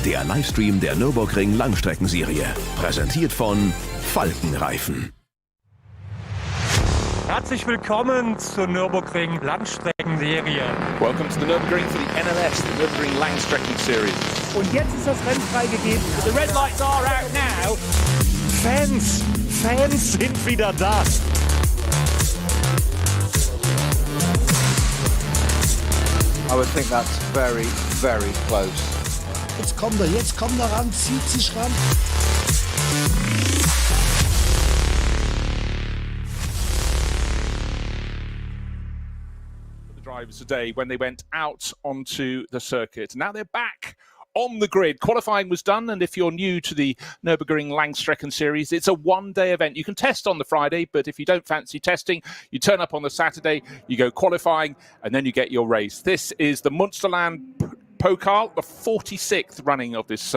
der Livestream der Nürburgring Langstrecken-Serie. Präsentiert von Falkenreifen. Herzlich willkommen zur Nürburgring Langstrecken-Serie. Welcome to the Nürburgring for the NLS, the Nürburgring Langstrecken-Serie. Und jetzt ist das Rennen freigegeben. The red lights are out now. Fans sind wieder da. I would think that's very, very close. Jetzt kommt er ran, zieht sich ran. The drivers today when they went out onto the circuit. Now they're back on the grid. Qualifying was done, and if you're new to the Nürburgring Langstrecken series, it's a one-day event. You can test on the Friday, but if you don't fancy testing, you turn up on the Saturday, you go qualifying, and then you get your race. This is the Münsterlandpokal, the 46th running of this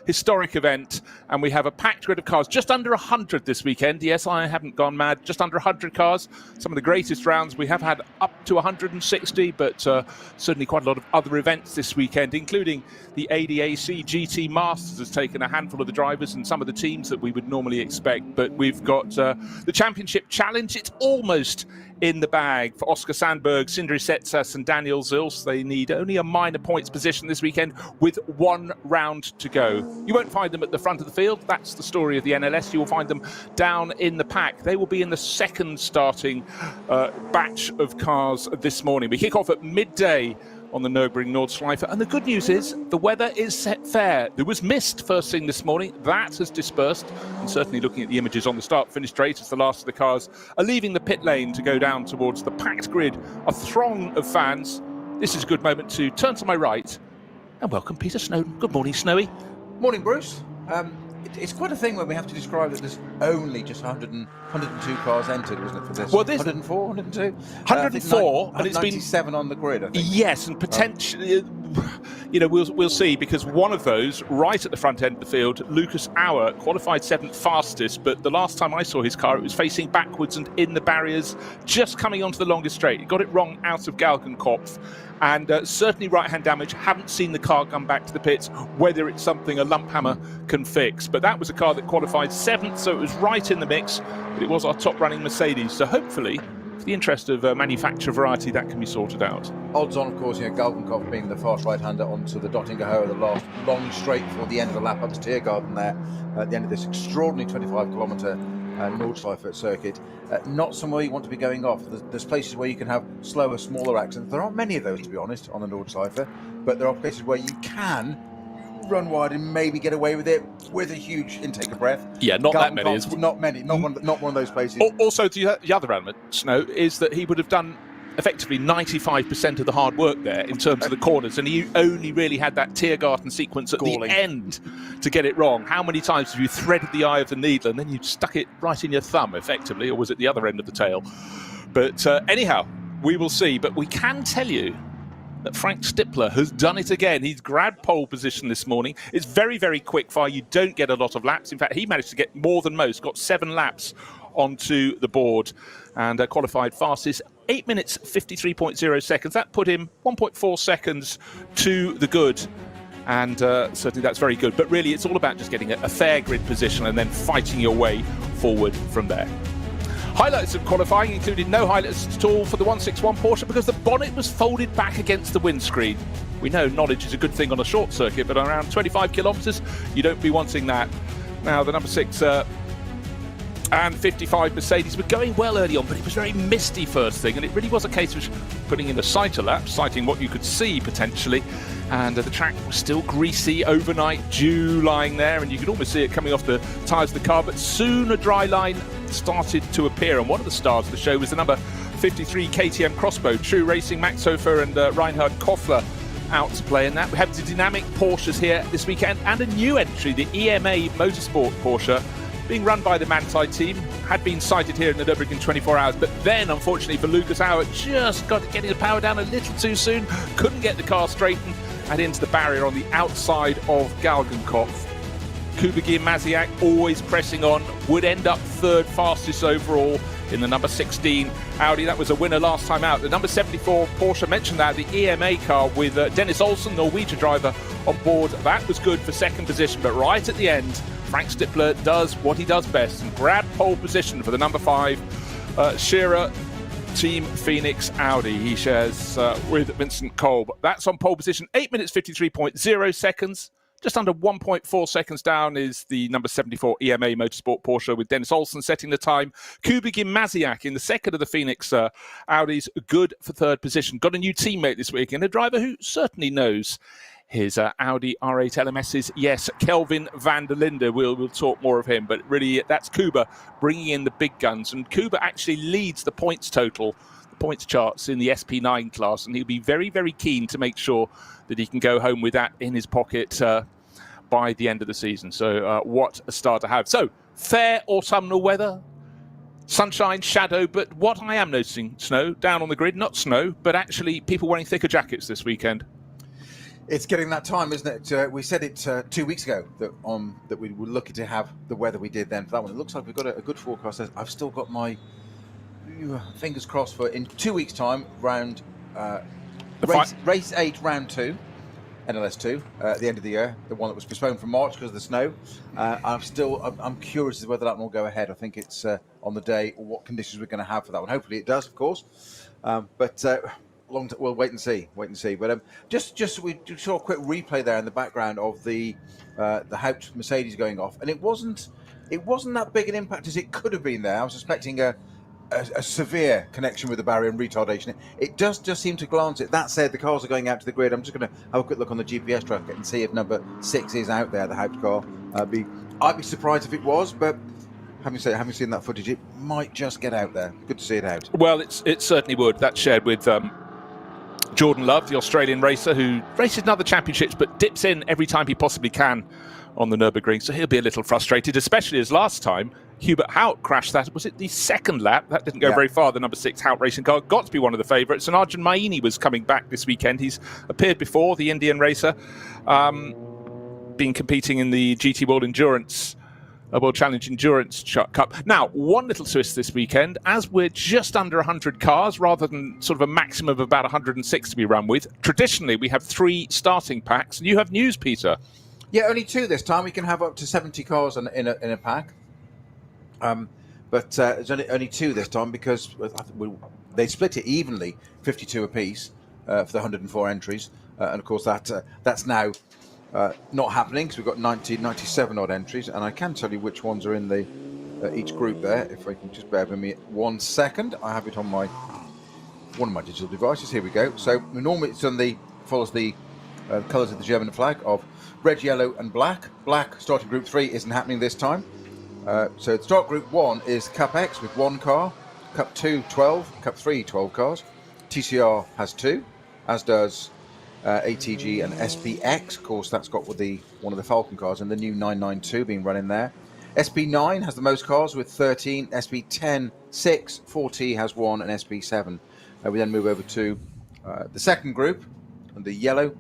historic event, and we have a packed grid of cars, just under 100 this weekend. Yes, I haven't gone mad, just under 100 cars. Some of the greatest rounds. We have had up to 160, but certainly quite a lot of other events this weekend, including the ADAC GT Masters has taken a handful of the drivers and some of the teams that we would normally expect. But we've got the Championship Challenge. It's almost in the bag for Oscar Sandberg, Sindri Setsas and Daniel Zils. They need only a minor points position this weekend with one round to go. You won't find them at the front of the field. That's the story of the NLS. You will find them down in the pack. They will be in the second starting batch of cars this morning. We kick off at midday on the Nürburgring Nordschleife, and the good news is the weather is set fair. There was mist first thing this morning. That has dispersed, and certainly looking at the images on the start-finish straight as the last of the cars are leaving the pit lane to go down towards the packed grid, a throng of fans. This is a good moment to turn to my right and welcome Peter Snowden. Good morning, Snowy. Morning, Bruce. It's quite a thing when we have to describe that there's only just 102 cars entered, wasn't it, for this? Well, this 104, 102? 104, and it's been 97 on the grid, I think. Yes, and potentially, you know, we'll see, because one of those right at the front end of the field, Lucas Auer, qualified 7th fastest, but the last time I saw his car, it was facing backwards and in the barriers, just coming onto the longest straight. He got it wrong out of Galgenkopf, and certainly right-hand damage. Haven't seen the car come back to the pits, whether it's something a lump hammer can fix. But that was a car that qualified 7th, so it was right in the mix, but it was our top-running Mercedes. So hopefully, for the interest of manufacturer variety, that can be sorted out. Odds on, of course, you know, Galgenkopf being the fast right-hander onto the Dottingerhohe, the last long straight before the end of the lap up to Tiergarten there, at the end of this extraordinary 25-kilometre Nordschleife circuit. Not somewhere you want to be going off. There's places where you can have slower, smaller accidents. There aren't many of those, to be honest, on the Nordschleife, but there are places where you can run wide and maybe get away with it with a huge intake of breath. Yeah, not that many. Not many. Not one of those places. Also, the other element, Snow, is that he would have done effectively 95% of the hard work there in terms of the corners, and he only really had that Tiergarten sequence at the end to get it wrong. How many times have you threaded the eye of the needle and then you stuck it right in your thumb, effectively, or was it the other end of the tail? But anyhow, we will see. But we can tell you that Frank Stippler has done it again. He's grabbed pole position this morning. It's very, very quick fire. You don't get a lot of laps. In fact, he managed to get more than most, got 7 laps onto the board, and qualified fastest 8 minutes 53.0 seconds. That put him 1.4 seconds to the good, and certainly that's very good. But really, it's all about just getting a fair grid position and then fighting your way forward from there. Highlights of qualifying included no highlights at all for the 161 Porsche because the bonnet was folded back against the windscreen. We know knowledge is a good thing on a short circuit, but around 25 kilometres, you don't be wanting that. Now, the number 6 and 55 Mercedes were going well early on, but it was very misty first thing, and it really was a case of putting in a sighter lap, sighting what you could see potentially, and the track was still greasy overnight, dew lying there, and you could almost see it coming off the tyres of the car, but soon a dry line started to appear, and one of the stars of the show was the number 53 KTM Crossbow, True Racing, Max Hofer and Reinhard Koffler out to play in that. We have the dynamic Porsches here this weekend, and a new entry, the EMA Motorsport Porsche, being run by the Manthey team, had been sighted here in the Nürburgring 24 hours, but then, unfortunately for Lucas Auer, just got getting the power down a little too soon, couldn't get the car straightened, and into the barrier on the outside of Galgenkopf. Kubicki and Maziak always pressing on, would end up 3rd fastest overall, in the number 16 Audi. That was a winner last time out. The number 74 Porsche, mentioned that, the EMA car with Dennis Olsen, Norwegian driver, on board. That was good for second position, but right at the end, Frank Stippler does what he does best and grabbed pole position for the number 5 Shearer Team Phoenix Audi. He shares with Vincent Kolb. That's on pole position, 8 minutes 53.0 seconds. Just under 1.4 seconds down is the number 74 EMA Motorsport Porsche with Dennis Olsen setting the time. Kubik Maziak in the second of the Phoenix Audis, good for third position. Got a new teammate this week and a driver who certainly knows his Audi R8 LMSs. Yes, Kelvin van der Linde. We'll talk more of him, but really that's Kuba bringing in the big guns. And Kuba actually leads the points total, the points charts in the SP9 class, and he'll be very, very keen to make sure that he can go home with that in his pocket by the end of the season. So what a start to have. So fair autumnal weather, sunshine, shadow, but what I am noticing, snow down on the grid, not snow, but actually people wearing thicker jackets this weekend. It's getting that time, isn't it? We said it 2 weeks ago that we were lucky to have the weather we did then for that one. It looks like we've got a good forecast. I've still got my fingers crossed for in 2 weeks' time, round race 8, round 2. NLS2 at the end of the year, the one that was postponed from March because of the snow. I'm curious as to whether that one will go ahead. I think it's on the day or what conditions we're going to have for that one. Hopefully it does, of course. We'll wait and see. But just we saw a quick replay there in the background of the Haupt Mercedes going off, and it wasn't that big an impact as it could have been there. I was expecting a severe connection with the barrier and retardation. It does just seem to glance it. That said, the cars are going out to the grid. I'm just going to have a quick look on the GPS tracker and see if number 6 is out there, the Haupt car. I'd be surprised if it was, but having seen that footage, it might just get out there. Good to see it out. Well, it certainly would. That's shared with Jordan Love, the Australian racer, who races in other championships but dips in every time he possibly can on the Nürburgring. So he'll be a little frustrated, especially as last time Hubert Haupt crashed that. Was it the second lap? That didn't go very far. The number 6 Haupt racing car got to be one of the favourites. And Arjun Maini was coming back this weekend. He's appeared before, the Indian racer, been competing in the GT World Endurance, World Challenge Endurance Cup. Now, one little twist this weekend, as we're just under 100 cars, rather than sort of a maximum of about 106 to be run with, traditionally we have 3 starting packs. And you have news, Peter. Yeah, only 2 this time. We can have up to 70 cars in a pack. But there's only 2 this time because they split it evenly, 52 apiece for the 104 entries. And of course that's now not happening because we've got 97 odd entries, and I can tell you which ones are in each group there. If I can just bear with me 1 second, I have it on one of my digital devices. Here we go. So normally it's follows the colours of the German flag of red, yellow, and black. Black starting group 3 isn't happening this time. So start group 1 is Cup X with 1 car, Cup 2 12, Cup 3 12 cars. TCR has 2, as does ATG and SPX. Of course, that's got with one of the Falcon cars and the new 992 being run in there. SP9 has the most cars with 13, SP10 6, 4T has 1, and SP7. We then move over to the second group, and the yellow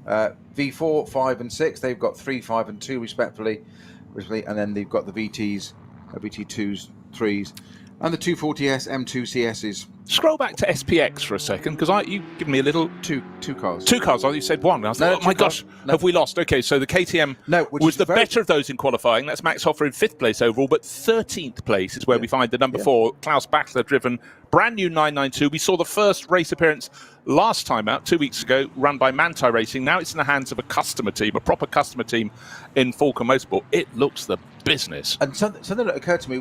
V4, 5 and 6. They've got 3, 5 and 2 respectively, and then they've got the VTs, VT2s, 3s, and the 240S M2CSs. Scroll back to SPX for a second, because you give me a little... Two cars. 2 cars. Oh, you said 1. I thought, oh my gosh, have we lost? Okay, so the KTM was the better of those in qualifying. That's Max Hoffer in 5th place overall, but 13th place is where we find the number 4, Klaus Bachler, driven brand new 992. We saw the first race appearance last time out, 2 weeks ago, run by Manti Racing. Now it's in the hands of a customer team, a proper customer team in Falcon Motorsport. It looks the business. And something that occurred to me,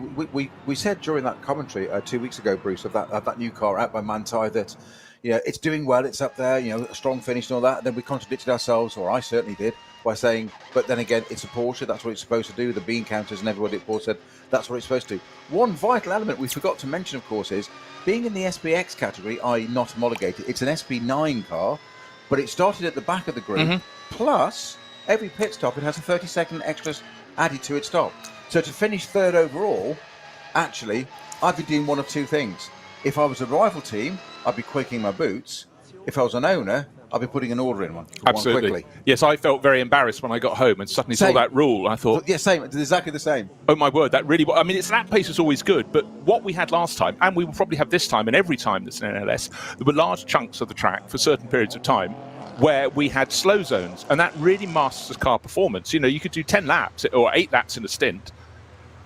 we said during that commentary 2 weeks ago, Bruce, of that new car out by Manti, that it's doing well, it's up there, a strong finish and all that. And then we contradicted ourselves, or I certainly did, by saying, but then again, it's a Porsche, that's what it's supposed to do. The bean counters and everybody at Porsche said that's what it's supposed to do. One vital element we forgot to mention, of course, is being in the SPX category, i.e. not homologated. It's an SP9 car, but it started at the back of the group. Plus, every pit stop, it has a 30-second extra added to its stop. So to finish 3rd overall, actually, I'd be doing one of 2 things. If I was a rival team, I'd be quaking my boots. If I was an owner, I'll be putting an order in one. Absolutely. One quickly. Yes, I felt very embarrassed when I got home and suddenly saw that rule. I thought, yeah, same. It's exactly the same. oh my word, that really. I mean, it's lap pace is always good, but what we had last time, and we will probably have this time, and every time that's an NLS, there were large chunks of the track for certain periods of time where we had slow zones, and that really masks the car performance. You know, you could do 10 laps or 8 laps in a stint,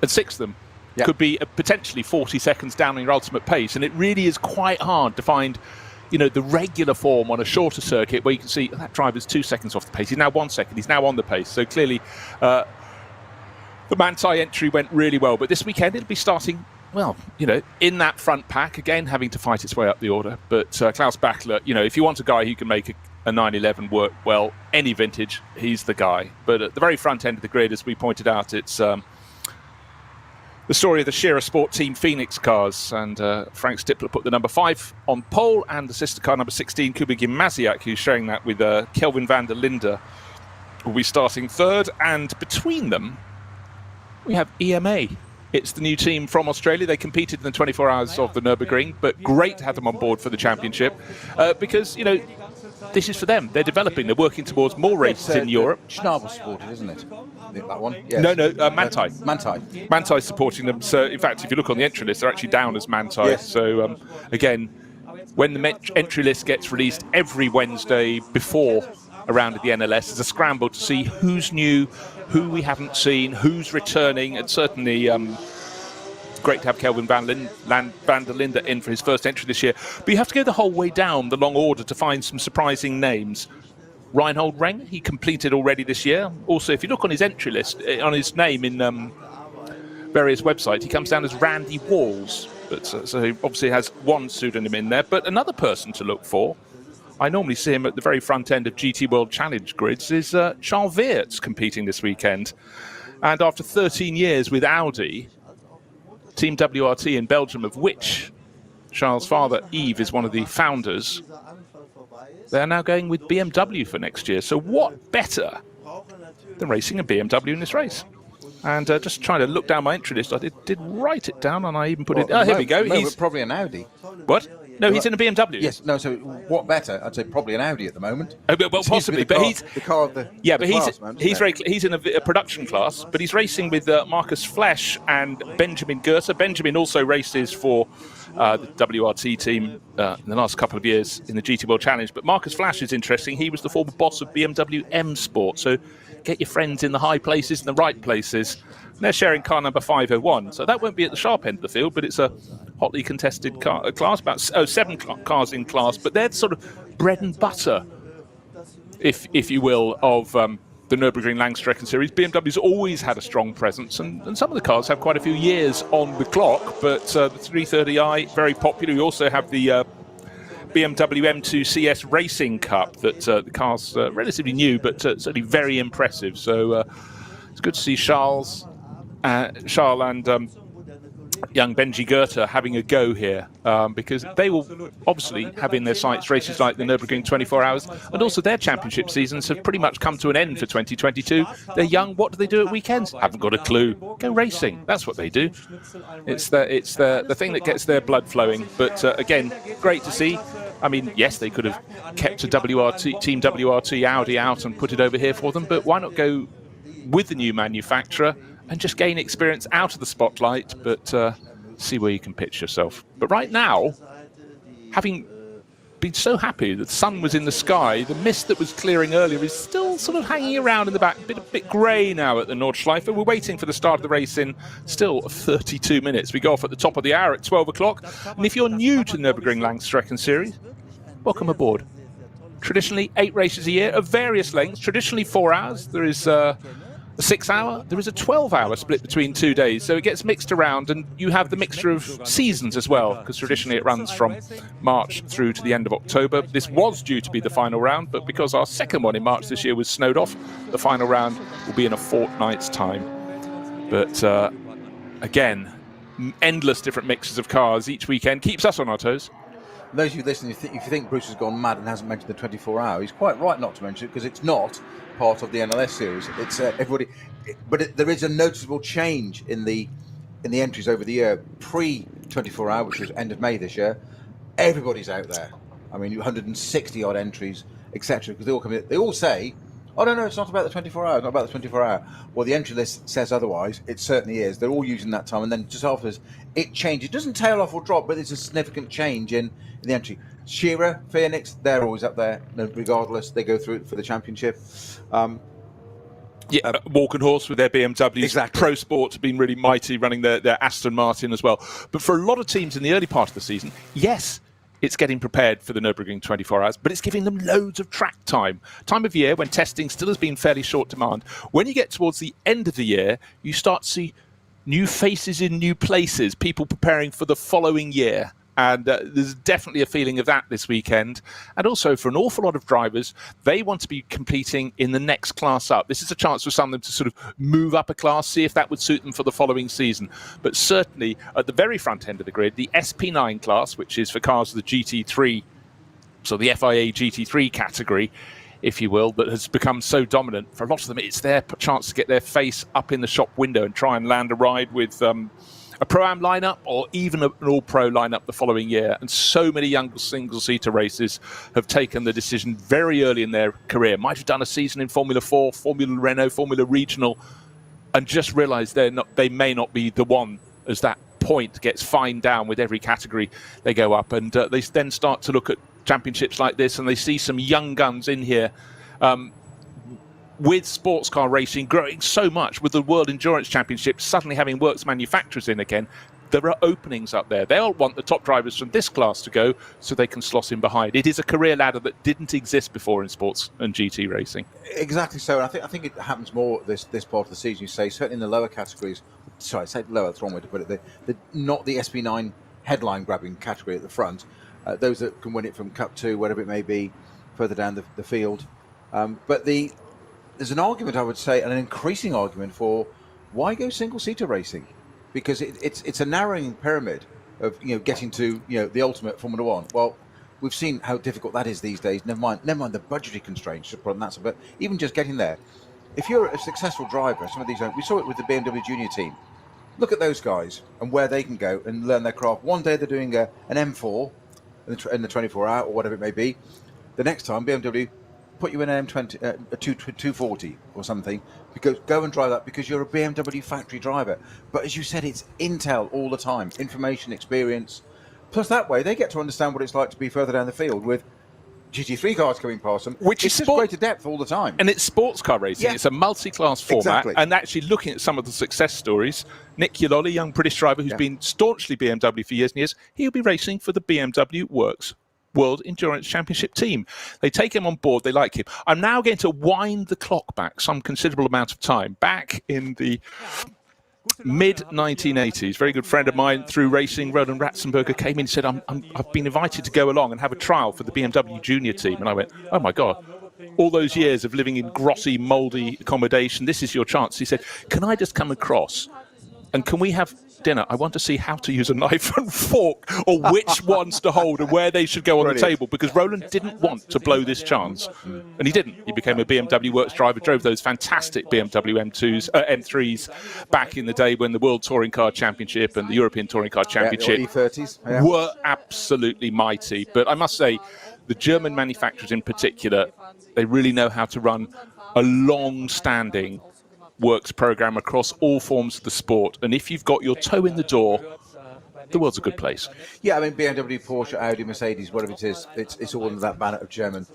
and 6 of them could be potentially 40 seconds down on your ultimate pace, and it really is quite hard to find, you know, the regular form on a shorter circuit where you can see that driver's 2 seconds off the pace. He's now 1 second. He's now on the pace. So clearly, the Manthey entry went really well. But this weekend, it'll be starting, well, you know, in that front pack, again, having to fight its way up the order. But Klaus Bachler, you know, if you want a guy who can make a 911 work well, any vintage, he's the guy. But at the very front end of the grid, as we pointed out, it's the story of the Shearer Sport Team Phoenix cars, and Frank Stippler put the number 5 on pole, and the sister car number 16, Kubigin Maziak, who's sharing that with Kelvin van der Linde, will be starting third. And between them, we have EMA. It's the new team from Australia. They competed in the 24 hours of the Nürburgring, but great to have them on board for the championship because, you know, this is for them. They're developing. They're working towards more races in Europe. Schnabel supported, isn't it? That one? Yes. No, Manthey. Manthey's supporting them. So, in fact, if you look on the entry list, they're actually down as Manthey. Yes. So, again, when the entry list gets released every Wednesday before a round of the NLS, there's a scramble to see who's new, who we haven't seen, who's returning, and certainly great to have Kelvin van der Linde in for his first entry this year. But you have to go the whole way down the long order to find some surprising names. Reinhold Reng, he completed already this year. Also, if you look on his entry list, on his name in various websites, he comes down as Randy Walls. But, so he obviously has one pseudonym in there. But another person to look for, I normally see him at the very front end of GT World Challenge grids, is Charles Weerts competing this weekend. And after 13 years with Audi, Team WRT in Belgium, of which Charles' father, Yves, is one of the founders, they're now going with BMW for next year. So what better than racing a BMW in this race? And just trying to look down my entry list, I did write it down, and I even put it... Oh, here we go. He's probably an Audi. What? No, he's in a BMW. Yes, no, so what better? I'd say probably an Audi at the moment. Oh, well, possibly, but he's... The car of the Yeah, but class, he's in a production class, but he's racing with Marcus Flesch and Benjamin Goethe. Benjamin also races for the WRT team in the last couple of years in the GT World Challenge. But Marcus Flesch is interesting. He was the former boss of BMW M Sport. So get your friends in the high places and the right places. And they're sharing car number 501. So that won't be at the sharp end of the field, but it's a hotly contested class, about 7 cars in class. But they're sort of bread and butter, if you will, of the Nürburgring Langstrecken-Series. BMW's always had a strong presence, and some of the cars have quite a few years on the clock, but the 330i, very popular. We also have the BMW M2 CS Racing Cup, that the car's relatively new, but certainly very impressive. So it's good to see Charles and young Benji Goethe having a go here, because they will obviously have in their sights races like the Nürburgring 24 Hours, and also their championship seasons have pretty much come to an end for 2022. They're young. What do they do at weekends? Haven't got a clue. Go racing. That's what they do. It's the thing that gets their blood flowing. But again, great to see. I mean, yes, they could have kept a Team WRT Audi out and put it over here for them, but why not go with the new manufacturer and just gain experience out of the spotlight, but see where you can pitch yourself. But right now, having been so happy that the sun was in the sky, the mist that was clearing earlier is still sort of hanging around in the back, a bit grey now at the Nordschleife. We're waiting for the start of the race in still 32 minutes. We go off at the top of the hour at 12 o'clock. And if you're new to the Nürburgring Langstrecken-Series, welcome aboard. Traditionally, 8 races a year of various lengths, traditionally 4 hours. There is a 6-hour, there is a 12-hour split between 2 days, so it gets mixed around, and you have the mixture of seasons as well, because traditionally it runs from March through to the end of October. This was due to be the final round, but because our second one in March this year was snowed off, the final round will be in a fortnight's time. But again, endless different mixes of cars each weekend keeps us on our toes. Those of you listening, if you think Bruce has gone mad and hasn't mentioned the 24-hour, he's quite right not to mention it, because it's not part of the NLS series. It's everybody, but there is a noticeable change in the entries over the year. Pre-24-hour, which was end of May this year, everybody's out there. I mean, 160 odd entries etc. Because they all come in, they all say, oh, no, it's not about the 24 hours, not about the 24 hour. Well, the entry list says otherwise. It certainly is. They're all using that time. And then just afterwards, it changes. It doesn't tail off or drop, but it's a significant change in the entry. Shearer, Phoenix, they're always up there. Regardless, they go through it for the championship. Walk and Horse with their BMWs. Exactly. Pro Sport have been really mighty running their Aston Martin as well. But for a lot of teams in the early part of the season, yes, it's getting prepared for the Nürburgring 24 hours, but it's giving them loads of track time. Time of year when testing still has been fairly short demand. When you get towards the end of the year, you start to see new faces in new places, people preparing for the following year. And there's definitely a feeling of that this weekend. And also for an awful lot of drivers, they want to be competing in the next class up. This is a chance for some of them to sort of move up a class, see if that would suit them for the following season. But certainly at the very front end of the grid, the SP9 class, which is for cars of the GT3, so the FIA GT3 category, if you will, that has become so dominant. For a lot of them, it's their chance to get their face up in the shop window and try and land a ride with a Pro-Am lineup or even an All-Pro lineup the following year. And so many young single-seater races have taken the decision very early in their career. Might have done a season in Formula 4, Formula Renault, Formula Regional, and just realised they may not be the one as that point gets fined down with every category they go up. And they then start to look at championships like this, and they see some young guns in here with sports car racing growing so much, with the World Endurance Championship suddenly having works manufacturers in again. There are openings up there. They all want the top drivers from this class to go so they can slot in behind. It is a career ladder that didn't exist before in sports and GT racing. Exactly so. And I think it happens more this part of the season. You say certainly in the lower categories. Sorry, I say lower. That's the wrong way to put it. Not the SP9 headline grabbing category at the front. Those that can win it from Cup 2, whatever it may be, further down the field. But there's an argument, I would say, an increasing argument for why go single-seater racing, because it's a narrowing pyramid of getting to the ultimate Formula One. Well, we've seen how difficult that is these days. Never mind the budgetary constraints to put on that. But even just getting there, if you're a successful driver, some of these we saw it with the BMW Junior team. Look at those guys and where they can go and learn their craft. One day they're doing an M4 in the 24 hour or whatever it may be. The next time BMW put you in an M20, a 240 or something, because go and drive that because you're a BMW factory driver. But as you said, it's intel all the time, information, experience. Plus that way they get to understand what it's like to be further down the field with GT3 cars coming past them, which is just greater depth all the time. And it's sports car racing. Yeah. It's a multi-class format. Exactly. And actually looking at some of the success stories, Nick Yololi, young British driver who's been staunchly BMW for years and years, he'll be racing for the BMW Works World Endurance Championship team. They take him on board, they like him. I'm now going to wind the clock back some considerable amount of time, back in the mid-1980s. Very good friend of mine through racing, Roland Ratzenberger, came in and said, I've been invited to go along and have a trial for the BMW Junior team. And I went, oh my God, all those years of living in grossy, mouldy accommodation, this is your chance. He said, can I just come across and can we have dinner? I want to see how to use a knife and fork, or which ones to hold and where they should go on the table, because Roland didn't want to blow this chance. And he didn't. He became a BMW Works driver, drove those fantastic BMW M3s back in the day when the World Touring Car Championship and the European Touring Car Championship E30s were absolutely mighty. But I must say, the German manufacturers in particular, they really know how to run a long-standing works program across all forms of the sport, and if you've got your toe in the door, the world's a good place. Yeah, I mean BMW, Porsche, Audi, Mercedes, whatever it is, it's all under that banner of German.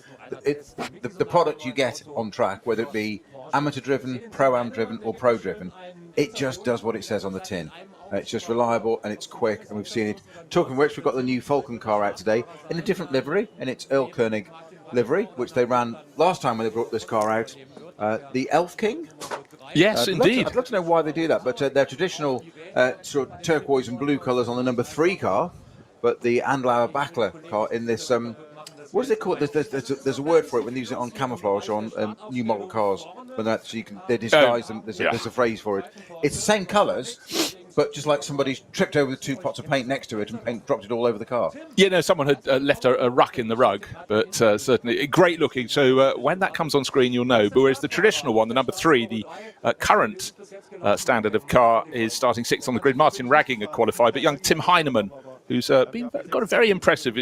The product you get on track, whether it be amateur driven, pro-am driven, or pro driven, it just does what it says on the tin. It's just reliable and it's quick, and we've seen it. Talking of which, we've got the new Falcon car out today in a different livery, and it's Earl Koenig livery, which they ran last time when they brought this car out. The Elf King. Yes, indeed. I'd love to know why they do that, but their traditional sort of turquoise and blue colours on the number 3 car, but the Adenauer Bachler car in this, what is it called? There's a word for it when they use it on camouflage on new model cars, when they disguise them. There's a phrase for it. It's the same colours, but just like somebody's tripped over the 2 pots of paint next to it and paint dropped it all over the car. Yeah, no, someone had left a ruck in the rug, but certainly great looking. So when that comes on screen, you'll know. But whereas the traditional one, the number 3, the current standard of car is starting 6th on the grid. Martin Ragginger qualified, but young Tim Heinemann who's got a very impressive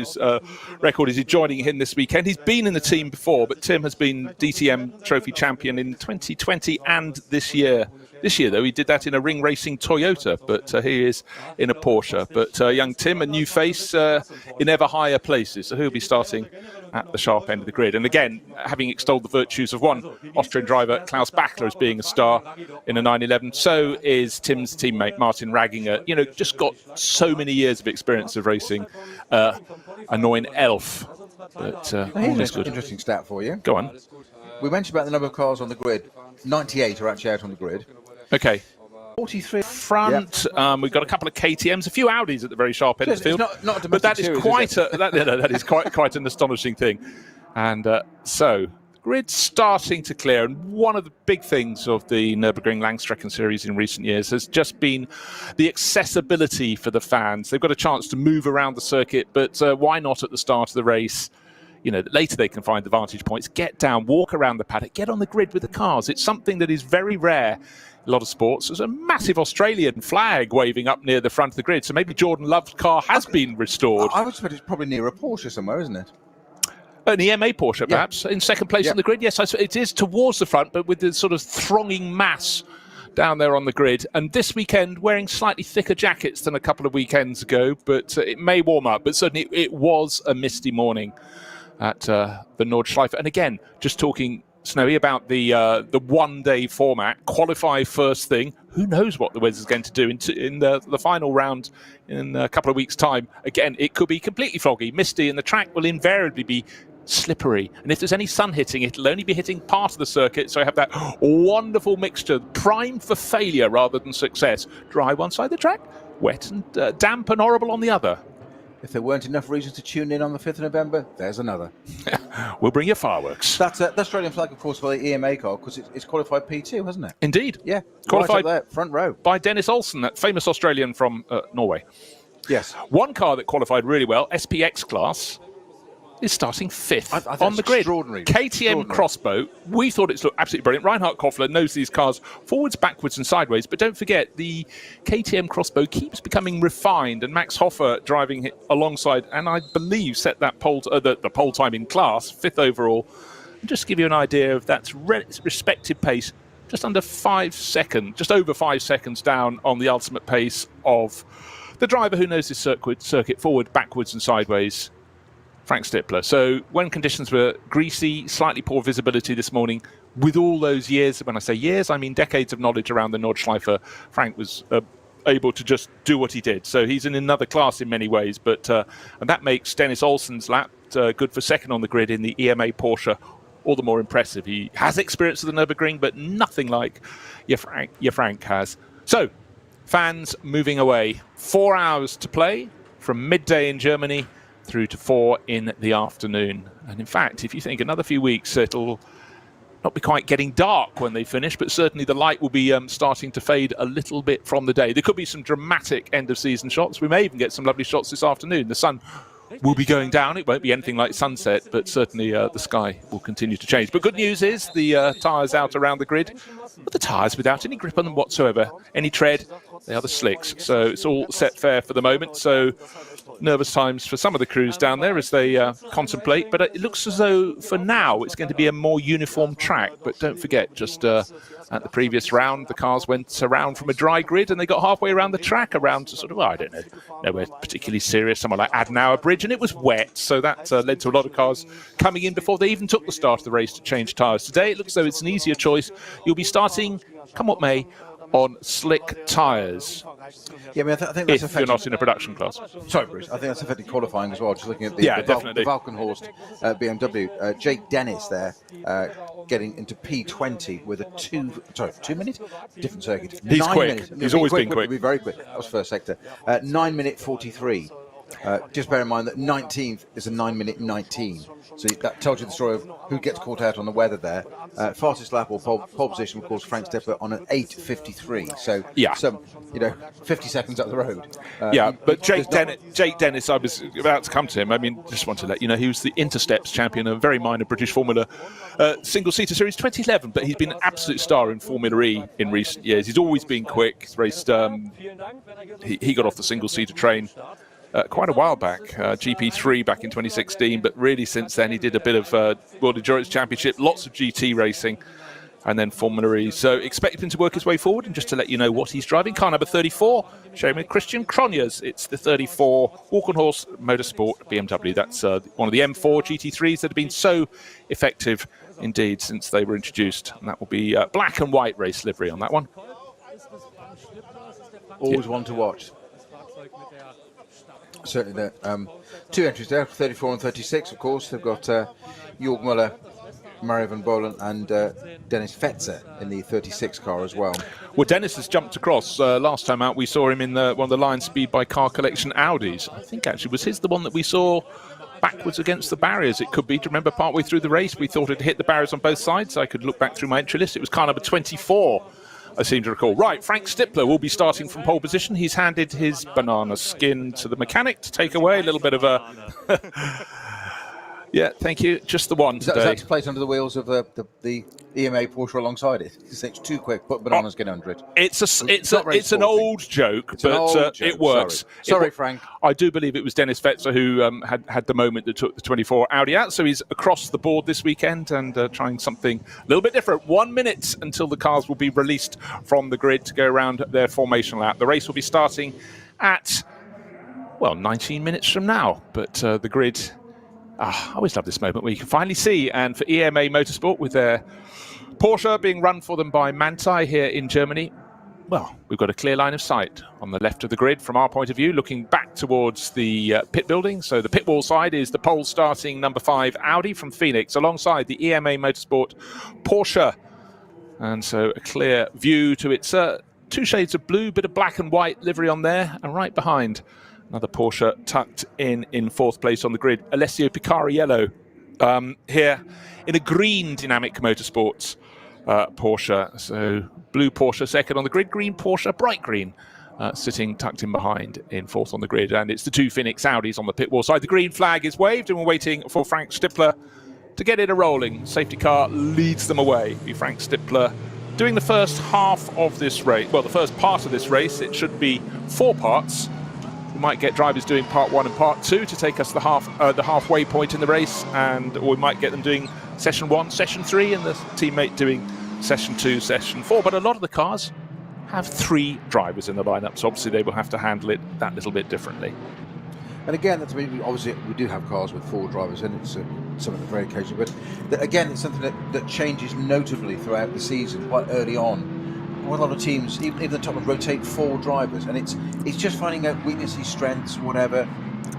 record as he's joining him this weekend. He's been in the team before, but Tim has been DTM Trophy champion in 2020 and this year. This year, though, he did that in a ring racing Toyota, but he is in a Porsche. But young Tim, a new face in ever higher places, so he'll be starting at the sharp end of the grid. And again, having extolled the virtues of one Austrian driver, Klaus Bachler, as being a star in a 911, so is Tim's teammate, Martin Ragginger. You know, just got so many years of experience of racing a 911. But here's an interesting stat for you. Go on. We mentioned about the number of cars on the grid. 98 are actually out on the grid. Okay. 43 front. Yep. We've got a couple of KTMs, a few Audis at the very sharp end of the field. Not but that is series, quite that is quite an astonishing thing. And so the grid's starting to clear. And one of the big things of the Nürburgring Langstrecken-Series in recent years has just been the accessibility for the fans. They've got a chance to move around the circuit, but why not at the start of the race? You know, later they can find the vantage points, get down, walk around the paddock, get on the grid with the cars. It's something that is very rare in a lot of sports. There's a massive Australian flag waving up near the front of the grid, so maybe Jordan Love's car has been restored. I would expect it's probably near a Porsche somewhere, isn't it? An EMA Porsche, perhaps, in second place on the grid. Yes, it is towards the front, but with the sort of thronging mass down there on the grid. And this weekend, wearing slightly thicker jackets than a couple of weekends ago, but it may warm up. But certainly it was a misty morning at the Nordschleife. And again, just talking, Snowy, about the one-day format, qualify first thing. Who knows what the weather's going to do in the final round in a couple of weeks' time. Again, it could be completely foggy, misty, and the track will invariably be slippery. And if there's any sun hitting, it'll only be hitting part of the circuit, so I have that wonderful mixture, primed for failure rather than success. Dry one side of the track, wet and damp and horrible on the other. If there weren't enough reasons to tune in on the 5th of November, there's another. We'll bring you fireworks. That's the Australian flag, of course, for the EMA car, because it's qualified P2, hasn't it? Indeed. Yeah. Qualified right up there, front row. By Dennis Olsen, that famous Australian from Norway. Yes. One car that qualified really well, SPX class, is starting 5th on the grid. Extraordinary. KTM Crossbow. We thought it's absolutely brilliant. Reinhard Koffler knows these cars forwards, backwards and sideways, but don't forget the KTM Crossbow keeps becoming refined, and Max Hofer driving it alongside, and I believe set that the pole time in class, 5th overall. And just to give you an idea of that respective pace, just under 5 seconds, just over 5 seconds down on the ultimate pace of the driver who knows this circuit forward, backwards and sideways, Frank Stippler. So when conditions were greasy, slightly poor visibility this morning, with all those years, when I say years, I mean decades of knowledge around the Nordschleife, Frank was able to just do what he did. So he's in another class in many ways, but and that makes Dennis Olsen's lap good for second on the grid in the EMA Porsche all the more impressive. He has experience of the Nürburgring, but nothing like your Frank has. So fans moving away. 4 hours to play from midday in Germany through to 4 in the afternoon. And in fact, if you think another few weeks, it'll not be quite getting dark when they finish, but certainly the light will be starting to fade a little bit from the day. There could be some dramatic end-of-season shots. We may even get some lovely shots this afternoon. The sun will be going down. It won't be anything like sunset, but certainly the sky will continue to change. But good news is the tyres out around the grid, but the tyres without any grip on them whatsoever. Any tread, they are the slicks. So it's all set fair for the moment. So nervous times for some of the crews down there as they contemplate, but it looks as though for now it's going to be a more uniform track. But don't forget, just at the previous round, the cars went around from a dry grid and they got halfway around the track, around to sort of, I don't know, nowhere particularly serious, somewhere like Adenauer Bridge, and it was wet, so that led to a lot of cars coming in before they even took the start of the race to change tyres. Today it looks as though it's an easier choice. You'll be starting, come what may, on slick tyres. Yeah, I mean, I think that's if you're not in a production class. Sorry, Bruce. I think that's affecting qualifying as well. Just looking at the Valkenhorst BMW. Jake Dennis there getting into P20 with a 2 minute? Different circuit. He's 9 quick. minutes. He's always been quick. He'll be very quick. That was first sector. 9 minute 43. Just bear in mind that 19th is a 9 minute 19. So that tells you the story of who gets caught out on the weather there. Fastest lap or pole position, of course, Frank Stippler on an 8:53. So some, 50 seconds up the road. But Jake Dennis, I was about to come to him. I mean, just want to let you know, he was the Intersteps champion, a very minor British Formula single-seater series 2011, but he's been an absolute star in Formula E in recent years. He's always been quick. He's raced, he got off the single-seater train quite a while back, GP3 back in 2016, but really since then he did a bit of World Endurance Championship, lots of GT racing, and then Formula E. So expect him to work his way forward. And just to let you know what he's driving, car number 34, showing with Christian Cronjes. It's the 34 Walk-on-Horse Motorsport BMW. That's one of the M4 GT3s that have been so effective indeed since they were introduced. And that will be black and white race livery on that one. Always one to watch. Certainly the two entries there, 34 and 36, of course. They've got Jörg Müller, Mario van Bolen and Dennis Fetzer in the 36 car as well. Well, Dennis has jumped across. Last time out we saw him in one of the Lion Speed by Car Collection Audis. I think actually was his the one that we saw backwards against the barriers. It could be. Do you remember partway through the race we thought it hit the barriers on both sides? I could look back through my entry list. It was car number 24, I seem to recall. Right, Frank Stippler will be starting from pole position. He's handed his banana skin to the mechanic to take away. A little bit of a... Yeah, thank you. Just the one today. Is that to place under the wheels of the EMA Porsche alongside it? It's too quick. Put banana skin under it. It's an old joke, but it works. Sorry, Frank. I do believe it was Dennis Fetzer who had the moment that took the 24 Audi out. So he's across the board this weekend and trying something a little bit different. 1 minute until the cars will be released from the grid to go around their formation lap. The race will be starting at, well, 19 minutes from now. But the grid... I always love this moment where you can finally see, and for EMA Motorsport with their Porsche being run for them by Manthey here in Germany, well, we've got a clear line of sight on the left of the grid from our point of view, looking back towards the pit building. So the pit wall side is the pole starting number 5 Audi from Phoenix alongside the EMA Motorsport Porsche. And so a clear view to its two shades of blue, bit of black and white livery on there, and right behind another Porsche tucked in 4th place on the grid. Alessio Picari yellow here in a green Dynamic Motorsports Porsche. So blue Porsche second on the grid, green Porsche, bright green, sitting tucked in behind in 4th on the grid. And it's the two Phoenix Audis on the pit wall side. The green flag is waved and we're waiting for Frank Stippler to get it a-rolling. Safety car leads them away. Be Frank Stippler doing the first half of this race. Well, the first part of this race. It should be 4 parts. We might get drivers doing part 1 and part 2 to take us the halfway point in the race, or we might get them doing session 1, session 3, and the teammate doing session 2, session 4. But a lot of the cars have 3 drivers in the lineup, so obviously they will have to handle it that little bit differently. And again, that's, obviously we do have cars with 4 drivers, and it's something that's very occasional. But again, it's something that changes notably throughout the season, quite early on. Well, a lot of teams, even the top, rotate 4 drivers, and it's just finding out weaknesses, strengths, whatever,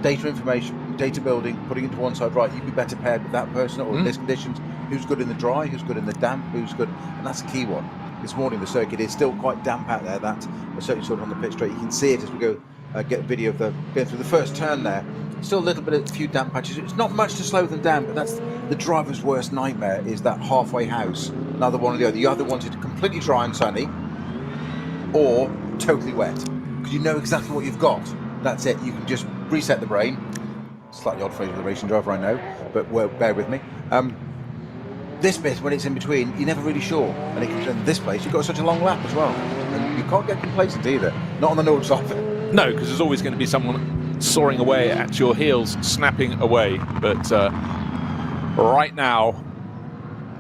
data information, data building, putting it to one side. Right, you'd be better paired with that person, or in this conditions, who's good in the dry, who's good in the damp, who's good, and that's the key one. This morning the circuit is still quite damp out there. That certainly sort of on the pit straight, you can see it as we go get a video of going through the first turn there. Still a little bit of a few damp patches. It's not much to slow them down, but that's the driver's worst nightmare, is that halfway house. Another one or the other. You either want it completely dry and sunny, or totally wet, because you know exactly what you've got. That's it. You can just reset the brain. Slightly odd phrase with a racing driver, I know, but bear with me. This bit, when it's in between, you're never really sure. And in this place, you've got such a long lap as well. And you can't get complacent either. Not on the Nord side. No, because there's always going to be someone soaring away at your heels, snapping away. But right now,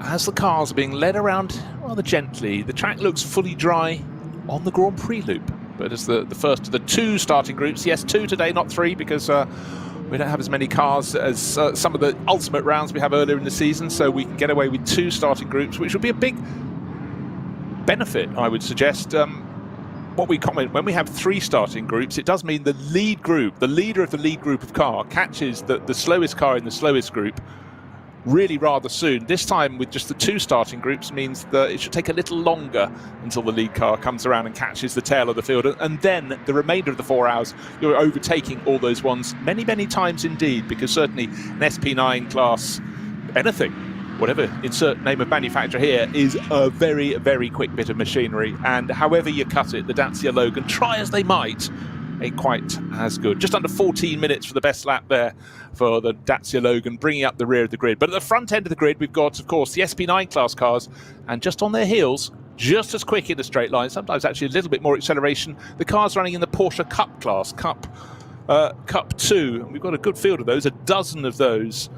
as the cars are being led around rather gently, the track looks fully dry on the Grand Prix loop. But as the first of the 2 starting groups, yes, 2 today, not 3, because we don't have as many cars as some of the ultimate rounds we have earlier in the season, so we can get away with 2 starting groups, which would be a big benefit, I would suggest. What we comment, when we have 3 starting groups, it does mean the lead group, the leader of the lead group of car, catches the slowest car in the slowest group really rather soon. This time with just the 2 starting groups means that it should take a little longer until the lead car comes around and catches the tail of the field, and then the remainder of the 4 hours you're overtaking all those ones many times indeed, because certainly an SP9 class, anything, whatever, insert name of manufacturer here, is a very quick bit of machinery, and however you cut it, the Dacia Logan, try as they might, ain't quite as good. Just under 14 minutes for the best lap there for the Dacia Logan, bringing up the rear of the grid. But at the front end of the grid, we've got, of course, the SP9 class cars, and just on their heels, just as quick in the straight line, sometimes actually a little bit more acceleration, the cars running in the Porsche Cup class. Cup Cup 2. And we've got a good field of those, a dozen of those.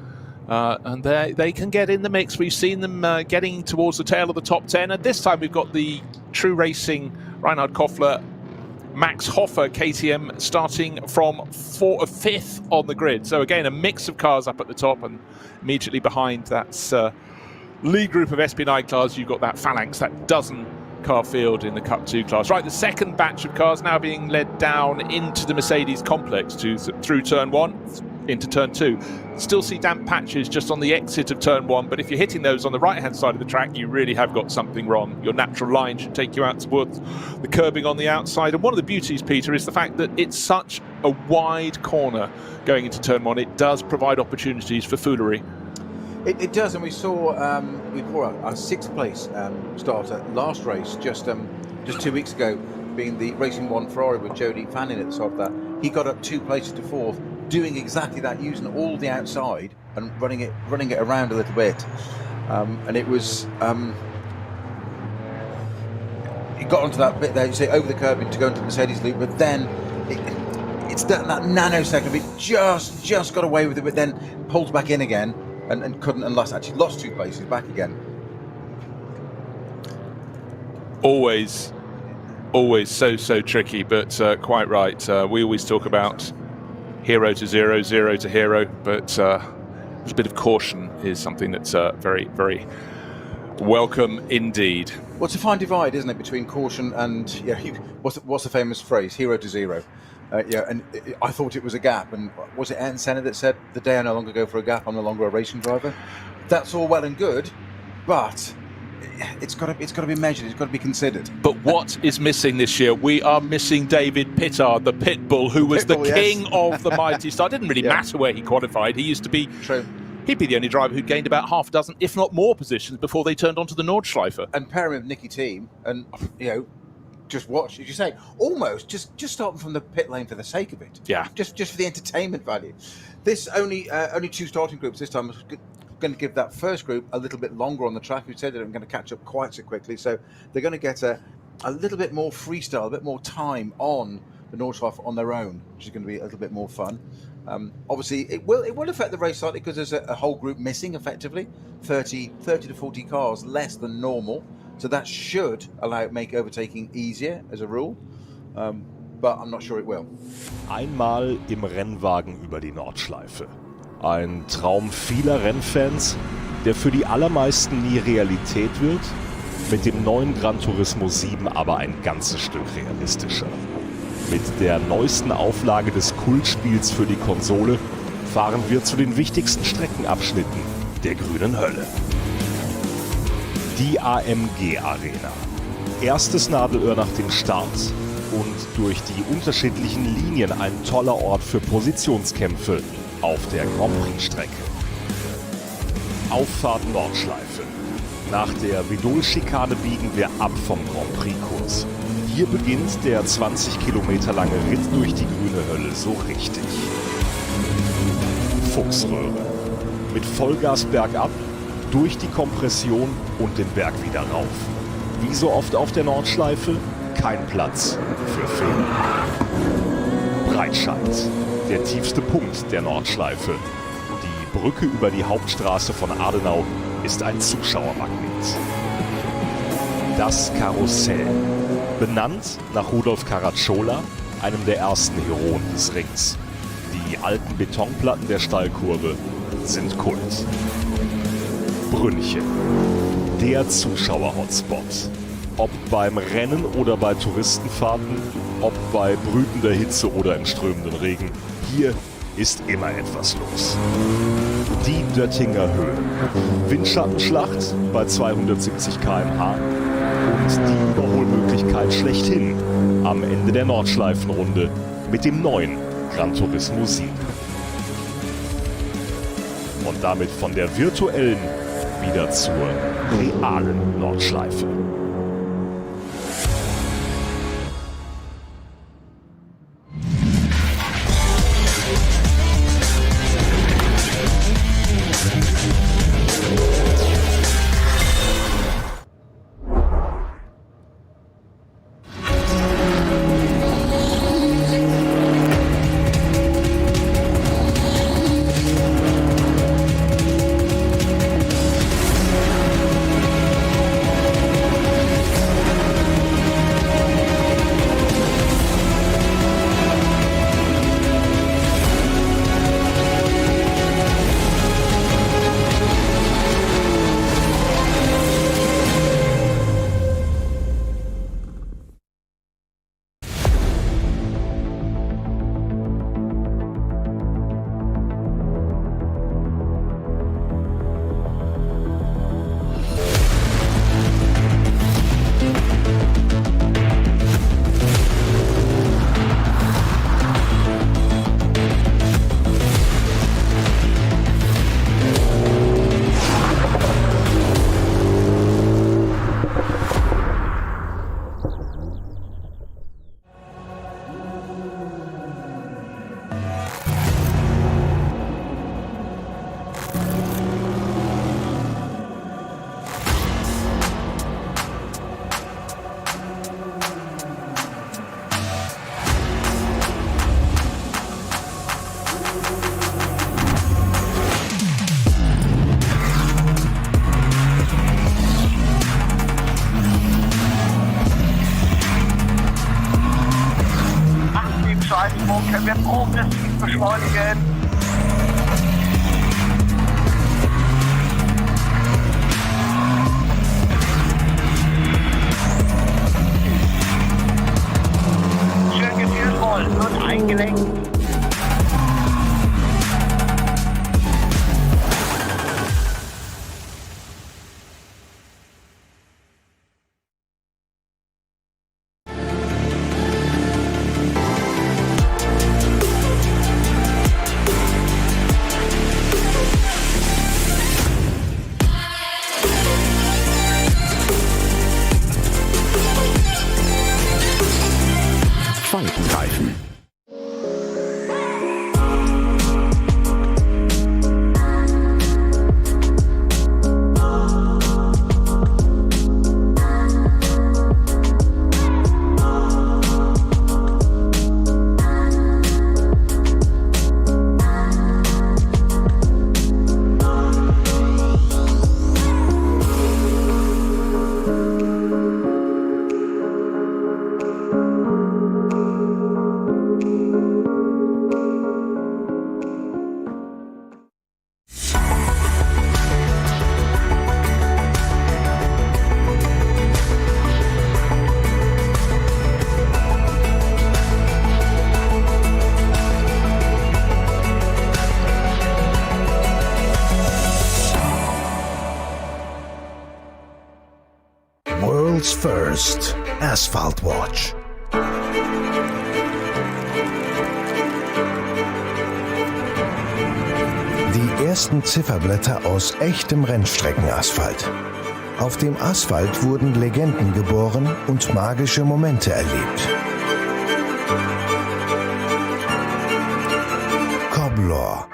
And they can get in the mix. We've seen them getting towards the tail of the top 10. And this time we've got the True Racing Reinhard Koffler, Max Hoffer KTM starting from 5th on the grid. So again, a mix of cars up at the top, and immediately behind that's lead group of SP9 cars. You've got that phalanx, that dozen car field in the Cup 2 class. Right, the second batch of cars now being led down into the Mercedes complex through turn 1 into turn 2. Still see damp patches just on the exit of turn 1, but if you're hitting those on the right hand side of the track, you really have got something wrong. Your natural line should take you out towards the curbing on the outside. And one of the beauties, Peter, is the fact that it's such a wide corner going into turn 1. It does provide opportunities for foolery. It does, and we saw our 6th place starter last race just 2 weeks ago, being the Racing 1 Ferrari with Jody Fannin at the top of that. He got up 2 places to 4th, doing exactly that, using all the outside and running it around a little bit. And it was he got onto that bit there, you say, over the curbing to go into the Mercedes loop, but then it's that nanosecond, it just got away with it, but then pulled back in again and couldn't, and lost 2 places back again. Always so tricky, but quite right. We always talk about hero to zero, zero to hero, but a bit of caution is something that's very, very welcome indeed. Well, it's a fine divide, isn't it, between caution and what's the famous phrase, hero to zero? And I thought it was a gap, and was it Ayrton Senna that said, "The day I no longer go for a gap, I'm no longer a racing driver"? That's all well and good, but it's got to be measured. It's got to be considered. But what is missing this year? We are missing David Pittard, the Pitbull, who was the king of the Mighty Star. It didn't really matter where he qualified. He used to be. True. He'd be the only driver who gained about half a dozen, if not more, positions before they turned onto the Nordschleife. And pairing with Nicky Thiem, and just watch, as you say, almost just starting from the pit lane for the sake of it. Yeah. Just for the entertainment value. This only 2 starting groups this time. Going to give that first group a little bit longer on the track. We said that I'm going to catch up quite so quickly, so they're going to get a little bit more freestyle, a bit more time on the Nordschleife on their own, which is going to be a little bit more fun. Obviously, it will affect the race slightly because there's a whole group missing, effectively 30 to 40 cars less than normal. So that should make overtaking easier as a rule, but I'm not sure it will. Einmal im Rennwagen über die Nordschleife. Ein Traum vieler Rennfans, der für die allermeisten nie Realität wird, mit dem neuen Gran Turismo 7 aber ein ganzes Stück realistischer. Mit der neuesten Auflage des Kultspiels für die Konsole fahren wir zu den wichtigsten Streckenabschnitten der grünen Hölle. Die AMG Arena. Erstes Nadelöhr nach dem Start und durch die unterschiedlichen Linien ein toller Ort für Positionskämpfe auf der Grand Prix-Strecke. Auffahrt Nordschleife. Nach der Vidol-Schikane biegen wir ab vom Grand Prix-Kurs. Hier beginnt der 20 Kilometer lange Ritt durch die grüne Hölle so richtig. Fuchsröhre. Mit Vollgas bergab, durch die Kompression und den Berg wieder rauf. Wie so oft auf der Nordschleife, kein Platz für Fehler. Breitscheid, der tiefste Punkt der Nordschleife. Die Brücke über die Hauptstraße von Adenauer ist ein Zuschauermagnet. Das Karussell, benannt nach Rudolf Caracciola, einem der ersten Heroen des Rings. Die alten Betonplatten der Stallkurve sind Kult. Brünnchen, der Zuschauer-Hotspot. Ob beim Rennen oder bei Touristenfahrten, ob bei brütender Hitze oder in strömenden Regen, hier ist immer etwas los. Die Döttinger Höhe. Windschattenschlacht bei 270 km/h und die Überholmöglichkeit schlechthin am Ende der Nordschleifenrunde mit dem neuen Gran Turismo 7. Und damit von der virtuellen wieder zur realen Nordschleife. wir progressiv beschleunigen. Schön gefühlvoll, wird eingelenkt. Faltenreifen. World's First Asphalt Watch. Die ersten Zifferblätter aus echtem Rennstreckenasphalt. Auf dem Asphalt wurden Legenden geboren und magische Momente erlebt. Coblor.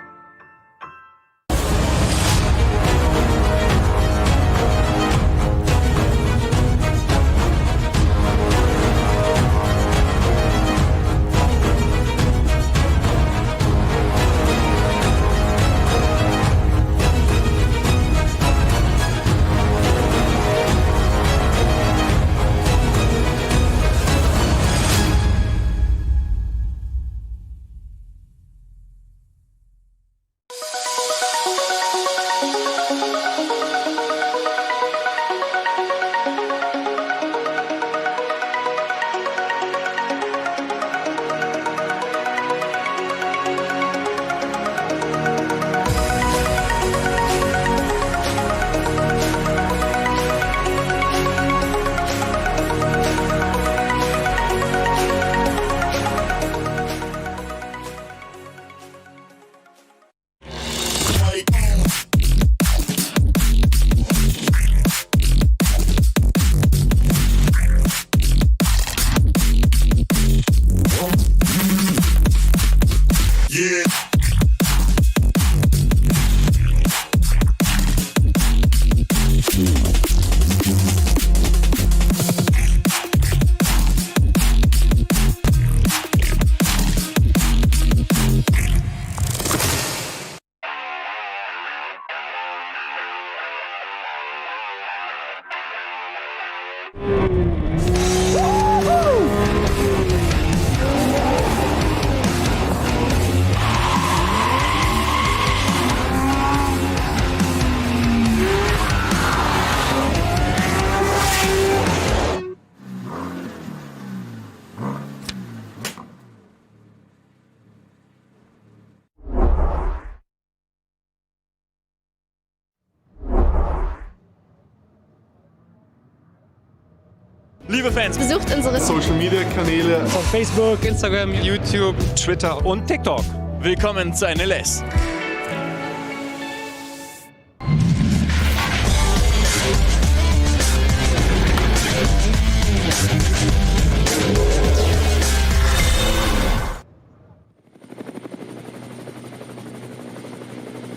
Liebe Fans, besucht unsere Social-Media-Kanäle Von Facebook, Instagram, YouTube, Twitter und TikTok. Willkommen zu NLS.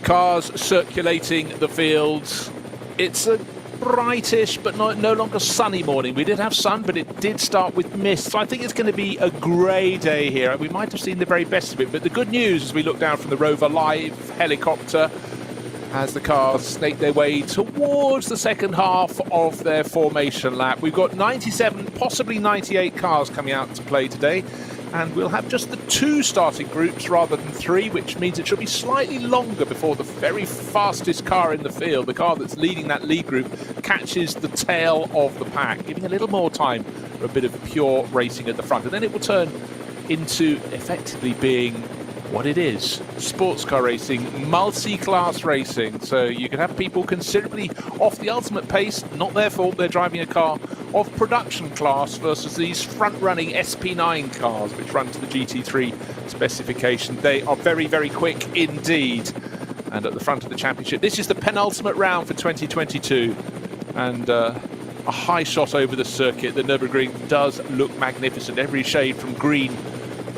Cars circulating the fields. It's a brightish but no longer sunny morning. We did have sun, but it did start with mist. So I think it's going to be a grey day here. We might have seen the very best of it. But the good news as we look down from the ROWE Live helicopter as the cars snake their way towards the second half of their formation lap. We've got 97, possibly 98 cars coming out to play today. and we'll have just the 2 starting groups rather than 3, which means it should be slightly longer before the very fastest car in the field, the car that's leading that lead group, catches the tail of the pack, giving a little more time for a bit of pure racing at the front. And then it will turn into effectively being what it is: sports car racing, multi-class racing. So you can have people considerably off the ultimate pace, not their fault, they're driving a car of production class, versus these front-running SP9 cars which run to the GT3 specification. They are very, very quick indeed, and at the front of the championship. This is the penultimate round for 2022, and a high shot over the circuit. The Nürburgring does look magnificent, every shade from green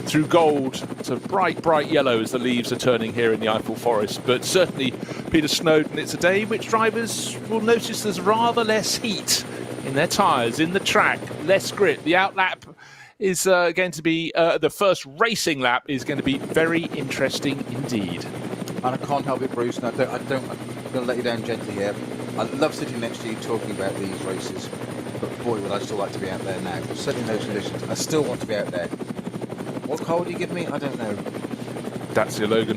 through gold to bright, bright yellow as the leaves are turning here in the Eiffel Forest. But certainly, Peter Snowden, it's a day in which drivers will notice there's rather less heat in their tyres, in the track, less grip. The outlap is going to be, the first racing lap is going to be very interesting indeed. And I can't help it, Bruce, and I'm going to let you down gently here. I love sitting next to you talking about these races, but boy, would I still like to be out there now. Certainly in those conditions, I still want to be out there. What car would you give me? I don't know. Dacia Logan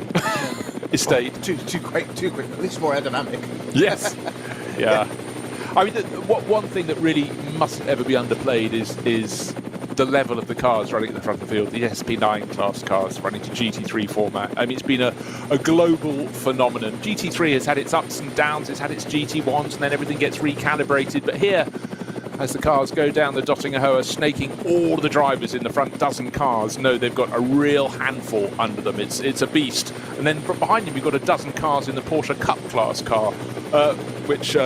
Estate. Too quick. At least more aerodynamic. Yes. Yeah. I mean, one thing that really mustn't ever be underplayed is the level of the cars running at the front of the field. The SP9 class cars running to GT3 format. I mean, it's been a global phenomenon. GT3 has had its ups and downs. It's had its GT1s, and then everything gets recalibrated. But here, as the cars go down the Dottinger Höhe, snaking all the drivers in the front dozen cars, know they've got a real handful under them. It's a beast. And then behind him, you've got a dozen cars in the Porsche Cup class car, which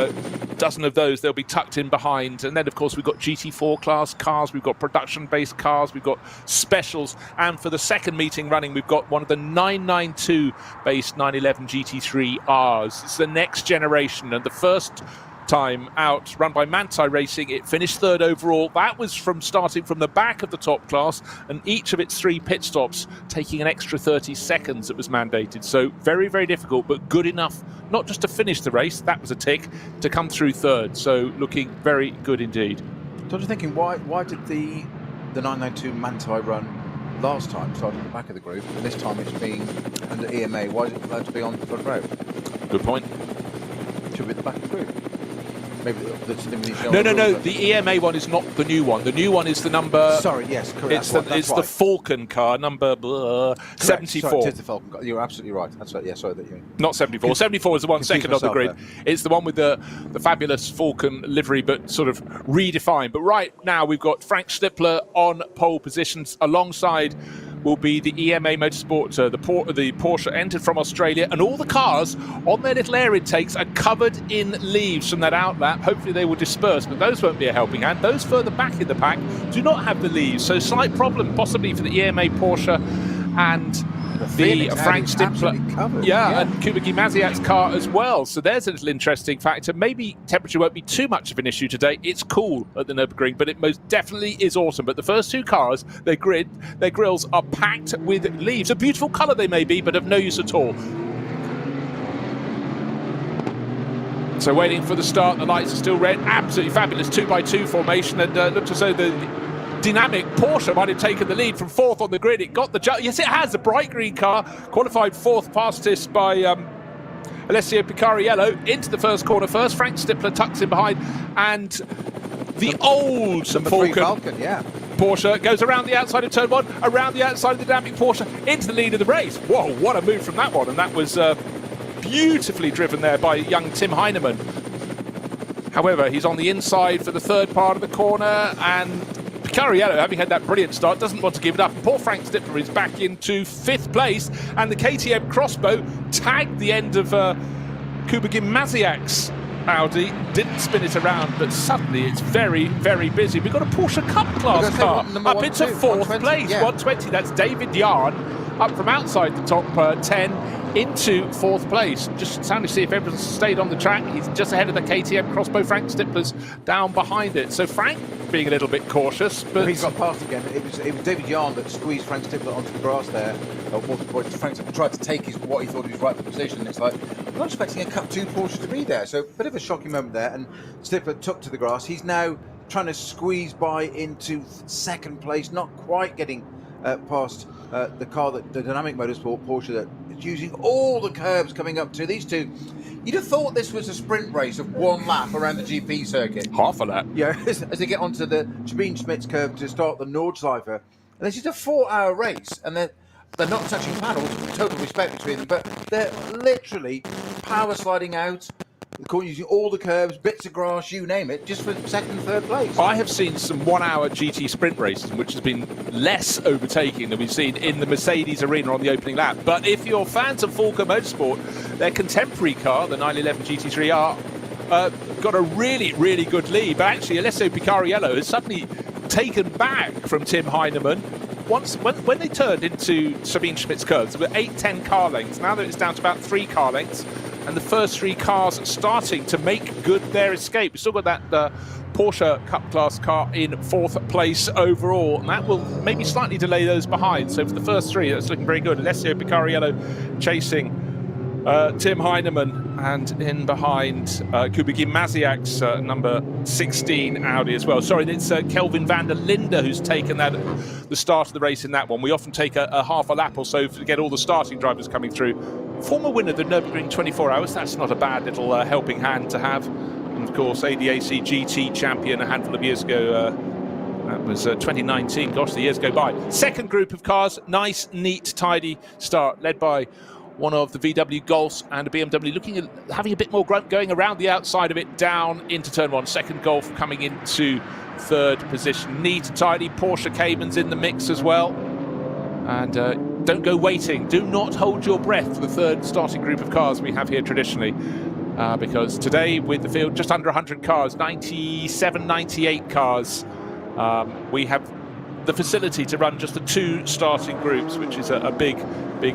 dozen of those they'll be tucked in behind. And then, of course, we've got GT4 class cars, we've got production-based cars, we've got specials. And for the second meeting running, we've got one of the 992-based 911 GT3Rs. It's the next generation, and the first time out, run by Manti Racing, it finished 3rd overall. That was from starting from the back of the top class, and each of its 3 pit stops taking an extra 30 seconds that was mandated. So very, very difficult, but good enough not just to finish the race, that was a tick, to come through 3rd. So looking very good indeed. So I was thinking, why did the 992 Manti run last time starting at the back of the group, and this time it's being under EMA? Why is it allowed to be on the front row? Good point. Should be at the back of the group. Maybe No. The EMA one is not the new one. The new one is the number. Sorry, yes, correct. It's the Falcon car, number 74. Sorry, it is the Falcon car. You're absolutely right. That's right. Yeah, sorry that you. Not 74. 74 is the one second on the grid. There. It's the one with the fabulous Falcon livery, but sort of redefined. But right now we've got Frank Stippler on pole positions. Alongside will be the EMA Motorsport, the Porsche entered from Australia, and all the cars on their little air intakes are covered in leaves from that outlap. Hopefully they will disperse, but those won't be a helping hand. Those further back in the pack do not have the leaves, so slight problem possibly for the EMA Porsche and the Frank Stippler, and Kubicki Maziak's car as well. So there's a little interesting factor. Maybe temperature won't be too much of an issue today. It's cool at the Nürburgring, but it most definitely is autumn. But the first 2 cars, their grills are packed with leaves. A beautiful colour they may be, but of no use at all. So waiting for the start, the lights are still red. Absolutely fabulous 2x2 formation, and looks as though the dynamic Porsche might have taken the lead from 4th on the grid. It got the yes, it has. A bright green car qualified 4th, fastest by Alessio Picariello into the first corner first. Frank Stippler tucks in behind, and the old Falcon, Porsche goes around the outside of turn 1, around the outside of the dynamic Porsche into the lead of the race. Whoa, what a move from that one, and that was beautifully driven there by young Tim Heinemann. However, he's on the inside for the 3rd part of the corner, and Picariello, having had that brilliant start, doesn't want to give it up. Poor Frank Stippler is back into 5th place, and the KTM Crossbow tagged the end of Kubicki Maziak's Audi. Didn't spin it around, but suddenly it's very, very busy. We've got a Porsche Cup class car up into 4th place. 120, that's David Yarn, up from outside the top 10 into 4th place. Just trying to see if everyone's stayed on the track. He's just ahead of the KTM Crossbow. Frank Stippler's down behind it. So Frank being a little bit cautious, but he's got past again. It was David Yarn that squeezed Frank Stippler onto the grass there. Frank Stippler tried to take what he thought he was right for the position. It's like, I'm not expecting a Cup 2 Porsche to be there. So a bit of a shocking moment there, and Stippler took to the grass. He's now trying to squeeze by into 2nd place, not quite getting past the car, the Dynamic Motorsport Porsche that is using all the curbs coming up to these two. You'd have thought this was a sprint race of one lap around the GP circuit. Half a lap. Yeah, as they get onto the Sabine-Schmitz curve to start the Nordschleife. And this is a 4-hour race, and they're not touching panels, total respect between them, but they're literally power sliding out, using all the curbs, bits of grass, you name it, just for second and third place. I have seen some 1-hour GT sprint races, which has been less overtaking than we've seen in the Mercedes arena on the opening lap. But if you're fans of Fulker Motorsport, their contemporary car, the 911 GT3R, got a really, really good lead. But actually, Alessio Picariello has suddenly taken back from Tim Heinemann. When they turned into Sabine Schmitz curves, there were 8-10 car lengths. Now that it's down to about 3 car lengths, and the first 3 cars starting to make good their escape. We've still got that Porsche Cup Class car in 4th place overall, and that will maybe slightly delay those behind. So for the first 3, that's looking very good. Alessio Picariello chasing Tim Heinemann, and in behind Kubicki Maziak's number 16 Audi as well. Sorry, it's Kelvin van der Linde who's taken that at the start of the race in that one. We often take a half a lap or so to get all the starting drivers coming through. Former winner of the Nürburgring 24 Hours, that's not a bad little helping hand to have. And of course, ADAC GT champion a handful of years ago. That was 2019. Gosh, the years go by. Second group of cars, nice, neat, tidy start, led by one of the VW Golfs and a BMW, looking at having a bit more grunt going around the outside of it, down into turn 1. Second Golf coming into 3rd position. Neat, tidy. Porsche Cayman's in the mix as well. And don't go waiting. Do not hold your breath for the 3rd starting group of cars we have here traditionally. Because today, with the field just under 100 cars, 97, 98 cars, we have the facility to run just the 2 starting groups, which is a big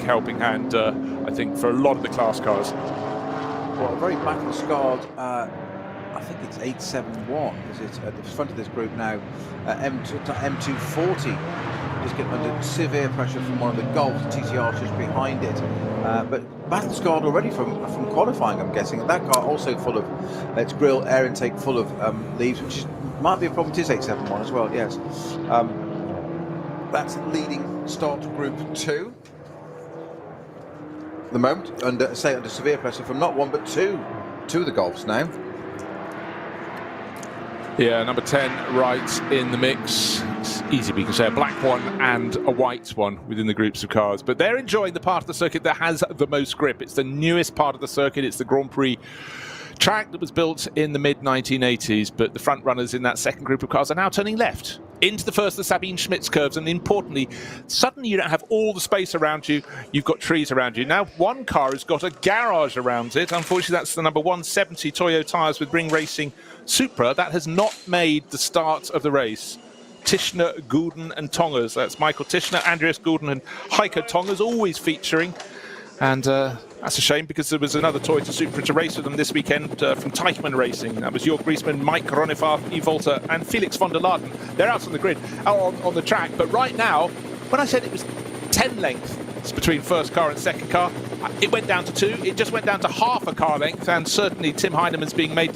helping hand, I think, for a lot of the class cars. Well, a very battle-scarred, I think it's 871, because it's at the front of this group now, M240. Just getting under severe pressure from one of the Golfs, TCR just behind it. But battle-scarred already from qualifying, I'm guessing. And that car also full of, its grille, air intake full of leaves, which might be a problem. It is 871 as well, yes. That's leading start group 2. The moment, under severe pressure from not 1 but 2 of the Golfs now. Yeah, number 10 right in the mix. It's easy, we can say a black one and a white one within the groups of cars. But they're enjoying the part of the circuit that has the most grip. It's the newest part of the circuit. It's the Grand Prix track that was built in the mid-1980s. But the front runners in that second group of cars are now turning left into the first of the Sabine Schmitz curves, and importantly, suddenly you don't have all the space around you, you've got trees around you. Now one car has got a garage around it. Unfortunately, that's the number 170 Toyo tyres with Ring Racing Supra. That has not made the start of the race. Tischner, Guden and Tongers. That's Michael Tischner, Andreas Guden and Heiko Tongers, always featuring. And that's a shame, because there was another Toyota Supra to race with them this weekend from Teichmann Racing. That was Jörg Griesmann, Mike Ronifar, Volta and Felix von der Laden. They're out on the grid, on the track. But right now, when I said it was 10 lengths between first car and second car, it went down to 2. It just went down to half a car length. And certainly Tim Heinemann's being made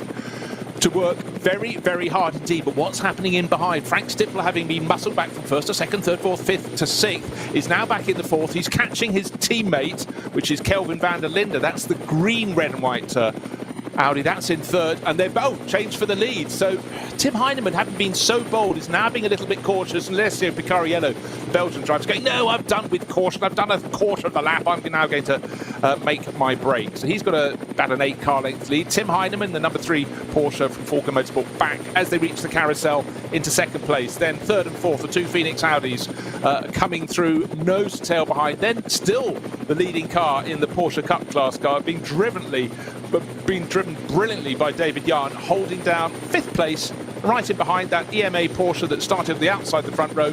to work very, very hard indeed. But what's happening in behind? Frank Stifler, having been muscled back from 1st to 2nd, 3rd, 4th, 5th to 6th, is now back in the 4th. He's catching his teammate, which is Kelvin van der Linde. That's the green, red and white Audi. That's in 3rd. And they're both changed for the lead. So Tim Heinemann, having been so bold, is now being a little bit cautious. And Alessio Picariello, Belgian driver, going, no, I've done with caution. I've done a quarter of the lap. I'm now going to make my break. So he's got about an 8 car length lead. Tim Heinemann, the number 3 Porsche from Fulker Motorsport, back as they reach the carousel into 2nd place. Then 3rd and 4th, the 2 Phoenix Audis coming through, nose to tail behind. Then still the leading car in the Porsche Cup Class car, being driven brilliantly by David Jahn, holding down 5th place, right in behind that EMA Porsche that started the outside the front row,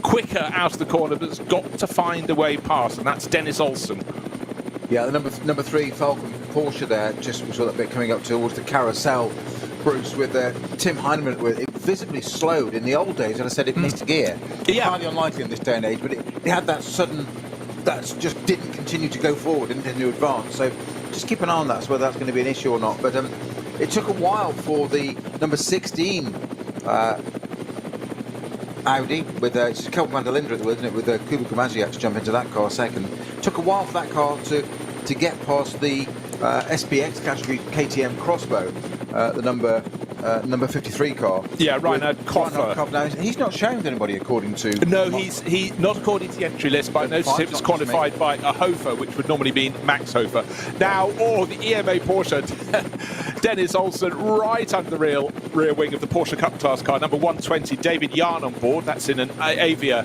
quicker out of the corner, but has got to find a way past, and that's Dennis Olsen. Yeah, the number 3 Falcon Porsche there, just we saw that bit coming up towards the carousel, Bruce, with Tim Heinemann, it visibly slowed. In the old days, and I said it missed gear. Yeah. Highly unlikely in this day and age, but it had that sudden, that just didn't continue to go forward, didn't continue to advance. So just keep an eye on that, whether that's going to be an issue or not. But it took a while for the number 16 Audi with it's Kelvin van der Linde at the wheel, isn't it? With Kuba Kumaziak to jump into that car second. Took a while for that car to get past the SPX category KTM Crossbow, the number 53 car. Yeah, Reinhard Koffer. Now, he's not shown to anybody according to... No, he not according to the entry list, but I noticed it was qualified by a Hofer, which would normally mean Max Hofer. Now, the EMA Porsche, Dennis Olsen right under the rear wing of the Porsche Cup class car, number 120, David Yarn on board. That's in an Avia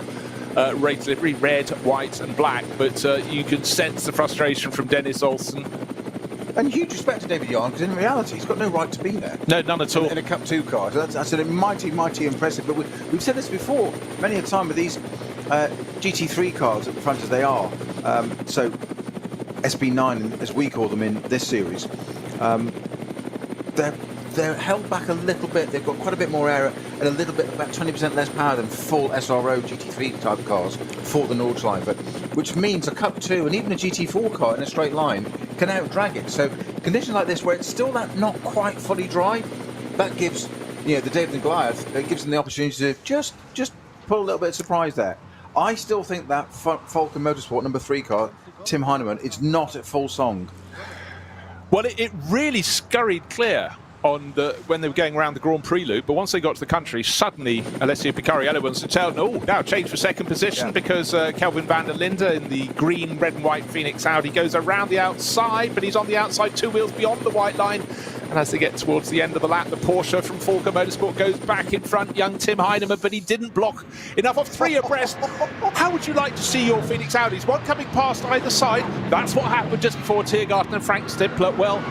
race livery, red, white and black, but you can sense the frustration from Dennis Olsen. And huge respect to David Yarn, because in reality he's got no right to be there. No, none at all. In a Cup 2 car. So that's mighty impressive. But we've said this before many a time with these GT3 cars at the front as they are. So SB9, as we call them in this series, they're held back a little bit. They've got quite a bit more air and a little bit, about 20% less power than full SRO GT3 type cars for the Nordschleife, which means a Cup 2 and even a GT4 car in a straight line can out-drag it. So conditions like this, where it's still not quite fully dry, that gives the David and Goliath, it gives them the opportunity to just put a little bit of surprise there. I still think that Falken Motorsport number 3 car, Tim Heinemann, is not at full song. Well, it really scurried clear on when they were going around the Grand Prix loop, but once they got to the country, suddenly Alessio Picariello wants to tell, now change for second position because Kelvin van der Linde in the green, red and white Phoenix Audi goes around the outside, but he's on the outside 2 wheels beyond the white line. And as they get towards the end of the lap, the Porsche from Falken Motorsport goes back in front, young Tim Heinemann, but he didn't block enough of 3 abreast. How would you like to see your Phoenix Audis? One coming past either side. That's what happened just before Tiergarten and Frank Stippler. Well,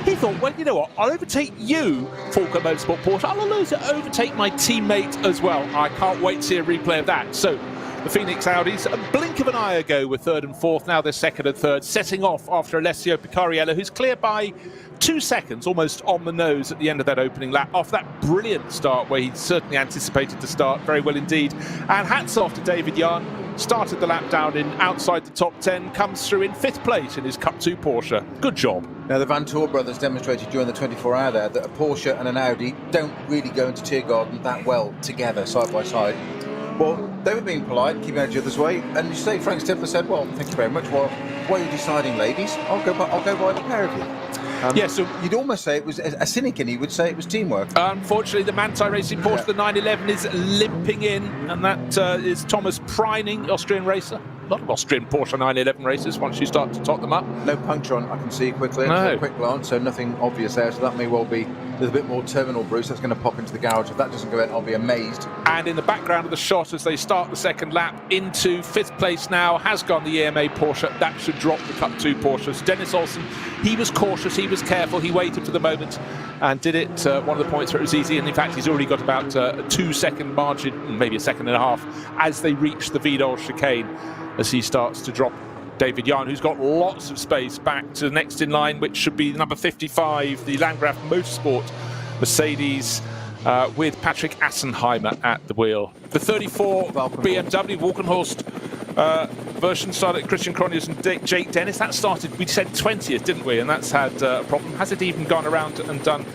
he thought, well, you know what, I'll overtake you, Falken Motorsport Porsche. I'll also overtake my teammate as well. I can't wait to see a replay of that. So the Phoenix Audis, a blink of an eye ago, were 3rd and 4th. Now they're 2nd and 3rd, setting off after Alessio Picariello, who's clear by 2 seconds, almost on the nose at the end of that opening lap, off that brilliant start where he certainly anticipated to start very well indeed. And hats off to David Yarn. Started the lap down in outside the top 10, comes through in 5th place in his Cup 2 Porsche. Good job. Now, the Van Tor brothers demonstrated during the 24-hour there that a Porsche and an Audi don't really go into Tiergarten that well together, side by side. Well, they were being polite, keeping out each other's way, and you say Frank Stippler said, well, thank you very much. Well, what are you deciding, ladies? I'll go by the pair of you. Yeah, so you'd almost say it was a cynic, and he would say it was teamwork. Unfortunately, the Manthey Racing Porsche, the 911, is limping in, and that is Thomas Preining, Austrian racer. A lot of Austrian Porsche 911 races once you start to tot them up. No puncture on, I can see quickly. No. A quick glance, so nothing obvious there. So that may well be there's a bit more terminal Bruce. That's going to pop into the garage. If that doesn't go in, I'll be amazed. And in the background of the shot, as they start the second lap, into 5th place now has gone the EMA Porsche. That should drop the Cup 2 Porsches. Dennis Olsen, he was cautious, he was careful, he waited for the moment and did it. One of the points where it was easy, and in fact he's already got about a 2-second margin, maybe a 1.5 seconds, as they reach the Vidal chicane, as he starts to drop David Yarn, who's got lots of space, back to the next in line, which should be number 55, the Landgraf Motorsport Mercedes, with Patrick Assenheimer at the wheel. The 34 BMW Walkenhorst version started Christian Cronjes and Jake Dennis. That started, we said 20th, didn't we? And that's had a problem. Has it even gone around and done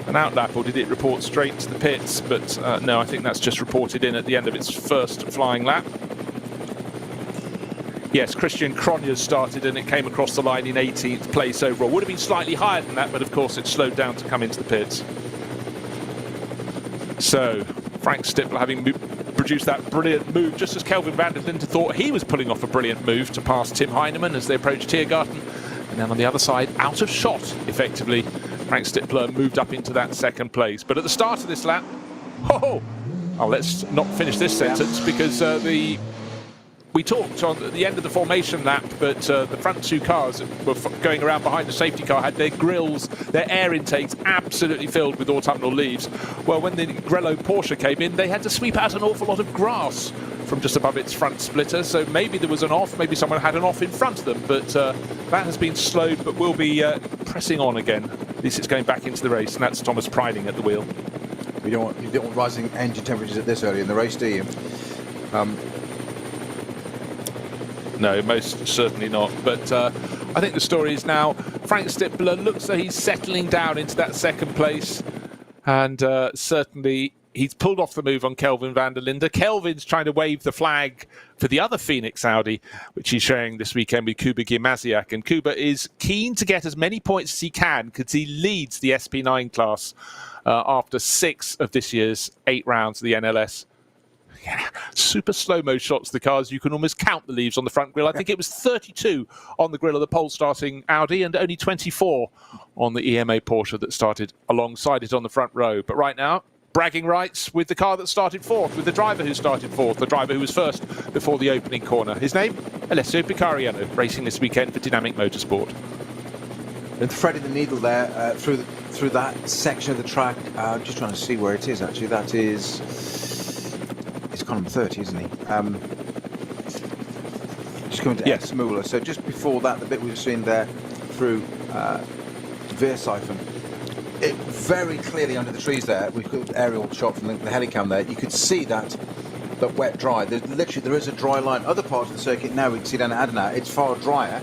an outlap, or did it report straight to the pits? But no, I think that's just reported in at the end of its first flying lap. Yes, Christian Cronjes started and it came across the line in 18th place overall. Would have been slightly higher than that, but of course it slowed down to come into the pits. So, Frank Stippler having produced that brilliant move, just as Kelvin van der Linde thought he was pulling off a brilliant move to pass Tim Heinemann as they approached Tiergarten. And then on the other side, out of shot, effectively, Frank Stippler moved up into that 2nd place. But at the start of this lap, let's not finish this sentence, because we talked on the end of the formation lap, but the front 2 cars that were going around behind the safety car had their grills, their air intakes absolutely filled with autumnal leaves. Well, when the Grello Porsche came in, they had to sweep out an awful lot of grass from just above its front splitter, so maybe there was an off, maybe someone had an off in front of them, but that has been slowed, but will be pressing on again. At least it's going back into the race, and that's Thomas Preining at the wheel. You don't want rising engine temperatures at this early in the race, do you? No, most certainly not. But I think the story is now Frank Stippler looks like he's settling down into that 2nd place. And certainly he's pulled off the move on Kelvin van der Linde. Kelvin's trying to wave the flag for the other Phoenix Audi, which he's sharing this weekend with Kuba Gimasiak. And Kuba is keen to get as many points as he can because he leads the SP9 class after 6 of this year's 8 rounds of the NLS. Yeah, super slow-mo shots of the cars. You can almost count the leaves on the front grille. I think it was 32 on the grille of the pole-starting Audi and only 24 on the EMA Porsche that started alongside it on the front row. But right now, bragging rights with the car that started 4th, with the driver who started 4th, the driver who was first before the opening corner. His name, Alessio Picariello, racing this weekend for Dynamic Motorsport. And threading the needle there through that section of the track. I'm just trying to see where it is, actually. That is... It's car number 30, isn't he? Just coming to Exmoola. So just before that, the bit we've seen there through Veersiphon. It very clearly under the trees there, we've got an aerial shot from the helicam there, you could see that wet dry. There is a dry line. Other parts of the circuit now we can see down at Adenauer, it's far drier,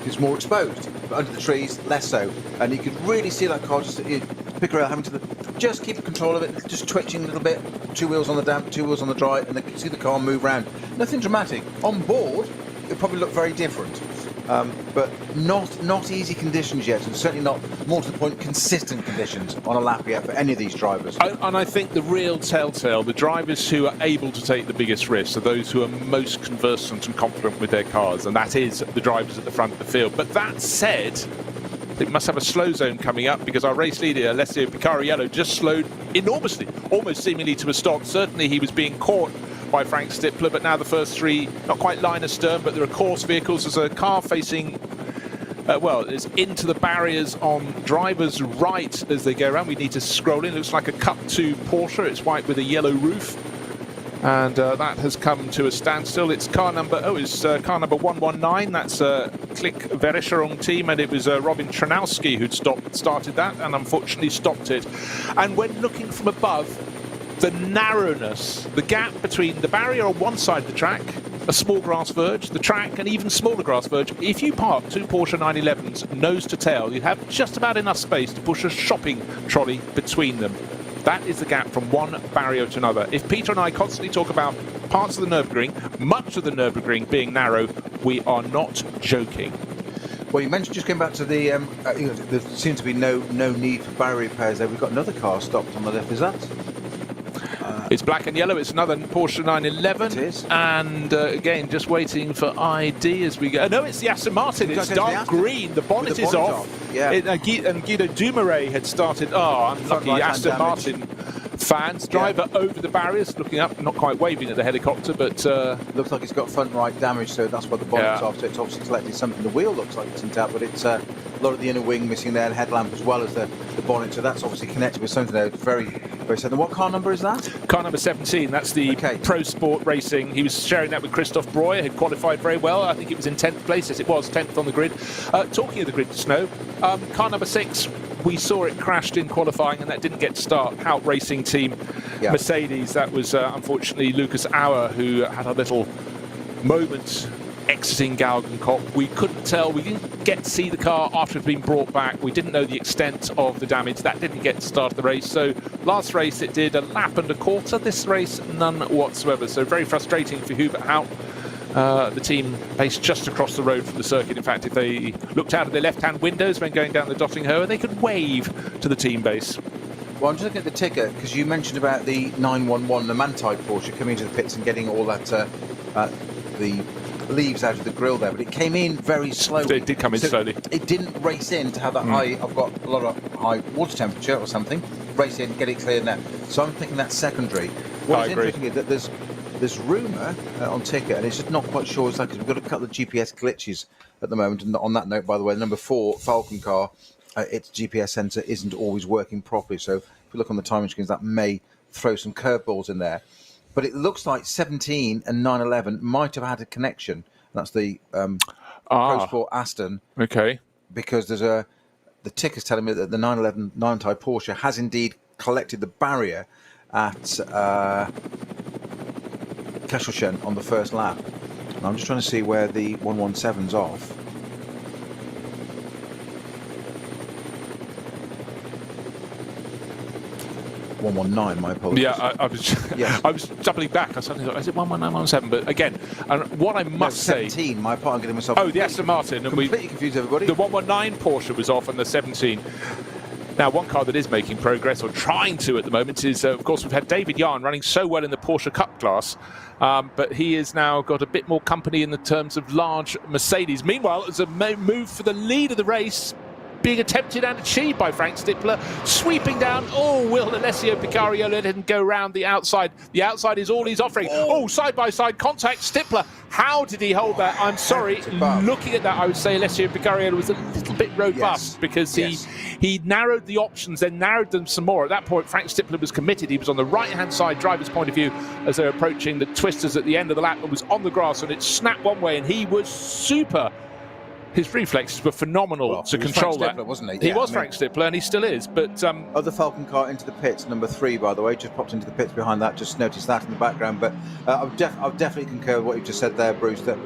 it's more exposed. But under the trees, less so. And you could really see that car just Picariello having to just keep control of it, just twitching a little bit, 2 wheels on the damp, 2 wheels on the dry, and then you can see the car move around. Nothing dramatic. On board, it probably looked very different. But not easy conditions yet, and certainly not, more to the point, consistent conditions on a lap yet for any of these drivers. And I think the real telltale, the drivers who are able to take the biggest risks are those who are most conversant and confident with their cars, and that is the drivers at the front of the field. But that said, it must have a slow zone coming up because our race leader, Alessio Picariello, just slowed enormously, almost seemingly to a stop. Certainly he was being caught by Frank Stippler, but now the first 3, not quite line astern, but there are course vehicles. There's a car facing, it's into the barriers on driver's right as they go around. We need to scroll in. It looks like a Cup 2 Porsche. It's white with a yellow roof. And that has come to a standstill. It's car number, car number 119. That's a Click Verescherung team, and it was Robin Tranowski who'd started that and unfortunately stopped it. And when looking from above, the narrowness, the gap between the barrier on one side of the track, a small grass verge, the track, and even smaller grass verge. If you park 2 Porsche 911s nose to tail, you have just about enough space to push a shopping trolley between them. That is the gap from one barrier to another. If Peter and I constantly talk about parts of the Nürburgring, much of the Nürburgring being narrow, we are not joking. Well, you mentioned, just going back to the, there seems to be no need for barrier repairs there. We've got another car stopped on the left. Is that? It's black and yellow. It's another Porsche 911. It is. And again, just waiting for ID as we go. No, it's the Aston Martin. It's dark green. The bonnet is off. Yeah. And Guido Dumouriez had started. Oh, unlucky Aston Martin fans. Driver over the barriers, looking up, not quite waving at the helicopter, but looks like it's got front right damage, so that's what the bonnet's off. So it's obviously collected something. The wheel looks like it's intact, but it's a lot of the inner wing missing there, the headlamp as well as the bonnet. So that's obviously connected with something there. Very, very sad. And what car number is that? Car number 17. That's the Pro Sport Racing. He was sharing that with Christoph Breuer, had qualified very well. I think it was in 10th place. Yes, it was 10th on the grid. Talking of the grid snow, car number 6. We saw it crashed in qualifying, and that didn't get to start. Hout Racing Team, Mercedes. That was unfortunately Lucas Auer, who had a little moment exiting Galgenkopf. We couldn't tell. We didn't get to see the car after it had been brought back. We didn't know the extent of the damage. That didn't get to start the race. So last race it did a lap and a quarter. This race, none whatsoever. So very frustrating for Hubert Hout. The team based just across the road from the circuit. In fact, if they looked out of their left-hand windows when going down the Dottinghoe, they could wave to the team base. Well, I'm just looking at the ticker, because you mentioned about the 911, the Mantype Porsche, coming into the pits and getting all that, the leaves out of the grille there, but it came in very slowly. It did come in slowly. It didn't race in to have that high, I've got a lot of high water temperature or something, race in, get it clear now. So I'm thinking that's secondary. What's interesting is that there's rumour on ticker, and it's just not quite sure. It's like, we've got a couple of GPS glitches at the moment. And on that note, by the way, the number 4 Falcon car, its GPS sensor isn't always working properly. So if you look on the timing screens, that may throw some curveballs in there. But it looks like 17 and 911 might have had a connection. That's the Pro Sport Aston. Okay. Because there's the ticker's telling me that the 911 9-type Porsche has indeed collected the barrier at Kesselchen on the first lap. And I'm just trying to see where the 117's off. 119, my apologies. Yeah, I was Yes. I was doubling back. I suddenly thought, is it 119, 117? But again, and what I must say... 17, my part, I'm getting myself... Oh, the Aston Martin. And completely confused everybody. The 119 Porsche was off on the 17. Now, one car that is making progress, or trying to at the moment, is, of course, we've had David Yarn running so well in the Porsche Cup class, but he has now got a bit more company in the terms of large Mercedes. Meanwhile, as a move for the lead of the race, being attempted and achieved by Frank Stippler, sweeping down. Oh, will Alessio Picariolo let him go round the outside? The outside is all he's offering. Oh, side-by-side contact. Stippler, how did he hold that? I'm sorry, looking at that, I would say Alessio Picariolo was a little bit robust because he narrowed the options, then narrowed them some more. At that point, Frank Stippler was committed. He was on the right-hand side, driver's point of view, as they're approaching the twisters at the end of the lap, and was on the grass, and it snapped one way, and he was super. His reflexes were phenomenal to control Frank that. Stippler, wasn't he? He was Frank Stippler, and he still is. But other Falcon car into the pits, number 3, by the way, just popped into the pits behind that. Just noticed that in the background. But I'll definitely concur with what you've just said there, Bruce. That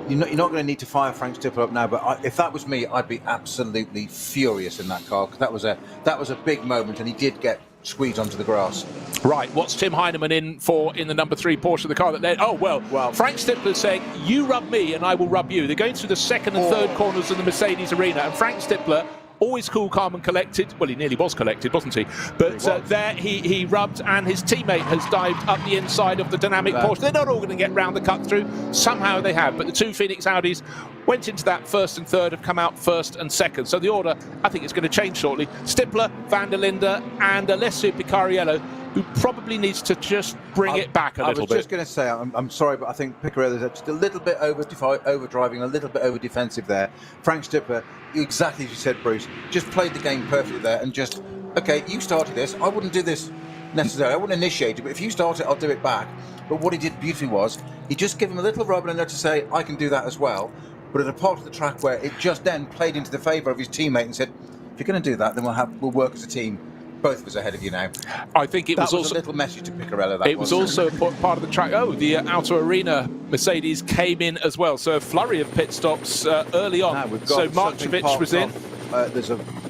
you're not going to need to fire Frank Stippler up now. But if that was me, I'd be absolutely furious in that car, because that was a big moment, and he did get squeezed onto the grass. Right, what's Tim Heinemann in for in the number 3 Porsche, the car that led? Oh, well, Frank Stippler saying, you rub me and I will rub you. They're going through the second and third corners of the Mercedes arena, and Frank Stippler, always cool, calm and collected. Well, he nearly was collected, wasn't he? But there he rubbed, and his teammate has dived up the inside of the dynamic Porsche. They're not all going to get round the cut through. Somehow they have. But the 2 Phoenix Audis went into that first and third, have come out first and second. So the order, I think, is going to change shortly. Stippler, Van der Linde and Alessio Picariolo, who probably needs to just bring it back a little bit. I was just going to say, I'm sorry, but I think Picariolo's just a little bit over-driving, a little bit over-defensive there. Frank Stippler, exactly as you said, Bruce, just played the game perfectly there, and just, okay, you started this, I wouldn't do this necessarily, I wouldn't initiate it, but if you start it, I'll do it back. But what he did beautifully was, he just gave him a little rub in there to say, I can do that as well. But at a part of the track where it just then played into the favour of his teammate and said, if you're going to do that, then we'll work as a team. Both of us ahead of you now. I think it was also a little message to Picariolo. It was also part of the track. Oh, the outer arena Mercedes came in as well. So a flurry of pit stops early on. So Markovic was in.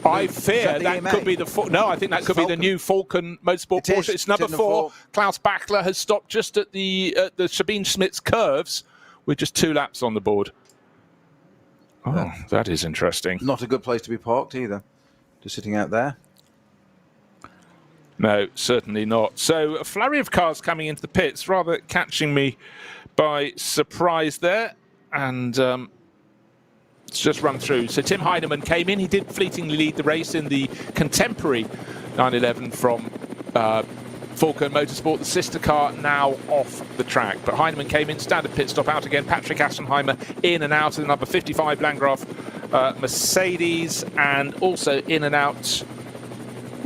I fear that could be the no. I think that could be the new Falcon Motorsport Porsche. It's number 4. Klaus Bachler has stopped just at the Sabine Schmitz curves with just 2 laps on the board. Oh, that is interesting. Not a good place to be parked either. Just sitting out there. No, certainly not. So a flurry of cars coming into the pits, rather catching me by surprise there. And let's just run through. So Tim Heinemann came in. He did fleetingly lead the race in the contemporary 911 from Falcon Motorsport, the sister car, now off the track. But Heinemann came in, standard pit stop, out again. Patrick Assenheimer in and out of the number 55 Landgraf Mercedes, and also in and out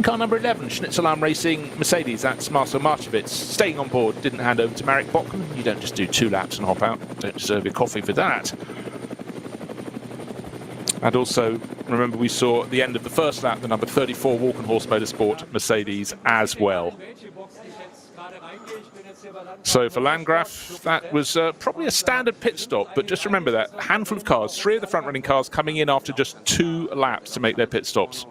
car number 11, Schnitzelarm Racing Mercedes. That's Marcel Marchevitz staying on board. Didn't hand over to Marek Bockman. You don't just do 2 laps and hop out. Don't deserve your coffee for that. And also, remember, we saw at the end of the first lap the number 34 Walkenhorst Motorsport Mercedes as well. So for Landgraf, that was probably a standard pit stop, but just remember that a handful of cars, 3 of the front-running cars coming in after just 2 laps to make their pit stops.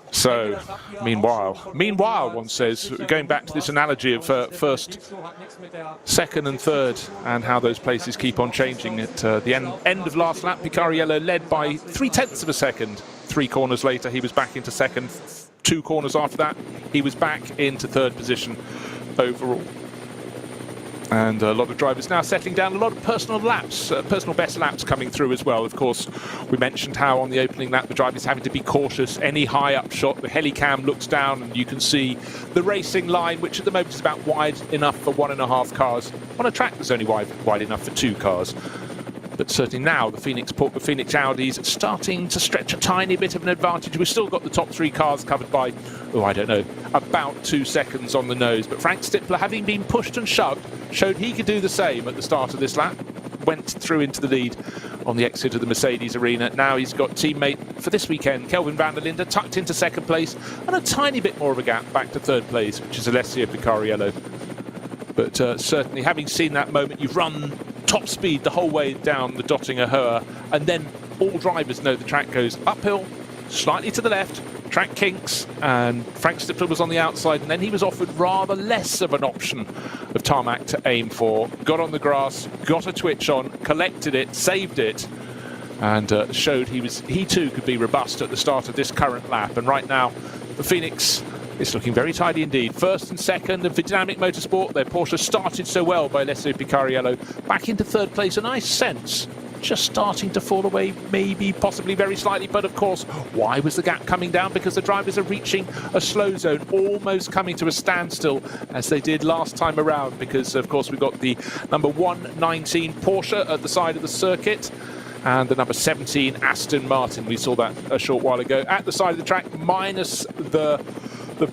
So, meanwhile, one says, going back to this analogy of first, second and third, and how those places keep on changing. At the end of last lap, Picariolo led by 0.3 of a second. 3 corners later, he was back into second. 2 corners after that, he was back into third position overall. And a lot of drivers now settling down, a lot of personal laps, personal best laps coming through as well. Of course, we mentioned how on the opening lap the drivers having to be cautious. Any high up shot, the helicam looks down and you can see the racing line, which at the moment is about wide enough for 1.5 cars. On a track that's only wide enough for 2 cars. But certainly now the Phoenix Audis starting to stretch a tiny bit of an advantage. We've still got the top 3 cars covered by, I don't know, about 2 seconds on the nose. But Frank Stippler, having been pushed and shoved, showed he could do the same at the start of this lap. Went through into the lead on the exit of the Mercedes arena. Now he's got teammate for this weekend, Kelvin van der Linde, tucked into second place, and a tiny bit more of a gap back to third place, which is Alessio Picariolo. But certainly, having seen that moment, you've run top speed the whole way down the Dottinger Höhe, and then all drivers know the track goes uphill, slightly to the left, track kinks, and Frank Stippler was on the outside, and then he was offered rather less of an option of tarmac to aim for. Got on the grass, got a twitch on, collected it, saved it, and showed he too could be robust at the start of this current lap. And right now, the Phoenix is looking very tidy indeed. First and second, and for Dynamic Motorsport, their Porsche started so well by Alessio Picariello, back into third place. A nice sense. Just starting to fall away, maybe, possibly very slightly, but of course, why was the gap coming down? Because the drivers are reaching a slow zone, almost coming to a standstill, as they did last time around, because of course we've got the number 119 Porsche at the side of the circuit, and the number 17 Aston Martin. We saw that a short while ago at the side of the track, minus the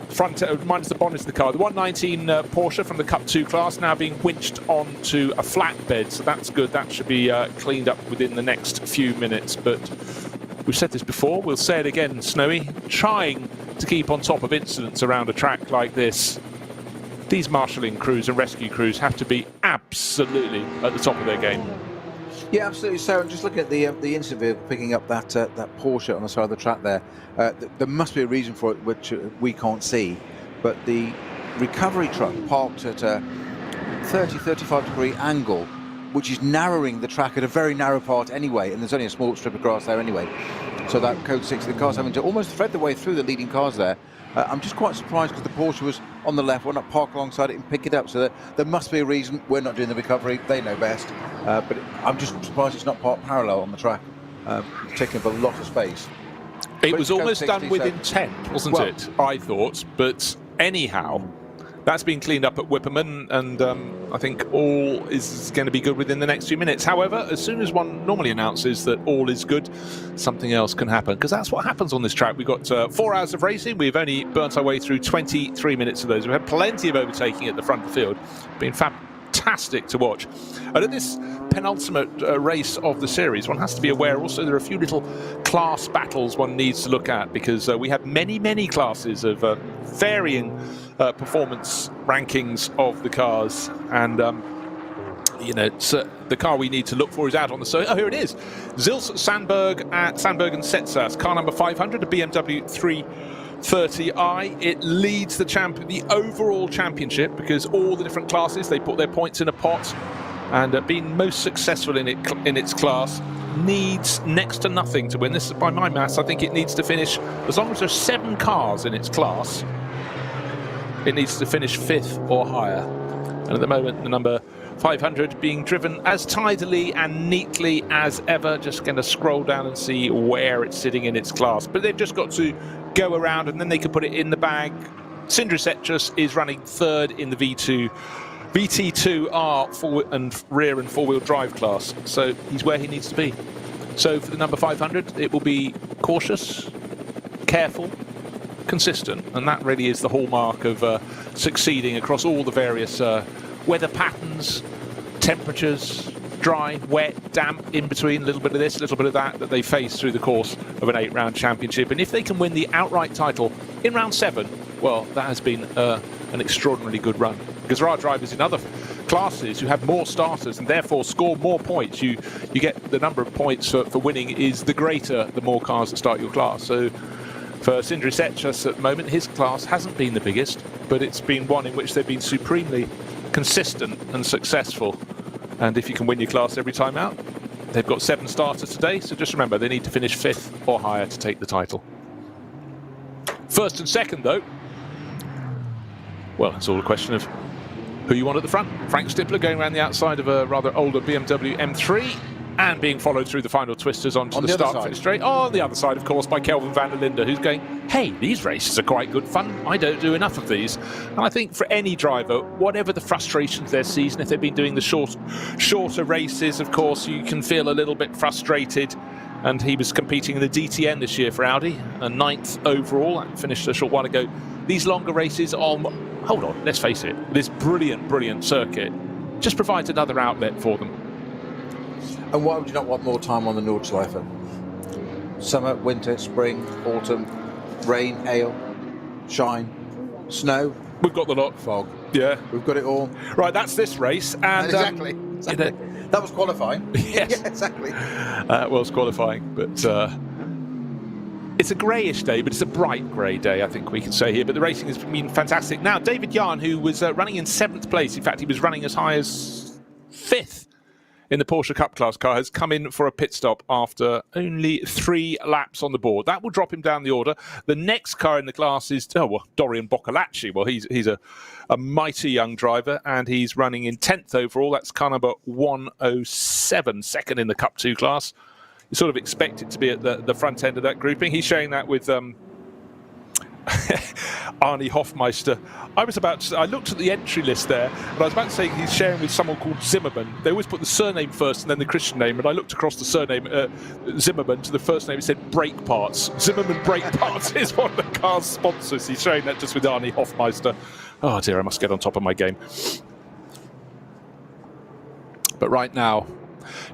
front, minus the bonnet of the car. The 119 Porsche from the Cup 2 class now being winched onto a flatbed, so that's good. That should be cleaned up within the next few minutes. But we've said this before, we'll say it again, Snowy, trying to keep on top of incidents around a track like this. These marshalling crews and rescue crews have to be absolutely at the top of their game. Yeah, absolutely. So I'm just looking at the incident vehicle picking up that Porsche on the side of the track there. There must be a reason for it which we can't see, but the recovery truck parked at a 30-35 degree angle, which is narrowing the track at a very narrow part anyway, and there's only a small strip of grass there anyway. So that code 6, the car's having to almost thread the way through the leading cars there. I'm just quite surprised because the Porsche was on the left. Why not park alongside it and pick it up? So there must be a reason. We're not doing the recovery. They know best. But I'm just surprised it's not parked parallel on the track, taking up a lot of space. It was almost done with intent, wasn't it? I thought. But anyhow, that's been cleaned up at Whipperman, and I think all is going to be good within the next few minutes. However, as soon as one normally announces that all is good, something else can happen, because that's what happens on this track. We've got 4 hours of racing. We've only burnt our way through 23 minutes of those. We've had plenty of overtaking at the front of the field. Been fantastic to watch. And at this penultimate race of the series, one has to be aware also there are a few little class battles one needs to look at, because we have many classes of varying performance rankings of the cars, and you know, the car we need to look for is out on the circuit. Oh, here it is. Zils Sandberg at Sandberg and Setsas, car number 500, a BMW 330i. It leads the overall championship, because all the different classes, they put their points in a pot, and being most successful in its class needs next to nothing to win. This is by my maths. I think it needs to finish, as long as there's 7 cars in its class, it needs to finish 5th or higher. And at the moment, the number 500 being driven as tidily and neatly as ever. Just going to scroll down and see where it's sitting in its class. But they've just got to go around, and then they can put it in the bag. Sindri Setchus is running 3rd in the VT2R forward and rear and 4-wheel drive class. So he's where he needs to be. So for the number 500, it will be cautious, careful, consistent, and that really is the hallmark of succeeding across all the various weather patterns, temperatures, dry, wet, damp, in between, a little bit of this, a little bit of that they face through the course of an 8-round championship. And if they can win the outright title in round 7, well, that has been an extraordinarily good run, because there are drivers in other classes who have more starters and therefore score more points. You get the number of points for winning is the greater the more cars that start your class. So for Sindri Setchus at the moment, his class hasn't been the biggest, but it's been one in which they've been supremely consistent and successful. And if you can win your class every time out, they've got 7 starters today, so just remember they need to finish 5th or higher to take the title. First and second, though, well, it's all a question of who you want at the front. Frank Stippler going around the outside of a rather older BMW M3, and being followed through the final twisters onto the start-finish straight. On the other side, of course, by Kelvin van der Linde, who's going, hey, these races are quite good fun. I don't do enough of these. And I think for any driver, whatever the frustrations their season, if they've been doing the shorter races, of course, you can feel a little bit frustrated. And he was competing in the DTN this year for Audi, a 9th overall, and finished a short while ago. These longer races on, hold on, let's face it, this brilliant circuit just provides another outlet for them. And why would you not want more time on the Nordschleife? Summer, winter, spring, autumn, rain, hail, shine, snow. We've got the lot. Fog. Yeah. We've got it all. Right, that's this race. And exactly. You know, That was qualifying. Yes. Yeah, exactly. Was qualifying, but it's a greyish day, but it's a bright grey day, I think we can say here. But the racing has been fantastic. Now, David Yarn, who was running in 7th place, in fact, he was running as high as 5th in the Porsche Cup class car, has come in for a pit stop after only 3 laps on the board. That will drop him down the order. The next car in the class is Dorian Boccolacci. Well, he's a mighty young driver, and he's running in 10th overall. That's car number 107, second in the Cup 2 class. You sort of expect it to be at the front end of that grouping. He's sharing that with Arnie Hofmeister. I looked at the entry list there, and I was about to say he's sharing with someone called Zimmerman. They always put the surname first and then the Christian name, and I looked across the surname Zimmerman to the first name. It said Brake Parts. Zimmerman Brake Parts is one of the car's sponsors. He's sharing that just with Arnie Hofmeister. Oh dear, I must get on top of my game. But right now,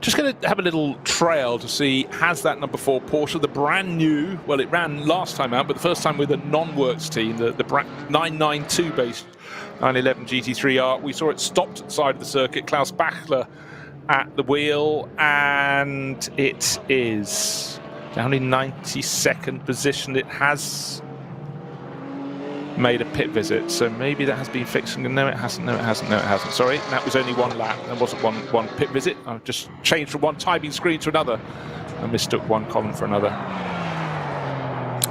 just going to have a little trail to see, has that number 4 Porsche, the brand new, well, it ran last time out, but the first time with a non-works team, the 992 based 911 GT3R. We saw it stopped at the side of the circuit, Klaus Bachler at the wheel, and it is down in 92nd position. It has made a pit visit, so maybe that has been fixed. No, it hasn't. No, it hasn't. No, it hasn't. Sorry, that was only 1 lap. There wasn't one pit visit. I've just changed from one timing screen to another. I mistook one column for another.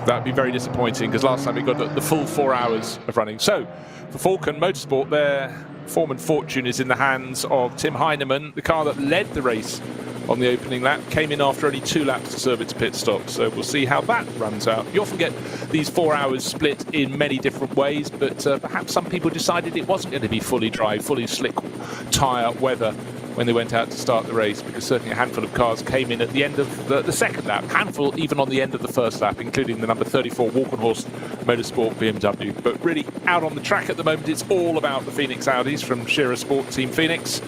That'd be very disappointing, because last time we got the full 4 hours of running. So, for Falcon Motorsport, their form and fortune is in the hands of Tim Heinemann. The car that led the race on the opening lap came in after only 2 laps to serve its pit stop, so we'll see how that runs out. You often get these 4 hours split in many different ways, but perhaps some people decided it wasn't going to be fully dry, fully slick tyre weather when they went out to start the race, because certainly a handful of cars came in at the end of the second lap, handful even on the end of the first lap, including the number 34 Walkenhorst Motorsport BMW. But really, out on the track at the moment, it's all about the Phoenix Audis from Scherer Sport Team Phoenix.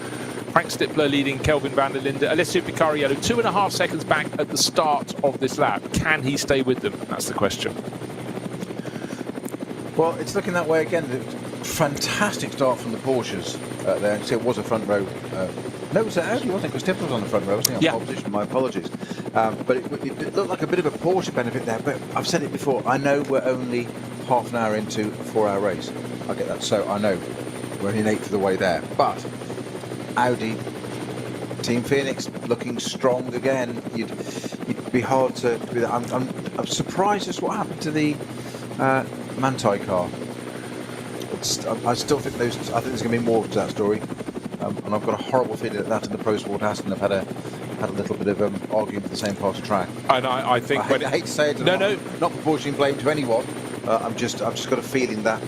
Frank Stippler leading Kelvin van der Linde. Alessio Picariello 2.5 seconds back at the start of this lap. Can he stay with them? That's the question. Well, it's looking that way again. Fantastic start from the Porsches there. So it was a front row. No, it was Audi, wasn't it? Because Stippler was on the front row, wasn't he? On pole position. My apologies. But it looked like a bit of a Porsche benefit there. But I've said it before. I know we're only half an hour into a 4-hour race. I get that. So I know we're only an eighth of the way there. But Audi, Team Phoenix, looking strong again. You'd be hard to do that. I'm surprised as what happened to the Manthey car. I still think there's going to be more to that story, and I've got a horrible feeling that in the Pro Sport Aston have had a little bit of arguing for the same part of track. And I think I hate to say it, not proportioning blame to anyone. I've just got a feeling that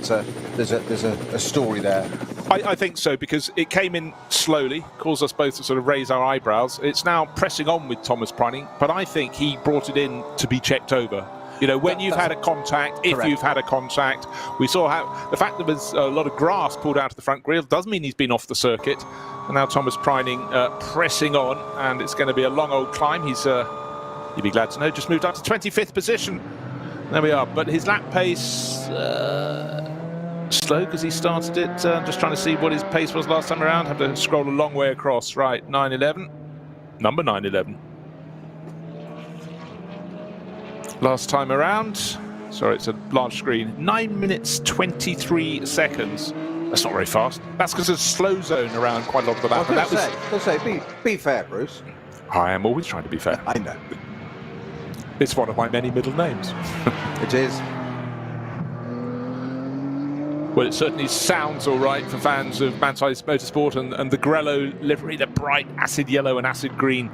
there's a story there. I think so, because it came in slowly, caused us both to sort of raise our eyebrows. It's now pressing on with Thomas Preining, but I think he brought it in to be checked over. You know, when you've had a contact, if you've had a contact, we saw how the fact there was a lot of grass pulled out of the front grille doesn't mean he's been off the circuit. And now Thomas Preining pressing on, and it's going to be a long old climb. He's, you'd be glad to know, just moved up to 25th position. There we are. But his lap pace, slow because he started it. Just trying to see what his pace was last time around. Have to scroll a long way across. Right, 911. Number 911. Last time around, sorry, it's a large screen, 9 minutes 23 seconds. That's not very fast. That's because there's a slow zone around quite a lot of the lap. Be fair, Bruce. I am always trying to be fair. I know. It's one of my many middle names. It is. Well, it certainly sounds all right for fans of Manthey's Motorsport, and the Grello livery, the bright acid yellow and acid green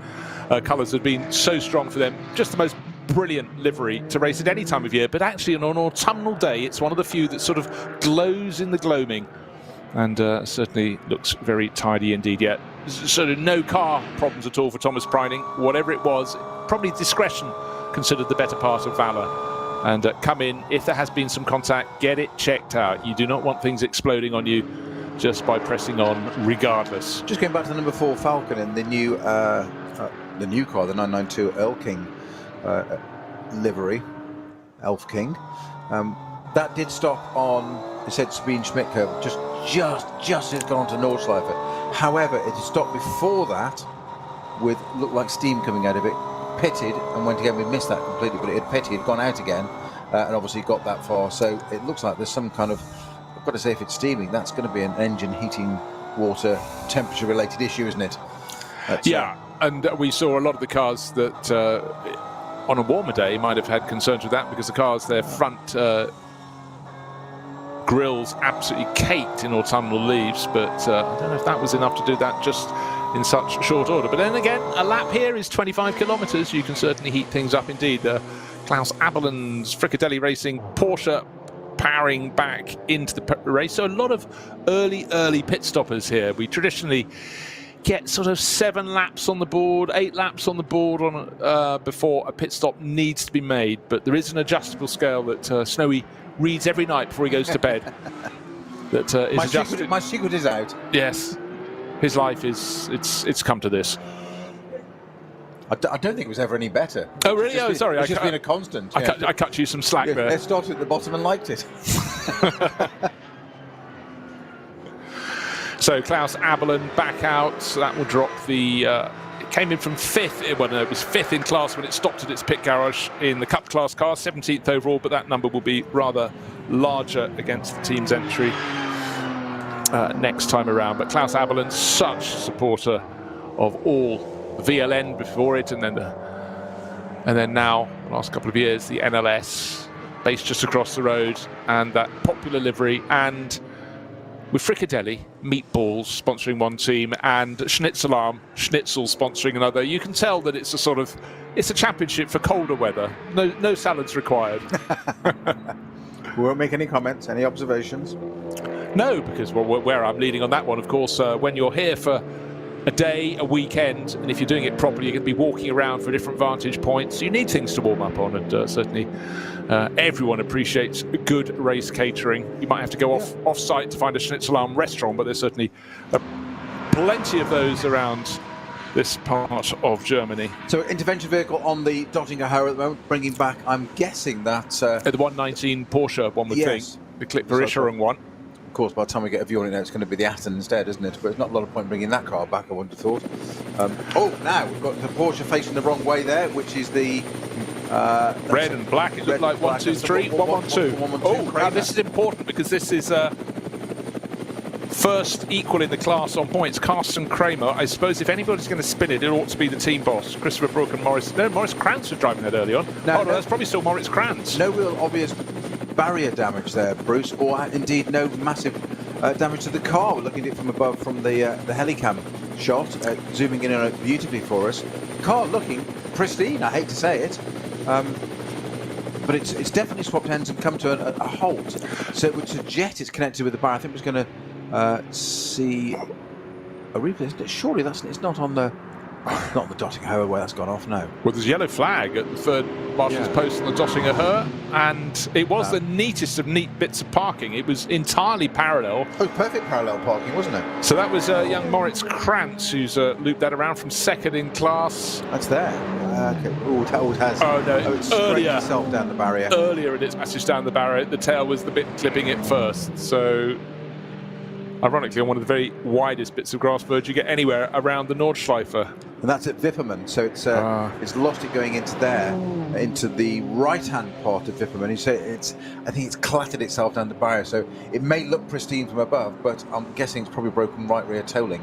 colours have been so strong for them. Just the most brilliant livery to race at any time of year, but actually on an autumnal day, it's one of the few that sort of glows in the gloaming, and certainly looks very tidy indeed. Yet, sort of no car problems at all for Thomas Preining. Whatever it was, probably discretion considered the better part of valour. And come in, if there has been some contact, get it checked out. You do not want things exploding on you just by pressing on regardless. Just going back to the number 4 Falcon and the new car, the 992 Earl King livery, Elf King. That did stop on, it said Sabine Schmidt curve, just as it's gone on to Nordschleife. However, it had stopped before that with, looked like steam coming out of it, pitted and went again. We missed that completely, but it had pitted, gone out again, and obviously got that far. So it looks like there's some kind of, I've got to say, if it's steaming, that's going to be an engine heating, water, temperature related issue, isn't it? Yeah, and we saw a lot of the cars that on a warmer day might have had concerns with that, because the cars, their front grills absolutely caked in autumnal leaves, but I don't know if that was enough to do that just in such short order. But then again, a lap here is 25 kilometres. You can certainly heat things up indeed. Klaus Abelen's Fricadelli Racing Porsche powering back into the race. So a lot of early pit stoppers here. We traditionally get sort of 7 laps on the board, 8 laps on the board on before a pit stop needs to be made. But there is an adjustable scale that Snowy reads every night before he goes to bed. That is adjusted. My secret is out. Yes, his life is it's come to this. I don't think it was ever any better. Oh really? Oh, sorry. It's just been a constant. I cut you some slack there. They started at the bottom and liked it. So Klaus Abelen back out. So that will drop the. It came in from 5th. Well, no, it was 5th in class when it stopped at its pit garage in the Cup class car. 17th overall, but that number will be rather larger against the team's entry next time around. But Klaus Abelen, such supporter of all VLN before it, and then now, the last couple of years, the NLS, based just across the road, and that popular livery, and with Fricadelli, meatballs sponsoring one team, and Schnitzelarm, Schnitzel sponsoring another. You can tell that it's a championship for colder weather. No salads required. We won't make any comments, any observations. No, because where I'm leading on that one, of course, when you're here for a day, a weekend, and if you're doing it properly, you're going to be walking around for different vantage points. You need things to warm up on, and certainly everyone appreciates good race catering. You might have to go off-site to find a Schnitzelarm restaurant, but there's certainly plenty of those around this part of Germany. So intervention vehicle on the Dottinger Höhe at the moment, bringing back, I'm guessing that... the 119 Porsche, one would think. The Klipp-Berischerung one. Of course, by the time we get a view on it now, it's going to be the Atten instead, isn't it? But there's not a lot of point bringing that car back, I wouldn't have thought. Now we've got the Porsche facing the wrong way there, which is the... red and black. It looked like 1, 2, 3, 1, 1, 2. Oh, now this is important, because this is first equal in the class on points. Carsten Kramer. I suppose if anybody's going to spin it, it ought to be the team boss. Christopher Brook and Morris. No, Morris Krantz was driving that early on. No, that's probably still Moritz Krantz. No real obvious barrier damage there, Bruce, or indeed no massive damage to the car. We're looking at it from above from the helicam shot, zooming in on it beautifully for us. Car looking pristine, I hate to say it, but it's definitely swapped ends and come to a halt. So it would suggest it's connected with the barrier. I think we're going to see a replay, isn't it? Surely it's not on the... Not the Dottinger Höhe where that's gone off, no. Well, there's a yellow flag at the third marshal's post on the Dottinger Höhe, and it was the neatest of neat bits of parking. It was entirely parallel. Oh, perfect parallel parking, wasn't it? So that was young Moritz Krantz who's looped that around from 2nd in class. That's there. Okay. Oh, it always has. Oh, no. Oh, it's earlier itself down the barrier. Earlier in its passage down the barrier, the tail was the bit clipping it first. So, ironically, on one of the very widest bits of grass verge you get anywhere around the Nordschleife. And that's at Wipperman, so it's lost it going into there, into the right-hand part of Wipperman. You say I think it's clattered itself down the barrier, so it may look pristine from above, but I'm guessing it's probably broken right rear toe link.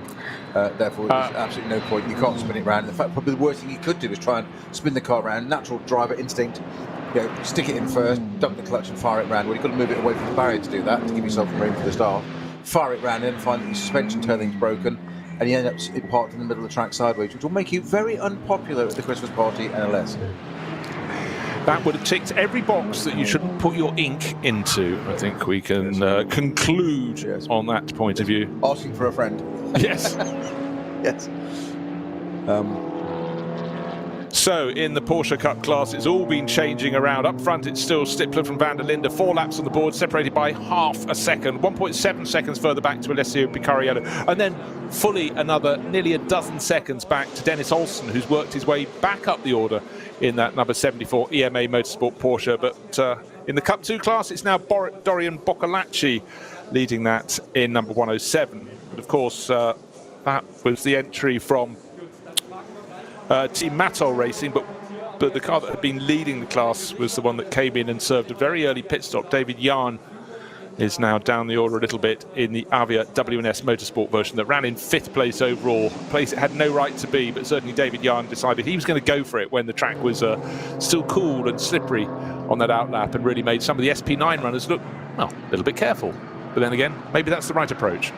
Therefore, there's absolutely no point. You can't spin it round. In fact, probably the worst thing you could do is try and spin the car around. Natural driver instinct, stick it in first, dump the clutch and fire it round. Well, you've got to move it away from the barrier to do that, to give yourself room for the start. Fire it round in, find that your suspension toe link's broken, and you end up parked in the middle of the track sideways, which will make you very unpopular at the Christmas party NLS. That would have ticked every box that you shouldn't put your ink into. I think we can conclude on that point of view. Asking for a friend. Yes. Yes. So, in the Porsche Cup class, it's all been changing around. Up front, it's still Stippler from Van der Linde. 4 laps on the board, separated by half a second. 1.7 seconds further back to Alessio Picariello. And then fully another nearly a dozen seconds back to Dennis Olsen, who's worked his way back up the order in that number 74 EMA Motorsport Porsche. But in the Cup 2 class, it's now Dorian Boccalacci leading that in number 107. But of course, That was the entry from Team Matol Racing, but the car that had been leading the class was the one that came in and served a very early pit stop. David Yarn is now down the order a little bit in the Avia WNS Motorsport version that ran in 5th place overall, a place it had no right to be, but certainly David Yarn decided he was going to go for it when the track was still cool and slippery on that outlap, and really made some of the SP9 runners look, well, a little bit careful. But then again, maybe that's the right approach.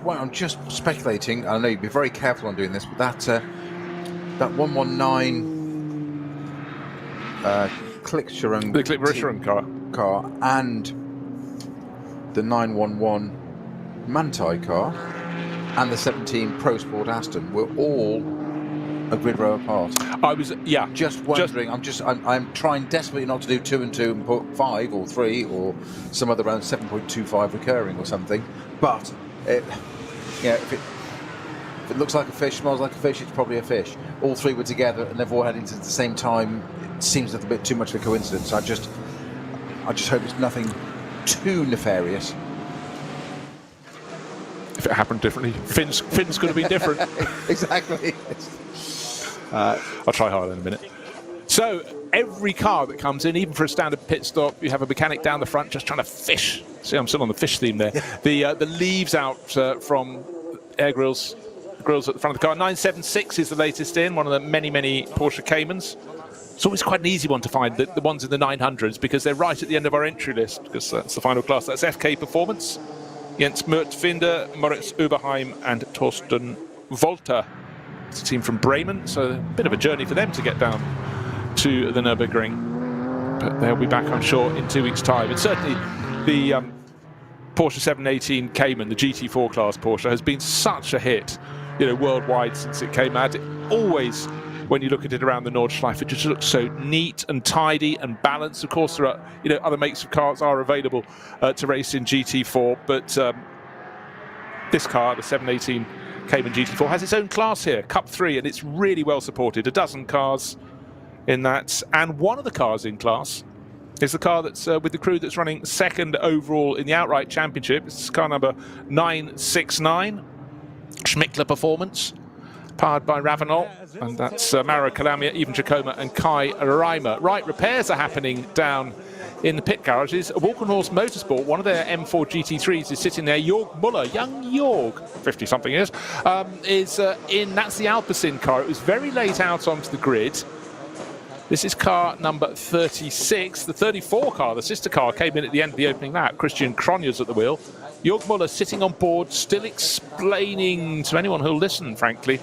I'm just speculating. I know you'd be very careful on doing this, but that 119 Klick-Scherung, the Klick-Scherung car and the 911 Manthey car and the 17 Pro Sport Aston were all a grid row apart. I was, yeah, just wondering. I'm trying desperately not to do 2 and 2 and put 5 or 3 or some other round 7.25 recurring or something. But if it looks like a fish, smells like a fish, it's probably a fish. All 3 were together and they've all heading to the same time. It seems a little bit too much of a coincidence. I just hope it's nothing too nefarious. If it happened differently, Finn's could have been different. Exactly. I'll try harder in a minute. So every car that comes in, even for a standard pit stop, you have a mechanic down the front just trying to fish. See, I'm still on the fish theme there. The leaves out from air grills at the front of the car. 976 is the latest in, one of the many Porsche Caymans. It's always quite an easy one to find, the ones in the 900s, because they're right at the end of our entry list, because that's the final class. That's FK Performance, Jens Mertfinder, Moritz Oberheim and Torsten Wolter. It's a team from Bremen, so a bit of a journey for them to get down to the Nürburgring. But they'll be back, I'm sure, in 2 weeks' time. And certainly the Porsche 718 Cayman, the GT4 class Porsche, has been such a hit, worldwide since it came out. It always, when you look at it around the Nordschleife, it just looks so neat and tidy and balanced. Of course, there are, other makes of cars are available to race in GT4, but this car, the 718 Cayman GT4, has its own class here, Cup 3, and it's really well supported. A dozen cars in that, and one of the cars in class is the car that's with the crew that's running 2nd overall in the outright championship. It's car number 969, Schmickler Performance, powered by Ravenol, and that's Mauro Calamia, Ivan Chacoma and Kai Reimer. Right, repairs are happening down in the pit garages. Walkenhorst Motorsport, one of their M4 GT3s is sitting there. Jörg Muller, young Jörg, 50-something years, is in. That's the Alpecin car. It was very late out onto the grid. This is car number 36. The 34 car, the sister car, came in at the end of the opening lap. Christian Cronjes at the wheel. Jörg Muller sitting on board, still explaining to anyone who'll listen, frankly,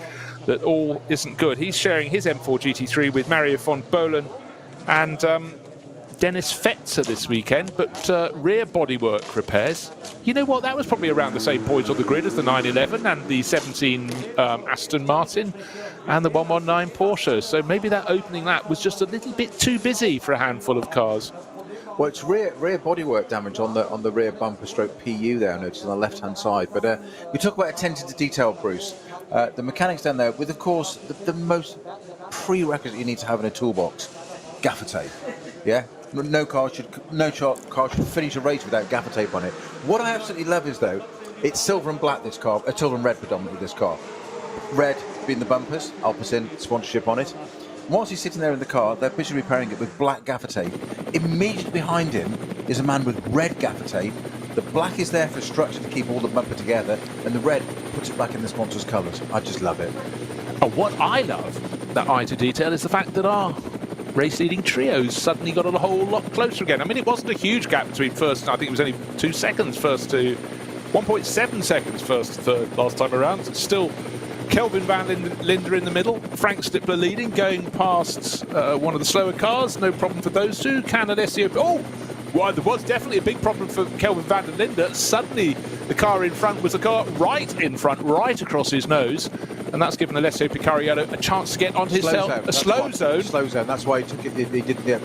that all isn't good. He's sharing his M4 GT3 with Mario von Bohlen and Dennis Fetzer this weekend, but rear bodywork repairs. You know what? That was probably around the same point on the grid as the 911 and the 17 Aston Martin and the 119 Porsche. So maybe that opening lap was just a little bit too busy for a handful of cars. Well, it's rear bodywork damage on the rear bumper stroke PU there, I noticed, on the left-hand side. But we talk about attention to detail, Bruce. The mechanics down there with, of course, the most prerequisite you need to have in a toolbox, gaffer tape. Yeah? No car should finish a race without gaffer tape on it. What I absolutely love is, though, it's silver and black, this car, silver and red predominantly, this car. Red being the bumpers, Alpecin sponsorship on it. Whilst he's sitting there in the car, they're busy repairing it with black gaffer tape. Immediately behind him is a man with red gaffer tape. The black is there for structure to keep all the bumper together, and the red puts it back in the sponsor's colours. I just love it. Oh, what I love, that eye to detail, is the fact that our race-leading trios suddenly got a whole lot closer again. I mean, it wasn't a huge gap between first, I think it was only 2 seconds first to 1.7 seconds first to third last time around. It's still Kelvin van Linde in the middle, Frank Stippler leading, going past one of the slower cars. No problem for those two. Can Alessio... Oh! Well, there was definitely a big problem for Kelvin van der Linde. Suddenly, the car in front was a car right in front, right across his nose. And that's given Alessio Picariello a chance to get onto his slow zone. Slow zone. That's why he took it. He did. Yeah.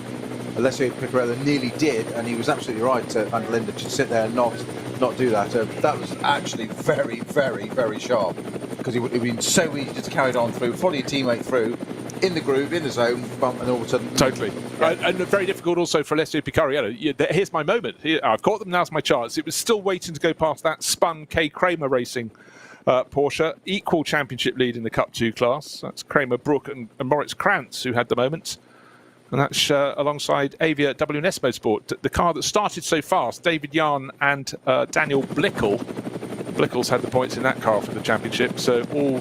Alessio Picariello nearly did, and he was absolutely right, van der Linde, to sit there and not do that. That was actually very, very, very sharp, because it would have been so easy to carry it on through, follow your teammate through, in the groove, in the zone, bump, and all of a sudden... Totally. And very difficult also for Alessio Picariello. Here's my moment. I've caught them, now's my chance. It was still waiting to go past that spun K. Kramer Racing Porsche. Equal championship lead in the Cup 2 class. That's Kramer, Brook and Moritz Krantz who had the moment. And that's alongside Avia WNS Motorsport, the car that started so fast. David Yarn and Daniel Blickel. Blickel's had the points in that car for the championship, so all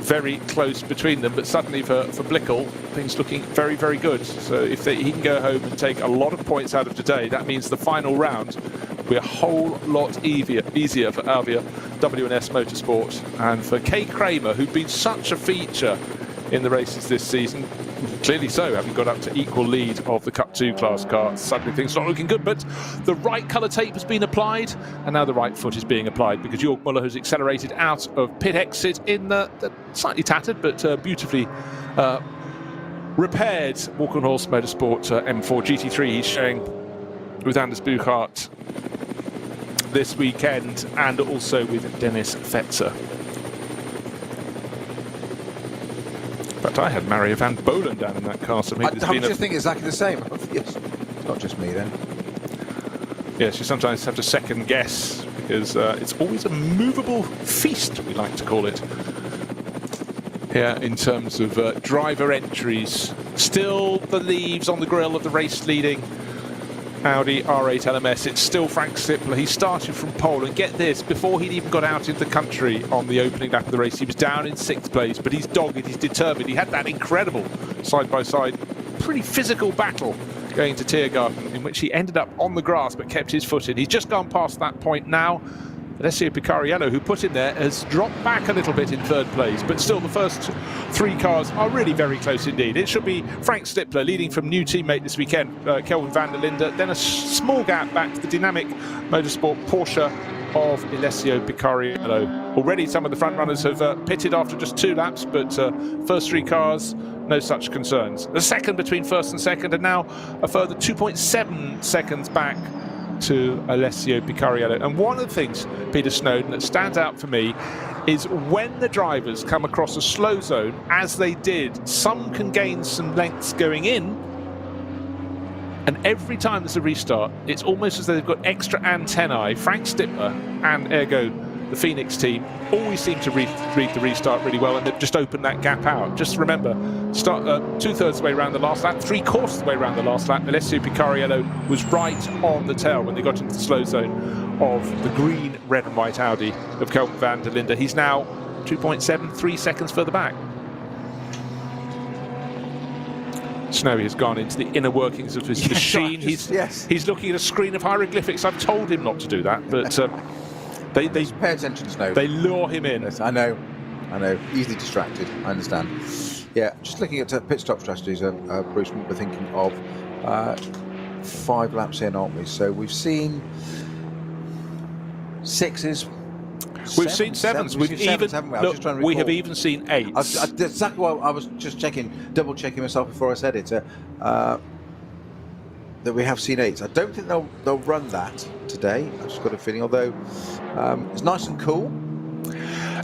very close between them. But suddenly for Blickel, things looking very, very good. So if he can go home and take a lot of points out of today, that means the final round will be a whole lot easier for Avia WNS Motorsport. And for Kay Kramer, who'd been such a feature in the races this season, clearly so, having got up to equal lead of the Cup 2 class car. Suddenly things not looking good, but the right colour tape has been applied, and now the right foot is being applied because Jörg Müller has accelerated out of pit exit in the slightly tattered but beautifully repaired Walkenhorst Motorsport M4 GT3 he's showing with Anders Buchart this weekend, and also with Dennis Fetzer. In fact, I had Mario van Bolen down in that car. So I was just thinking exactly the same. Yes. It's not just me then. Yes, you sometimes have to second guess because it's always a movable feast, we like to call it. Here in terms of driver entries. Still the leaves on the grille of the race leading Audi R8 LMS. It's still Frank Stippler. He started from pole, and get this, before he'd even got out into the country on the opening lap of the race, he was down in 6th place, but he's dogged, he's determined. He had that incredible side-by-side, pretty physical battle going to Tiergarten, in which he ended up on the grass but kept his foot in. He's just gone past that point now. Alessio Picariello, who put him there, has dropped back a little bit in 3rd place, but still the first 3 cars are really very close indeed. It should be Frank Stippler leading from new teammate this weekend, Kelvin van der Linde, then a small gap back to the dynamic motorsport Porsche of Alessio Picariello. Already some of the front runners have pitted after just 2 laps, but first 3 cars, no such concerns. The second between first and second, and now a further 2.7 seconds back to Alessio Picariello. And one of the things, Peter Snowden, that stands out for me is when the drivers come across a slow zone, as they did, some can gain some lengths going in, and every time there's a restart, it's almost as though they've got extra antennae. Frank Stippler and ergo the Phoenix team always seem to read the restart really well, and they've just opened that gap out. Just remember, start 2/3 of the way around the last lap, 3/4 of the way around the last lap, Alessio Picariello was right on the tail when they got into the slow zone of the green, red and white Audi of Kelvin van der Linde. He's now 2.73 seconds further back. Snowy has gone into the inner workings of his machine. He's looking at a screen of hieroglyphics. I've told him not to do that, but they pay attention to Snowy. They lure him in. Yes, I know, easily distracted, I understand. Yeah, just looking at pit stop strategies, Bruce, we're thinking of 5 laps in, aren't we? So we've seen 6s. We've seen 7s. We have even seen 8s. That's exactly what I was just double checking myself before I said it. That we have seen 8s. I don't think they'll run that today. I've just got a feeling. Although it's nice and cool.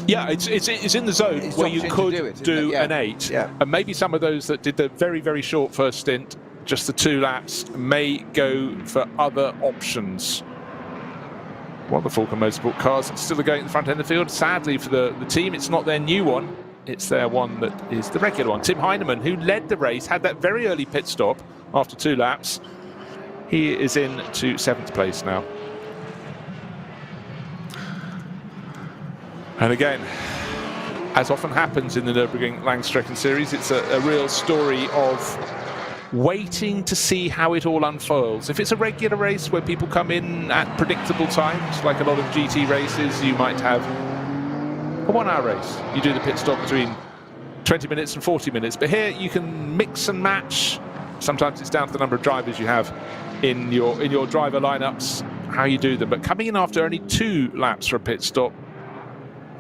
Yeah, it's in the zone where you could do an 8, and maybe some of those that did the very, very short first stint, just the 2 laps, may go for other options. One of the Falcon Motorsport cars still going in the front end of the field. Sadly for the team, it's not their new one. It's their one that is the regular one. Tim Heinemann, who led the race, had that very early pit stop after 2 laps. He is in to 7th place now. And again, as often happens in the Nürburgring Langstrecken-Series, it's a real story of waiting to see how it all unfolds. If it's a regular race where people come in at predictable times, like a lot of GT races, you might have a 1-hour race. You do the pit stop between 20 minutes and 40 minutes. But here you can mix and match. Sometimes it's down to the number of drivers you have in your driver lineups, how you do them. But coming in after only 2 laps for a pit stop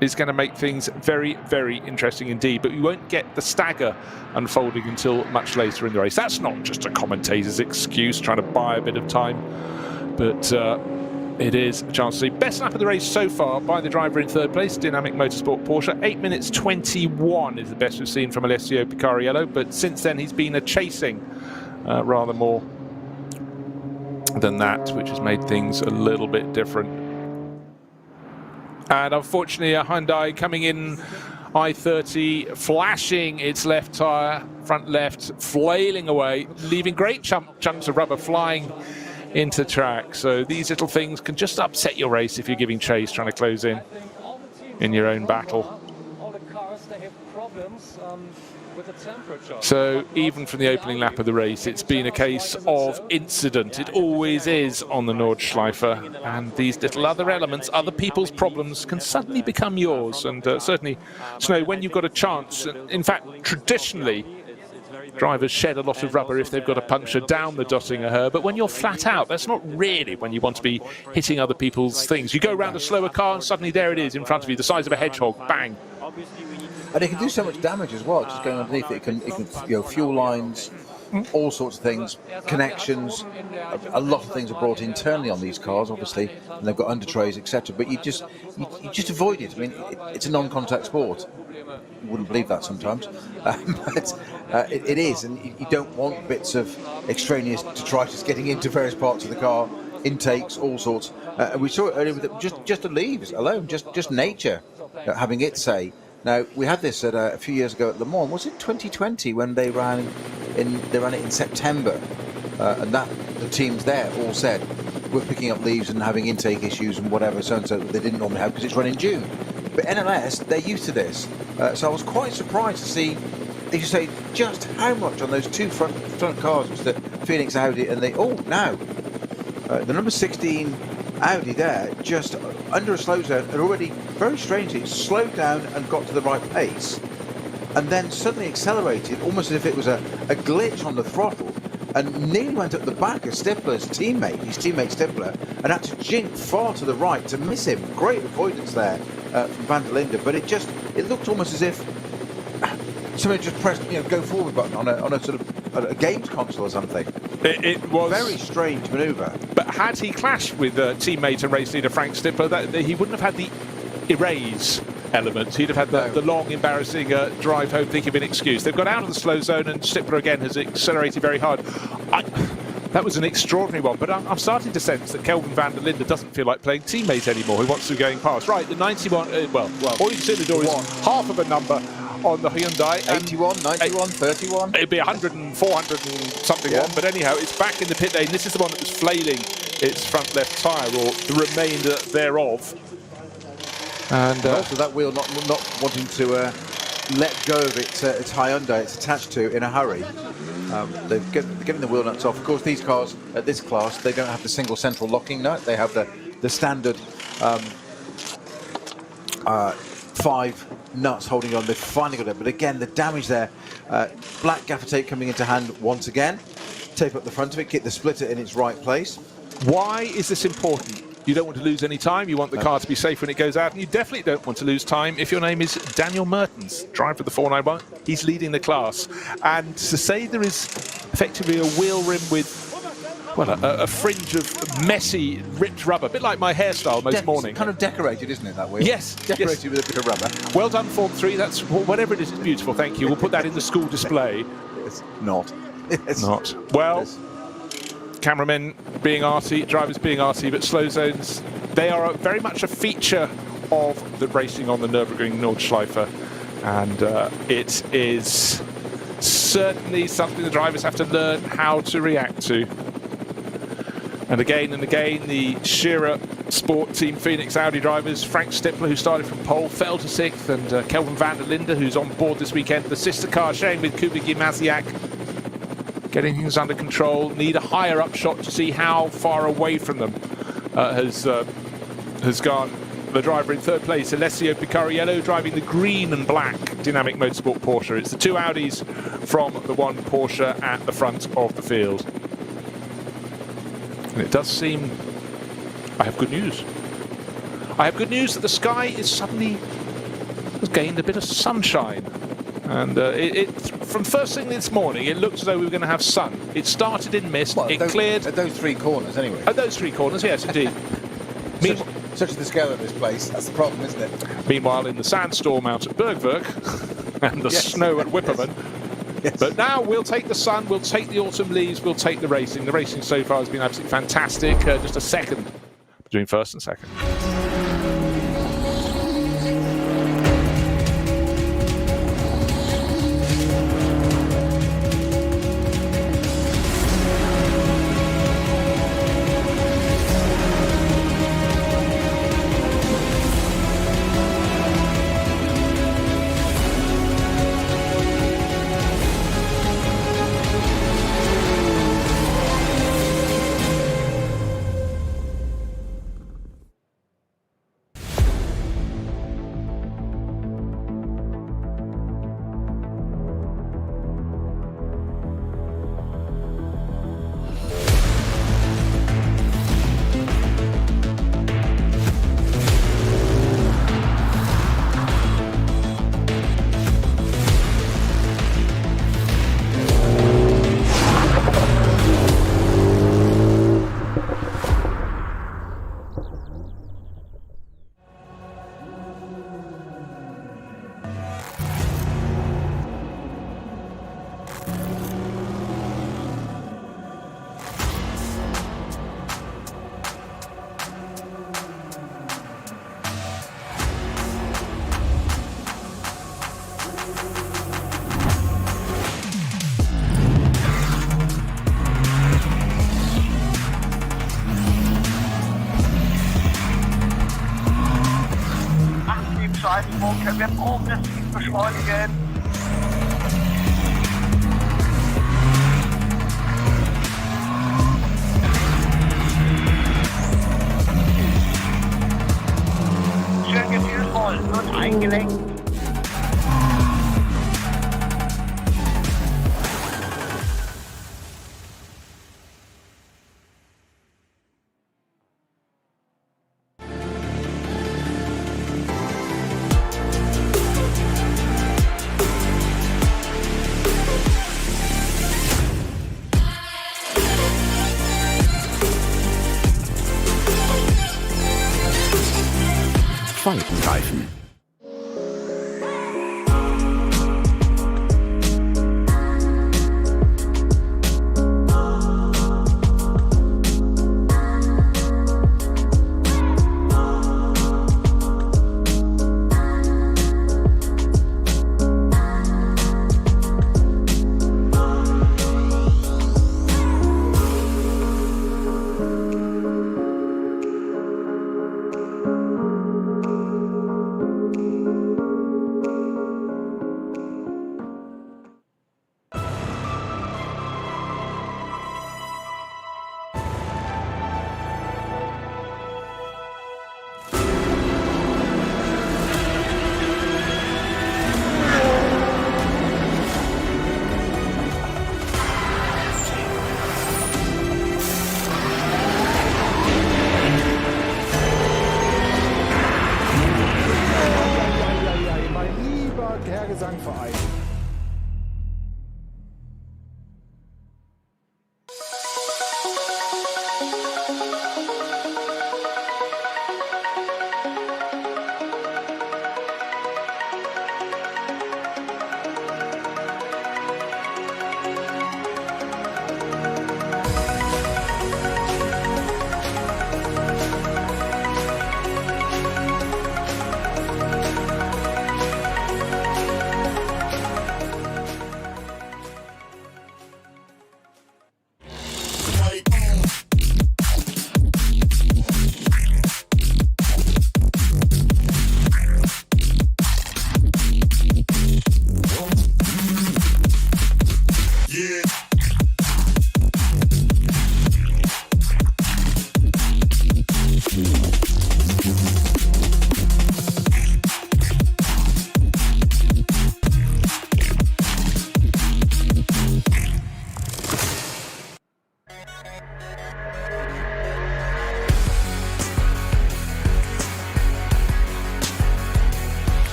is going to make things very, very interesting indeed. But we won't get the stagger unfolding until much later in the race. That's not just a commentator's excuse trying to buy a bit of time, but It is a chance to see. Best lap of the race so far by the driver in third place, Dynamic Motorsport Porsche. 8 minutes 21 is the best we've seen from Alessio Picariello, but since then he's been chasing rather more than that, which has made things a little bit different. And unfortunately, a Hyundai coming in I-30, flashing its left tyre, front left, flailing away, leaving great chunks of rubber flying into track. So these little things can just upset your race if you're giving chase, trying to close in your own battle. All the cars, they have problems with the temperature. So even from the opening lap of the race, it's been a case of incident. It always is on the Nordschleife, and these little other elements, other people's problems, can suddenly become yours. And certainly, Snow, when you've got a chance, in fact, traditionally, drivers shed a lot of rubber if they've got a puncture down the Dottinger, but when you're flat out, that's not really when you want to be hitting other people's things. You go around a slower car and suddenly there it is in front of you, the size of a hedgehog, bang. And it can do so much damage as well, just going underneath it. It can you know, fuel lines, all sorts of things, connections. A lot of things are brought internally on these cars, obviously, and they've got under trays, etc. But you just avoid it. I mean, it's a non-contact sport. You wouldn't believe that sometimes, but it is, and you don't want bits of extraneous detritus getting into various parts of the car, intakes, all sorts. We saw it earlier with just the leaves alone, just nature having its say. Now, we had this at a few years ago at Le Mans. Was it 2020 when they ran it in September? And that the teams there all said we're picking up leaves and having intake issues and whatever, so and so that they didn't normally have because it's run in June. But NLS, they're used to this. So I was quite surprised to see, as you say, just how much on those two front cars was the Phoenix Audi and the the number 16 Audi there, just under a slow zone, and already very strangely slowed down and got to the right pace, and then suddenly accelerated, almost as if it was a glitch on the throttle, and nearly went up the back of Stifler's teammate, his teammate Stifler, and had to jink far to the right to miss him. Great avoidance there from Van der Linde, but it looked almost as if somebody just pressed go forward button on a sort of a games console or something. It was very strange manoeuvre. But had he clashed with teammate and race leader Frank Stifler, he wouldn't have had the erase element. He'd have had the long, embarrassing drive home, think of an excuse. They've got out of the slow zone, and Stifler again has accelerated very hard. That was an extraordinary one, but I'm starting to sense that Kelvin van der Linde doesn't feel like playing teammate anymore. He wants to be going past. Right, the 91, well, all you can see in the door is half of a number on the Hyundai. 81, 91, 31. It'd be 100 and 400 and something one, but anyhow, it's back in the pit lane. This is the one that was flailing its front left tyre, or the remainder thereof. And also that wheel not wanting to let go of its Hyundai it's attached to in a hurry. They're getting the wheel nuts off. Of course, these cars at this class, they don't have the single central locking nut. They have the standard 5 nuts holding on. They've finally got it, but again, the damage there. Black gaffer tape coming into hand once again. Tape up the front of it, get the splitter in its right place. Why is this important? You don't want to lose any time. You want the car to be safe when it goes out, and you definitely don't want to lose time if your name is Daniel Mertens, driver of the 491. He's leading the class, and to say there is effectively a wheel rim with, well, a fringe of messy, ripped rubber, a bit like my hairstyle most morning. Kind of decorated, isn't it, that wheel? Yes. Decorated with a bit of rubber. Well done, Form 3. That's whatever it is. It's beautiful. Thank you. We'll put that in the school display. It's not. It's not. Well, cameramen being arty, drivers being arty, but slow zones, they are very much a feature of the racing on the Nürburgring Nordschleife, and it is certainly something the drivers have to learn how to react to. And again, the Shearer Sport Team Phoenix Audi drivers, Frank Stifler, who started from pole, fell to 6th, and Kelvin van der Linde, who's on board this weekend, the sister car sharing with Kuba Gimasiak, getting things under control. Need a higher up shot to see how far away from them has gone the driver in third place, Alessio Picariello, driving the green and black Dynamic Motorsport Porsche. It's the 2 Audis from the 1 Porsche at the front of the field. And it does seem, I have good news. I have good news that the sky is suddenly has gained a bit of sunshine. And from first thing this morning, it looked as though we were going to have sun. It started in mist, it cleared. At those 3 corners, anyway. At those 3 corners, yes, indeed. Such is the scale of this place. That's the problem, isn't it? Meanwhile, in the sandstorm out at Bergwerk and the snow at Wipperman. Yes. But now we'll take the sun, we'll take the autumn leaves, we'll take the racing. The racing so far has been absolutely fantastic. Just a second between first and second. Können wir progressiv beschleunigen? Schön gefühlvoll, wird eingelenkt. Falkenreifen.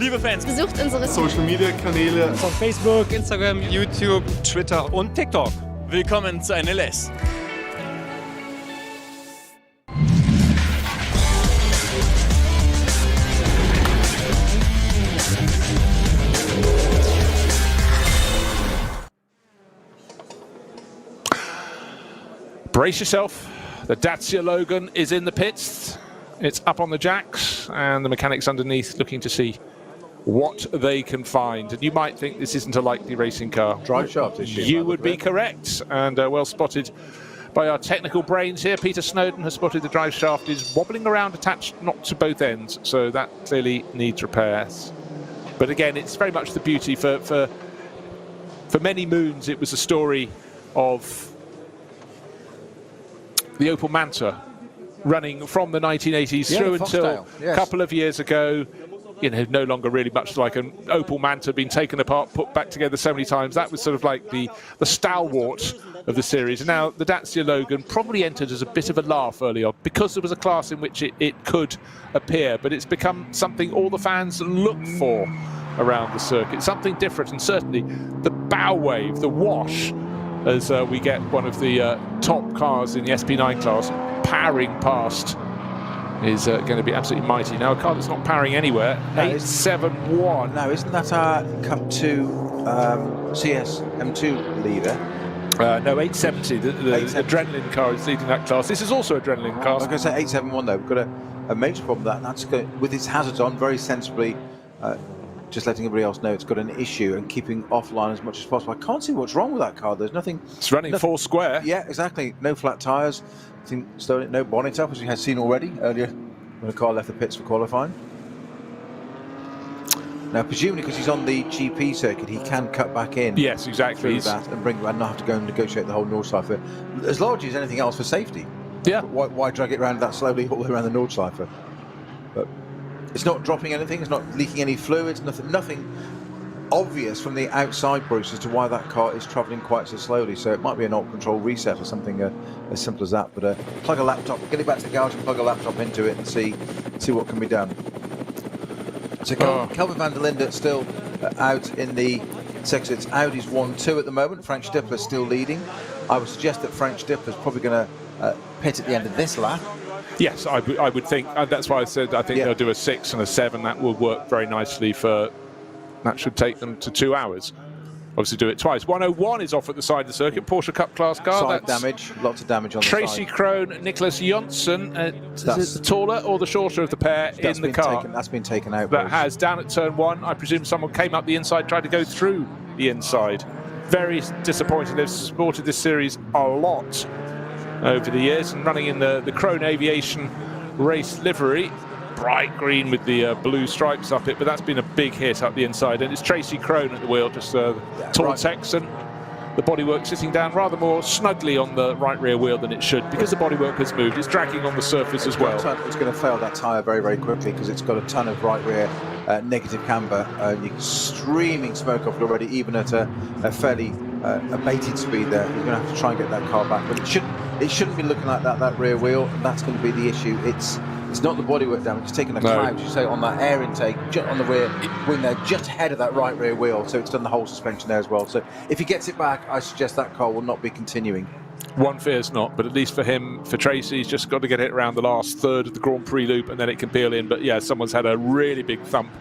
Liebe Fans, Besucht unsere Social Media Kanäle Auf Facebook, Instagram, YouTube, Twitter und TikTok. Willkommen zu NLS. Brace yourself. The Dacia Logan is in the pits. It's up on the jacks, and the mechanics underneath looking to see what they can find. And you might think this isn't a likely racing car. Drive shaft issue. You would be correct, and well spotted by our technical brains here. Peter Snowden has spotted the drive shaft is wobbling around, attached not to both ends, so that clearly needs repairs. But again, it's very much the beauty for many moons. It was a story of the Opel Manta running from the 1980s through until a couple of years ago. You know, no longer really much like an Opel Manta, been taken apart, put back together so many times. That was sort of like the stalwart of the series. And now the Dacia Logan probably entered as a bit of a laugh early on because there was a class in which it could appear, but it's become something all the fans look for around the circuit, something different. And certainly the bow wave, the wash, as we get one of the top cars in the SP9 class powering past, is going to be absolutely mighty. Now a car that's not powering anywhere, 871. No, isn't that our Cup 2 CS M2 leader? No, 870, the adrenaline car is leading that class. This is also adrenaline car. I was going to say 871 though. We've got a major problem with that, and that's with its hazards on very sensibly, just letting everybody else know it's got an issue and keeping offline as much as possible. I can't see what's wrong with that car. There's nothing. It's running four square. Yeah, exactly. No flat tyres. No bonnet up, as we had seen already earlier when the car left the pits for qualifying. Now, presumably because he's on the GP circuit, he can cut back in. Yes, exactly. Through that and not have to go and negotiate the whole Nordschleife as largely as anything else for safety. Yeah. But why drag it around that slowly all the way around the Nordschleife? But it's not dropping anything. It's not leaking any fluids. Nothing obvious from the outside, Bruce, as to why that car is travelling quite so slowly. So it might be an alt control reset or something as simple as that. But plug a laptop, get it back to the garage and plug a laptop into it and see what can be done. So Kelvin van der Linde still out in the sector. It's Audi's 1-2 at the moment. Frank Stippler still leading. I would suggest that Frank Stippler's probably going to pit at the end of this lap. Yes, I would think. That's why I said I think they'll do a 6 and a 7. That will work very nicely for. That should take them to 2 hours. Obviously do it twice. 101 is off at the side of the circuit. Porsche Cup class car. Side damage, lots of damage on the Tracy side. Krohn, Nicholas Jonsson. Is it the taller or the shorter of the pair in the car? That's been taken out. That has, down at turn 1. I presume someone came up the inside, tried to go through the inside. Very disappointing. They've supported this series a lot over the years and running in the Krohn Aviation race livery. Bright green with the blue stripes up it, but that's been a big hit up the inside, and it's Tracy Krohn at the wheel, just tall Texan. The bodywork sitting down rather more snugly on the right rear wheel than it should, because the bodywork has moved. It's dragging on the surface as well. It's going to fail that tyre very, very quickly because it's got a ton of right rear negative camber. You're streaming smoke off it already, even at a fairly abated speed there. You're going to have to try and get that car back, but it shouldn't be looking like that rear wheel, and that's going to be the issue. It's not the bodywork damage, it's taking a cloud, you say, on that air intake, just on the rear wing there, just ahead of that right rear wheel, so it's done the whole suspension there as well. So if he gets it back, I suggest that car will not be continuing. One fears not, but at least for him, for Tracy, he's just got to get it around the last third of the Grand Prix loop, and then it can peel in. But yeah, someone's had a really big thump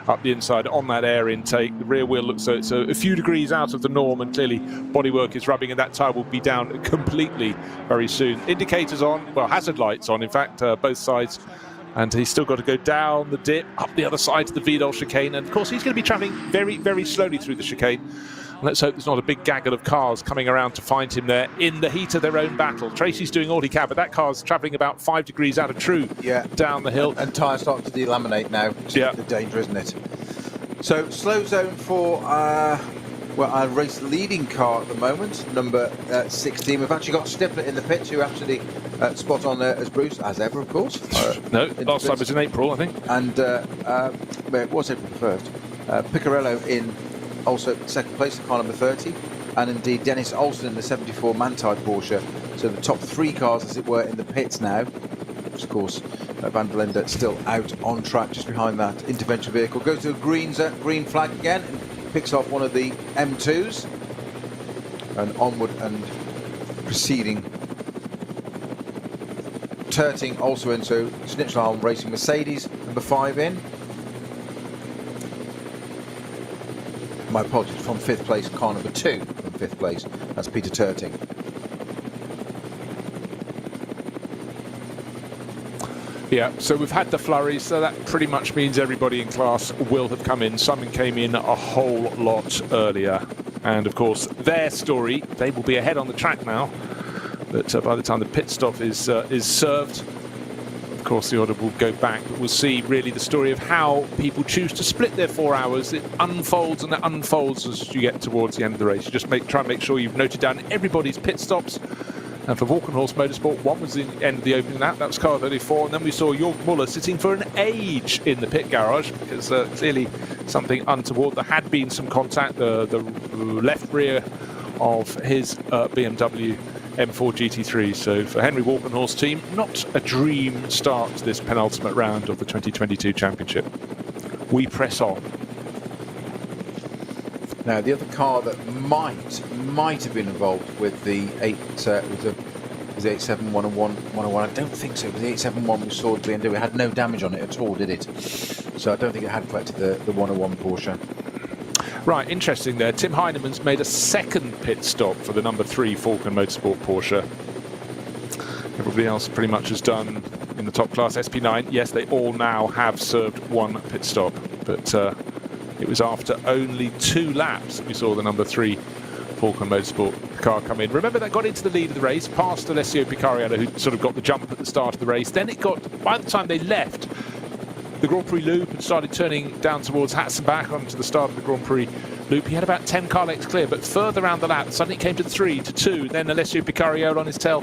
up the inside on that air intake. The rear wheel looks so it's a few degrees out of the norm, and clearly bodywork is rubbing, and that tyre will be down completely very soon. Indicators on, well, hazard lights on, in fact, both sides. And he's still got to go down the dip, up the other side to the Vidal chicane. And of course, he's going to be travelling very, very slowly through the chicane. And let's hope there's not a big gaggle of cars coming around to find him there in the heat of their own battle. Tracy's doing all he can, but that car's travelling about 5 degrees out of true down the hill. And tyres starting to delaminate now. The danger, isn't it? So, slow zone for our race leading car at the moment, number 16. We've actually got Stippler in the pits, who absolutely spot on as Bruce, as ever, of course. No, last time was in April, I think. And it was April the 1st. Picarello in also second place, car number 30. And indeed, Dennis Olsen in the 74 Manthey Porsche. So the top 3 cars, as it were, in the pits now. Of course, Van der Linde still out on track just behind that intervention vehicle. Goes to a green flag again and picks off one of the M2s. And onward and proceeding. Terting also in, so Schnitzelhalm racing Mercedes, number 5 in. My apologies, from 5th place, car number 2 from 5th place. That's Peter Terting. Yeah, so we've had the flurries, so that pretty much means everybody in class will have come in. Some came in a whole lot earlier. And of course, their story, they will be ahead on the track now. But by the time the pit stop is served, of course, the order will go back. But we'll see really the story of how people choose to split their 4 hours. It unfolds and it unfolds as you get towards the end of the race. You just try and make sure you've noted down everybody's pit stops. And for Walkenhorst Motorsport, one was the end of the opening lap, that was car 34, and then we saw Jörg Muller sitting for an age in the pit garage, because clearly something untoward. There had been some contact, the left rear of his BMW M4 GT3. So for Henry Walkenhorst's team, not a dream start to this penultimate round of the 2022 championship. We press on. Now, the other car that might have been involved with the 87101, I don't think so. It was the 871 we saw at the end. It had no damage on it at all, did it? So I don't think it had collected the 101 Porsche. Right, interesting there. Tim Heinemann's made a second pit stop for the number 3 Falcon Motorsport Porsche. Everybody else pretty much has done in the top class SP9. Yes, they all now have served 1 pit stop, but it was after only 2 laps that we saw the number 3 Falcon Motorsport car come in. Remember, that got into the lead of the race, past Alessio Picariello, who sort of got the jump at the start of the race. Then it got, by the time they left the Grand Prix loop and started turning down towards Hatzenbach onto the start of the Grand Prix loop, he had about 10 car lengths clear, but further around the lap, suddenly it came to 3, to 2, then Alessio Picariello on his tail.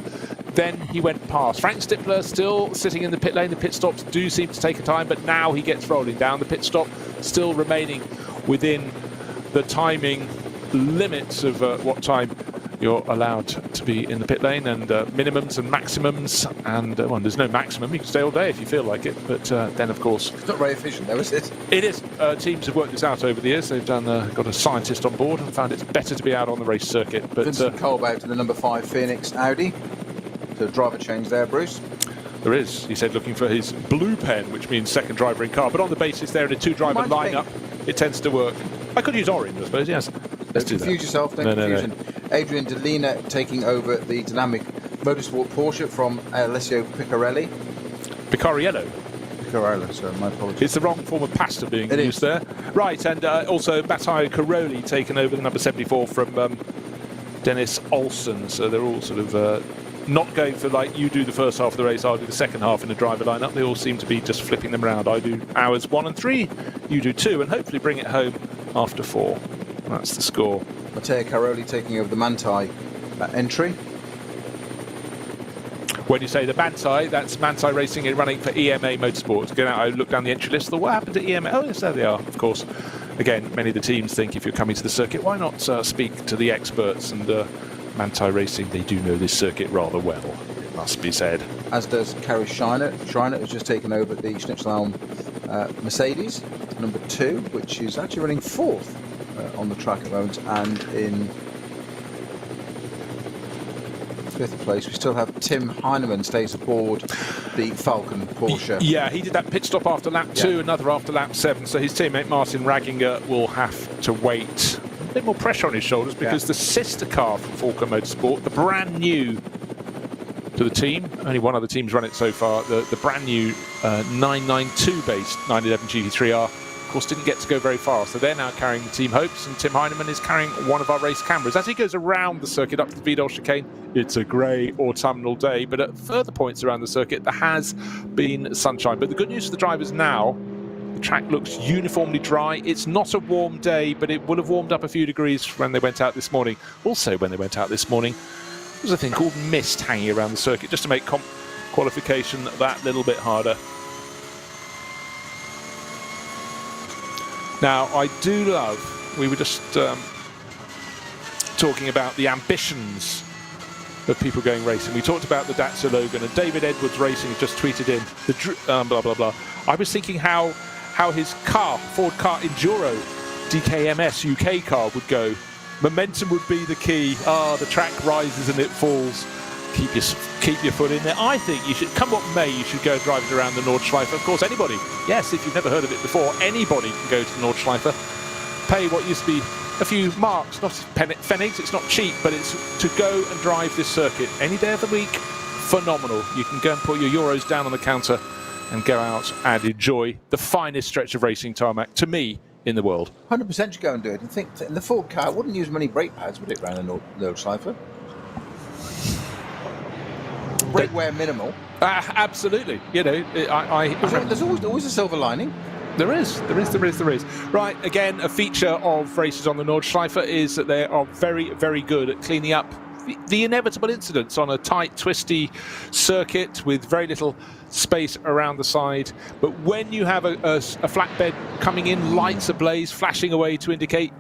Then he went past. Frank Stippler still sitting in the pit lane. The pit stops do seem to take a time, but now he gets rolling down the pit stop, still remaining within the timing limits of what time you're allowed to be in the pit lane, and minimums and maximums, and well, there's no maximum. You can stay all day if you feel like it, but then of course it's not very efficient though, is it? It is. Teams have worked this out over the years. They've done got a scientist on board and found it's better to be out on the race circuit. But Vincent Kolb out in the number 5 Phoenix Audi. So driver change there, Bruce. There is. He said looking for his blue pen, which means second driver in car, but on the basis they're in a 2-driver lineup, it tends to work. I could use orange, I suppose. Yes. Don't confuse yourself. Don't confusion. No. Adrian Delina taking over the Dynamic Motorsport Porsche from Alessio Picariello. Picariello, sorry, my apologies. It's the wrong form of pasta being used there. Right, and also Matteo Caroli taken over the number 74 from Dennis Olsen. So they're all sort of not going for, like, you do the first half of the race, I'll do the second half in the driver lineup. They all seem to be just flipping them around. I do hours 1 and 3, you do 2, and hopefully bring it home after 4. That's the score. Matteo Caroli taking over the Manthey entry. When you say the Manthey, that's Manthey Racing and running for EMA Motorsports. Go out, I look down the entry list. What happened to EMA? Oh, yes, there they are, of course. Again, many of the teams think if you're coming to the circuit, why not speak to the experts? And Manthey Racing, they do know this circuit rather well, it must be said. As does Carrie Schreiner. Schreiner has just taken over the Schnitzelhalm Mercedes, number 2, which is actually running 4th on the track at the moment, and in 5th place we still have Tim Heinemann stays aboard the Falcon Porsche. Yeah, he did that pit stop after lap 2, another after lap 7, so his teammate Martin Ragginger will have to wait. A bit more pressure on his shoulders because the sister car from Falcon Motorsport, the brand new to the team, only one other team's run it so far, the brand new 992 based 911 GT3R, of course didn't get to go very far, so they're now carrying the team hopes, and Tim Heinemann is carrying one of our race cameras. As he goes around the circuit up to the Vidal chicane, it's a grey autumnal day, but at further points around the circuit there has been sunshine. But the good news for the drivers now, the track looks uniformly dry. It's not a warm day, but it would have warmed up a few degrees when they went out this morning. Also, when they went out this morning, there was a thing called mist hanging around the circuit, just to make qualification that little bit harder. Now, I do love, we were just talking about the ambitions of people going racing. We talked about the Dacia Logan, and David Edwards Racing just tweeted in the blah blah blah. I was thinking how his car, Ford Car Enduro DKMS UK car, would go. Momentum would be the key. The track rises and it falls. Keep your foot in there. I think you should, come what may, you should go drive it around the Nordschleife. Of course, anybody, yes, if you've never heard of it before, anybody can go to the Nordschleife, pay what used to be a few marks, not pfennigs, it's not cheap, but it's to go and drive this circuit any day of the week. Phenomenal. You can go and put your euros down on the counter and go out and enjoy the finest stretch of racing tarmac, to me, in the world. 100% should go and do it. And think in the Ford car wouldn't use many brake pads, would it, around the Nordschleife? Brake wear minimal. Absolutely. You know, there's always a silver lining. There is. Right, again, a feature of races on the Nordschleife is that they are very, very good at cleaning up the inevitable incidents on a tight, twisty circuit with very little space around the side. But when you have a flatbed coming in, lights ablaze, flashing away to indicate,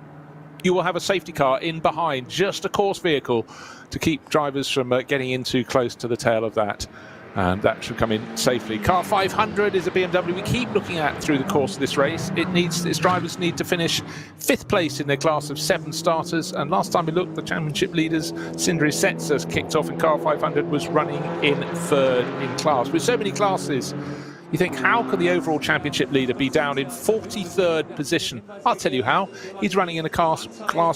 you will have a safety car in behind, just a course vehicle, to keep drivers from getting in too close to the tail of that. And that should come in safely. Car 500 is a BMW we keep looking at through the course of this race. Its drivers need to finish 5th place in their class of 7 starters. And last time we looked, the championship leaders, Sindre Setzer, kicked off in car 500, was running in 3rd in class. With so many classes, you think, how can the overall championship leader be down in 43rd position? I'll tell you how. He's running in a class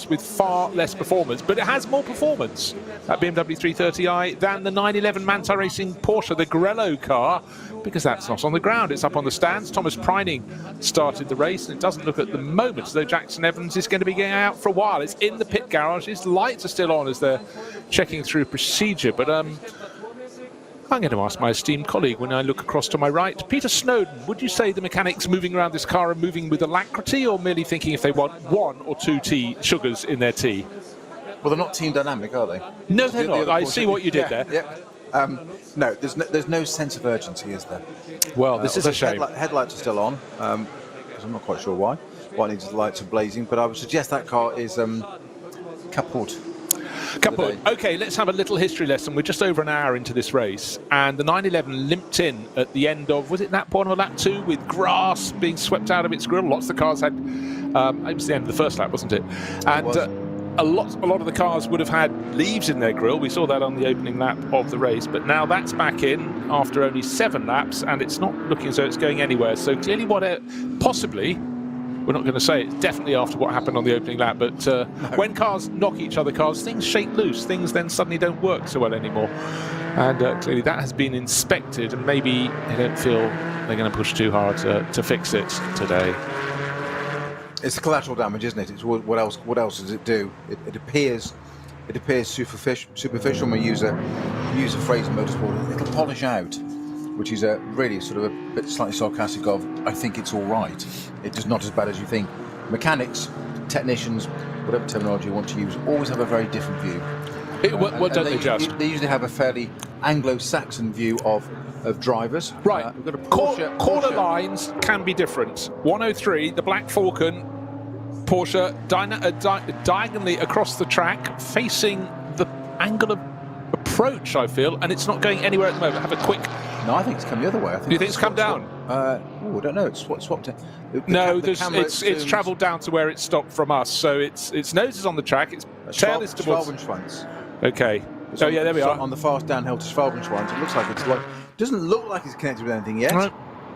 with far less performance, but it has more performance, that BMW 330i, than the 911 Manta Racing Porsche, the Grello car, because that's not on the ground, it's up on the stands. Thomas Preining started the race, and it doesn't look at the moment as though Jackson Evans is going to be going out for a while. It's in the pit garage. His lights are still on as they're checking through procedure, but I'm going to ask my esteemed colleague when I look across to my right. Peter Snowden, would you say the mechanics moving around this car are moving with alacrity, or merely thinking if they want 1 or 2 sugars in their tea? Well, they're not team dynamic, are they? No, they're not. I see what you did there. Yeah. No, there's no sense of urgency, is there? Well, this is a shame. Headlights are still on. Because I'm not quite sure why. Why it needs the lights are blazing, but I would suggest that car is kaput. Okay, let's have a little history lesson. We're just over an hour into this race, and the 911 limped in at the end of, was it lap 1 or lap 2, with grass being swept out of its grille. Lots of the cars had, it was the end of the first lap, wasn't it? And a lot of the cars would have had leaves in their grille. We saw that on the opening lap of the race, but now that's back in after only 7 laps, and it's not looking as though it's going anywhere. So clearly possibly, we're not going to say it's definitely after what happened on the opening lap, but when cars knock each other cars, things shake loose. Things then suddenly don't work so well anymore. And clearly that has been inspected, and maybe they don't feel they're going to push too hard to fix it today. It's the collateral damage, isn't it? It's what else does it do? It appears superficial. We use a phrase in motorsport. It'll polish out, which is really sort of a bit slightly sarcastic of, I think it's all right. It is not as bad as you think. Mechanics, technicians, whatever terminology you want to use, always have a very different view. What don't they just? They usually have a fairly Anglo-Saxon view of drivers. Right. We've got a Porsche. Corner lines can be different. 103, the Black Falcon Porsche, diagonally across the track, facing the angle of approach, I feel, and it's not going anywhere at the moment. Have a quick... No, I think it's come the other way. Do you think it's come down? I don't know. It's swapped. It's travelled down to where it stopped from us. So its nose is on the track. Its tail is towards... Schwalbenschwanz. Okay. So yeah, there we are. On the fast downhill to Schwalbenschwanz. It looks like it's like... Doesn't look like it's connected with anything yet. No,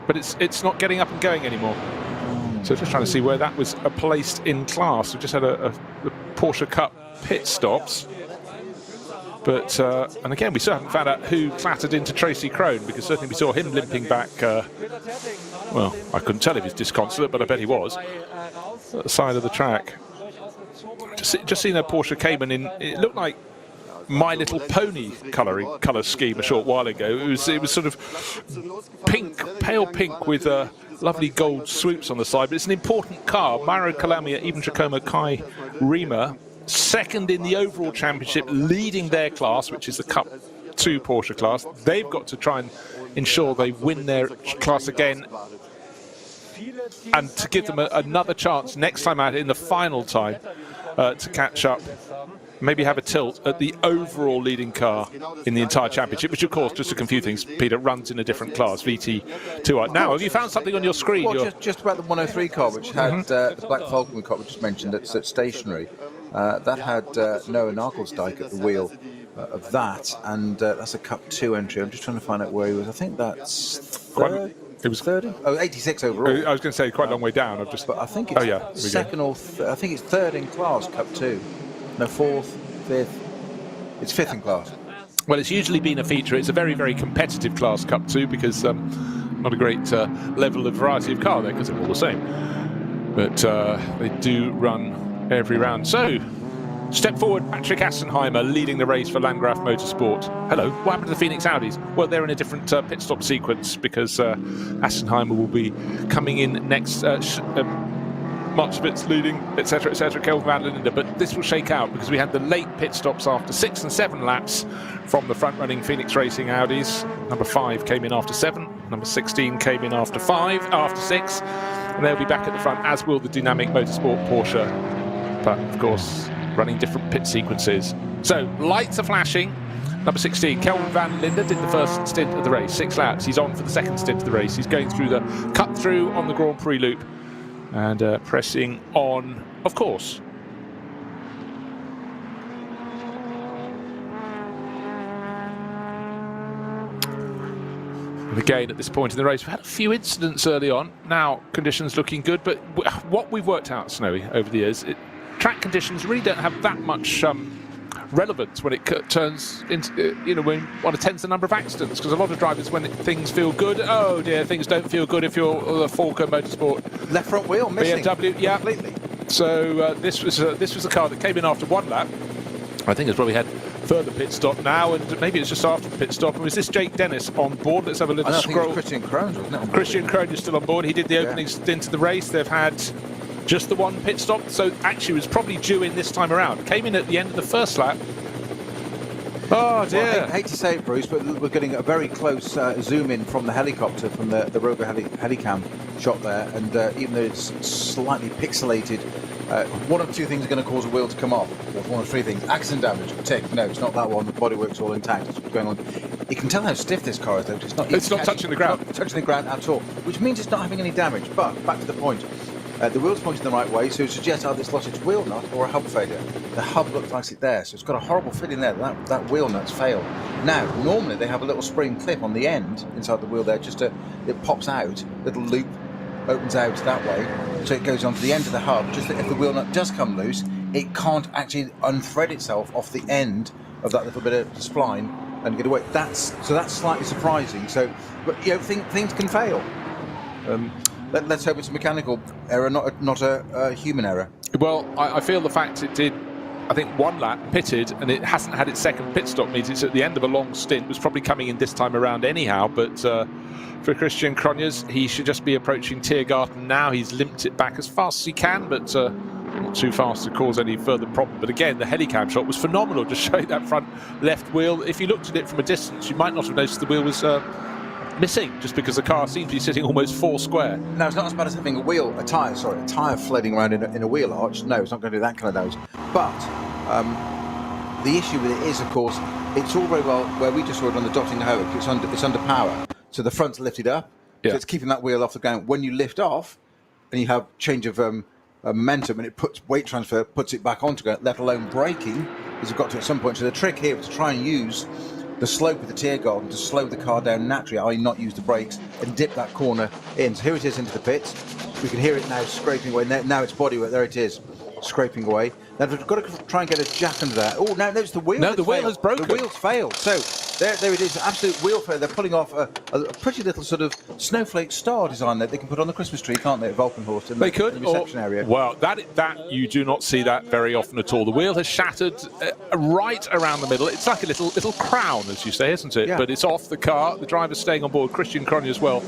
but it's not getting up and going anymore. So just trying to see where that was placed in class. We just had the Porsche Cup pit stops. But, and again, we still haven't found out who clattered into Tracy Crone, because certainly we saw him limping back, well, I couldn't tell if he's disconsolate, but I bet he was, at the side of the track. Just seen a Porsche Cayman in, it looked like My Little Pony colour scheme a short while ago. It was sort of pink, pale pink with lovely gold swoops on the side, but it's an important car. Mauro Calamia, even Giacomo Kai Rima, second in the overall championship, leading their class, which is the Cup 2 Porsche class. They've got to try and ensure they win their class again, and to give them another chance next time out in the final time to catch up maybe have a tilt at the overall leading car in the entire championship, which of course, just to confuse things, Peter, runs in a different class, VT2R. Now, have you found something on your screen? Well, just about the 103 car, which had the Black Falcon car we just mentioned, that's stationary. That had Noah Nagelsdijk at the wheel of that, and that's a Cup 2 entry. I'm just trying to find out where he was. I think that's third. It was 30? Oh, 86 overall. I was going to say quite a long way down. But I think it's second or I think it's third in class, Cup 2. No, fourth, fifth. It's fifth in class. Well, it's usually been a feature. It's a very, very competitive class, Cup 2, because not a great level of variety of car there, because they're all the same. But they do run every round. So, step forward, Patrick Assenheimer leading the race for Landgraf Motorsport. Hello, what happened to the Phoenix Audis? Well, they're in a different pit stop sequence, because Assenheimer will be coming in next. Marchbitz leading, etc., etc., Kelvin van der Linde. But this will shake out because we had the late pit stops after 6 and 7 laps from the front-running Phoenix Racing Audis. Number 5 came in after 7. Number 16 came in after 6. And they'll be back at the front, as will the Dynamic Motorsport Porsche. But, of course, running different pit sequences. So, lights are flashing. Number 16, Kelvin van der Linde did the first stint of the race. 6 laps. He's on for the second stint of the race. He's going through the cut-through on the Grand Prix loop. And pressing on, of course. And again, at this point in the race, we've had a few incidents early on. Now, conditions looking good, but what we've worked out, Snowy, over the years, track conditions really don't have that much relevance when it turns into, when one attends the number of accidents, because a lot of drivers, when things feel good, oh dear, things don't feel good if you're the Falco Motorsport left front wheel missing. BMW, yeah, completely. So this was a car that came in after 1 lap. I think it's probably had further pit stop now, and maybe it's just after the pit stop. And was this Jake Dennis on board? Let's have a little scroll. Christian Krohn, wasn't it? Christian Krohn is still on board. He did the opening stint of the race. They've had just the 1 pit stop, so actually was probably due in this time around. Came in at the end of the first lap. Oh dear. Well, I hate to say it, Bruce, but we're getting a very close zoom in from the helicopter, from the Rover helicam shot there, and even though it's slightly pixelated, one of 2 things are going to cause a wheel to come off. There's 1 of 3 things. Accident damage, tick. No, it's not that one. The bodywork's all intact. That's what's going on. You can tell how stiff this car is, though. It's not touching the ground. Not touching the ground at all, which means it's not having any damage. But back to the point. The wheel's pointing the right way, so it suggests either it's lost its wheel nut or a hub failure. The hub looks like it's there, so it's got a horrible fit in there. That wheel nut's failed. Now, normally they have a little spring clip on the end inside the wheel there, it pops out, little loop opens out that way, so it goes onto the end of the hub. Just that if the wheel nut does come loose, it can't actually unthread itself off the end of that little bit of spline and get away. That's slightly surprising. So, but things can fail. Let's hope it's a mechanical error, not a human error. Well, I feel the fact it did, I think, 1 lap, pitted, and it hasn't had its second pit stop means it's at the end of a long stint. Was probably coming in this time around anyhow, but for Christian Krohn, he should just be approaching Tiergarten now. He's limped it back as fast as he can, but not too fast to cause any further problem. But again, the helicam shot was phenomenal, just showing that front left wheel. If you looked at it from a distance, you might not have noticed the wheel was missing, just because the car seems to be sitting almost 4 square. No, it's not as bad as having a tyre floating around in a wheel arch. No, it's not going to do that kind of damage. But the issue with it is, of course, it's all very well where we just saw it on the Dotting Hoe. It's under power, so the front's lifted up, so it's keeping that wheel off the ground. When you lift off, and you have change of momentum, and it puts weight transfer, puts it back onto it, let alone braking, as you've got to at some point. So the trick here is to try and use the slope of the Tiergarten to slow the car down naturally, i.e. not use the brakes, and dip that corner in. So here it is into the pits. We can hear it now scraping away. Now it's bodywork. There it is, scraping away. Now we've got to try and get a jack under that. Oh, now notice the wheel. No, the wheel has broken. The wheel's failed. So there it is, absolute wheel failure. They're pulling off a pretty little sort of snowflake star design that they can put on the Christmas tree, can't they, at Valkenhorst in the reception area? Well, that you do not see that very often at all. The wheel has shattered right around the middle. It's like a little crown, as you say, isn't it? Yeah. But it's off the car. The driver's staying on board. Christian Krohn as well.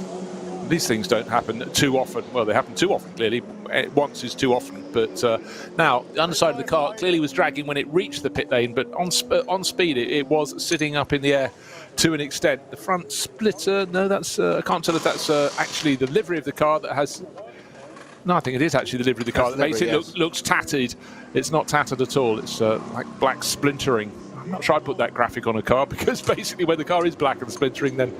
These things don't happen too often. Well, they happen too often, clearly. Once is too often. But now, the underside of the car clearly was dragging when it reached the pit lane, but on speed, it was sitting up in the air to an extent. The front splitter, no, that's I can't tell if that's actually the livery of the car that has No, I think it is actually the livery of the car that makes it yes. looks tattered. It's not tattered at all. It's like black splintering. I'm not sure I'd put that graphic on a car because basically when the car is black and splintering, then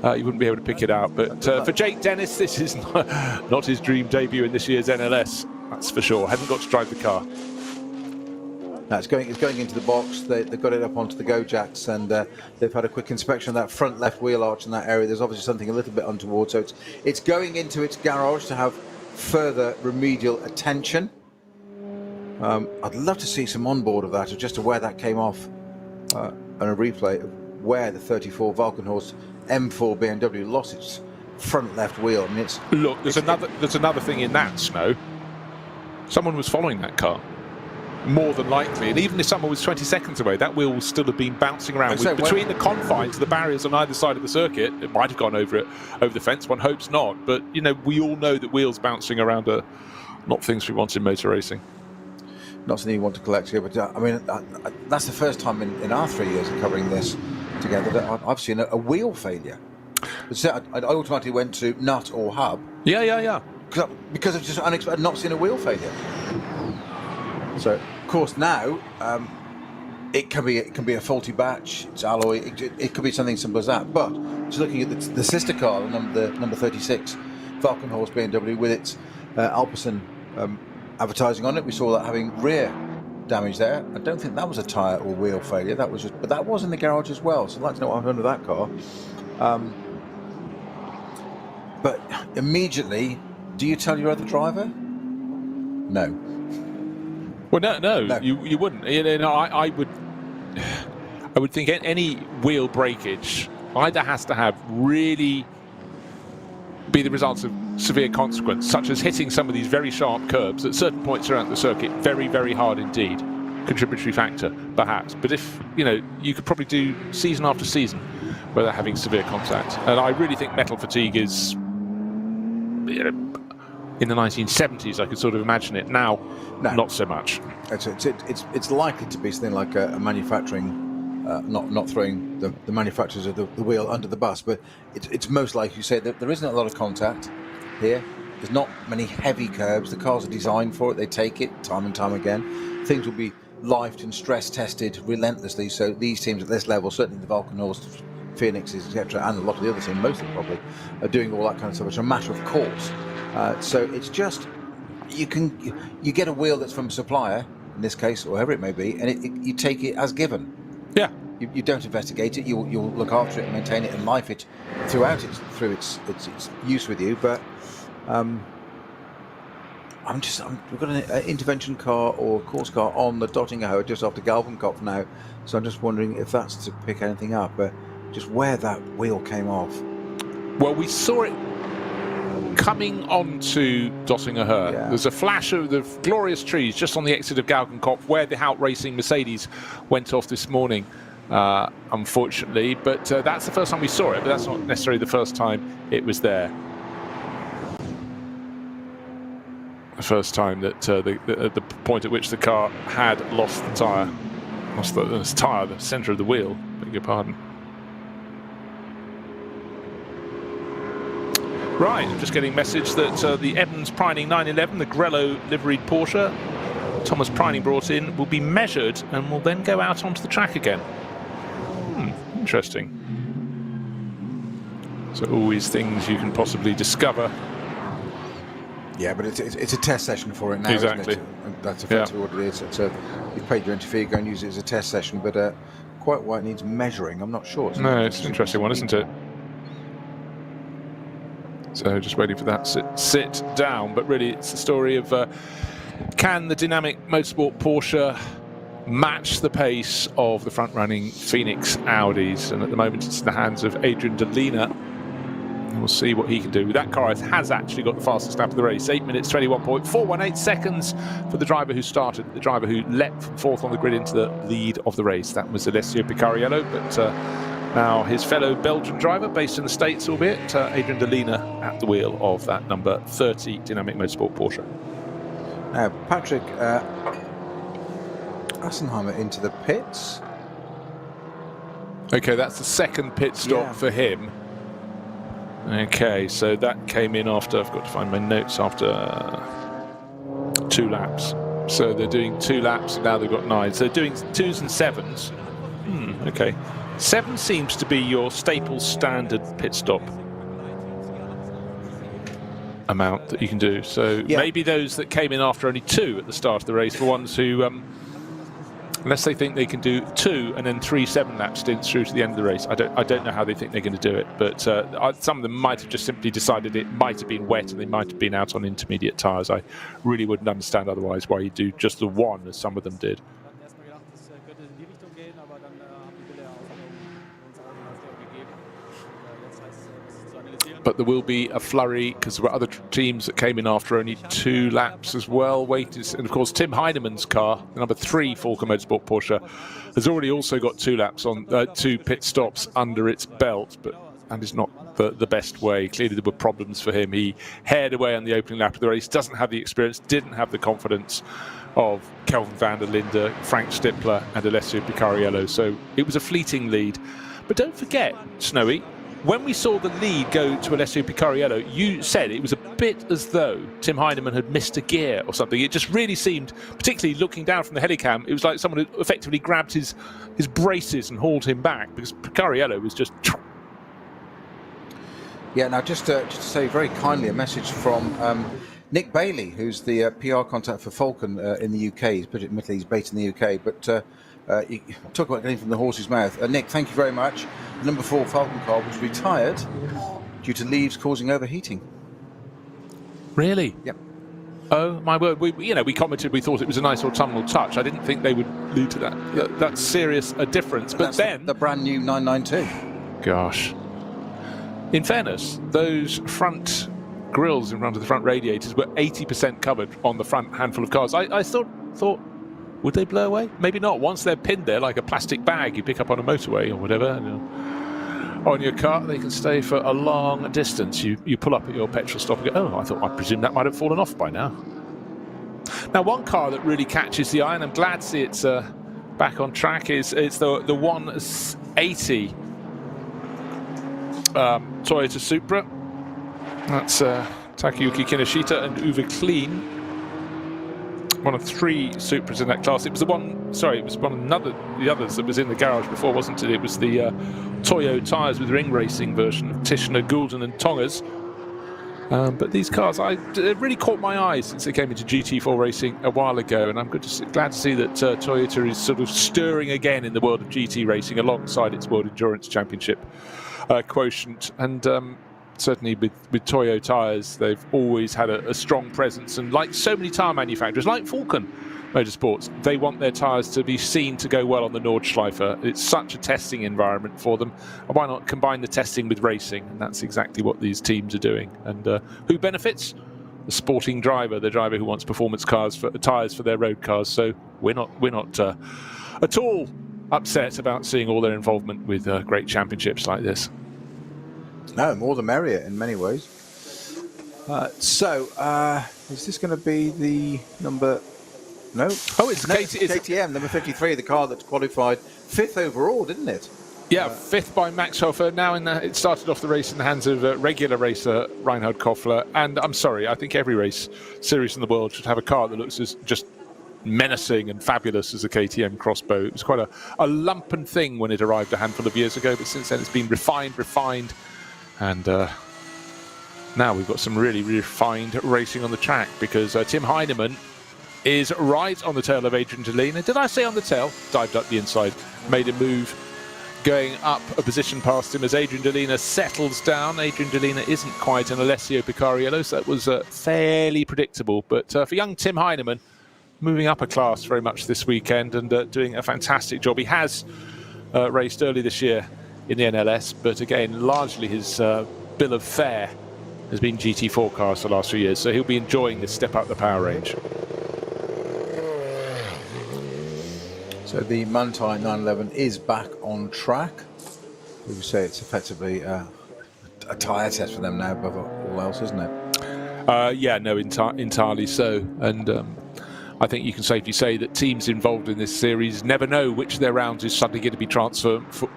you wouldn't be able to pick it out. But for Jake Dennis, this is not his dream debut in this year's NLS. That's for sure. Hasn't got to drive the car. No, it's going into the box. They've got it up onto the go jacks, and they've had a quick inspection of that front left wheel arch in that area. There's obviously something a little bit untoward, so it's going into its garage to have further remedial attention. I'd love to see some onboard of that, or just to where that came off, and a replay of where the 34 Valkenhorst M4 BMW lost its front left wheel. I mean, look. There's another thing in that, Snow. Someone was following that car. More than likely, and even if someone was 20 seconds away, that wheel will still have been bouncing around. Between the confines, the barriers on either side of the circuit, it might have gone over the fence. One hopes not, but you know, we all know that wheels bouncing around are not things we want in motor racing. Not something you want to collect here, but I mean, that's the first time in our 3 years of covering this together that I've seen a wheel failure. I automatically went to nut or hub. Yeah. Because of just unexpected, not seeing a wheel failure. So, of course, now it can be a faulty batch. It's alloy. It could be something simple as that. But just looking at the sister car, the number 36 Valkenhorst BMW with its Alpecin advertising on it, we saw that having rear damage there. I don't think that was a tyre or wheel failure. But that was in the garage as well. So I'd like to know what happened to that car. But immediately, do you tell your other driver? No. Well, no. You wouldn't. You know, I would think any wheel breakage either has to have really be the result of severe consequence, such as hitting some of these very sharp curbs at certain points around the circuit, very, very hard indeed. Contributory factor, perhaps. But if, you know, you could probably do season after season without having severe contact. And I really think metal fatigue is, you know, in the 1970s, I could sort of imagine it. Now, not so much. It's likely to be something like a manufacturing, not throwing the manufacturers of the wheel under the bus, but it's most likely, you say, that there isn't a lot of contact here. There's not many heavy curbs. The cars are designed for it. They take it time and time again. Things will be lifed and stress tested relentlessly. So these teams at this level, certainly the Valkenhorst, Phoenixes, etc., and a lot of the other teams, most of them probably, are doing all that kind of stuff. It's a matter of course. So it's just you get a wheel that's from a supplier in this case, or whoever it may be, and you take it as given. Yeah. You don't investigate it. You'll look after it and maintain it and life it through its use with you. But we've got an intervention car or course car on the Dottingerhohe just after Galvenkopf now. So I'm just wondering if that's to pick anything up, just where that wheel came off. Well, we saw it coming onto Dottingerhohe. Yeah. There's a flash of the glorious trees just on the exit of Galgenkopf where the Hout Racing Mercedes went off this morning, unfortunately. But that's the first time we saw it, but that's not necessarily the first time it was there. The first time that the point at which the car had lost the tyre. Lost the tyre, the centre of the wheel, beg your pardon. Right, I'm just getting a message that the Evans Prining 911, the Grello liveried Porsche, Thomas Prining brought in, will be measured and will then go out onto the track again. Interesting. So always things you can possibly discover. Yeah, but it's a test session for it now, exactly. Isn't it? That's effectively what it is. You've paid your entry fee, go and use it as a test session, but quite why it needs measuring, I'm not sure. No, it's an interesting one, isn't it? So just waiting for that sit down, but really it's the story of can the dynamic motorsport Porsche match the pace of the front-running Phoenix Audis? And at the moment it's in the hands of Adrian Delina. And we'll see what he can do. That car has actually got the fastest lap of the race, 8 minutes 21.418 seconds for the driver who started, the driver who leapt from fourth on the grid into the lead of the race. That was Alessio Picariello, but now his fellow Belgian driver, based in the States albeit, Adrian Delina at the wheel of that number 30 Dynamic Motorsport Porsche. Now, Patrick Assenheimer into the pits. Okay, that's the second pit stop for him. Okay, so that came in after, I've got to find my notes, after 2 laps. So they're doing 2 laps, and now they've got 9. So they're doing 2s and 7s. Okay. 7 seems to be your staple standard pit stop amount that you can do. So maybe those that came in after only 2 at the start of the race were ones who, unless they think they can do 2 and then 3 7-lap stints through to the end of the race, I don't know how they think they're going to do it. But some of them might have just simply decided it might have been wet and they might have been out on intermediate tyres. I really wouldn't understand otherwise why you do just the 1, as some of them did. But there will be a flurry because there were other teams that came in after only 2 laps as well. And of course, Tim Heinemann's car, the number 3 Falker Motorsport Porsche, has already also got 2 laps on 2 pit stops under its belt, and is not the best way. Clearly, there were problems for him. He haired away on the opening lap of the race. Doesn't have the experience, didn't have the confidence of Kelvin van der Linde, Frank Stippler, and Alessio Picariello. So it was a fleeting lead. But don't forget, Snowy, when we saw the lead go to Alessio Picariello, you said it was a bit as though Tim Heinemann had missed a gear or something. It just really seemed, particularly looking down from the helicam, it was like someone had effectively grabbed his braces and hauled him back, because Picariello was just... Yeah, now just to say very kindly a message from Nick Bailey, who's the PR contact for Falcon in the UK. He's based in the UK, but you talk about getting from the horse's mouth. Nick, thank you very much. The number 4 Falcon car was retired due to leaves causing overheating. Really? Yep. Oh my word! We commented we thought it was a nice autumnal touch. I didn't think they would lead to that serious a difference. But then the brand new 992. Gosh. In fairness, those front grills in front of the front radiators were 80% covered on the front handful of cars. I thought, would they blow away? Maybe not. Once they're pinned there like a plastic bag you pick up on a motorway or whatever, on your car, they can stay for a long distance. You pull up at your petrol stop and go, I presume that might have fallen off by now. Now, one car that really catches the eye, and I'm glad to see it's back on track, is the 180 Toyota Supra. That's Takayuki Kinoshita and Uwe Kleen. One of 3 Supras in that class. It was the others that was in the garage before, wasn't it? It was the Toyo tyres with ring racing version of Tishner, Goulden and Tongers. But these cars, they really caught my eye since they came into GT4 racing a while ago, and I'm glad to see that Toyota is sort of stirring again in the world of GT racing alongside its World Endurance Championship quotient. And certainly with Toyo tyres, they've always had a strong presence, and like so many tyre manufacturers, like Falcon Motorsports, they want their tyres to be seen to go well on the Nordschleife. It's such a testing environment for them, and why not combine the testing with racing? And that's exactly what these teams are doing. And who benefits? The sporting driver, the driver who wants performance tyres for their road cars. So we're not at all upset about seeing all their involvement with great championships like this. No, more the merrier in many ways. So, is this going to be the number... No? Oh, it's KTM, number 53, the car that qualified 5th overall, didn't it? Yeah, 5th by Max Hofer. Now it started off the race in the hands of regular racer Reinhard Koffler. And I'm sorry, I think every race series in the world should have a car that looks as just menacing and fabulous as a KTM Crossbow. It was quite a lumpen thing when it arrived a handful of years ago, but since then it's been refined. And now we've got some really refined racing on the track, because Tim Heinemann is right on the tail of Adrian Delina. Did I say on the tail? Dived up the inside, made a move, going up a position past him as Adrian Delina settles down. Adrian Delina isn't quite an Alessio Picariello, so that was fairly predictable. But for young Tim Heinemann, moving up a class very much this weekend and doing a fantastic job. He has raced early this year in the NLS, but again, largely his bill of fare has been GT4 cars for the last few years, so he'll be enjoying this step up the power range. So the Manthey 911 is back on track. We would say it's effectively a tyre test for them now above all else, isn't it? Yeah, no, entirely so. And I think you can safely say that teams involved in this series never know which of their rounds is suddenly going to be transformed from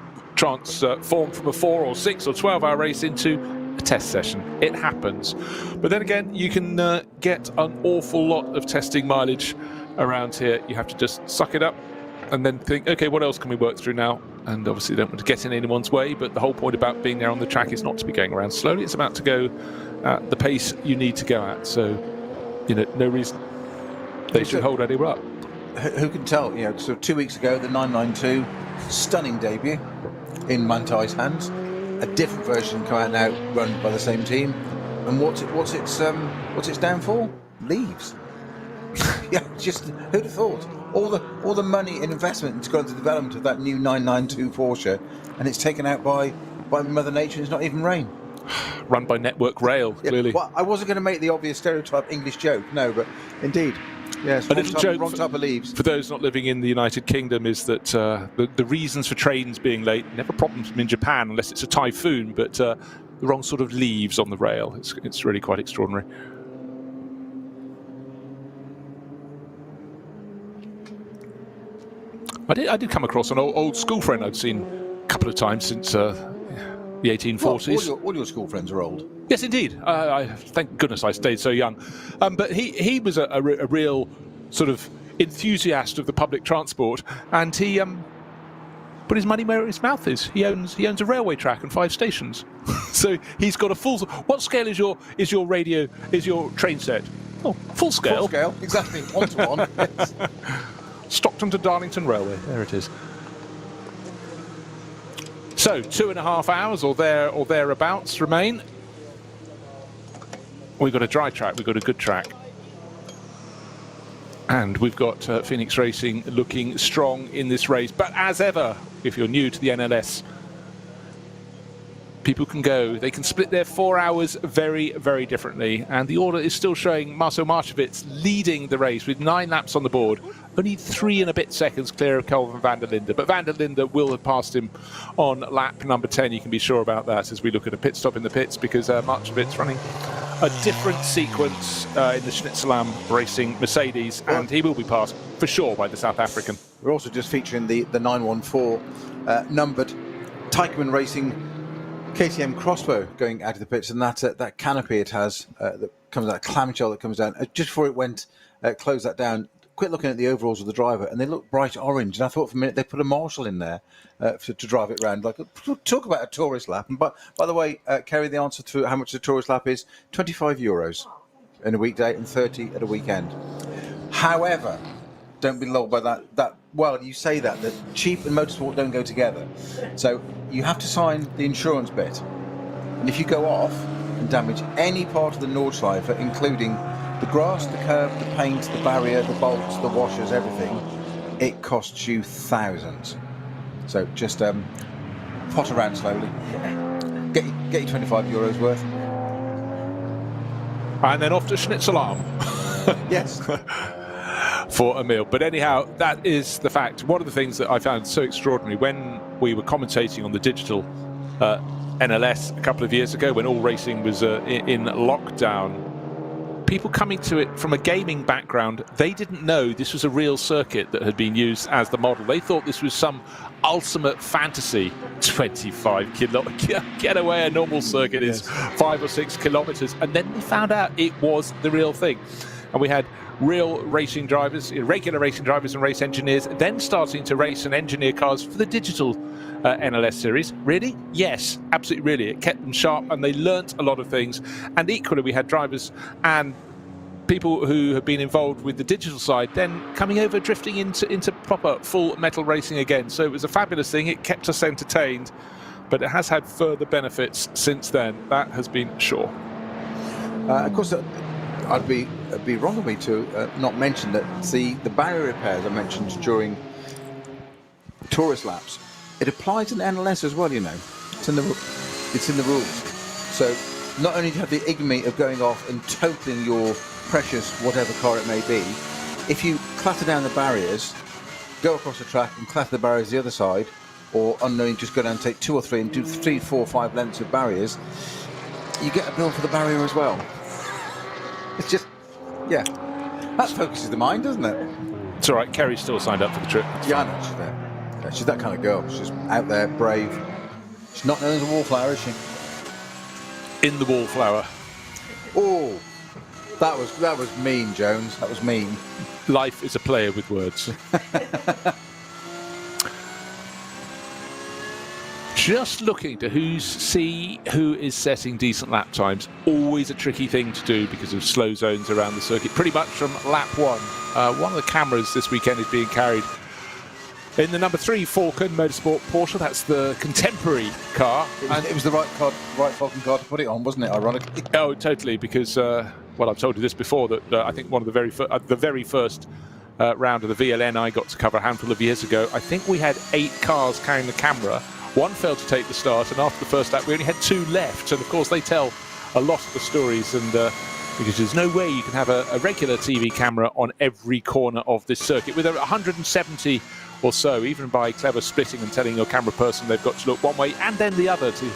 a 4 or 6 or 12 hour race into a test session. It happens. But then again, you can get an awful lot of testing mileage around here. You have to just suck it up and then think, okay, what else can we work through now? And obviously you don't want to get in anyone's way, but the whole point about being there on the track is not to be going around slowly. It's about to go at the pace you need to go at. So, no reason they should hold anyone up. Who can tell? So 2 weeks ago, the 992, stunning debut in Mantai's hands. A different version come out now, run by the same team. And what's its downfall? Leaves. Yeah, just who'd have thought? All the money and investment that's gone into the development of that new 992 Porsche, and it's taken out by Mother Nature. And it's not even rain. Run by Network Rail, clearly. Well, I wasn't going to make the obvious stereotype English joke, no, but indeed. Yes, a little joke wrong type of leaves. For those not living in the United Kingdom is that the reasons for trains being late, never problems in Japan unless it's a typhoon, but the wrong sort of leaves on the rail. It's really quite extraordinary. I did come across an old school friend I'd seen a couple of times since the 1840s. Well, all your school friends are old. Yes, indeed. Thank goodness I stayed so young. But he was a real sort of enthusiast of the public transport, and he put his money where his mouth is. He owns a railway track and 5 stations, so he's got a full. What scale is your train set? Oh, full scale. Full scale, exactly, 1-to-1. Yes. Stockton to Darlington Railway. There it is. So 2.5 hours or thereabouts remain. We've got a dry track, we've got a good track. And we've got Phoenix Racing looking strong in this race. But as ever, if you're new to the NLS, people can go. They can split their 4 hours very, very differently. And the order is still showing Marcel Marchewitz leading the race with 9 laps on the board. Only 3 and a bit seconds clear of Kelvin van der Linde. But van der Linde will have passed him on lap number 10. You can be sure about that as we look at a pit stop in the pits, because Marchewitz running a different sequence in the Schnitzelam Racing Mercedes, and he will be passed for sure by the South African. We're also just featuring the 914 numbered Teichmann Racing KTM Crossbow going out of the pits, and that canopy it has that comes out, clamshell that comes down. Just before it went, close that down. Quit looking at the overalls of the driver, and they look bright orange. And I thought for a minute they put a marshal in there to drive it around. Like, talk about a tourist lap. And by the way, Kerry, the answer to how much the tourist lap is: €25 in a weekday and 30 at a weekend. However, don't be lulled by that. Well, you say that cheap and motorsport don't go together. So you have to sign the insurance bit, and if you go off and damage any part of the Nordschleife, including the grass, the curb, the paint, the barrier, the bolts, the washers, everything, it costs you thousands. So just pot around slowly. Get your €25 worth. And then off to Schnitzelam. Yes. For a meal. But anyhow, that is the fact. One of the things that I found so extraordinary when we were commentating on the digital NLS a couple of years ago, when all racing was in lockdown, people coming to it from a gaming background, they didn't know this was a real circuit that had been used as the model. They thought this was some ultimate fantasy. 25 kilometers. Get away, a normal circuit is 5 or 6 kilometers. And then they found out it was the real thing. And we had real racing drivers, regular racing drivers and race engineers, then starting to race and engineer cars for the digital NLS series. Really? Yes, absolutely really. It kept them sharp and they learnt a lot of things. And equally, we had drivers and people who have been involved with the digital side then coming over, drifting into proper full metal racing again. So it was a fabulous thing. It kept us entertained, but it has had further benefits since then. That has been sure. Of course, it'd be wrong of me to not mention that the barrier repairs I mentioned during tourist laps, it applies in NLS as well. It's in the rules. So not only do you have the ignominy of going off and totaling your precious whatever car it may be, if you clatter down the barriers, go across the track and clatter the barriers the other side, or unknowing just go down and take 2 or 3 and do 3, 4, 5 lengths of barriers, you get a bill for the barrier as well. It's just, yeah, that focuses the mind, doesn't it? It's all right. Kerry's still signed up for the trip. Yeah, I know she's there. Yeah, she's that kind of girl. She's out there, brave. She's not known as a wallflower, is she? in the wallflower. Oh, that was mean, Jones. That was mean. Life is a player with words. Just looking to see who is setting decent lap times. Always a tricky thing to do because of slow zones around the circuit. Pretty much from lap 1. One of the cameras this weekend is being carried in the number 3 Falcon Motorsport Porsche. That's the contemporary car. It was the right Falcon car to put it on, wasn't it, ironically? Oh, totally, because, well, I've told you this before, that I think one of the very first round of the VLN I got to cover a handful of years ago, I think we had 8 cars carrying the camera. One failed to take the start, and after the first lap we only had 2 left, and of course they tell a lot of the stories, and because there's no way you can have a regular TV camera on every corner of this circuit. With 170 or so, even by clever splitting and telling your camera person they've got to look one way and then the other to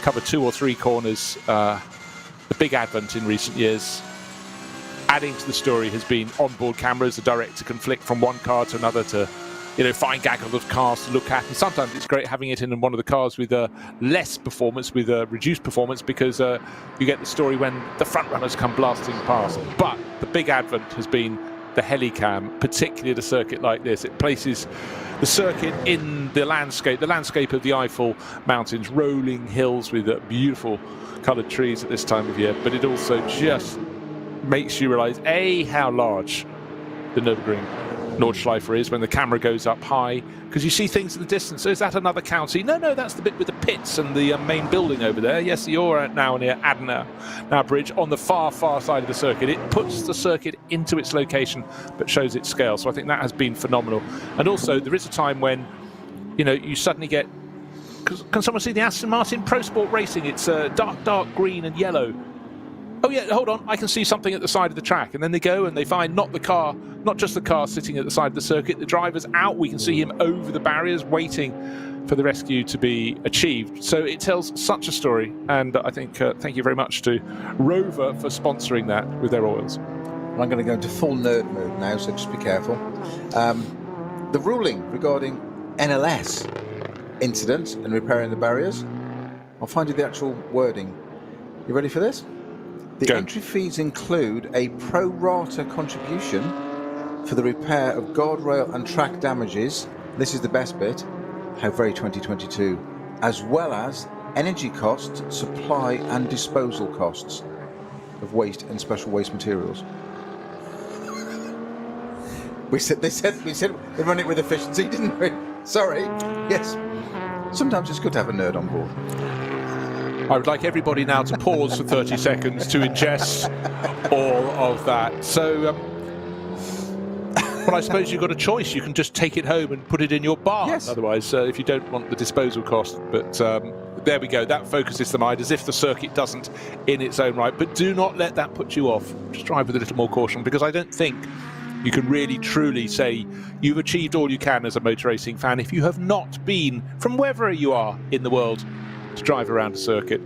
cover 2 or 3 corners, the big advent in recent years. Adding to the story has been onboard cameras. The director can flick from one car to another to find gaggle of cars to look at, and sometimes it's great having it in one of the cars with less performance, with reduced performance, because you get the story when the front runners come blasting past. But the big advent has been the helicam, particularly at a circuit like this. It places the circuit in the landscape of the Eiffel Mountains, rolling hills with beautiful coloured trees at this time of year, but it also just makes you realise, A, how large the Nürburgring Nordschleife is when the camera goes up high, because you see things in the distance. So is that another county? No, that's the bit with the pits and the main building over there. Yes, you're now near Adenauer Bridge on the far side of the circuit. It puts the circuit into its location but shows its scale. So I think that has been phenomenal. And also there is a time when you suddenly get, can someone see the Aston Martin Pro Sport Racing? It's dark green and yellow. Oh yeah, hold on, I can see something at the side of the track. And then they go and they find not just the car sitting at the side of the circuit, the driver's out, we can see him over the barriers waiting for the rescue to be achieved. So it tells such a story, and I think thank you very much to ROWE for sponsoring that with their oils. I'm going to go into full nerd mode now, so just be careful. The ruling regarding NLS incident and repairing the barriers, I'll find you the actual wording. You ready for this? The entry fees include a pro rata contribution for the repair of guardrail and track damages. This is the best bit. How very 2022. As well as energy costs, supply and disposal costs of waste and special waste materials. They said we run it with efficiency, didn't we? Sorry. Yes. Sometimes it's good to have a nerd on board. I would like everybody now to pause for 30 seconds to ingest all of that. So, well, I suppose you've got a choice. You can just take it home and put it in your barn. Yes. Otherwise, if you don't want the disposal cost. But there we go. That focuses the mind as if the circuit doesn't in its own right. But do not let that put you off. Just drive with a little more caution, because I don't think you can really truly say you've achieved all you can as a motor racing fan if you have not been, from wherever you are in the world, to drive around a circuit.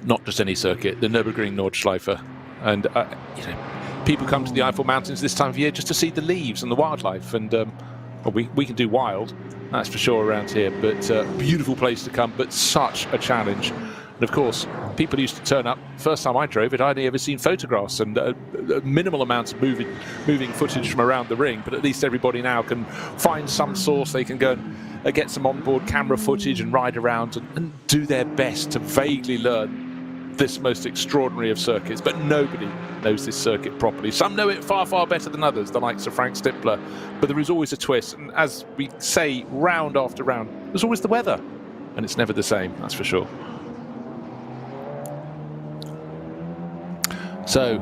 Not just any circuit, the Nürburgring Nordschleife. And people come to the Eiffel Mountains this time of year just to see the leaves and the wildlife, and well, we can do wild, that's for sure, around here, but beautiful place to come, but such a challenge. And of course, people used to turn up. First time I drove it, I'd only ever seen photographs and a minimal amount of moving footage from around the ring, but at least everybody now can find some source. They can go and get some onboard camera footage and ride around and do their best to vaguely learn this most extraordinary of circuits. But nobody knows this circuit properly. Some know it far, far better than others, the likes of Frank Stippler, but there is always a twist. And as we say round after round, there's always the weather, and it's never the same, that's for sure. So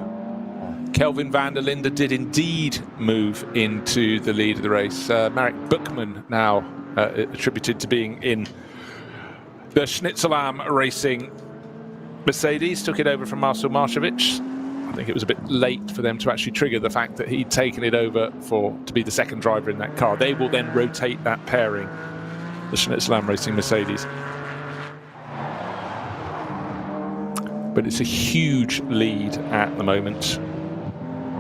Kelvin van der Linde did indeed move into the lead of the race. Marek Buchmann now attributed to being in the Schnitzelam Racing Mercedes, took it over from Marcel Maršović. I think it was a bit late for them to actually trigger the fact that he'd taken it over to be the second driver in that car. They will then rotate that pairing, the Schnitzelam Racing Mercedes. But it's a huge lead at the moment.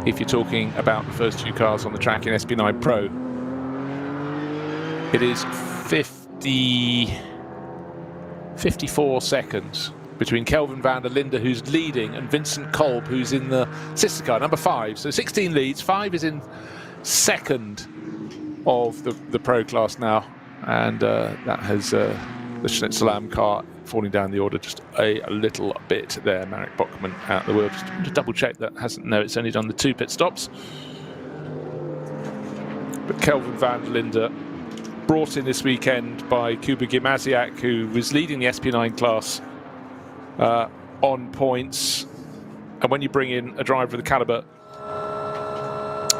If you're talking about the first two cars on the track in SP9 Pro, it is 54 seconds between Kelvin van der Linde, who's leading, and Vincent Kolb, who's in the sister car, number 5. So 16 leads, 5 is in second of the pro class now, and that has the Schnitzelam car falling down the order just a little bit there. Marek Bokman out the wheel. Just to double check that hasn't. No, it's only done the 2 pit stops. But Kelvin van der Linde, brought in this weekend by Kuba Gimaziak, who was leading the SP9 class on points. And when you bring in a driver of the calibre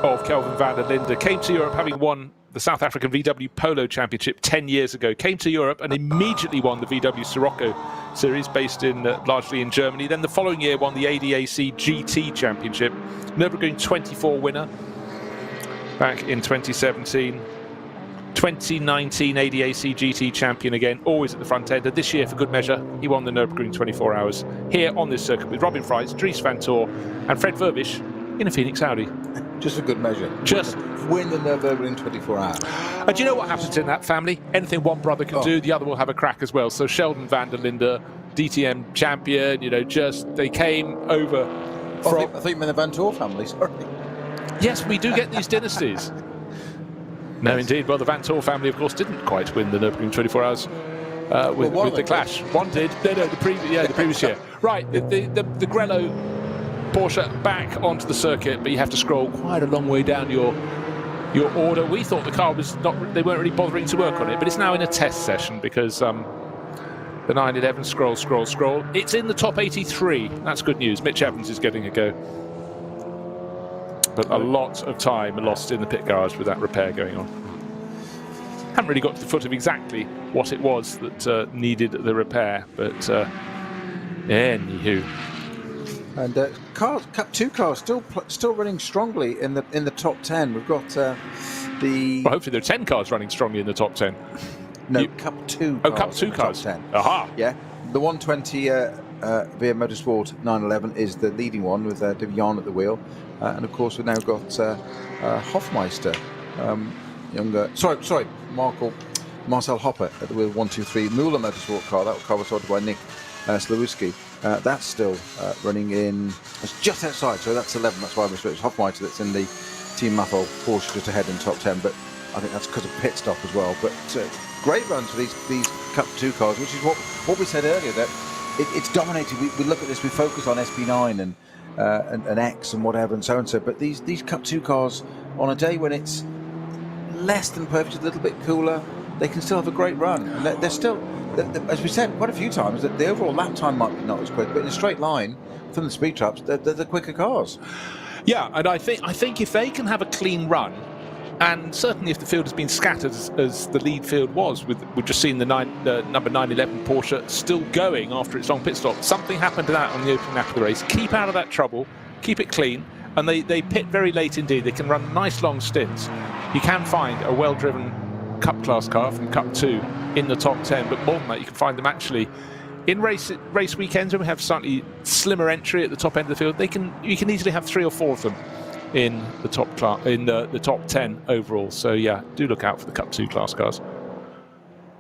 of Kelvin van der Linde, came to Europe having won the South African VW Polo Championship 10 years ago, came to Europe and immediately won the VW Sirocco series based in largely in Germany. Then the following year won the ADAC GT Championship, Nürburgring 24 winner back in 2017. 2019 ADAC GT champion again, always at the front end. And this year, for good measure, he won the Nürburgring 24 hours here on this circuit with Robin Fries, Dries van Tor and Fred Verbisch in a Phoenix Audi. Just for good measure. Just win the Nürburgring 24 hours. And do you know what happens in that family? Anything one brother can do, the other will have a crack as well. So Sheldon van der Linde, DTM champion, you know, just they came over from... I think the Van Tor family, sorry. Yes, we do get these dynasties. No, indeed. Well, the Van Tor family, of course, didn't quite win the Nürburgring 24 hours with the clash. One did. No, the previous year. Right, the Grello Porsche back onto the circuit, but you have to scroll quite a long way down your order. We thought the car was not, they weren't really bothering to work on it, but it's now in a test session because the 911 scroll. It's in the top 83. That's good news. Mitch Evans is getting a go. But a lot of time lost in the pit garage with that repair going on. Haven't really got to the foot of exactly what it was that needed the repair, but anywho. And Cup 2 cars still running strongly in the top 10. We've got the. Well, hopefully there are 10 cars running strongly in the top 10. No, Cup 2. Oh, Cup 2 cars. Top 10. Aha. Yeah, the 120 via Motorsport 911 is the leading one with De Vian at the wheel, and of course we've now got Hofmeister, Marcel Hopper at the wheel. 123 Müller Motorsport car. That car was sorted by Nick Slawuski. That's still running in. It's just outside, so that's 11. That's why I misread. It's Hofmeister that's in the Team Maffel Porsche just ahead in top 10, but I think that's because of pit stop as well. But great runs for these Cup 2 cars, which is what we said earlier, that it's dominated. We look at this, we focus on SP9 and X and whatever and so and so, but these Cup 2 cars on a day when it's less than perfect, a little bit cooler, they can still have a great run. And they're still, as we said quite a few times, that the overall lap time might be not as quick, but in a straight line from the speed traps, they're the quicker cars. Yeah, and I think if they can have a clean run, and certainly if the field has been scattered as the lead field was, we've just seen the number 911 Porsche still going after its long pit stop. Something happened to that on the opening lap of the race. Keep out of that trouble, keep it clean, and they pit very late indeed. They can run nice long stints. You can find a well-driven Cup class car from Cup 2 in the top 10, but more than that, you can find them actually in race weekends when we have slightly slimmer entry at the top end of the field. You can easily have 3 or 4 of them in the top class, in the top 10 overall. So yeah, do look out for the Cup 2 class cars.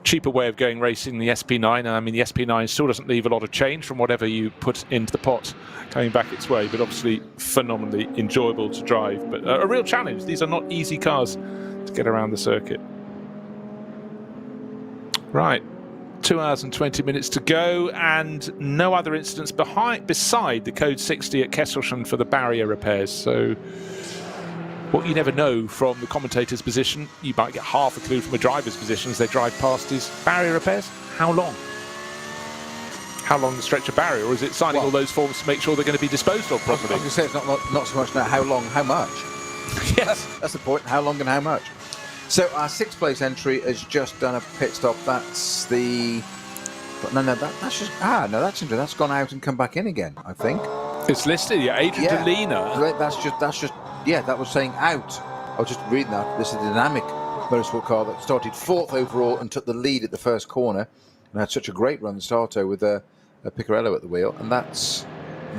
Cheaper way of going racing, the SP9. I mean, the SP9 still doesn't leave a lot of change from whatever you put into the pot coming back its way, but obviously phenomenally enjoyable to drive. But a real challenge. These are not easy cars to get around the circuit. Right, 2 hours and 20 minutes to go, and no other incidents beside the code 60 at Kesselchen for the barrier repairs. So what you never know from the commentator's position, you might get half a clue from a driver's position as they drive past, is barrier repairs. How long? How long the stretch of barrier, or is it signing all those forms to make sure they're going to be disposed of properly? I was going to say, it's not so much now how long, how much. Yes. That's the point, how long and how much. So our 6th place entry has just done a pit stop. That's the... that's gone out and come back in again, I think. It's listed, yeah, Adrian Delina. That's just, that was saying out. I was just reading that. This is a dynamic motorsport car that started 4th overall and took the lead at the first corner and had such a great run starter with a Piccarello at the wheel, and that's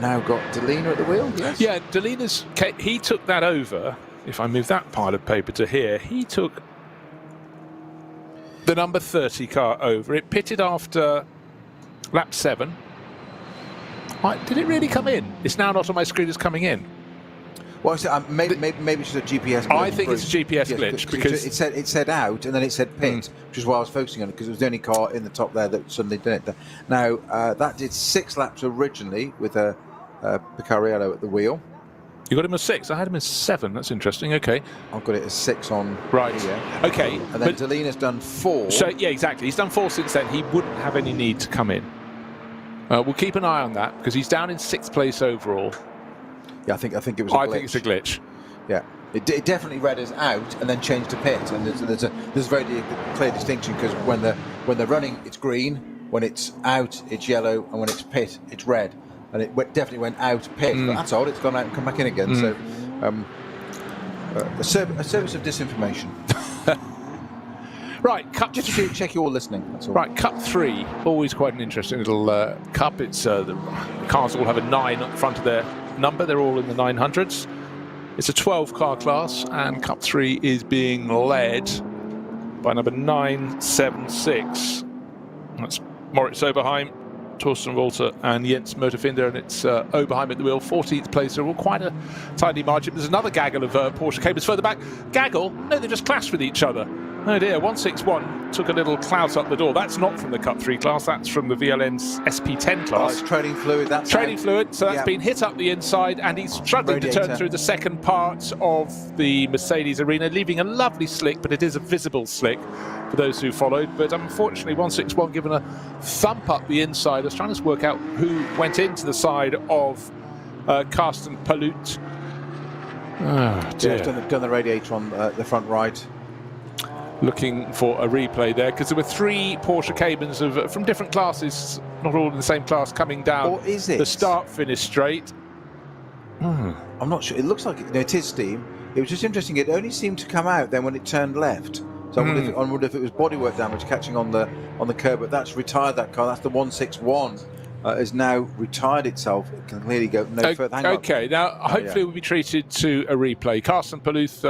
now got Delina at the wheel, yes? Yeah, Delina's, he took that over. If I move that pile of paper to here, he took the number 30 car over. It pitted after lap 7. Did it really come in? It's now not on my screen as coming in. Well, maybe it's just a GPS glitch. I think it's a GPS glitch because it said out and then it said pit, which is why I was focusing on it, because it was the only car in the top there that suddenly did it. Now, that did 6 laps originally with a Picariello at the wheel. You got him as 6. I had him as 7. That's interesting. Okay. I've got it as 6 on right here. Okay. And then Delina's done 4. So yeah, exactly. He's done 4 since then. He wouldn't have any need to come in. We'll keep an eye on that because he's down in 6th place overall. Yeah, I think it was a glitch. I think it's a glitch. Yeah. It definitely read as out and then changed to pit, and there's a very clear distinction, because when they're running it's green, when it's out it's yellow, and when it's pit it's red. And it definitely went out pit, but that's odd. It's gone out and come back in again. So, a service of disinformation. Right, cup. Just to check you're all listening. That's all. Right, Cup 3, always quite an interesting little cup. It's the cars all have a 9 at the front of their number. They're all in the 900s. It's a 12-car class, and Cup 3 is being led by number 976. That's Moritz Oberheim, Torsten Walter and Jens Motorfinder, and it's Oberheim at the wheel, 14th place. They're all quite a tidy margin. There's another gaggle of Porsche Caymans further back. Gaggle? No, they just clashed with each other. Oh dear, 161 took a little clout up the door. That's not from the Cup 3 class, that's from the VLN's SP10 class. Oh, it's trading fluid, that's trading fluid, so that's been hit up the inside, and he's struggling to turn through the second part of the Mercedes arena, leaving a lovely slick, but it is a visible slick for those who followed. But unfortunately, 161 given a thump up the inside. I was trying to work out who went into the side of Carsten Palut. Oh dear. Yeah, he's done the radiator on the front right. Looking for a replay there, because there were 3 Porsche Caymans from different classes, not all in the same class, coming down or is it? The start-finish straight. I'm not sure. It looks like it is steam. It was just interesting. It only seemed to come out then when it turned left. So I wonder if it was bodywork damage catching on the curb. But that's retired that car. That's the 161. Has now retired itself. It can clearly go no further. Hang on. Okay, now hopefully we'll be treated to a replay. Carsten Paluth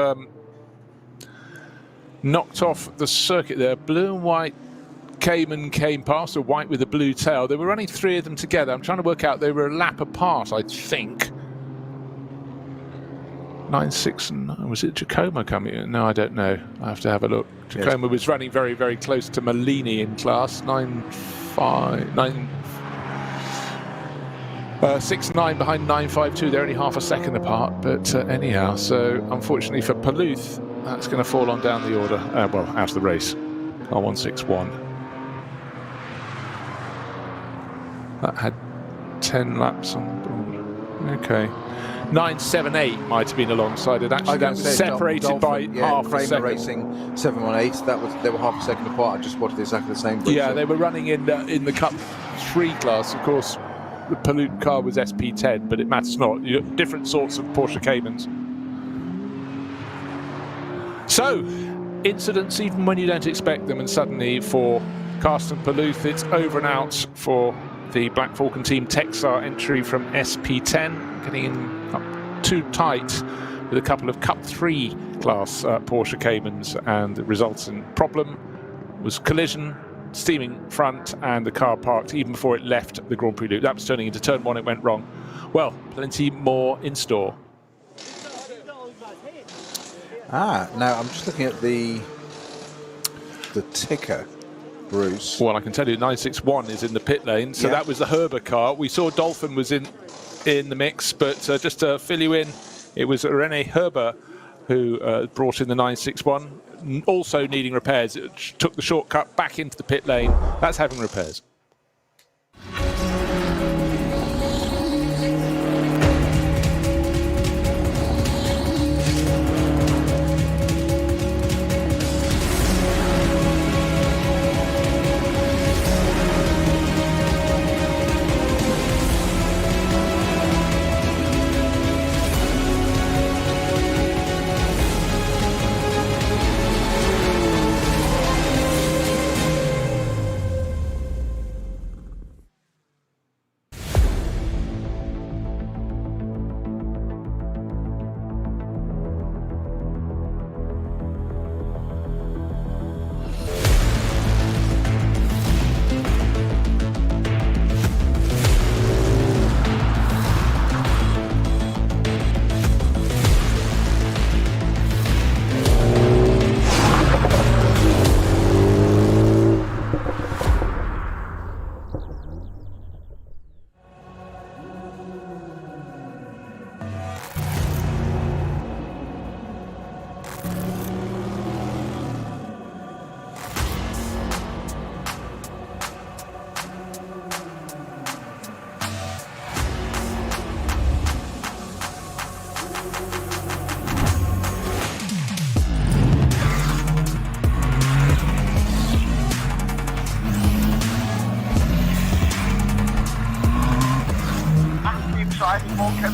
knocked off the circuit there. Blue and white Cayman came past, a white with a blue tail. They were running 3 of them together. I'm trying to work out, they were a lap apart, I think. 9-6, was it Giacomo coming in? No, I don't know. I have to have a look. Giacomo was running very, very close to Malini in class. 6-9 behind 9-5-2. They're only half a second apart, but anyhow, so unfortunately for Paluth, that's going to fall on down the order, well, out of the race. Car 161. That had 10 laps on board. Okay. 978 might have been alongside it. Actually, that was separated by half a second. Racing 718. They were half a second apart. I just spotted exactly the same. Yeah, they were running in the Cup 3 class. Of course, the Palut car was SP10, but it matters not. You got different sorts of Porsche Caymans. So, incidents even when you don't expect them, and suddenly for Carsten Paluth, it's over and out for the Black Falcon team Texar entry from SP10, getting in up too tight with a couple of Cup 3 class Porsche Caymans, and the resulting problem was collision, steaming front, and the car parked even before it left the Grand Prix loop. That was turning into turn 1, it went wrong. Well, plenty more in store. Now I'm just looking at the ticker, Bruce. Well, I can tell you 961 is in the pit lane, so that was the Herber car. We saw Dolphin was in the mix, but just to fill you in, it was René Herber who brought in the 961, also needing repairs. It took the shortcut back into the pit lane. That's having repairs.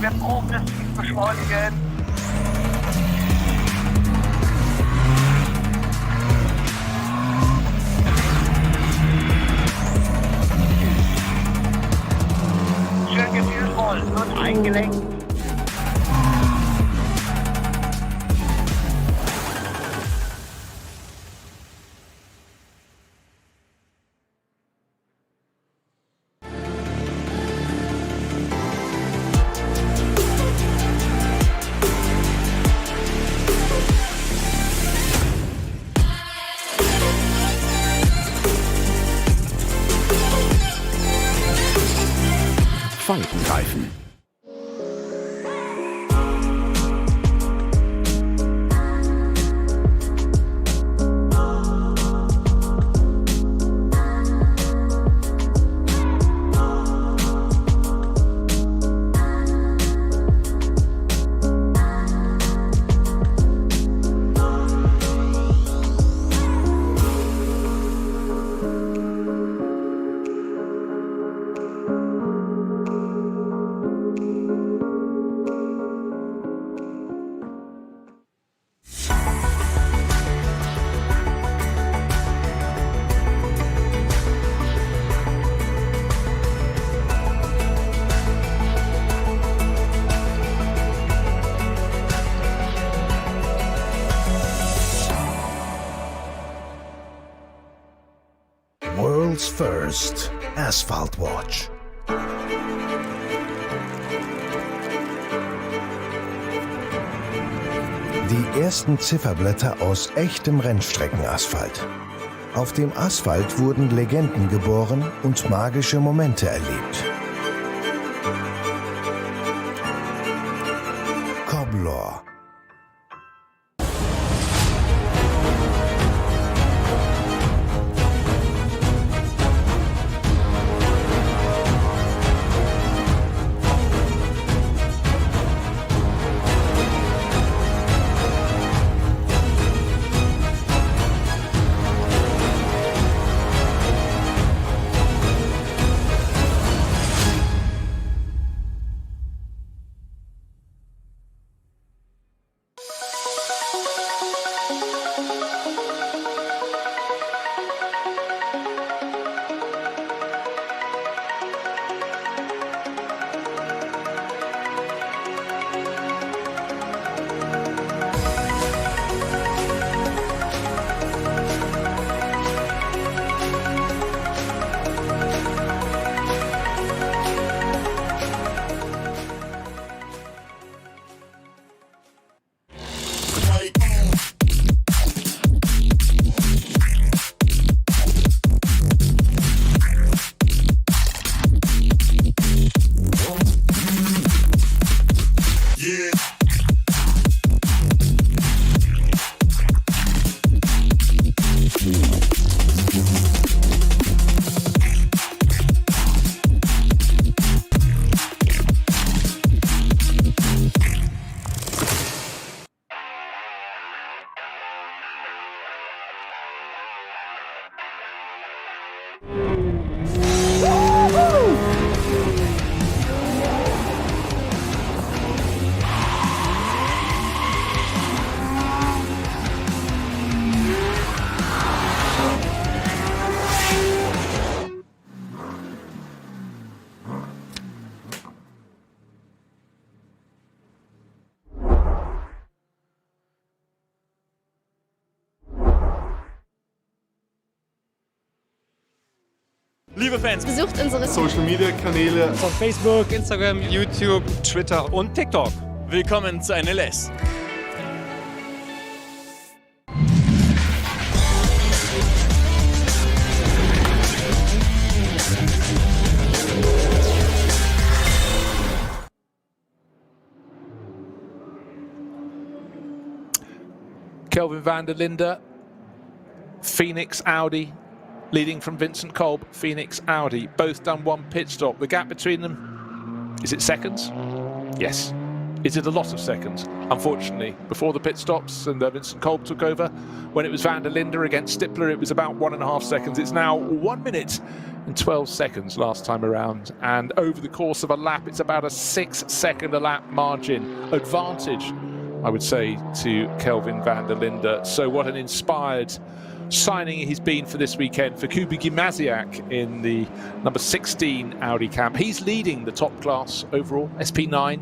wir proben das Ziel beschleunigen. Schön gefühlvoll und eingelenkt. Falkenreifen. World's First Asphalt Watch. Die ersten Zifferblätter aus echtem Rennstreckenasphalt. Auf dem Asphalt wurden Legenden geboren und magische Momente erlebt. Cobbler. Liebe Fans, besucht unsere Social-Media-Kanäle von Facebook, Instagram, YouTube, Twitter und TikTok. Willkommen zu NLS. Kelvin van der Linde, Phoenix Audi, leading from Vincent Kolb, Phoenix Audi. Both done one pit stop. The gap between them, is it seconds? Yes. Is it a lot of seconds? Unfortunately, before the pit stops and Vincent Kolb took over, when it was Van der Linde against Stippler, it was about 1.5 seconds. It's now 1 minute and 12 seconds last time around. And over the course of a lap, it's about a 6-second a lap margin advantage, I would say, to Kelvin van der Linde. So what an inspired signing he's been for this weekend for Kuba Gimasiak in the number 16 Audi camp. He's leading the top class overall, SP9,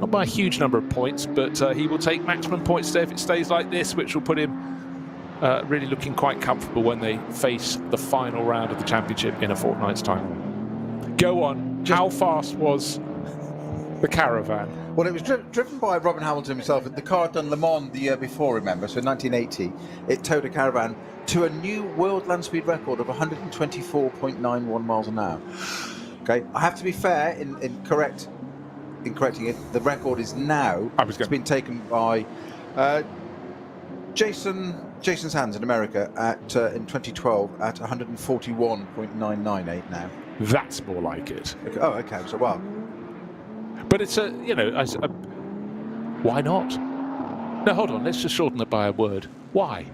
not by a huge number of points, but he will take maximum points there if it stays like this, which will put him really looking quite comfortable when they face the final round of the championship in a fortnight's time. Go on. How fast was the caravan? Well, it was driven by Robin Hamilton himself. The car had done Le Mans the year before, remember, so in 1980. It towed a caravan to a new world land speed record of 124.91 miles an hour. Okay, I have to be fair in correcting it. The record is now, it's been taken by Jason Sands in America in 2012 at 141.998 now. That's more like it. Okay. Oh, okay, so well. But it's why not? No, hold on, let's just shorten it by a word. Why?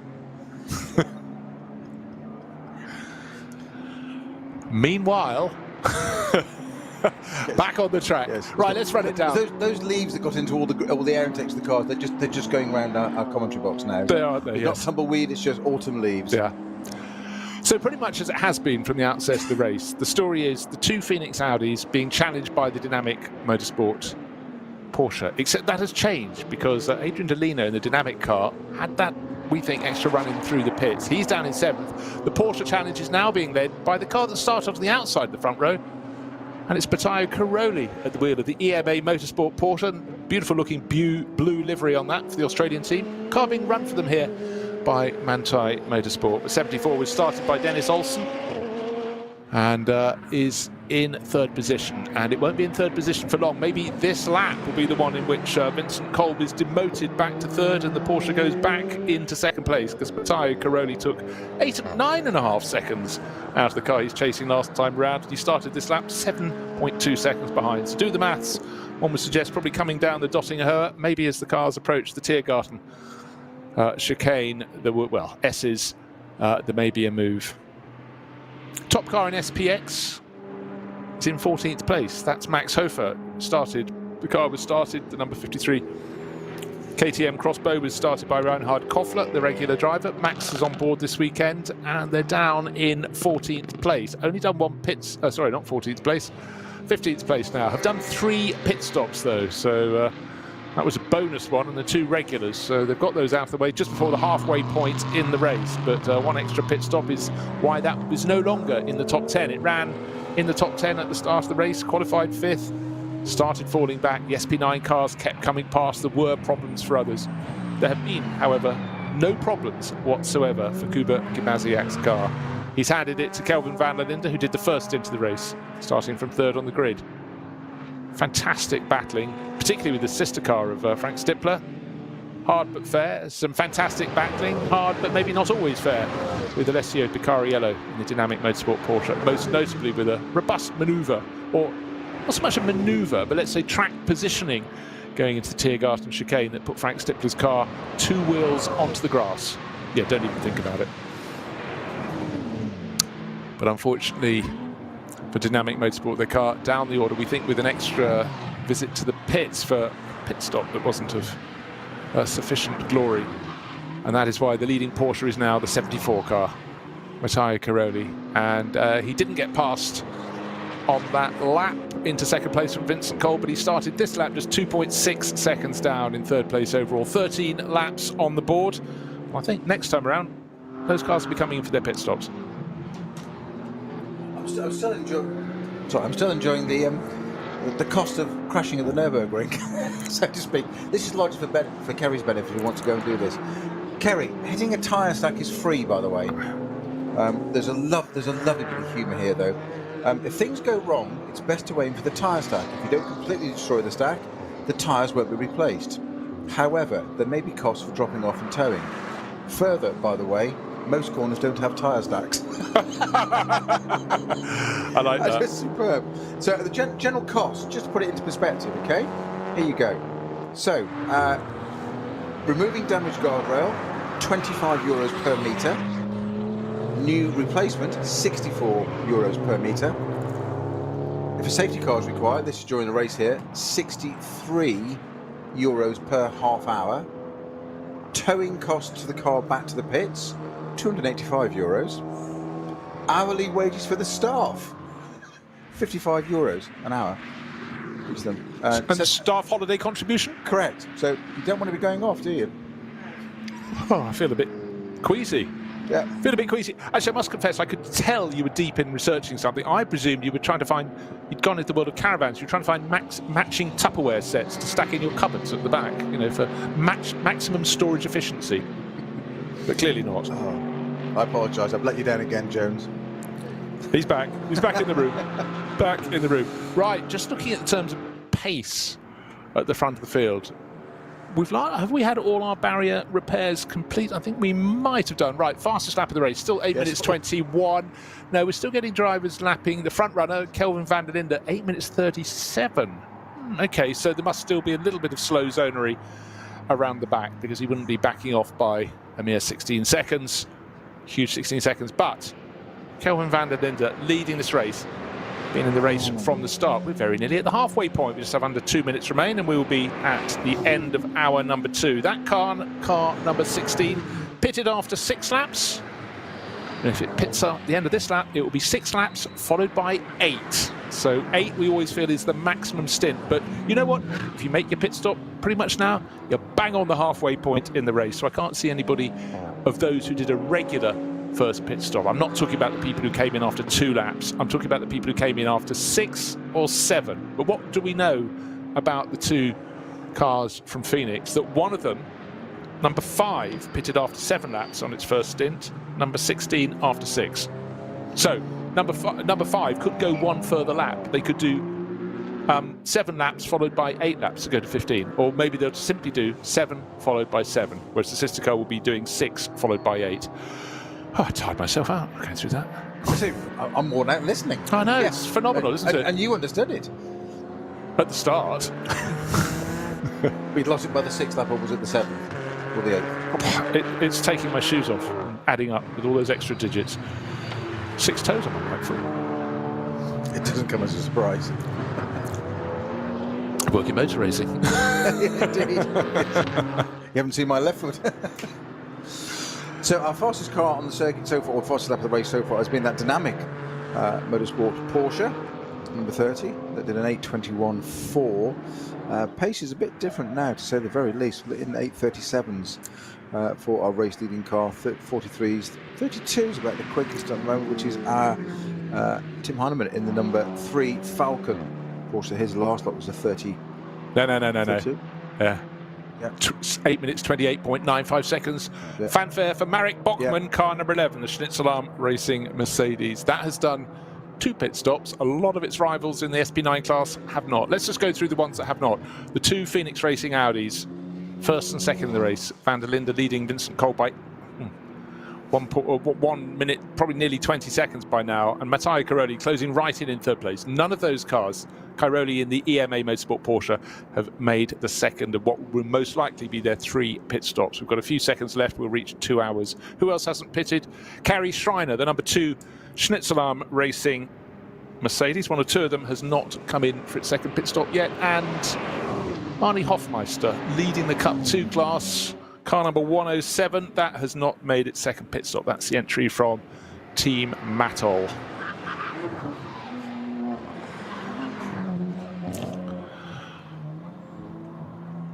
Meanwhile, back on the track. Yes. Right, let's run it down. Those leaves that got into all the air intakes of the cars, they're just going around our commentary box now. They are, yes. Not tumbleweed, it's just autumn leaves. Yeah. So pretty much as it has been from the outset of the race, the story is the two Phoenix Audis being challenged by the Dynamic Motorsport Porsche. Except that has changed because Adrian Delino in the Dynamic car had that, we think, extra running through the pits. He's down in 7th. The Porsche challenge is now being led by the car that started on the outside of the front row. And it's Matteo Caroli at the wheel of the EMA Motorsport Porsche. Beautiful looking blue livery on that for the Australian team. Car being run for them here by Manthey Motorsport. The 74 was started by Dennis Olsen and is in 3rd position. And it won't be in 3rd position for long. Maybe this lap will be the one in which Vincent Kolb is demoted back to 3rd and the Porsche goes back into 2nd place because Matteo Caroli took 9.5 seconds out of the car he's chasing last time round. He started this lap 7.2 seconds behind. So do the maths. One would suggest probably coming down the Dottinger, maybe as the cars approach the Tiergarten chicane, S's, there may be a move. Top car in SPX is in 14th place. That's Max Hofer. The car was started, the number 53. KTM Crossbow was started by Reinhard Koffler, the regular driver. Max is on board this weekend, and they're down in 14th place. Only done one pits, sorry, not 14th place, 15th place now. Have done 3 pit stops though, so that was a bonus one and the 2 regulars, so they've got those out of the way just before the halfway point in the race. But one extra pit stop is why that was no longer in the top 10. It ran in the top 10 at the start of the race, qualified 5th, started falling back. The SP9 cars kept coming past. There were problems for others. There have been, however, no problems whatsoever for Kuba Gimasiak's car. He's handed it to Kelvin van der Linde, who did the first stint of the race, starting from 3rd on the grid. Fantastic battling, particularly with the sister car of Frank Stippler. Hard but fair. Some fantastic battling, hard but maybe not always fair, with Alessio Picariello in the Dynamic Motorsport Porsche, most notably with a robust manoeuvre, or not so much a manoeuvre, but let's say track positioning going into the Tiergarten chicane that put Frank Stippler's car 2 wheels onto the grass. Yeah, don't even think about it. But unfortunately for Dynamic Motorsport, their car down the order, we think, with an extra visit to the pits for a pit stop that wasn't of sufficient glory. And that is why the leading Porsche is now the 74 car, Matteo Caroli. And he didn't get past on that lap into 2nd place from Vincent Kolb, but he started this lap just 2.6 seconds down in 3rd place overall. 13 laps on the board. Well, I think next time around, those cars will be coming in for their pit stops. I'm still enjoying the cost of crashing at the Nürburgring, so to speak. This is largely for Kerry's benefit, who wants to go and do this. Kerry, hitting a tyre stack is free, by the way. There's a lovely bit of humour here, though. If things go wrong, it's best to aim for the tyre stack. If you don't completely destroy the stack, the tyres won't be replaced. However, there may be costs for dropping off and towing. Further, by the way, most corners don't have tyre stacks. I like that. That's superb. So the general cost, just to put it into perspective, okay? Here you go. So, removing damaged guardrail, €25 per metre. New replacement, €64 per metre. If a safety car is required, this is during the race here, €63 per half hour. Towing costs for the car back to the pits, €285. Hourly wages for the staff, €55 an hour. Each of them. And staff holiday contribution? Correct. So you don't want to be going off, do you? Oh, I feel a bit queasy. Yeah. Feel a bit queasy. Actually, I must confess, I could tell you were deep in researching something. I presumed you were trying to find, you'd gone into the world of caravans, you were trying to find matching Tupperware sets to stack in your cupboards at the back, you know, for maximum storage efficiency. But clearly not. Oh, I apologise. I've let you down again, Jones. He's back. He's back in the room. Back in the room. Right, just looking at the terms of pace at the front of the field. Have we had all our barrier repairs complete? I think we might have done. Right, fastest lap of the race, still 8 minutes 21. No, we're still getting drivers lapping. The front runner, Kelvin van der Linde, 8 minutes 37. Okay, so there must still be a little bit of slow zonery around the back because he wouldn't be backing off by a mere 16 seconds. Huge 16 seconds, but Kelvin van der Linde leading this race. Been in the race from the start. We're very nearly at the halfway point. We just have under 2 minutes remain and we will be at the end of hour number 2. That car number 16, pitted after 6 laps. And if it pits at the end of this lap, it will be 6 laps followed by 8. So 8 we always feel is the maximum stint. But you know what? If you make your pit stop pretty much now, you're bang on the halfway point in the race. So I can't see anybody of those who did a regular first pit stop. I'm not talking about the people who came in after 2 laps. I'm talking about the people who came in after 6 or 7. But what do we know about the 2 cars from Phoenix? That one of them, number 5, pitted after 7 laps on its first stint. Number 16 after 6. So number 5 could go 1 further lap. They could do 7 laps followed by 8 laps to go to 15. Or maybe they'll simply do 7 followed by 7. Whereas the sister car will be doing 6 followed by 8. Oh, I tired myself out going through that. I'm worn out listening. I know, it's phenomenal, isn't it? And you understood it. At the start. We'd lost it by the 6th lap, or was it the 7th? Or the 8th? It's taking my shoes off and adding up with all those extra digits. 6 toes on my right foot. It doesn't come as a surprise. Working motor racing. Indeed. You haven't seen my left foot. So our fastest car on the circuit so far, or fastest lap of the race so far, has been that dynamic motorsport Porsche, number 30, that did an 8:21.4. Pace is a bit different now, to say the very least, in 8:37s for our race leading car, 43s, 32s about the quickest at the moment, which is our Tim Heinemann in the number 3 Falcon Porsche. His last lap was a 30. No. 32. Yeah. Yeah. 8 minutes 28.95 seconds. Yeah. Fanfare for Marek Bachmann, Yeah. car number 11, the Schnitzelarm Racing Mercedes. That has done 2 pit stops. A lot of its rivals in the SP9 class have not. Let's just go through the ones that have not. The 2 Phoenix Racing Audis, first and second in the race. Van der Linde leading Vincent Colby. 1 minute, probably nearly 20 seconds by now, and Matteo Cairoli closing right in 3rd place. None of those cars, Cairoli in the EMA Motorsport Porsche, have made the second of what will most likely be their 3 pit stops. We've got a few seconds left. We'll reach 2 hours. Who else hasn't pitted? Carrie Schreiner, the number 2 Schnitzelarm Racing Mercedes. 1 or 2 of them has not come in for its second pit stop yet. And Arnie Hofmeister leading the Cup 2 class. Car number 107, that has not made its second pit stop. That's the entry from Team Matol.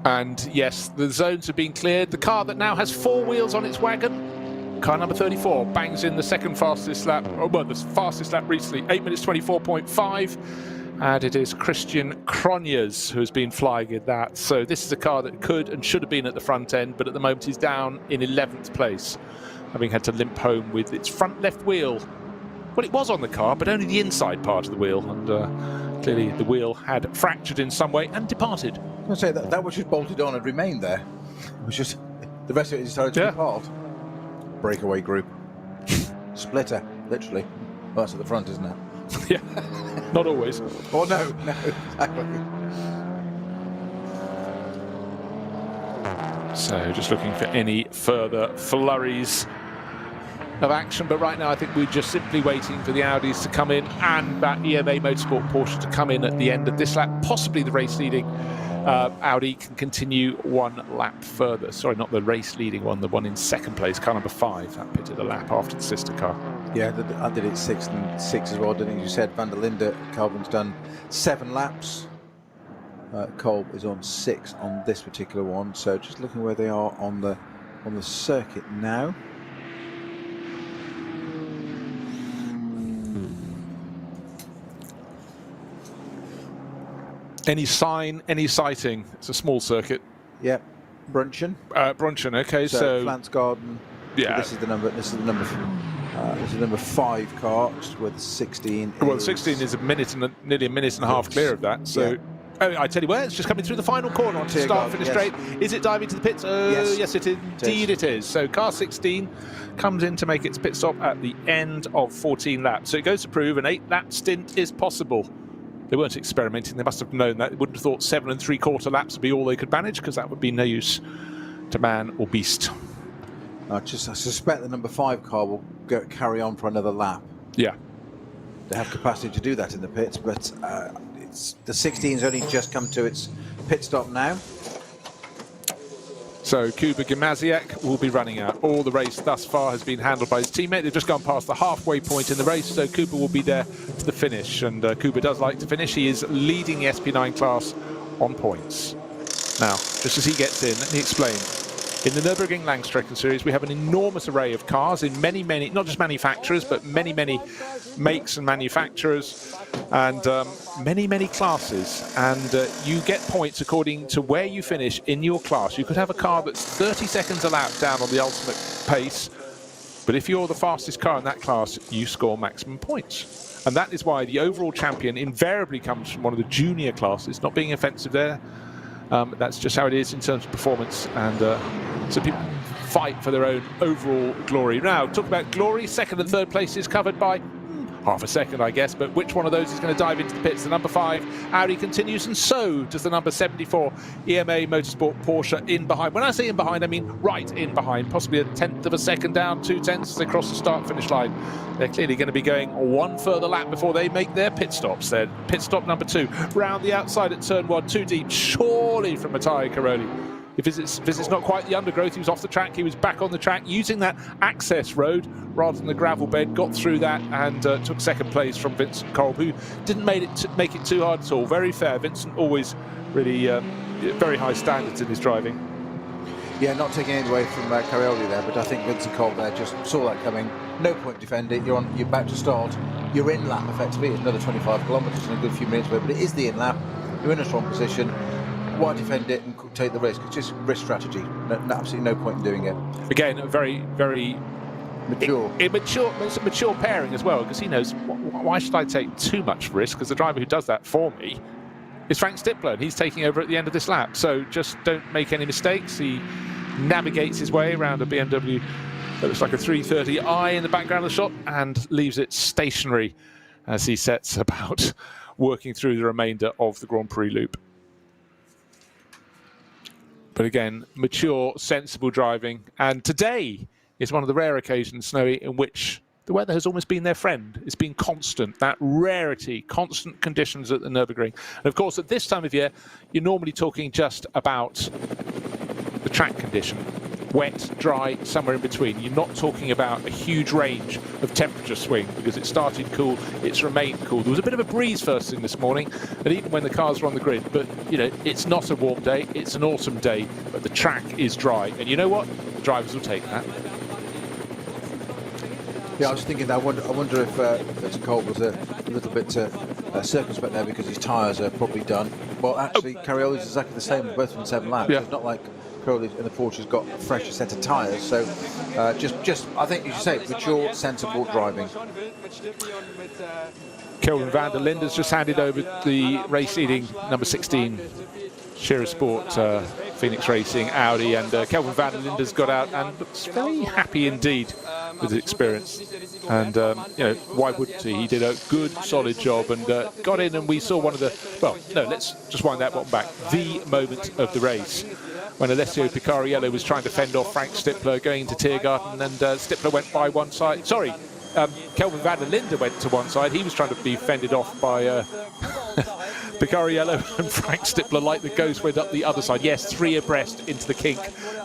And yes, the zones have been cleared. The car that now has 4 wheels on its wagon, car number 34, bangs in the second fastest lap, the fastest lap recently, 8 minutes 24.5. And it is Christian Cronjes who has been flying in that. So this is a car that could and should have been at the front end, but at the moment is down in 11th place, having had to limp home with its front left wheel. Well, it was on the car, but only the inside part of the wheel. And clearly the wheel had fractured in some way and departed. I was going to say that was just bolted on and remained there. It was just the rest of it decided to depart. Breakaway group. Splitter, literally. Well, that's at the front, isn't it? Yeah, not always. Oh, no, exactly. So just looking for any further flurries of action, but right now I think we're just simply waiting for the Audis to come in and that EMA Motorsport Porsche to come in at the end of this lap. Possibly the race leading Audi can continue one lap further. Sorry, not the race leading one, the one in second place, car number 5, that pitted a lap after the sister car. Yeah, I did it 6 and 6 as well, didn't you? You said Van der Linde, Calvin's done 7 laps. Kolb is on 6 on this particular one, so just looking where they are on the circuit now. Any sign, any sighting? It's a small circuit. Yep, Brunchen. Brunchen, okay, so Flansgarden. yeah, so this is the number 5 car, just where the 16 well, is. 16 is nearly a minute and a half clear of that. So yeah. Oh, I tell you where, it's just coming through the final corner onto start, finish straight. Is it diving to the pits? Yes, indeed it is. So car 16 comes in to make its pit stop at the end of 14 laps. So it goes to prove an 8-lap stint is possible. They weren't experimenting. They must have known that. They wouldn't have thought 7 3/4 laps would be all they could manage, because that would be no use to man or beast. I suspect the number 5 car will carry on for another lap. Yeah. They have capacity to do that in the pits, but the 16's only just come to its pit stop now. So Kuba Gimasiak will be running out. All the race thus far has been handled by his teammate. They've just gone past the halfway point in the race, so Kuba will be there to the finish. And Kuba does like to finish. He is leading the SP9 class on points. Now, just as he gets in, let me explain. In the Nürburgring Langstrecken series, we have an enormous array of cars in many, not just manufacturers, but many makes and manufacturers, and many classes. And you get points according to where you finish in your class. You could have a car that's 30 seconds a lap down on the ultimate pace, but if you're the fastest car in that class, you score maximum points. And that is why the overall champion invariably comes from one of the junior classes. Not being offensive there. That's just how it is in terms of performance, and so people fight for their own overall glory. Now, talk about glory, 2nd and 3rd place is covered by half a second, I guess, but which one of those is going to dive into the pits? The number 5 Audi continues, and so does the number 74 EMA Motorsport Porsche in behind. When I say in behind, I mean right in behind, possibly 1/10 of a second down, 2/10 as they cross the start-finish line. They're clearly going to be going one further lap before they make their pit stops. Their pit stop number 2, round the outside at turn 1, 2 deep, surely from Mattia Caroli. If visits not quite the undergrowth, he was off the track, he was back on the track, using that access road rather than the gravel bed, got through that and took 2nd place from Vincent Kolb, who didn't make it too hard at all. Very fair. Vincent always really very high standards in his driving. Yeah, not taking it away from Carioli there, but I think Vincent Kolb there just saw that coming. No point defending. You're back to start. You're in lap effectively. It's another 25 kilometres in a good few minutes away, but it is the in lap. You're in a strong position. Why defend it and take the risk? It's just risk strategy. Absolutely no point in doing it. Again, a very mature. It's a mature pairing as well, because he knows, why should I take too much risk? Because the driver who does that for me is Frank Stippler, and he's taking over at the end of this lap. So just don't make any mistakes. He navigates his way around a BMW that looks like a 330i in the background of the shot and leaves it stationary as he sets about working through the remainder of the Grand Prix loop. But again, mature, sensible driving. And today is one of the rare occasions, Snowy, in which the weather has almost been their friend. It's been constant, that rarity, constant conditions at the Nürburgring. And of course, at this time of year, you're normally talking just about the track condition. Wet, dry, somewhere in between. You're not talking about a huge range of temperature swing, because it started cool, it's remained cool. There was a bit of a breeze first thing this morning, and even when the cars were on the grid, but you know, it's not a warm day, it's an autumn day, but the track is dry. And you know what? The drivers will take that. Yeah, I was thinking that. I wonder if Vincent Kolb was a little bit circumspect there, because his tyres are probably done. Well, actually, Carioli's exactly the same, both from 7 laps. Yeah. It's not like Carioli in the Porsche's got a fresh set of tyres. So, just I think you should say mature, sensible driving. Kelvin van der Linde's just handed over the race-leading number 16 Shearer Sport Phoenix Racing Audi, and Kelvin van der Linde's got out and looks very happy indeed with his experience. And you know, why wouldn't he? He did a good, solid job and got in, and we saw one of the, well, no, let's just wind that one back. The moment of the race when Alessio Picariello was trying to fend off Frank Stippler going into Tiergarten, and Stippler went by one side. Sorry, Kelvin van der Linde went to one side. He was trying to be fended off by Picariello, and Frank Stippler, like the ghost, went up the other side. Yes, 3 abreast into the kink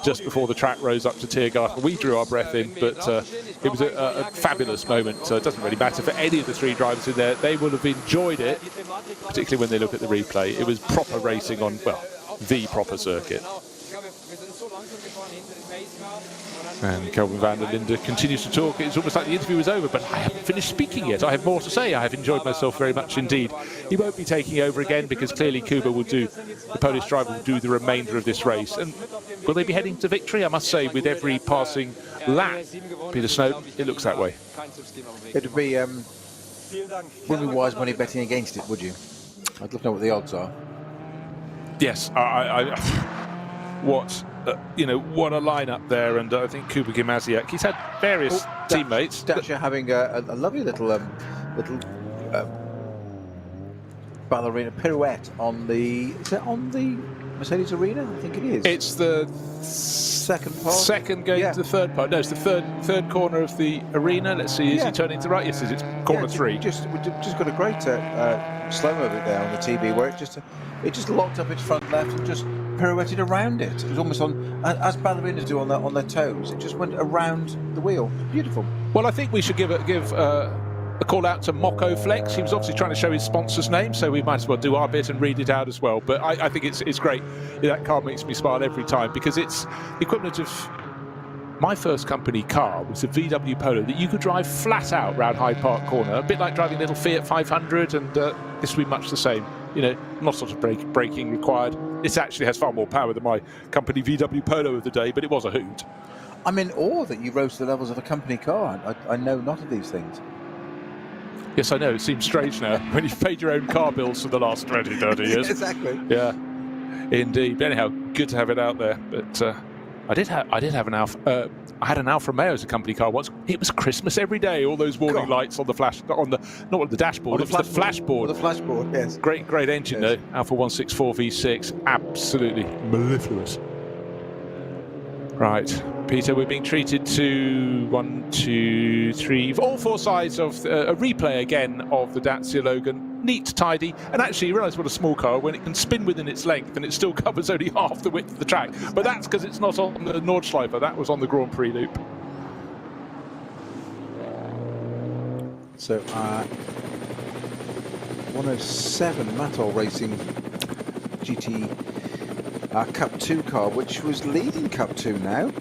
just before the track rose up to Tiergarten. We drew our breath in, but it was a fabulous moment. So it doesn't really matter for any of the 3 drivers in there. They will have enjoyed it, particularly when they look at the replay. It was proper racing on, well, the proper circuit. And Kelvin van der Linde continues to talk. It's almost like the interview was over, but I haven't finished speaking yet. I have more to say. I have enjoyed myself very much indeed. He won't be taking over again because clearly Kuba will do, the Polish driver will do the remainder of this race. And will they be heading to victory? I must say, with every passing lap, Peter Snowden, it looks that way. It would be, wouldn't be wise money betting against it, would you? I'd love to know what the odds are. Yes, what what a lineup there, and I think Kuba Gimasiak, he's had various teammates. Dacia having a lovely little ballerina pirouette on the, is it on the Mercedes Arena? I think it is. It's the second part. Second going to the third part. No, it's the third corner of the arena. Let's see, is he turning to right? Yes, it's corner 3. We just got a great slow-mo of it there on the TV where it just locked up its front left and just pirouetted around it. It was almost on, as ballerinas do on their toes. It just went around the wheel. Beautiful. Well, I think we should give a call out to Mocco Flex. He was obviously trying to show his sponsor's name, so we might as well do our bit and read it out as well. But I think it's great. That car makes me smile every time because it's the equivalent of my first company car was a VW Polo that you could drive flat out round Hyde Park Corner, a bit like driving a little Fiat 500, and this would be much the same. Not sort of braking required. This actually has far more power than my company VW Polo of the day, but it was a hoot. I'm in awe that you rose to the levels of a company car. I know not of these things. Yes, I know. It seems strange now when you've paid your own car bills for the last 20, 30 years. Exactly. Yeah, indeed. But anyhow, good to have it out there. But I did have an Alfa. I had an Alfa Romeo as a company car once. It was Christmas every day. All those warning lights on the flash, not on the dashboard. It was the flashboard. The flashboard. Yes. Great engine though. Alfa 164 V6. Absolutely mellifluous. Right, Peter, we're being treated to 1, 2, 3, all 4 sides of a replay again of the Dacia Logan. Neat, tidy, and actually you realise what a small car, when it can spin within its length and it still covers only half the width of the track. But that's because it's not on the Nordschleife, that was on the Grand Prix loop. So, 107 Matol Racing GT Cup 2 car, which was leading Cup 2 now.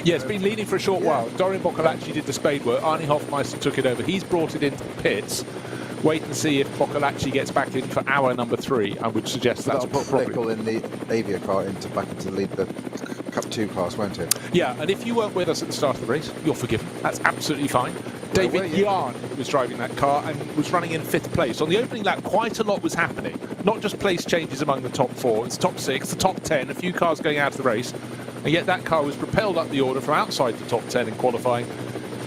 Yeah, it's been leading for a short while. Dorian Boccolacci did the spade work. Arnie Hofmeister took it over. He's brought it into the pits. Wait and see if Boccolacci gets back in for hour number 3. I would suggest that's probably in the Avia car back into the lead, the Cup 2 class, won't it? Yeah, and if you weren't with us at the start of the race, you're forgiven. That's absolutely fine. David Yarn was driving that car and was running in 5th place. On the opening lap, quite a lot was happening. Not just place changes among the top 4, it's top 6, the top 10, a few cars going out of the race. And yet that car was propelled up the order from outside the top 10 in qualifying.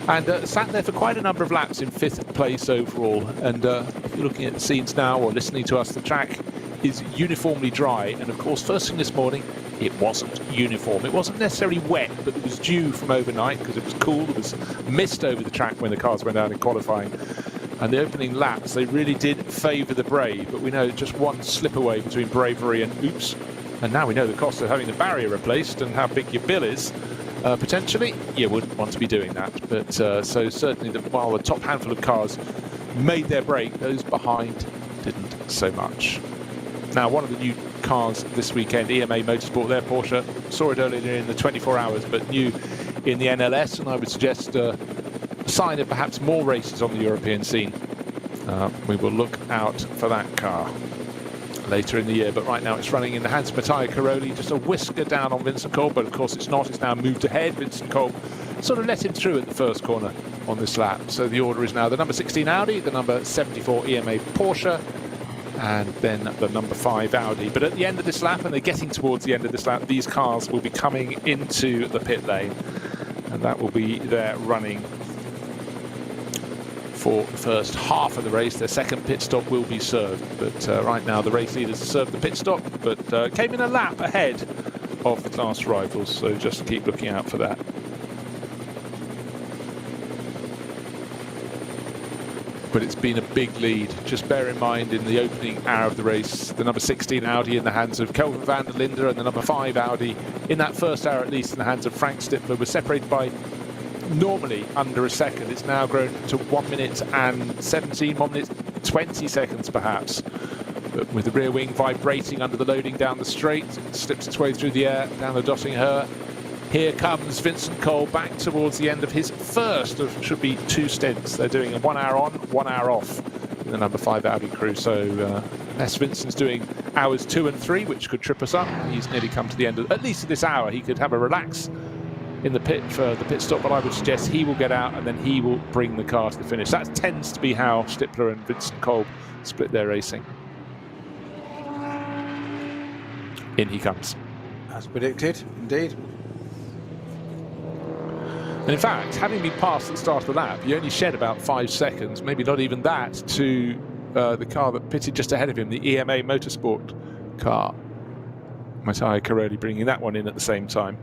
And sat there for quite a number of laps in 5th place overall. And if you're looking at the scenes now or listening to us, the track is uniformly dry. And of course, first thing this morning, it wasn't uniform. It wasn't necessarily wet, but it was dew from overnight because it was cool. There was mist over the track when the cars went out in qualifying. And the opening laps, they really did favour the brave. But we know just one slip away between bravery and oops. And now we know the cost of having the barrier replaced and how big your bill is. Potentially, you wouldn't want to be doing that. But so certainly, while the top handful of cars made their break, those behind didn't so much. Now, one of the new cars this weekend, EMA Motorsport, their Porsche, saw it earlier in the 24 hours, but new in the NLS, and I would suggest a sign of perhaps more races on the European scene. We will look out for that car later in the year, but right now it's running in the hands of Mattia Caroli, just a whisker down on Vincent Kolb, but of course it's not. It's now moved ahead. Vincent Kolb sort of let him through at the first corner on this lap. So the order is now the number 16 Audi, the number 74 EMA Porsche, and then the number 5 Audi. But at the end of this lap, and they're getting towards the end of this lap, these cars will be coming into the pit lane, and that will be their running for the first half of the race. Their second pit stop will be served, but right now the race leaders served the pit stop, but came in a lap ahead of the class rivals, so just keep looking out for that. But it's been a big lead. Just bear in mind, in the opening hour of the race, the number 16 Audi in the hands of Kelvin van der Linde and the number 5 Audi, in that first hour at least, in the hands of Frank Stippler, were separated by normally under a second. It's now grown to 1 minute and 17, 1 minute 20 seconds perhaps. But with the rear wing vibrating under the loading down the straight, it slips its way through the air down the Dottingher. Here comes Vincent Cole back towards the end of his first of should be 2 stints. They're doing a 1 hour on, 1 hour off in the number 5 Audi crew. So unless Vincent's doing hours 2 and 3, which could trip us up, he's nearly come to the end of at least of this hour. He could have a relax in the pit for the pit stop, but I would suggest he will get out and then he will bring the car to the finish. That tends to be how Stippler and Vincent Cole split their racing. In he comes. As predicted, indeed. And in fact, having been passed at the start of the lap, he only shed about 5 seconds, maybe not even that, to the car that pitted just ahead of him, the EMA Motorsport car. Mattia Caroli bringing that one in at the same time.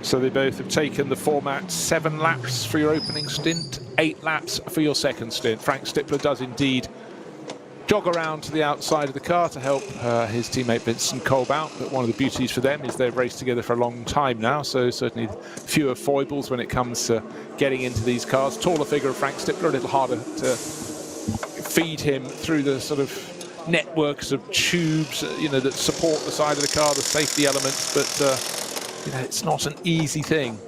So they both have taken the format 7 laps for your opening stint, 8 laps for your second stint. Frank Stippler does indeed jog around to the outside of the car to help his teammate Vincent Kolb out, but one of the beauties for them is they've raced together for a long time now, so certainly fewer foibles when it comes to getting into these cars. Taller figure of Frank Stippler, a little harder to feed him through the sort of networks of tubes, you know, that support the side of the car, the safety elements, but you know, it's not an easy thing.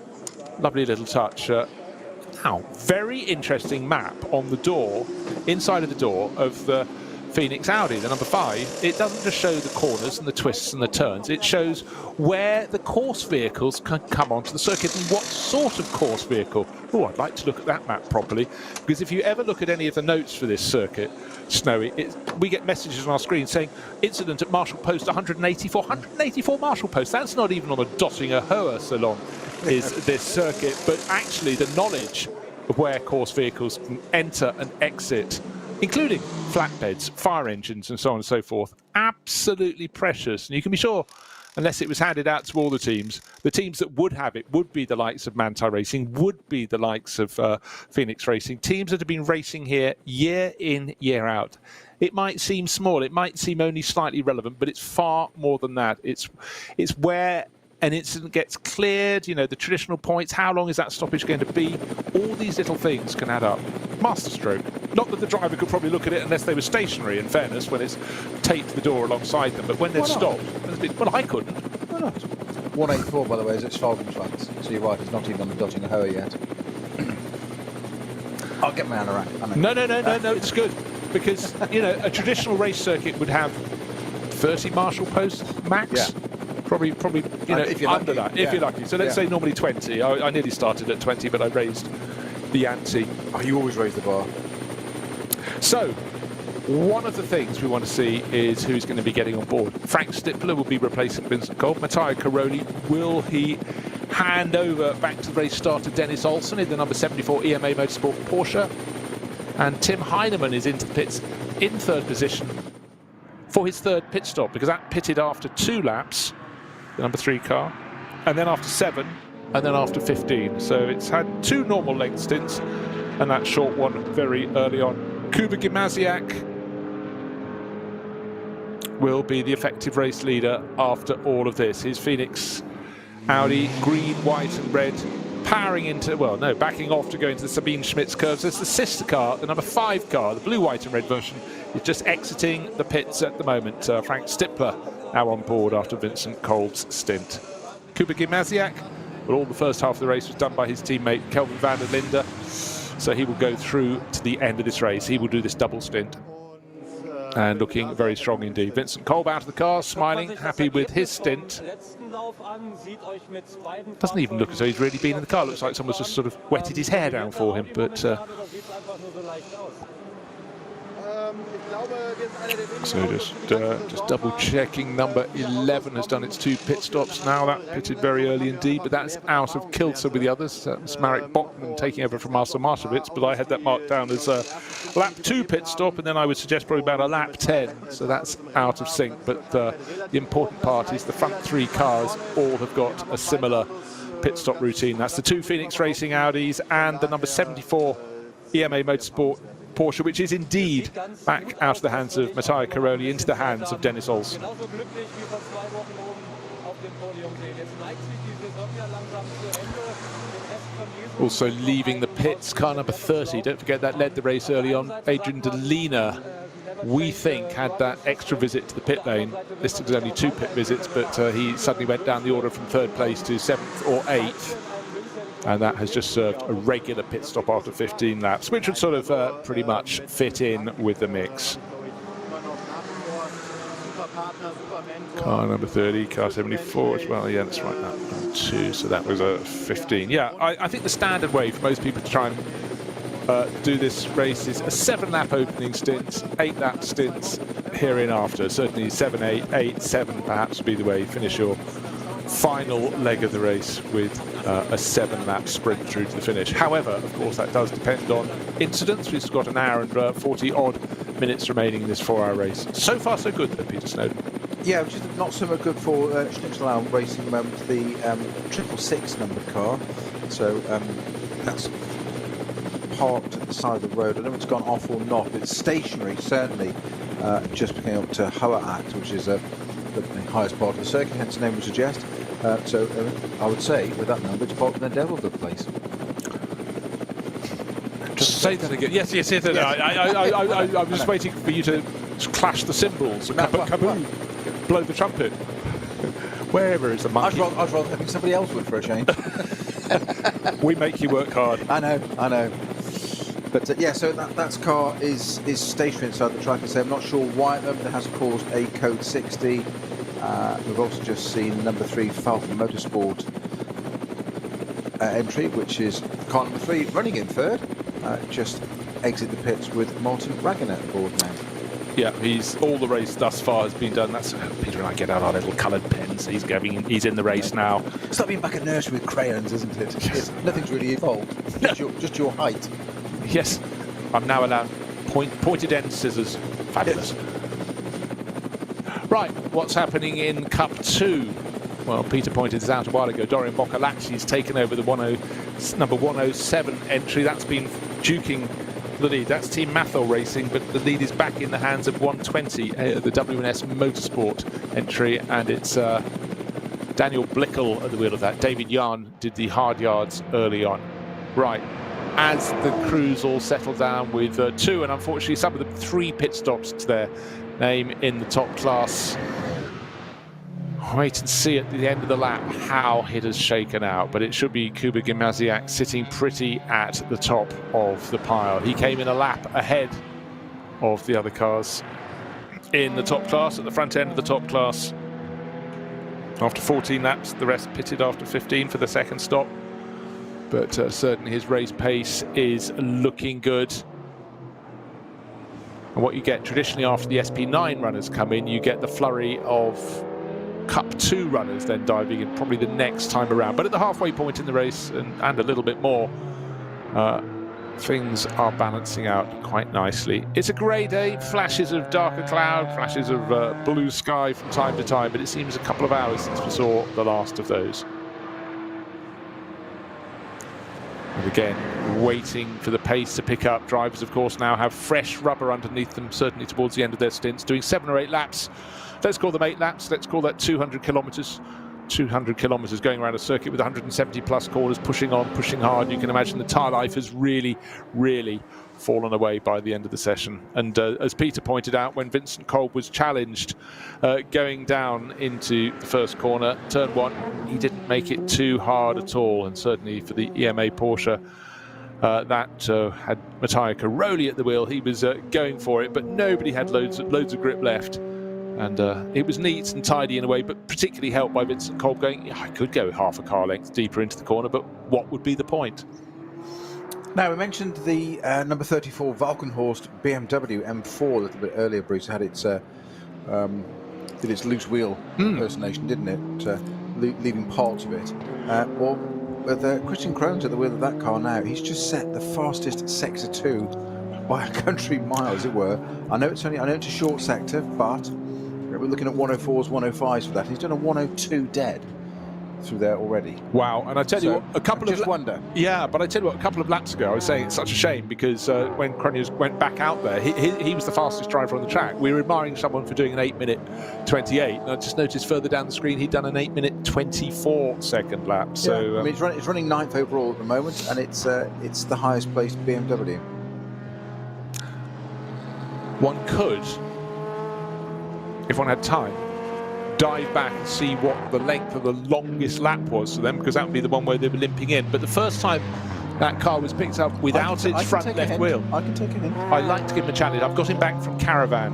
Lovely little touch. Now, very interesting map on the door, inside of the door of the Phoenix Audi, the number 5. It doesn't just show the corners and the twists and the turns, it shows where the course vehicles can come onto the circuit and what sort of course vehicle. Oh, I'd like to look at that map properly, because if you ever look at any of the notes for this circuit, Snowy, we get messages on our screen saying incident at Marshall Post 184. 184 Marshall Post, that's not even on the Dottinger Höhe so long is this circuit, but actually the knowledge of where course vehicles can enter and exit, including flatbeds, fire engines and so on and so forth, absolutely precious. And you can be sure, unless it was handed out to all the teams that would have it would be the likes of Manthey Racing, would be the likes of Phoenix Racing, teams that have been racing here year in, year out. It might seem small, it might seem only slightly relevant, but it's far more than that. It's where an incident gets cleared, you know, the traditional points, how long is that stoppage going to be? All these little things can add up. Masterstroke. Not that the driver could probably look at it unless they were stationary, in fairness, when it's taped the door alongside them, but when they've stopped, well, I couldn't. Why not? 184, by the way, is its Falkenschwanz, so you're right, it's not even on the Dottinger Höhe yet. I'll get my anorak. No, it's good, because, you know, a traditional race circuit would have 30 Marshall posts max. Yeah. Probably, you know, if you're under lucky, that, if you're lucky. So let's say normally 20. I nearly started at 20, but I raised the ante. Oh, you always raise the bar. So, one of the things we want to see is who's going to be getting on board. Frank Stippler will be replacing Vincent Kolb. Mattia Caroli, will he hand over back to the race start to Dennis Olsen in the number 74 EMA Motorsport Porsche? And Tim Heinemann is into the pits in 3rd position for his 3rd pit stop, because that pitted after 2 laps, the number 3 car, and then after 7, and then after 15. So it's had 2 normal length stints, and that short one very early on. Kuba Gimasiak will be the effective race leader after all of this. His Phoenix Audi, green, white and red, powering into, well, no, backing off to go into the Sabine Schmitz curves. There's the sister car, the number 5 car, the blue, white and red version, is just exiting the pits at the moment. Frank Stippler now on board after Vincent Kolb's stint. Kuba Gimasiak, well, all the first half of the race was done by his teammate Kelvin van der Linde, so he will go through to the end of this race. He will do this double stint. And looking very strong indeed. Vincent Kolb out of the car, smiling, happy with his stint. Doesn't even look as though he's really been in the car. Looks like someone's just sort of wetted his hair down for him. But So just double checking, number 11 has done its 2 pit stops now. That pitted very early indeed, but that's out of kilter with the others. That's Marek Botman taking over from Marcel Martowitz, but I had that marked down as a lap 2 pit stop, and then I would suggest probably about a lap 10, so that's out of sync. But the important part is the front 3 cars all have got a similar pit stop routine. That's the 2 Phoenix Racing Audis and the number 74 EMA Motorsport Porsche, which is indeed back out of the hands of Mattia Caroli into the hands of Dennis Olsen. Also leaving the pits, car number 30, don't forget that led the race early on, Adrian Delina, we think had that extra visit to the pit lane. Listed as only 2 pit visits, but he suddenly went down the order from 3rd place to 7th or 8th. And that has just served a regular pit stop after 15 laps, which would sort of pretty much fit in with the mix. Car number 30, car 74 as well. Yeah, that's right, that 2, so that was a 15. Yeah, I think the standard way for most people to try and do this race is a 7-lap opening stint, 8-lap stints hereinafter. Certainly 7, 8, 8, 7 perhaps would be the way you finish your final leg of the race with a 7-lap sprint through to the finish. However, of course, that does depend on incidents. We've got an hour and 40-odd minutes remaining in this 4-hour race. So far, so good, though, Peter Snowden. Yeah, which is not so much good for Schnitzelau Racing the 666 numbered car. So that's parked at the side of the road. I don't know if it's gone off or not, but it's stationary, certainly, just picking up to Hohe-Acht, which is the highest part of the circuit, hence the name would suggest. So I would say, with that number, it's parked in the devil of the place. Just say that again. Yes. I'm just waiting for you to clash the cymbals. Kaboom! Blow the trumpet. Wherever is the monkey? I'd rather think somebody else would for a change. We make you work hard. I know. But yeah, so that car is stationary inside the track. I'm not sure why at the moment it has caused a code 60. We've also just seen number 3 Falcon Motorsport entry, which is car number 3 running in 3rd. Just exit the pits with Martin Ragener aboard now. Yeah, all the race thus far has been done. That's Peter and I get out our little coloured pens. He's in the race now. It's like being back at nursery with crayons, isn't it? Nothing's really evolved. Just your height. Yes, I'm now allowed pointed end scissors. Fabulous. Right, what's happening in Cup 2? Well, Peter pointed this out a while ago. Dorian Boccolacci's taken over the number 107 entry. That's been duking the lead. That's Team Mathol Racing, but the lead is back in the hands of 120, the WNS Motorsport entry, and it's Daniel Blickel at the wheel of that. David Yarn did the hard yards early on. Right, as the crews all settle down with 2 and unfortunately some of the 3 pit stops to their name in the top class. Wait and see at the end of the lap how it has shaken out, but it should be Kuba Gimasiak sitting pretty at the top of the pile. He came in a lap ahead of the other cars in the top class, at the front end of the top class. After 14 laps, the rest pitted after 15 for the second stop. But certainly his race pace is looking good. And what you get traditionally after the SP9 runners come in, you get the flurry of Cup 2 runners then diving in probably the next time around. But at the halfway point in the race and a little bit more, things are balancing out quite nicely. It's a grey day, flashes of darker cloud, flashes of blue sky from time to time, but it seems a couple of hours since we saw the last of those. And again, waiting for the pace to pick up. Drivers, of course, now have fresh rubber underneath them, certainly towards the end of their stints, doing 7 or 8 laps. Let's call them 8 laps. Let's call that 200 kilometres. 200 kilometres going around a circuit with 170 plus corners, pushing on, pushing hard. You can imagine the tyre life has really, really fallen away by the end of the session. And as Peter pointed out, when Vincent Kolb was challenged going down into the first corner, turn 1, he didn't make it too hard at all. And certainly for the EMA Porsche, that had Mattia Caroli at the wheel, he was going for it, but nobody had loads of grip left. And it was neat and tidy in a way, but particularly helped by Vincent Kolb going, yeah, I could go half a car length deeper into the corner, but what would be the point? Now, we mentioned the number 34 Valkenhorst BMW M4 a little bit earlier. Bruce had its did its loose wheel impersonation, didn't it? Leaving parts of it. Well, with Christian Krohn's at the wheel of that car now, he's just set the fastest sector 2 by a country mile, as it were. I know it's a short sector, but we're looking at 104s, 105s for that. He's done a 102 dead through there already. Wow. And I tell you what, a couple just of wonder. Yeah, but I tell you what, a couple of laps ago, I was saying it's such a shame because when Krohn went back out there, he was the fastest driver on the track. We were admiring someone for doing an 8-minute 28, and I just noticed further down the screen he'd done an 8-minute 24-second lap. So I mean, it's running 9th overall at the moment, and it's the highest placed BMW. One could, if one had time, dive back and see what the length of the longest lap was to them, because that would be the one where they were limping in. But the first time that car was picked up without its front left wheel, I can take a hint. I like to give him a challenge. I've got him back from caravan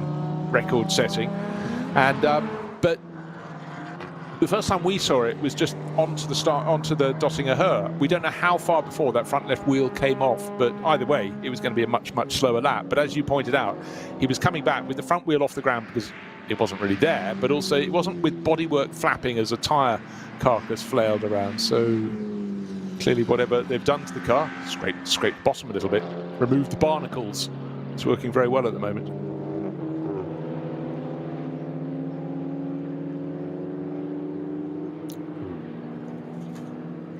record setting, and but the first time we saw it was just onto the Dottinger Höhe. We don't know how far before that front left wheel came off, but either way, it was going to be a much slower lap. But as you pointed out, he was coming back with the front wheel off the ground because it wasn't really there, but also it wasn't with bodywork flapping as a tyre carcass flailed around. So clearly whatever they've done to the car, scraped the bottom a little bit, removed the barnacles. It's working very well at the moment.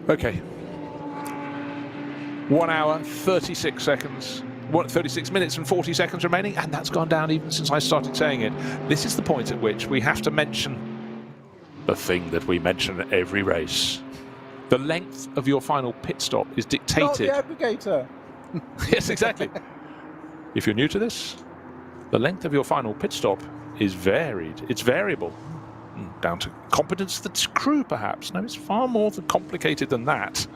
Okay. 1 hour, 36 seconds. 36 minutes and 40 seconds remaining, and that's gone down even since I started saying it. This is the point at which we have to mention the thing that we mention at every race. The length of your final pit stop is dictated. Not the aggregator. Yes, exactly. If you're new to this, the length of your final pit stop is varied. It's variable. Down to competence of the crew, perhaps. No, it's far more complicated than that.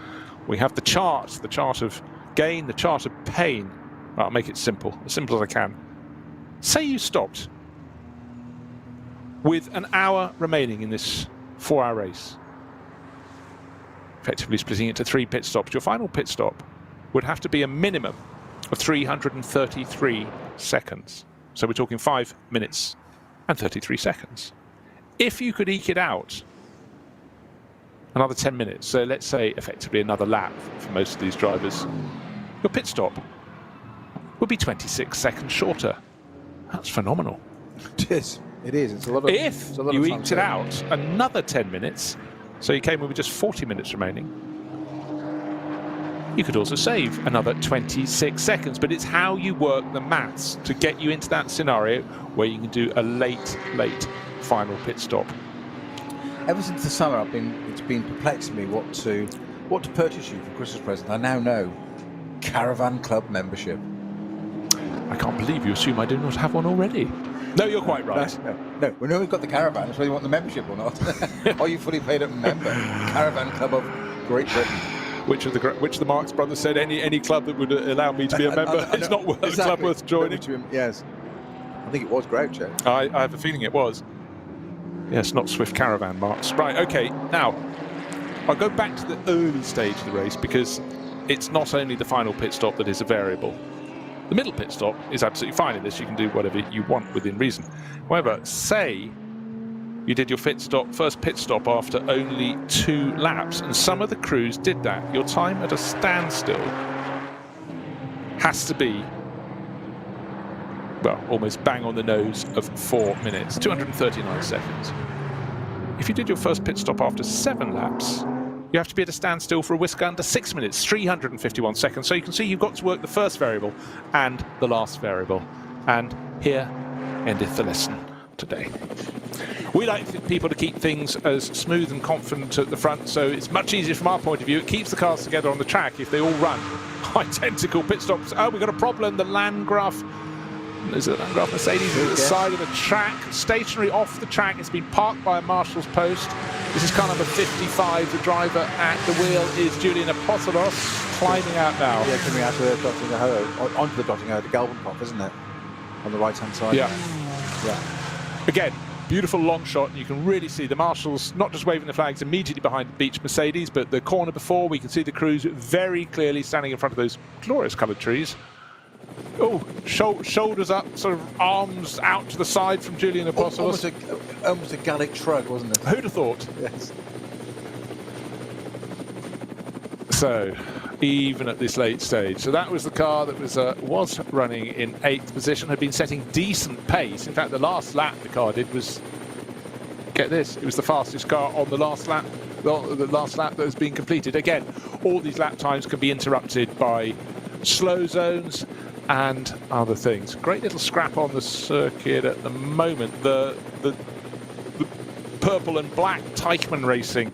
We have the chart of gain, the chart of pain. I'll make it simple as I can. Say you stopped with an hour remaining in this 4-hour race, effectively splitting it to 3 pit stops. Your final pit stop would have to be a minimum of 333 seconds. So we're talking 5 minutes and 33 seconds. If you could eke it out another 10 minutes, so let's say effectively another lap for most of these drivers, your pit stop would be 26 seconds shorter. That's phenomenal. It is. It's a lot of. If you eked it out another 10 minutes, so you came in with just 40 minutes remaining, you could also save another 26 seconds. But it's how you work the maths to get you into that scenario where you can do a late final pit stop. Ever since the summer, it's been perplexing me what to purchase you for Christmas present. I now know. Caravan Club membership. I can't believe you assume I do not have one already. No, you're quite right. No. We know we've got the caravan. It's whether you want the membership or not. Are you fully paid up member? Caravan Club of Great Britain. Which of the Marx brothers said any club that would allow me to be a member is not a club worth joining? Yes. I think it was Groucho. I have a feeling it was. Yes, not Swift Caravan, Marx. Right, okay. Now, I'll go back to the early stage of the race because it's not only the final pit stop that is a variable. The middle pit stop is absolutely fine in this. You can do whatever you want within reason. However, say you did your first pit stop after only 2 laps, and some of the crews did that. Your time at a standstill has to be, well, almost bang on the nose of 4 minutes, 239 seconds. If you did your first pit stop after 7 laps, you have to be at a standstill for a whisker under 6 minutes, 351 seconds. So you can see you've got to work the first variable and the last variable. And here endeth the lesson today. We like people to keep things as smooth and confident at the front, so it's much easier from our point of view. It keeps the cars together on the track if they all run identical pit stops. Oh, we've got a problem. The Landgraf, there's a Landgraf Mercedes at the side of the track, stationary off the track. It's been parked by a marshal's post. This is car number 55. The driver at the wheel is Julian Apostolos, climbing out now. Yeah, coming out of the Dottinger Höhe, onto the Dottinger Höhe, the Galvenkopf, isn't it? On the right-hand side. Yeah. Yeah. Again, Beautiful long shot, and you can really see the marshals not just waving the flags immediately behind the beach Mercedes, but the corner before, we can see the crews very clearly standing in front of those glorious coloured trees. Oh, shoulders up, sort of arms out to the side from Julian Apostolos. Almost a Gallic shrug, wasn't it? Who'd have thought? Yes. So, even at this late stage. So that was the car that was running in 8th position, had been setting decent pace. In fact, the last lap the car did was, get this, it was the fastest car on the last lap, the last lap that has been completed. Again, all these lap times can be interrupted by slow zones and other things. Great little scrap on the circuit at the moment. The purple and black Teichmann Racing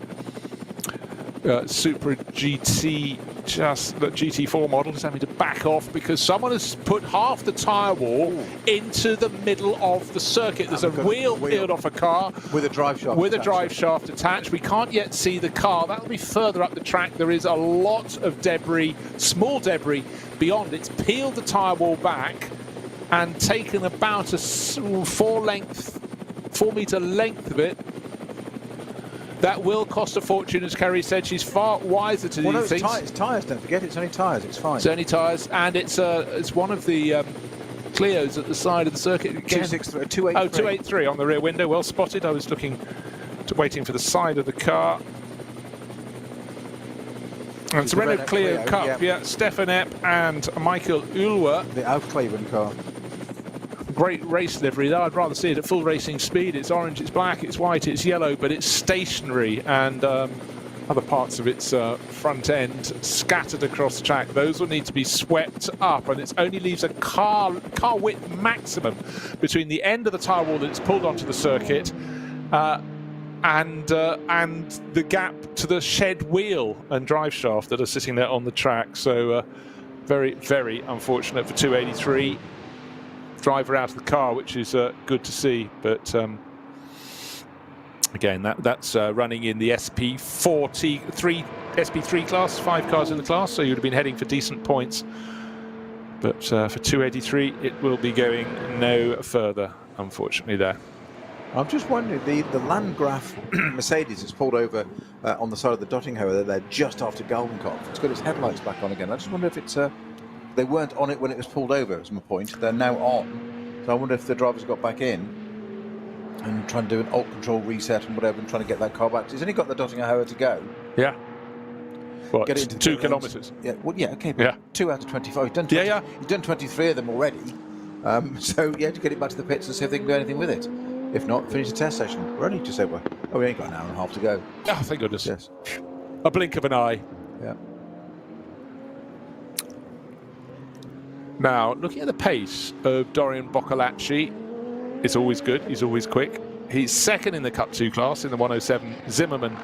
Supra GT, just the GT4 model, is having to back off because someone has put half the tyre wall into the middle of the circuit. There's a wheel peeled off a car with a drive shaft with a drive shaft attached. We can't yet see the car. That'll be further up the track. There is a lot of debris, small debris beyond. It's peeled the tyre wall back and taken about a 4 metre length of it. That will cost a fortune, as Kerry said. She's far wiser to these things. It's tyres, don't forget. It's only tyres. It's fine. It's only tyres, and it's one of the Clios at the side of the circuit. Again. 283. Oh, 283 on the rear window. Well spotted. I was waiting for the side of the car. And it's a Renault Clio Cup. Yeah. Stefan Epp and Michael Ulwer. The Aufkleben car. Great race livery though. I'd rather see it at full racing speed. It's orange, it's black, it's white, it's yellow, but it's stationary, and other parts of its front end scattered across the track. Those will need to be swept up, and it only leaves a car width maximum between the end of the tyre wall that it's pulled onto the circuit and the gap to the shed wheel and drive shaft that are sitting there on the track. So very, very unfortunate for 283. Driver out of the car, which is good to see, but again, that's running in the SP3 class, 5 cars in the class, so you'd have been heading for decent points. But for 283, it will be going no further, unfortunately. There. I'm just wondering, the Landgraf Mercedes has pulled over on the side of the Dottinghoe there just after Galvenkopf. It's got its headlights back on again. I just wonder if it's they weren't on it when it was pulled over, is my point. They're now on. So I wonder if the drivers got back in and trying to do an alt control reset and whatever and trying to get that car back. He's only got the Dottinghoe to go. Yeah. What, get it into 2 kilometres? Yeah, well, yeah, okay, but 2 out of 25. He's done 20, He's done 23 of them already. So, yeah, to get it back to the pits and see if they can do anything with it. If not, finish the test session. We're only just over. Oh, we ain't got an hour and a half to go. Oh, thank goodness. Yes. A blink of an eye. Yeah. Now, looking at the pace of Dorian Boccolacci, it's always good. He's always quick. He's second in the Cup 2 class in the 107 Zimmermann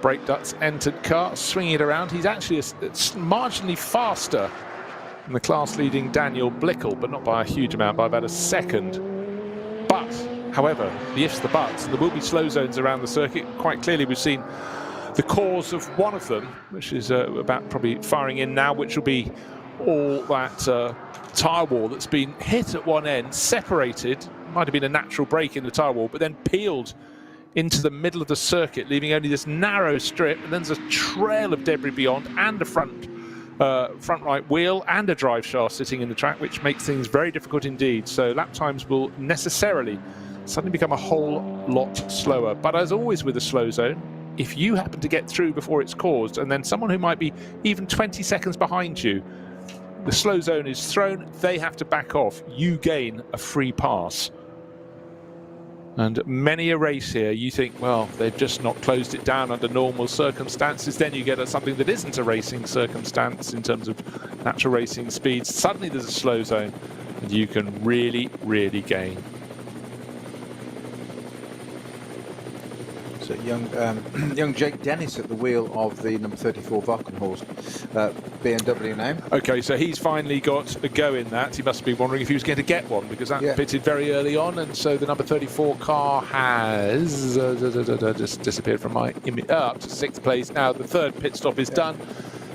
brake ducts entered car, swinging it around. He's actually marginally faster than the class-leading Daniel Blickel, but not by a huge amount, by about a second. But, however, the ifs, the buts, and there will be slow zones around the circuit. Quite clearly, we've seen the cause of one of them, which is about probably firing in now, which will be all that tyre wall that's been hit at one end, separated, might have been a natural break in the tyre wall, but then peeled into the middle of the circuit, leaving only this narrow strip, and then there's a trail of debris beyond, and a front right wheel and a drive shaft sitting in the track, which makes things very difficult indeed. So lap times will necessarily suddenly become a whole lot slower. But as always with a slow zone, if you happen to get through before it's caused, and then someone who might be even 20 seconds behind you, the slow zone is thrown, they have to back off, you gain a free pass. And many a race here, you think, well, they've just not closed it down under normal circumstances. Then you get something that isn't a racing circumstance in terms of natural racing speeds. Suddenly there's a slow zone, and you can really, really gain. So young Jake Dennis at the wheel of the number 34 Valkenhorst BMW now. Okay, so he's finally got a go in that. He must be wondering if he was going to get one, because that pitted very early on, and so the number 34 car has just disappeared from my image, up to 6th place. Now the 3rd pit stop is done.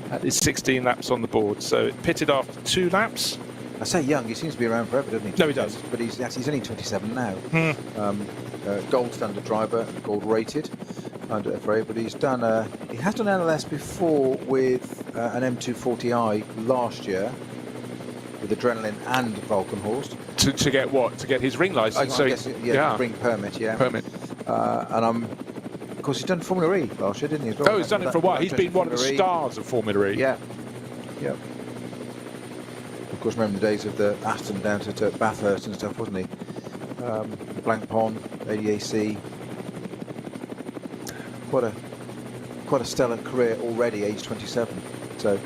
That is 16 laps on the board. So it pitted after 2 laps. I say young, he seems to be around forever, doesn't he? No, he does. But he's only 27 now. Gold standard driver, gold rated under FRA, but he has done NLS before with an M240i last year with Adrenaline and Valkenhorst. To get what? To get his ring license? I guess, ring permit, yeah. Permit. And of course, he's done Formula E last year, didn't he? As well? Oh, he's done it for a while. He's been one of the stars of Formula E. Yeah. Yep. Of course, remember the days of the Aston down to Bathurst and stuff, wasn't he? Blank Pond, ADAC. Quite a stellar career already, age 27. So,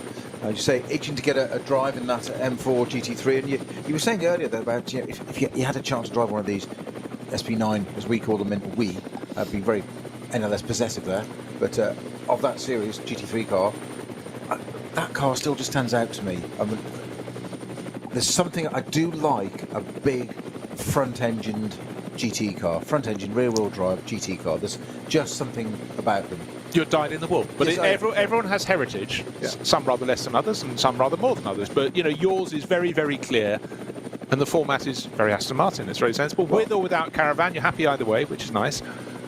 you say itching to get a drive in that M4 GT3, and you were saying earlier that about if you had a chance to drive one of these SP9, as we call them, being very NLS possessive there, but of that series GT3 car, that car still just stands out to me. I mean, there's something I do like a big front-engined GT car, front-engine rear-wheel drive GT car. There's just something about them. You're dyed in the wool, but Yes, everyone has heritage. Yeah. Some rather less than others, and some rather more than others. But yours is very, very clear, and the format is very Aston Martin. It's very sensible. With or without caravan, you're happy either way, which is nice.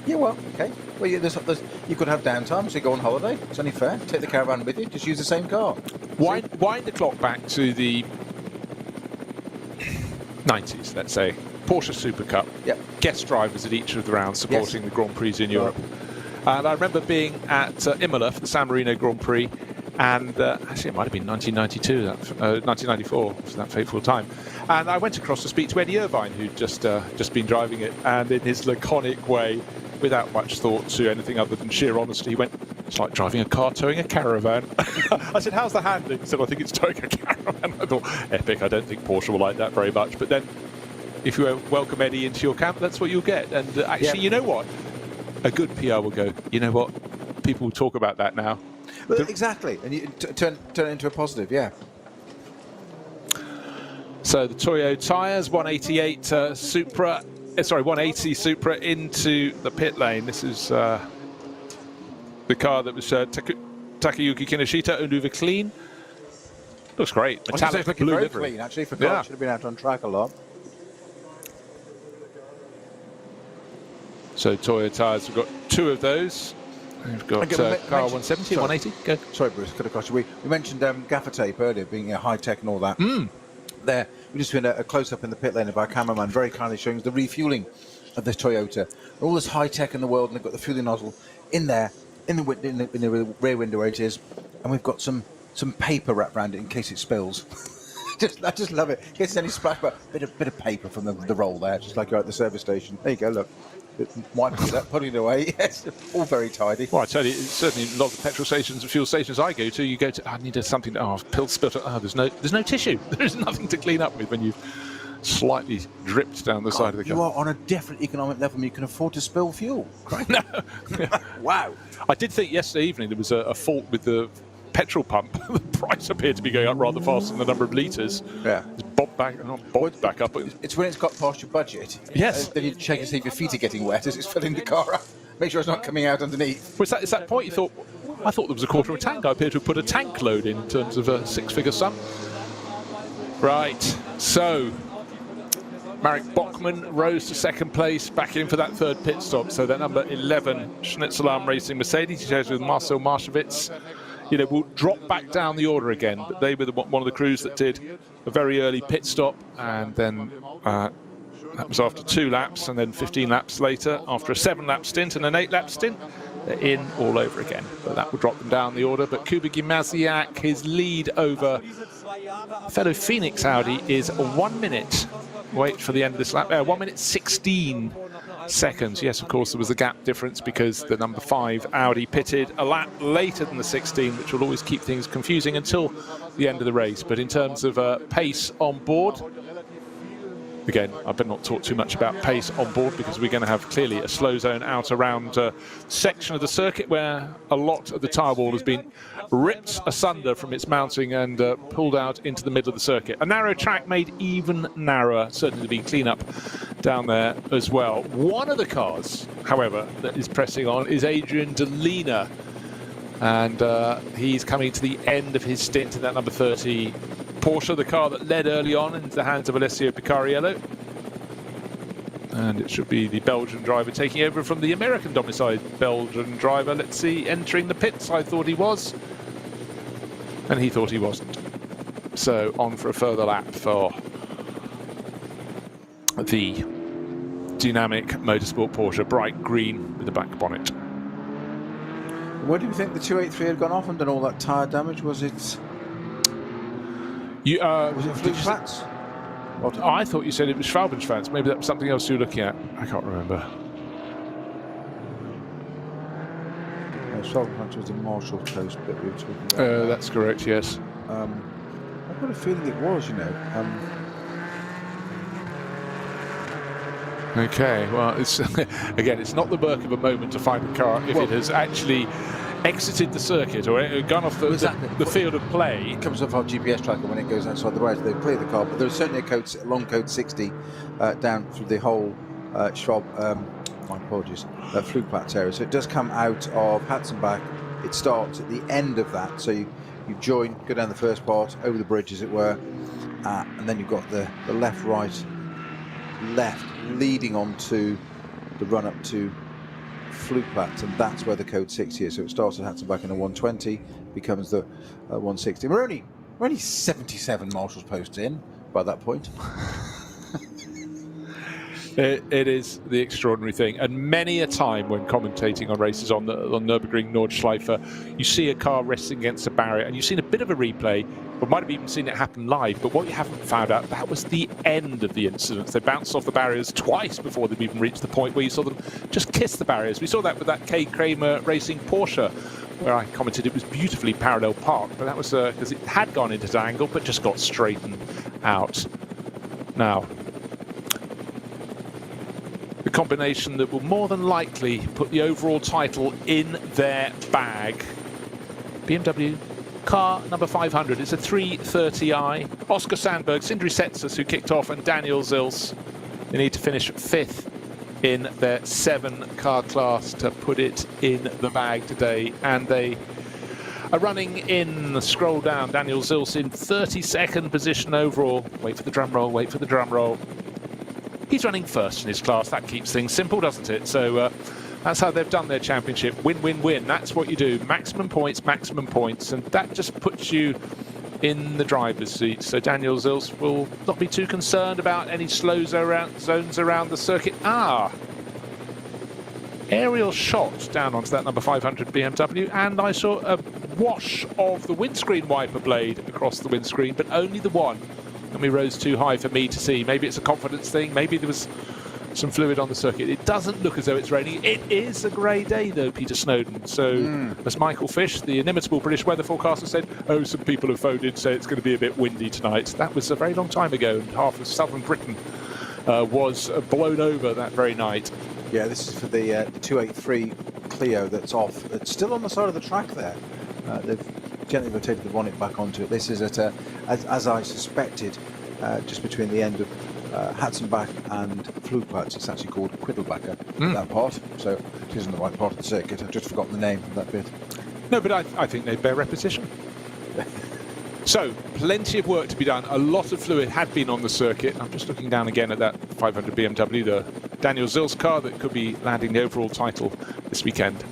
Yeah, well, okay. Well, you could have downtime, so you go on holiday. It's only fair. Take the caravan with you. Just use the same car. Wind the clock back to the 90s, let's say. Porsche Super Cup. Yep. Guest drivers at each of the rounds supporting the Grand Prix in Europe. And I remember being at Imola for the San Marino Grand Prix, and actually it might have been 1992, 1994, was that fateful time. And I went across to speak to Eddie Irvine, who'd just been driving it, and in his laconic way, without much thought to anything other than sheer honesty, he went, "It's like driving a car towing a caravan." I said, "How's the handling?" He said, "I think it's towing a caravan." I thought, epic, I don't think Porsche will like that very much. But then, if you welcome Eddie into your camp, that's what you'll get. And actually, you know what? A good PR will go, you know what? People will talk about that now. Well, exactly. And you turn it into a positive, yeah. So the Toyo tyres, 180 Supra into the pit lane. This is the car that was Takayuki Kinoshita, Unuva Clean. Looks great. Metallic looking blue very livery. clean, actually, for cars. Should have been out on track a lot. So Toyo tyres, we've got two of those. We've got car 170, 180. Go. Sorry, Bruce, could have cost you. We mentioned gaffer tape earlier, being high tech and all that. There, we just did a close up in the pit lane of our cameraman, very kindly showing us the refueling of this Toyota. All this high tech in the world, and they've got the fueling nozzle in there, in the rear window where it is, and we've got some paper wrapped around it in case it spills. I just love it. In case there's any splash, but bit of paper from the roll there, just like you're at the service station. There you go. Look. Wiping it up, putting it away. Yes, all very tidy. Well, I tell you, certainly a lot of the petrol stations and fuel stations I go to, I need something. Pill spilt. There's no tissue. There's nothing to clean up with when you've slightly dripped down the side of the car. You are on a different economic level. And you can afford to spill fuel. No. Wow. I did think yesterday evening there was a fault with the petrol pump. The price appeared to be going up rather fast than the number of litres. Yeah. It's bobbed back up. It's when it's got past your budget. Yes. Then you check and see if your feet are getting wet as it's filling the car up. Make sure it's not coming out underneath. Was that point you thought, I thought there was a quarter of a tank. I appear to have put a tank load in terms of a six-figure sum. Right. So, Marek Bachmann rose to second place, back in for that third pit stop. So that number 11, Schnitzelarm Racing Mercedes, he shares with Marcel Marshevitz. Will drop back down the order again, but they were one of the crews that did a very early pit stop, and then that was after 2 laps, and then 15 laps later, after a 7-lap stint and an 8-lap stint, they're in all over again. But that will drop them down the order. But Kuba Gimasiak, his lead over fellow Phoenix Audi is 1 minute. Wait for the end of this lap. 1 minute 16 seconds. Yes, of course, there was a gap difference because the number 5 Audi pitted a lap later than the 16, which will always keep things confusing until the end of the race. But in terms of pace on board, again, I better not talk too much about pace on board because we're going to have clearly a slow zone out around section of the circuit where a lot of the tyre wall has been ripped asunder from its mounting and pulled out into the middle of the circuit. A narrow track made even narrower, certainly to be clean up down there as well. One of the cars, however, that is pressing on is Adrian Delina, and he's coming to the end of his stint in that number 30 Porsche, the car that led early on into the hands of Alessio Picariello. And it should be the Belgian driver taking over from the American domiciled Belgian driver. Let's see, entering the pits. I thought he was, and he thought he wasn't. So on for a further lap for the dynamic motorsport Porsche, bright green with the back bonnet. Where do you think the 283 had gone off and done all that tyre damage? Was it? Was it fluke flats? I thought you said it was Schwalbenschwanz. Maybe that was something else you were looking at. I can't remember. Schwalbenschwanz was the Marshall Post bit we were talking about. That's correct, yes. I've got a feeling it was, you know. Okay, well, it's again, it's not the work of a moment to find a car if it has actually exited the circuit or gone off the field of play. It comes off our GPS tracker when it goes outside the road. They play the car, but there's certainly a long code 60 down through the whole Schwab. My apologies, Flugplatz area. So it does come out of Hatzenbach. It starts at the end of that. So you join, go down the first part, over the bridge, as it were, and then you've got the left, right, left, leading on to the run up to Flugplatz, and that's where the code 60 is. So it starts at Hatzenbach in a 120, becomes the 160. We're only 77 Marshall's posts in by that point. It is the extraordinary thing, and many a time when commentating on races on Nürburgring Nordschleife, you see a car resting against a barrier, and you've seen a bit of a replay, or might have even seen it happen live, but what you haven't found out, that was the end of the incident. They bounced off the barriers twice before they've even reached the point where you saw them just kiss the barriers. We saw that with that K. Kramer Racing Porsche, where I commented it was beautifully parallel parked, but that was because it had gone into the angle, but just got straightened out. Now, the combination that will more than likely put the overall title in their bag. BMW car number 500. It's a 330i. Oscar Sandberg, Sindri Setzers, who kicked off, and Daniel Zils. They need to finish 5th in their 7-car class to put it in the bag today. And they are running in, scroll down, Daniel Zils in 32nd position overall. Wait for the drum roll, wait for the drum roll. He's running first in his class. That keeps things simple, doesn't it? So that's how they've done their championship. Win, win, win. That's what you do. Maximum points, and that just puts you in the driver's seat. So Daniel Zils will not be too concerned about any slow zones around the circuit. Aerial shot down onto that number 500 BMW, and I saw a wash of the windscreen wiper blade across the windscreen, but only the one. And we rose too high for me to see. Maybe it's a confidence thing. Maybe there was some fluid on the circuit. It doesn't look as though it's raining. It is a grey day, though, Peter Snowden. So, as Michael Fish, the inimitable British weather forecaster, said, some people have phoned in to say it's going to be a bit windy tonight. That was a very long time ago, and half of southern Britain was blown over that very night. Yeah, this is for the 283 Clio that's off. It's still on the side of the track there. They've gently rotated the bonnet back onto it. This is at, as I suspected, just between the end of Hatzenbach and Flugplatz. It's actually called Quiddelbacher, that part. So it isn't the right part of the circuit. I've just forgotten the name of that bit. No, but I think they bear repetition. So, plenty of work to be done. A lot of fluid had been on the circuit. I'm just looking down again at that 500 BMW, the Daniel Zils car that could be landing the overall title this weekend.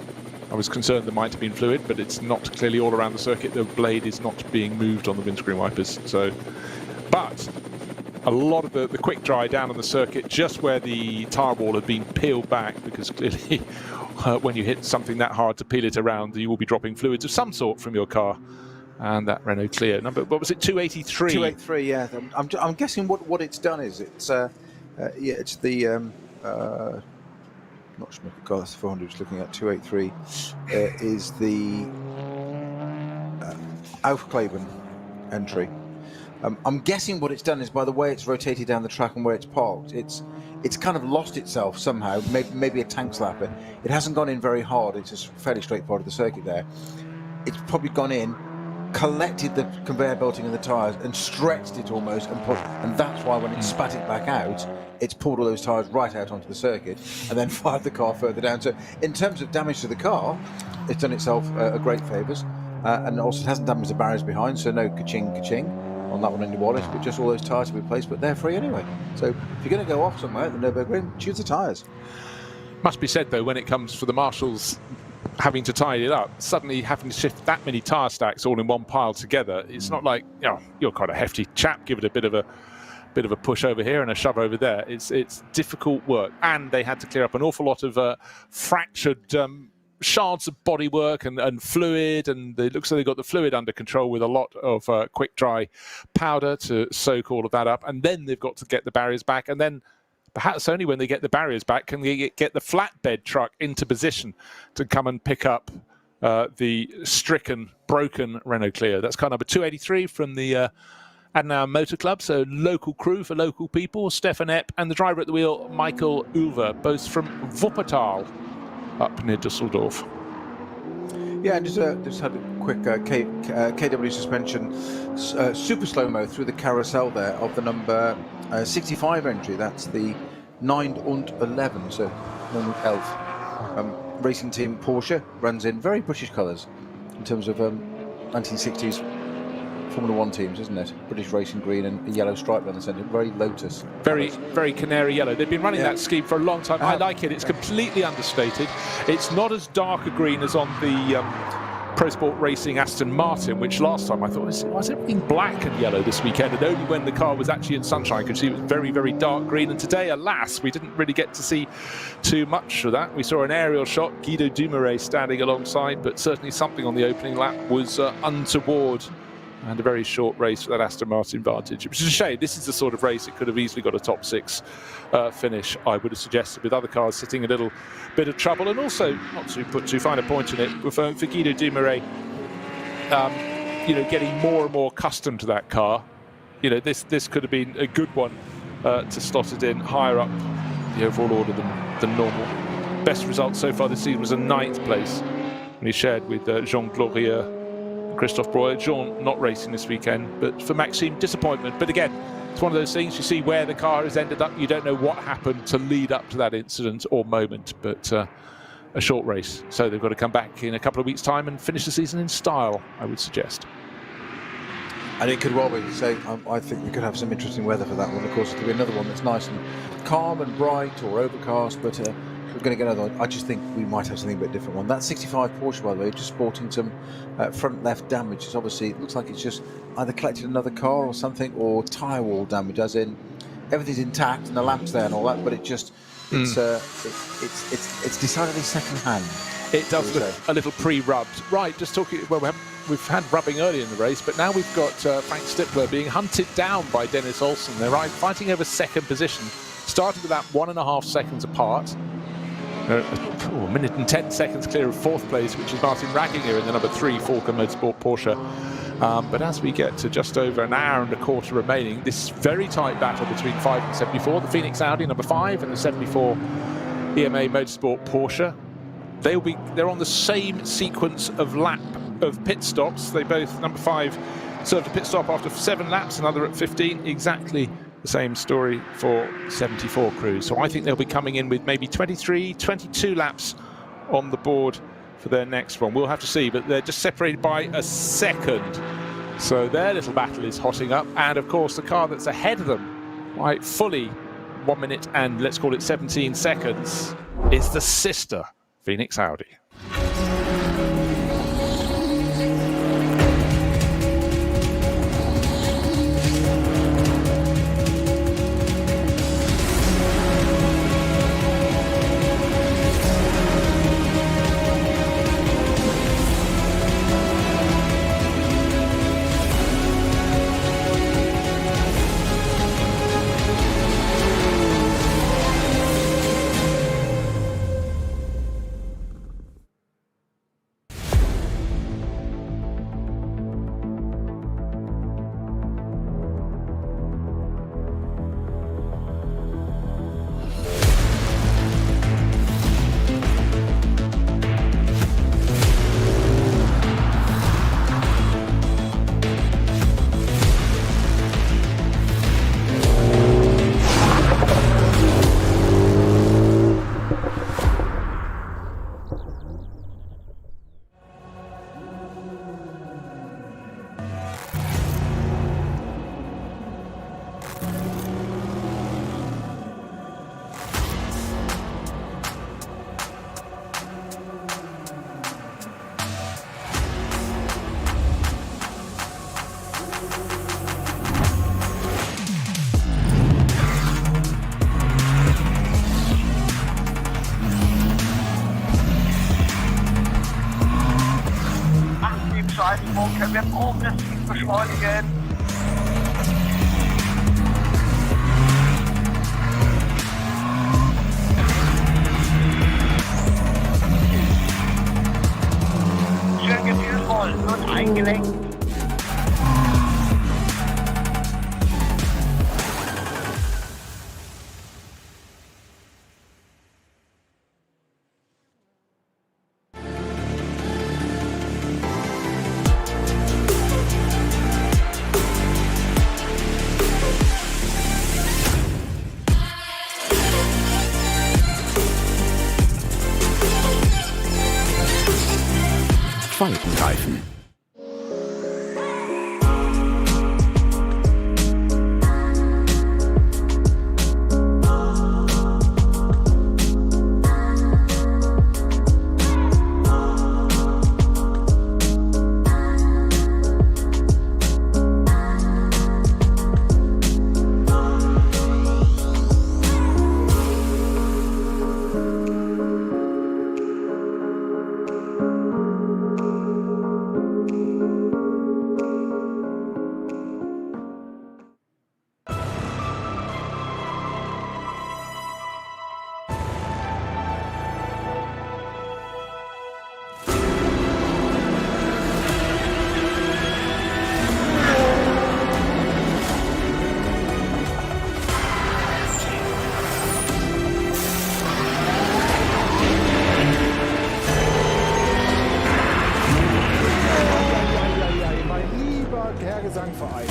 I was concerned there might have been fluid, but it's not clearly all around the circuit. The blade is not being moved on the windscreen wipers. So, but a lot of the quick dry down on the circuit, just where the tyre wall had been peeled back, because clearly when you hit something that hard to peel it around, you will be dropping fluids of some sort from your car. And that Renault Clio number, what was it, 283? 283, yeah. I'm guessing what it's done is it's it's the not Schmidt car, that's the 400. Just looking at 283 is the Aufkleben entry. I'm guessing what it's done is, by the way it's rotated down the track and where it's parked, it's kind of lost itself somehow. Maybe a tank slapper. It hasn't gone in very hard. It's a fairly straight part of the circuit there. It's probably gone in, collected the conveyor belting and the tyres and stretched it almost, and that's why when it spat it back out, it's pulled all those tyres right out onto the circuit and then fired the car further down. So in terms of damage to the car, it's done itself a great favours, and also it hasn't damaged the barriers behind, so no ka-ching ka-ching. on that one in your wallet, but just all those tyres to be replaced, but they're free anyway. So if you're going to go off somewhere at the Nürburgring, choose the tyres. Must be said, though, when it comes for the marshals having to tidy it up, suddenly having to shift that many tyre stacks all in one pile together, it's not like, you're quite a hefty chap, give it a bit of a push over here and a shove over there. It's difficult work, and they had to clear up an awful lot of fractured shards of bodywork and fluid, and it looks like they got the fluid under control with a lot of quick dry powder to soak all of that up, and then they've got to get the barriers back, and then perhaps only when they get the barriers back can they get the flatbed truck into position to come and pick up the stricken, broken Renault Clio. That's car number 283 from the Adenauer Motor Club, so local crew for local people, Stefan Epp, and the driver at the wheel, Michael Ulver, both from Wuppertal, up near Dusseldorf. Yeah, and just had a quick KW suspension, super slow-mo through the carousel there of the number 65 entry. That's the 9 und 11, so 9 und 11. Racing team Porsche runs in very British colours in terms of 1960s Formula 1 teams, isn't it? British racing green and a yellow stripe down the centre. Very Lotus. Very canary yellow. They've been running that scheme for a long time. I like it. It's completely understated. It's not as dark a green as on the Pro Sport Racing Aston Martin, which last time I thought, why is everything black and yellow this weekend? And only when the car was actually in sunshine could see it was very, very dark green. And today, alas, we didn't really get to see too much of that. We saw an aerial shot, Guido Dumouriez standing alongside, but certainly something on the opening lap was untoward. And a very short race for that Aston Martin Vantage, which is a shame. This is the sort of race it could have easily got a top 6 finish, I would have suggested, with other cars sitting a little bit of trouble. And also, not to put too fine a point in it, for Guido Dumouriez, getting more and more accustomed to that car, this could have been a good one to slot it in higher up the overall order than normal. Best result so far this season was a 9th place, when he shared with Jean Glorieux, Christophe Breuer. Jean not racing this weekend, but for Maxime, disappointment. But again, it's one of those things, you see where the car has ended up, you don't know what happened to lead up to that incident or moment, but a short race. So they've got to come back in a couple of weeks' time and finish the season in style, I would suggest. And it could well be, I think we could have some interesting weather for that one. Of course, it could be another one that's nice and calm and bright or overcast, but we're going to get another one. I just think we might have something a bit different one. That 65 Porsche, by the way, just sporting some front left damage. It's obviously, it looks like it's just either collected another car or something, or tyre wall damage, as in everything's intact and the lamp's there and all that, but it just it's decidedly second hand. It does look a little pre-rubbed. Right, just talking. Well, we've had rubbing early in the race, but now we've got Frank Stippler being hunted down by Dennis Olsen. They're fighting over second position, started about 1.5 seconds apart. A minute and 10 seconds clear of 4th place, which is Martin Ragginger in the number 3 Falken Motorsport Porsche. But as we get to just over an hour and a quarter remaining, this very tight battle between 5 and 74, the Phoenix Audi number 5 and the 74 EMA Motorsport Porsche, they're on the same sequence of pit stops. They both, number 5 served a pit stop after 7 laps, another at 15, exactly the same story for 74 crews. So I think they'll be coming in with maybe 23, 22 laps on the board for their next one. We'll have to see, but they're just separated by a second. So their little battle is hotting up. And of course, the car that's ahead of them, fully 1 minute and let's call it 17 seconds, is the sister Phoenix Audi. Beschleunigung. Können wir progressiv beschleunigen. Schön gefühlvoll und eingelenkt. Faltenreifen. Gesangverein.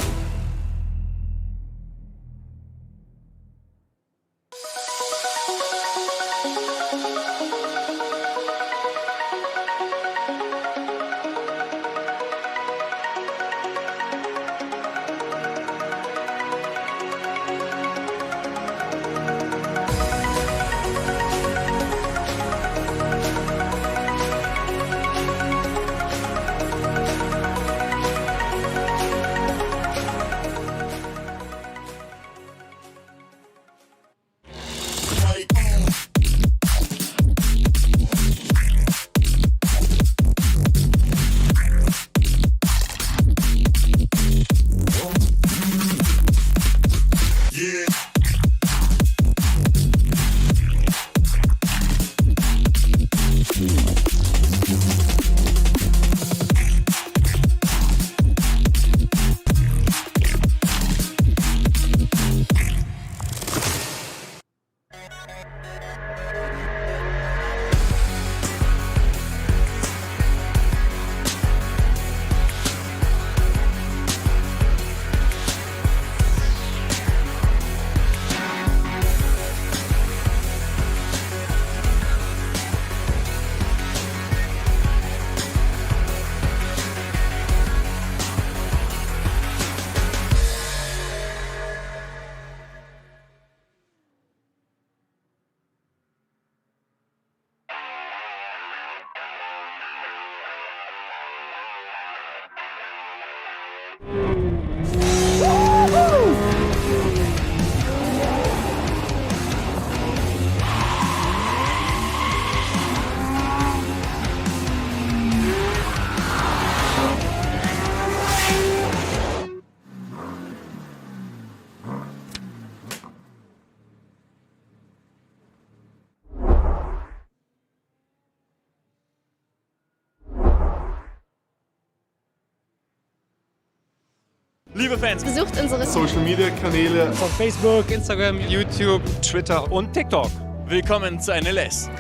Liebe Fans, besucht unsere Social Media Kanäle von Facebook, Instagram, YouTube, Twitter und TikTok. Willkommen zu NLS.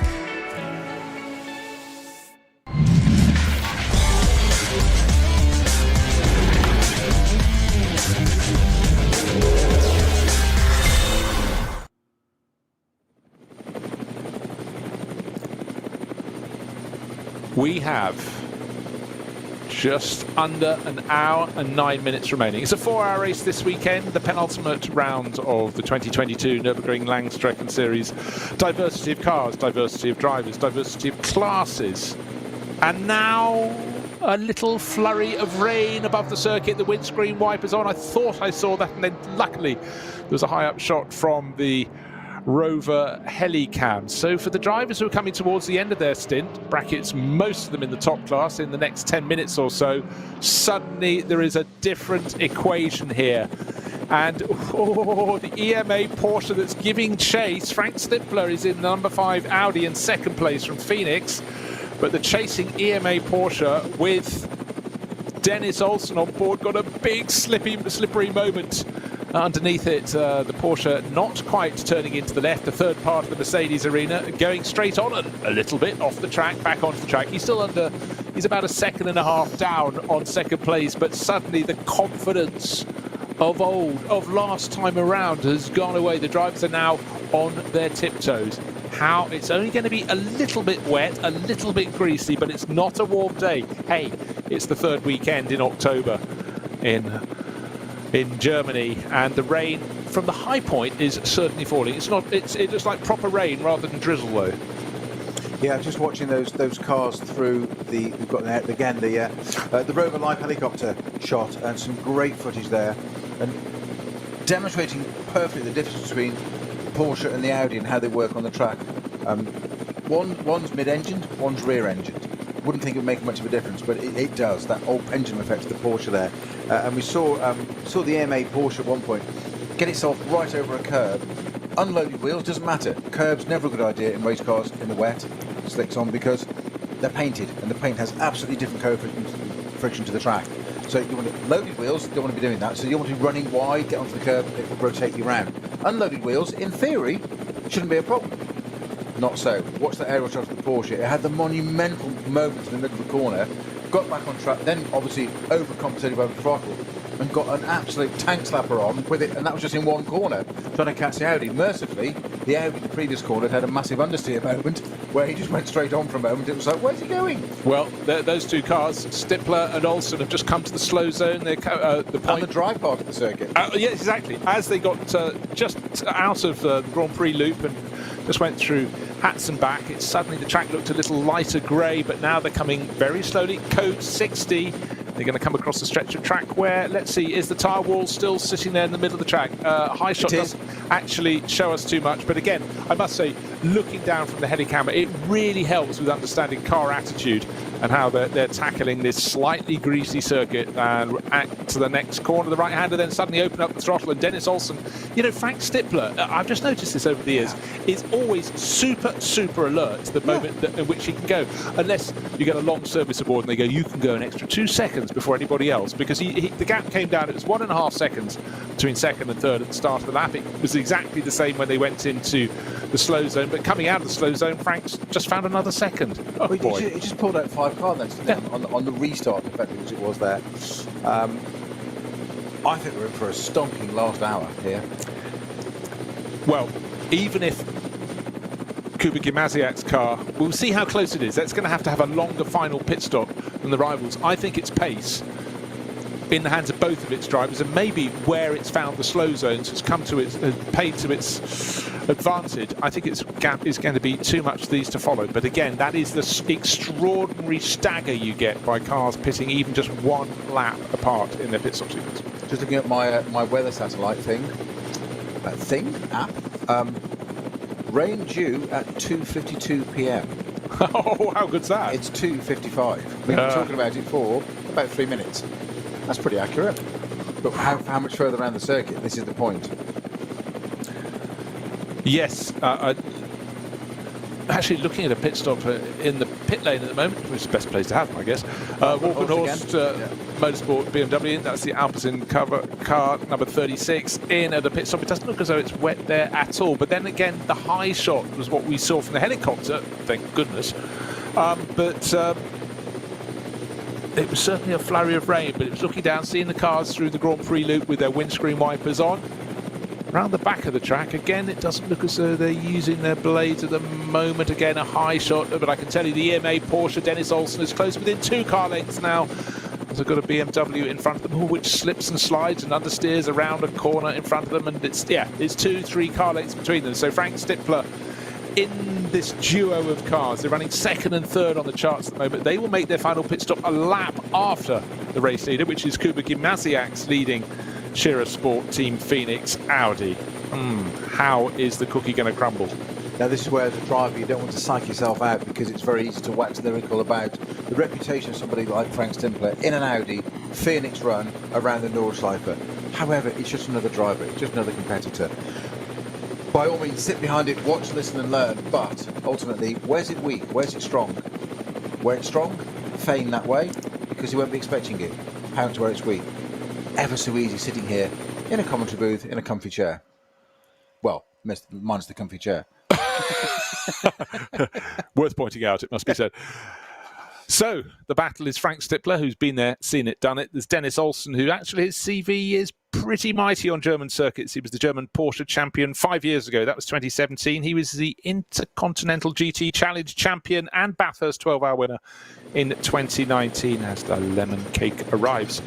We have just under an hour and 9 minutes remaining. It's a 4-hour race this weekend, the penultimate round of the 2022 Nürburgring Langstrecken-Series. Diversity of cars, diversity of drivers, diversity of classes. And now a little flurry of rain above the circuit, the windscreen wipers on. I thought I saw that, and then luckily there was a high-up shot from the rover helicam. So for the drivers who are coming towards the end of their stint, brackets most of them in the top class in the next 10 minutes or so, suddenly there is a different equation here. And the EMA Porsche that's giving chase. Frank Stippler is in number 5 Audi in second place from Phoenix, but the chasing EMA Porsche with Dennis Olsen on board got a big slippery moment underneath it. The Porsche not quite turning into the left, the third part of the Mercedes arena, going straight on a little bit off the track, back onto the track. He's still under, he's about a second and a half down on second place, but suddenly the confidence of old, of last time around has gone away. The drivers are now on their tiptoes. How it's only going to be a little bit wet, a little bit greasy, but it's not a warm day. Hey, it's the third weekend in October in Germany, and the rain from the high point is certainly falling. It looks like proper rain rather than drizzle though. Yeah, just watching those cars through we've got again the Rover Live helicopter shot, and some great footage there, and demonstrating perfectly the difference between the Porsche and the Audi and how they work on the track. One's mid-engined, one's rear-engined. Wouldn't think it would make much of a difference, but it does. That old pendulum effect of the Porsche there, and we saw the EMA Porsche at one point get itself right over a curb. Unloaded wheels, doesn't matter. Curbs never a good idea in race cars in the wet, slicks on, because they're painted and the paint has absolutely different coefficient friction to the track. So you want loaded wheels, don't want to be doing that. So you want to be running wide, get onto the curb, it will rotate you around. Unloaded wheels, in theory, shouldn't be a problem. Not so. Watch that aerial shot of the Porsche. It had the monumental moment in the middle of the corner, got back on track, then obviously overcompensated by the throttle, and got an absolute tank slapper on with it, and that was just in one corner, trying to catch the Audi. Mercifully, the Audi in the previous corner had a massive understeer moment where he just went straight on for a moment. It was like, where's he going? Well, those two cars, Stippler and Olsen, have just come to the slow zone. They're the point. On the drive part of the circuit. Yes, exactly. As they got just out of the Grand Prix loop and just went through Hats and back, suddenly the track looked a little lighter grey, but now they're coming very slowly. Code 60. They're going to come across the stretch of track where, let's see, is the tyre wall still sitting there in the middle of the track? High shot doesn't actually show us too much, but again, I must say, looking down from the helicamera, it really helps with understanding car attitude and how they're tackling this slightly greasy circuit, and to the next corner, the right-hander, then suddenly open up the throttle, and Dennis Olsen, you know, Frank Stippler, I've just noticed this over the years, is always super alert to the moment in which he can go, unless you get a long service aboard and they go, you can go an extra 2 seconds before anybody else, because the gap came down, it was 1.5 seconds between second and third at the start of the lap. It was exactly the same when they went into the slow zone, but coming out of the slow zone, Frank's just found another second. Oh, boy. He just pulled out 5 car lengths on the restart, effectively, as it was there. I think we're in for a stonking last hour here. Well, even if Kuba Gimasiak's car, we'll see how close it is. That's going to have a longer final pit stop than the rivals. I think its pace in the hands of both of its drivers, and maybe where it's found the slow zones has come to its paid to its advantage. I think its gap is going to be too much for these to follow. But again, that is the extraordinary stagger you get by cars pitting even just 1 lap apart in their pit stop sequence. Just looking at my weather satellite app. Rain due at 2:52 p.m. Oh, how good's that? It's 2:55. We've been talking about it for about 3 minutes. That's pretty accurate. But how much further around the circuit? This is the point. Yes. Actually, looking at a pit stop in the pit lane at the moment, which is the best place to have them, I guess. Walkenhorst Motorsport BMW, that's the Alpecin car number 36 in at a pit stop. It doesn't look as though it's wet there at all. But then again, the high shot was what we saw from the helicopter, thank goodness. It was certainly a flurry of rain, but it was looking down, seeing the cars through the Grand Prix loop with their windscreen wipers on. Around the back of the track, again, it doesn't look as though they're using their blades at the moment. Again, a high shot, but I can tell you the EMA Porsche, Dennis Olsen, is close within 2 car lengths now. They've got a BMW in front of them, which slips and slides and understeers around a corner in front of them, and it's 2-3 car lengths between them. So Frank Stippler in this duo of cars, they're running second and third on the charts at the moment. They will make their final pit stop a lap after the race leader, which is Kuba Gimasiak's leading Shearer Sport Team Phoenix Audi. How is the cookie going to crumble? Now, this is where, as a driver, you don't want to psych yourself out because it's very easy to wax lyrical about the reputation of somebody like Frank Stimpler in an Audi Phoenix run around the Nordschleife. However, it's just another driver, it's just another competitor. By all means, sit behind it, watch, listen and learn, but ultimately, where's it weak? Where's it strong? Where it's strong, feign that way, because you won't be expecting it. Pound to where it's weak. Ever so easy sitting here in a commentary booth in a comfy chair. Well, minus the comfy chair. Worth pointing out, it must be said. So, the battle is Frank Stimpler, who's been there, seen it, done it. There's Dennis Olsen, who actually his CV is pretty mighty on German circuits. He was the German Porsche champion 5 years ago. That was 2017. He was the Intercontinental GT Challenge champion and Bathurst 12-hour winner in 2019 as the lemon cake arrives.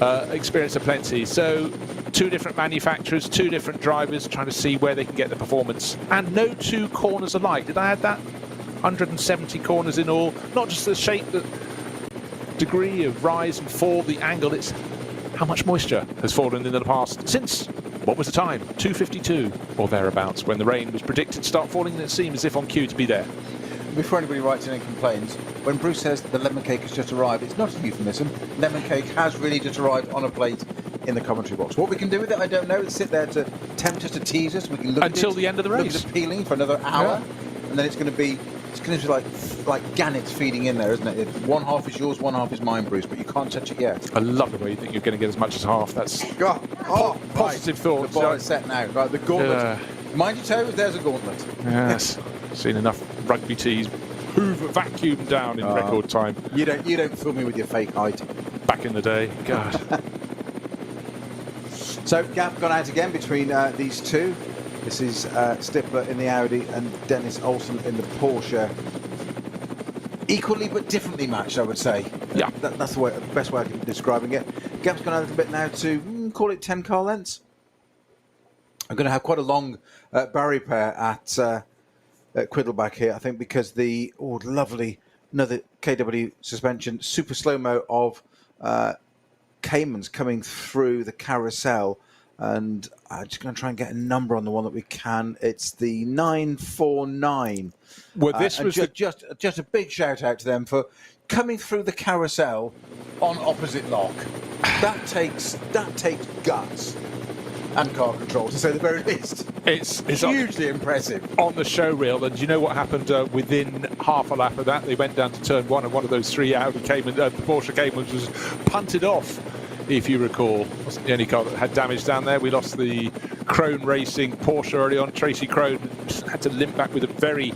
Experience of plenty. So, two different manufacturers, two different drivers trying to see where they can get the performance. And no two corners alike. Did I add that? 170 corners in all. Not just the shape, the degree of rise and fall, the angle. It's how much moisture has fallen in the past since, what was the time? 2:52 or thereabouts, when the rain was predicted to start falling, and it seemed as if on cue to be there. Before anybody writes in and complains, when Bruce says the lemon cake has just arrived, it's not a euphemism. Lemon cake has really just arrived on a plate in the commentary box. What we can do with it, I don't know. It's sit there to tempt us, to tease us. We can look until at it, the end of the race. Look at it peeling for another hour, and then it's going to be like gannets feeding in there, isn't it? One half is yours, one half is mine, Bruce, but you can't touch it yet. I love the way you think you're going to get as much as half. That's positive thoughts. The bar is set now. Right, the gauntlet. Mind your toes, there's a gauntlet. Yes. Seen enough rugby tees hoover vacuum down in record time. You don't fool me with your fake height. Back in the day, God. So gap gone out again between these two. This is Stimpler in the Audi and Dennis Olsen in the Porsche. Equally but differently matched, I would say. Yeah. That's the best way I can be describing it. Gap's gone out a little bit now to call it 10 car lengths. I'm going to have quite a long barrier pair at Quiddleback here, I think, because the lovely another KW suspension super slow-mo of Caymans coming through the carousel, and I'm just going to try and get a number on the one that we can. It's the 949. Well, this was just a big shout out to them for coming through the carousel on opposite lock. That takes guts and car control, to say the very least. It's hugely impressive on the show reel. And do you know what happened within half a lap of that? They went down to turn one, and one of those three Audi Cayman, the Porsche Caymans, was punted off. If you recall, it wasn't the only car that had damage down there. We lost the Crone Racing Porsche early on. Tracy Crone had to limp back with a very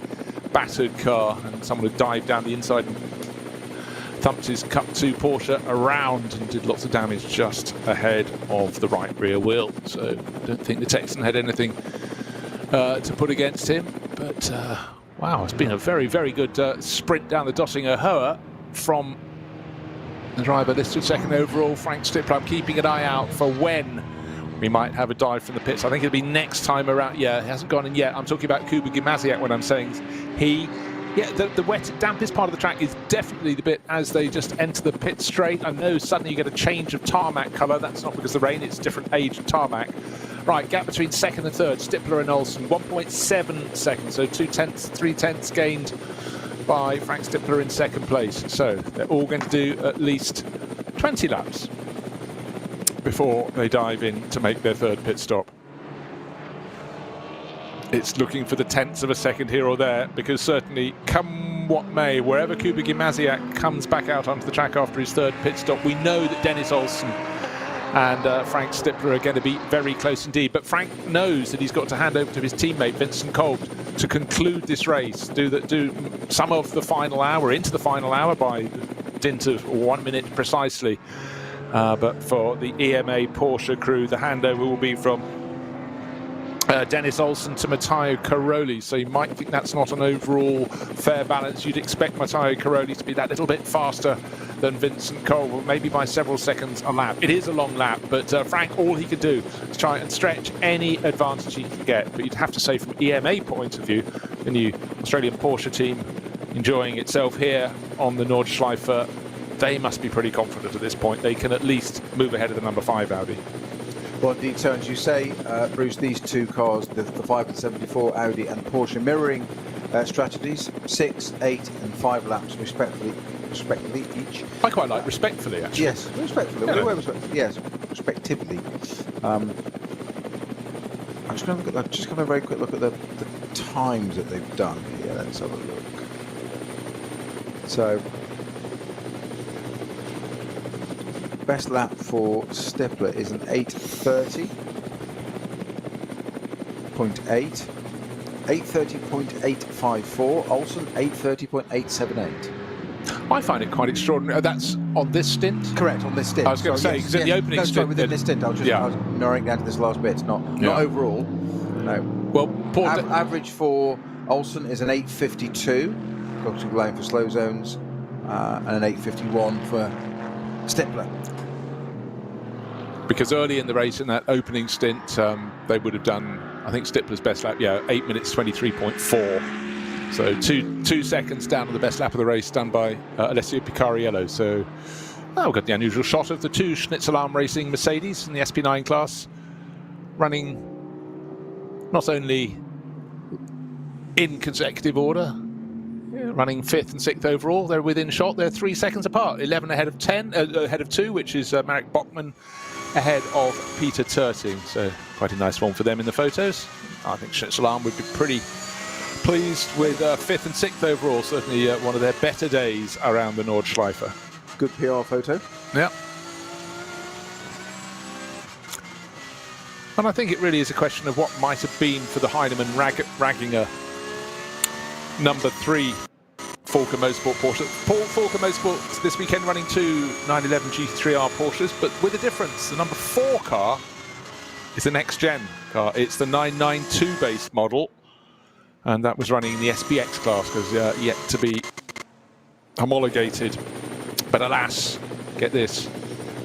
battered car, and someone had dived down the inside and thumped his Cup 2 Porsche around and did lots of damage just ahead of the right rear wheel. So I don't think the Texan had anything to put against him. But wow, it's been a very, very good sprint down the Dottinger Höhe from the driver listed second overall, Frank Stimpler. I'm keeping an eye out for when we might have a dive from the pits. I think it'll be next time around. Yeah, it hasn't gone in yet. I'm talking about Kuba Gimasiak when I'm saying the wet, dampest part of the track is definitely the bit as they just enter the pit straight. I know suddenly you get a change of tarmac colour. That's not because of the rain, it's different age of tarmac. Right, gap between second and third, Stimpler and Olsen, 1.7 seconds, so 3/10 gained by Frank Stimpler in second place. So they're all going to do at least 20 laps before they dive in to make their third pit stop. It's looking for the tenths of a second here or there, because certainly, come what may, wherever Kuba Gimasiak comes back out onto the track after his third pit stop, we know that Dennis Olsen and Frank Stimpler are going to be very close indeed. But Frank knows that he's got to hand over to his teammate Vincent Kolb to conclude this race, do some of the final hour, into the final hour by dint of 1 minute precisely. But for the EMA Porsche crew, the handover will be from Dennis Olsen to Matteo Caroli. So you might think that's not an overall fair balance. You'd expect Matteo Caroli to be that little bit faster than Vincent Kolb, maybe by several seconds a lap. It is a long lap, but Frank, all he can do is try and stretch any advantage he can get. But you'd have to say, from EMA point of view, the new Australian Porsche team enjoying itself here on the Nordschleife, they must be pretty confident at this point. They can at least move ahead of the number 5 Audi. Well, indeed, so as you say, Bruce, these two cars, the 574 Audi and Porsche, mirroring strategies, 6, 8 and 5 laps respectively each. I quite like respectfully, actually. Yes, respectively. Yes, respectively. I'm just going to look at just have a very quick look at the times that they've done here. Let's have a look. So, best lap for Stippler is an 8:30.8, 8:30.854. Olsen 8:30.878. I find it quite extraordinary. That's on this stint? Correct, on this stint. I was going to say, because in the opening stint... Sorry, within this stint, I was narrowing down to this last bit, not overall. No. Well, average for Olsen is an 8:52, allowing for slow zones, and an 8:51 for Stippler. Because early in the race, in that opening stint, they would have done, I think, Stippler's best lap, 8 minutes 23.4. So two seconds down on the best lap of the race done by Alessio Picariello. So we've got the unusual shot of the two Schnitzelarm Racing Mercedes in the SP9 class, running not only in consecutive order, running 5th and 6th overall. They're within shot. They're 3 seconds apart. 11 ahead of 2, which is Marek Bachmann ahead of Peter Terting. So quite a nice one for them in the photos. I think Schnitzelarm would be pretty pleased with 5th and 6th overall. Certainly one of their better days around the Nordschleife. Good PR photo. Yeah. And I think it really is a question of what might have been for the Heinemann Ragginger number 3 Falker Motorsport Porsche. Falker Motorsport this weekend running 2 911 GT3R Porsches, but with a difference. The number 4 car is the next gen car. It's the 992 base model, and that was running in the SPX class because yet to be homologated. But alas, get this.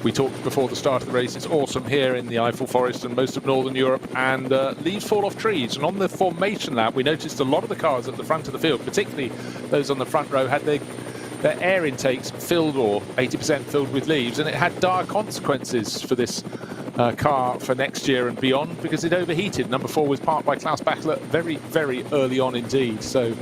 We talked before the start of the race. It's awesome here in the Eiffel Forest and most of Northern Europe, and leaves fall off trees. And on the formation lap, we noticed a lot of the cars at the front of the field, particularly those on the front row, had their air intakes filled, or 80% filled with leaves, and it had dire consequences for this car for next year and beyond because it overheated. Number 4 was parked by Klaus Bachler very, very early on indeed. So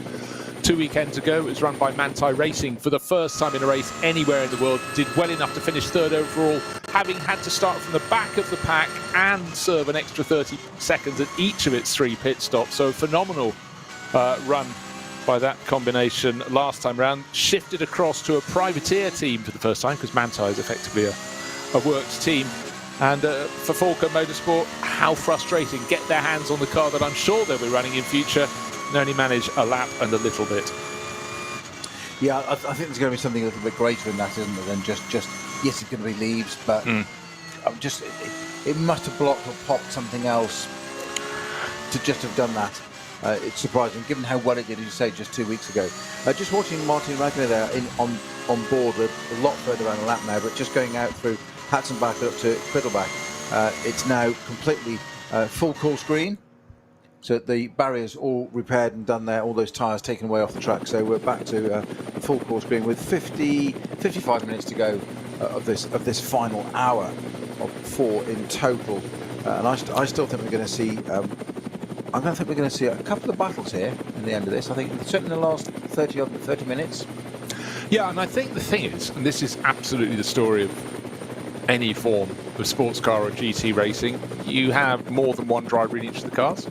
2 weekends ago, it was run by Manthey Racing for the first time in a race anywhere in the world. Did well enough to finish 3rd overall, having had to start from the back of the pack and serve an extra 30 seconds at each of its 3 pit stops. So a phenomenal run by that combination last time round. Shifted across to a privateer team for the first time because Manthey is effectively a works team. And for Falker Motorsport, how frustrating. Get their hands on the car that I'm sure they'll be running in future and only manage a lap and a little bit. Yeah, I think there's going to be something a little bit greater than that, isn't there, than just yes, it's going to be leaves, but it must have blocked or popped something else to just have done that. It's surprising, given how well it did, as you say, just 2 weeks ago. Just watching Martin Ragnar there on board, a lot further around the lap now, but just going out through Hatzenbach up to Quiddelbach. It's now completely full course green. So the barriers all repaired and done there, all those tyres taken away off the track. So we're back to full course green with 55 minutes to go of this final hour of 4 in total. And I still think we're going to see. I think we're going to see a couple of battles here in the end of this. I think certainly in the last 30 minutes. Yeah, and I think the thing is, and this is absolutely the story of any form of sports car or GT racing, you have more than one driver in each of the cars.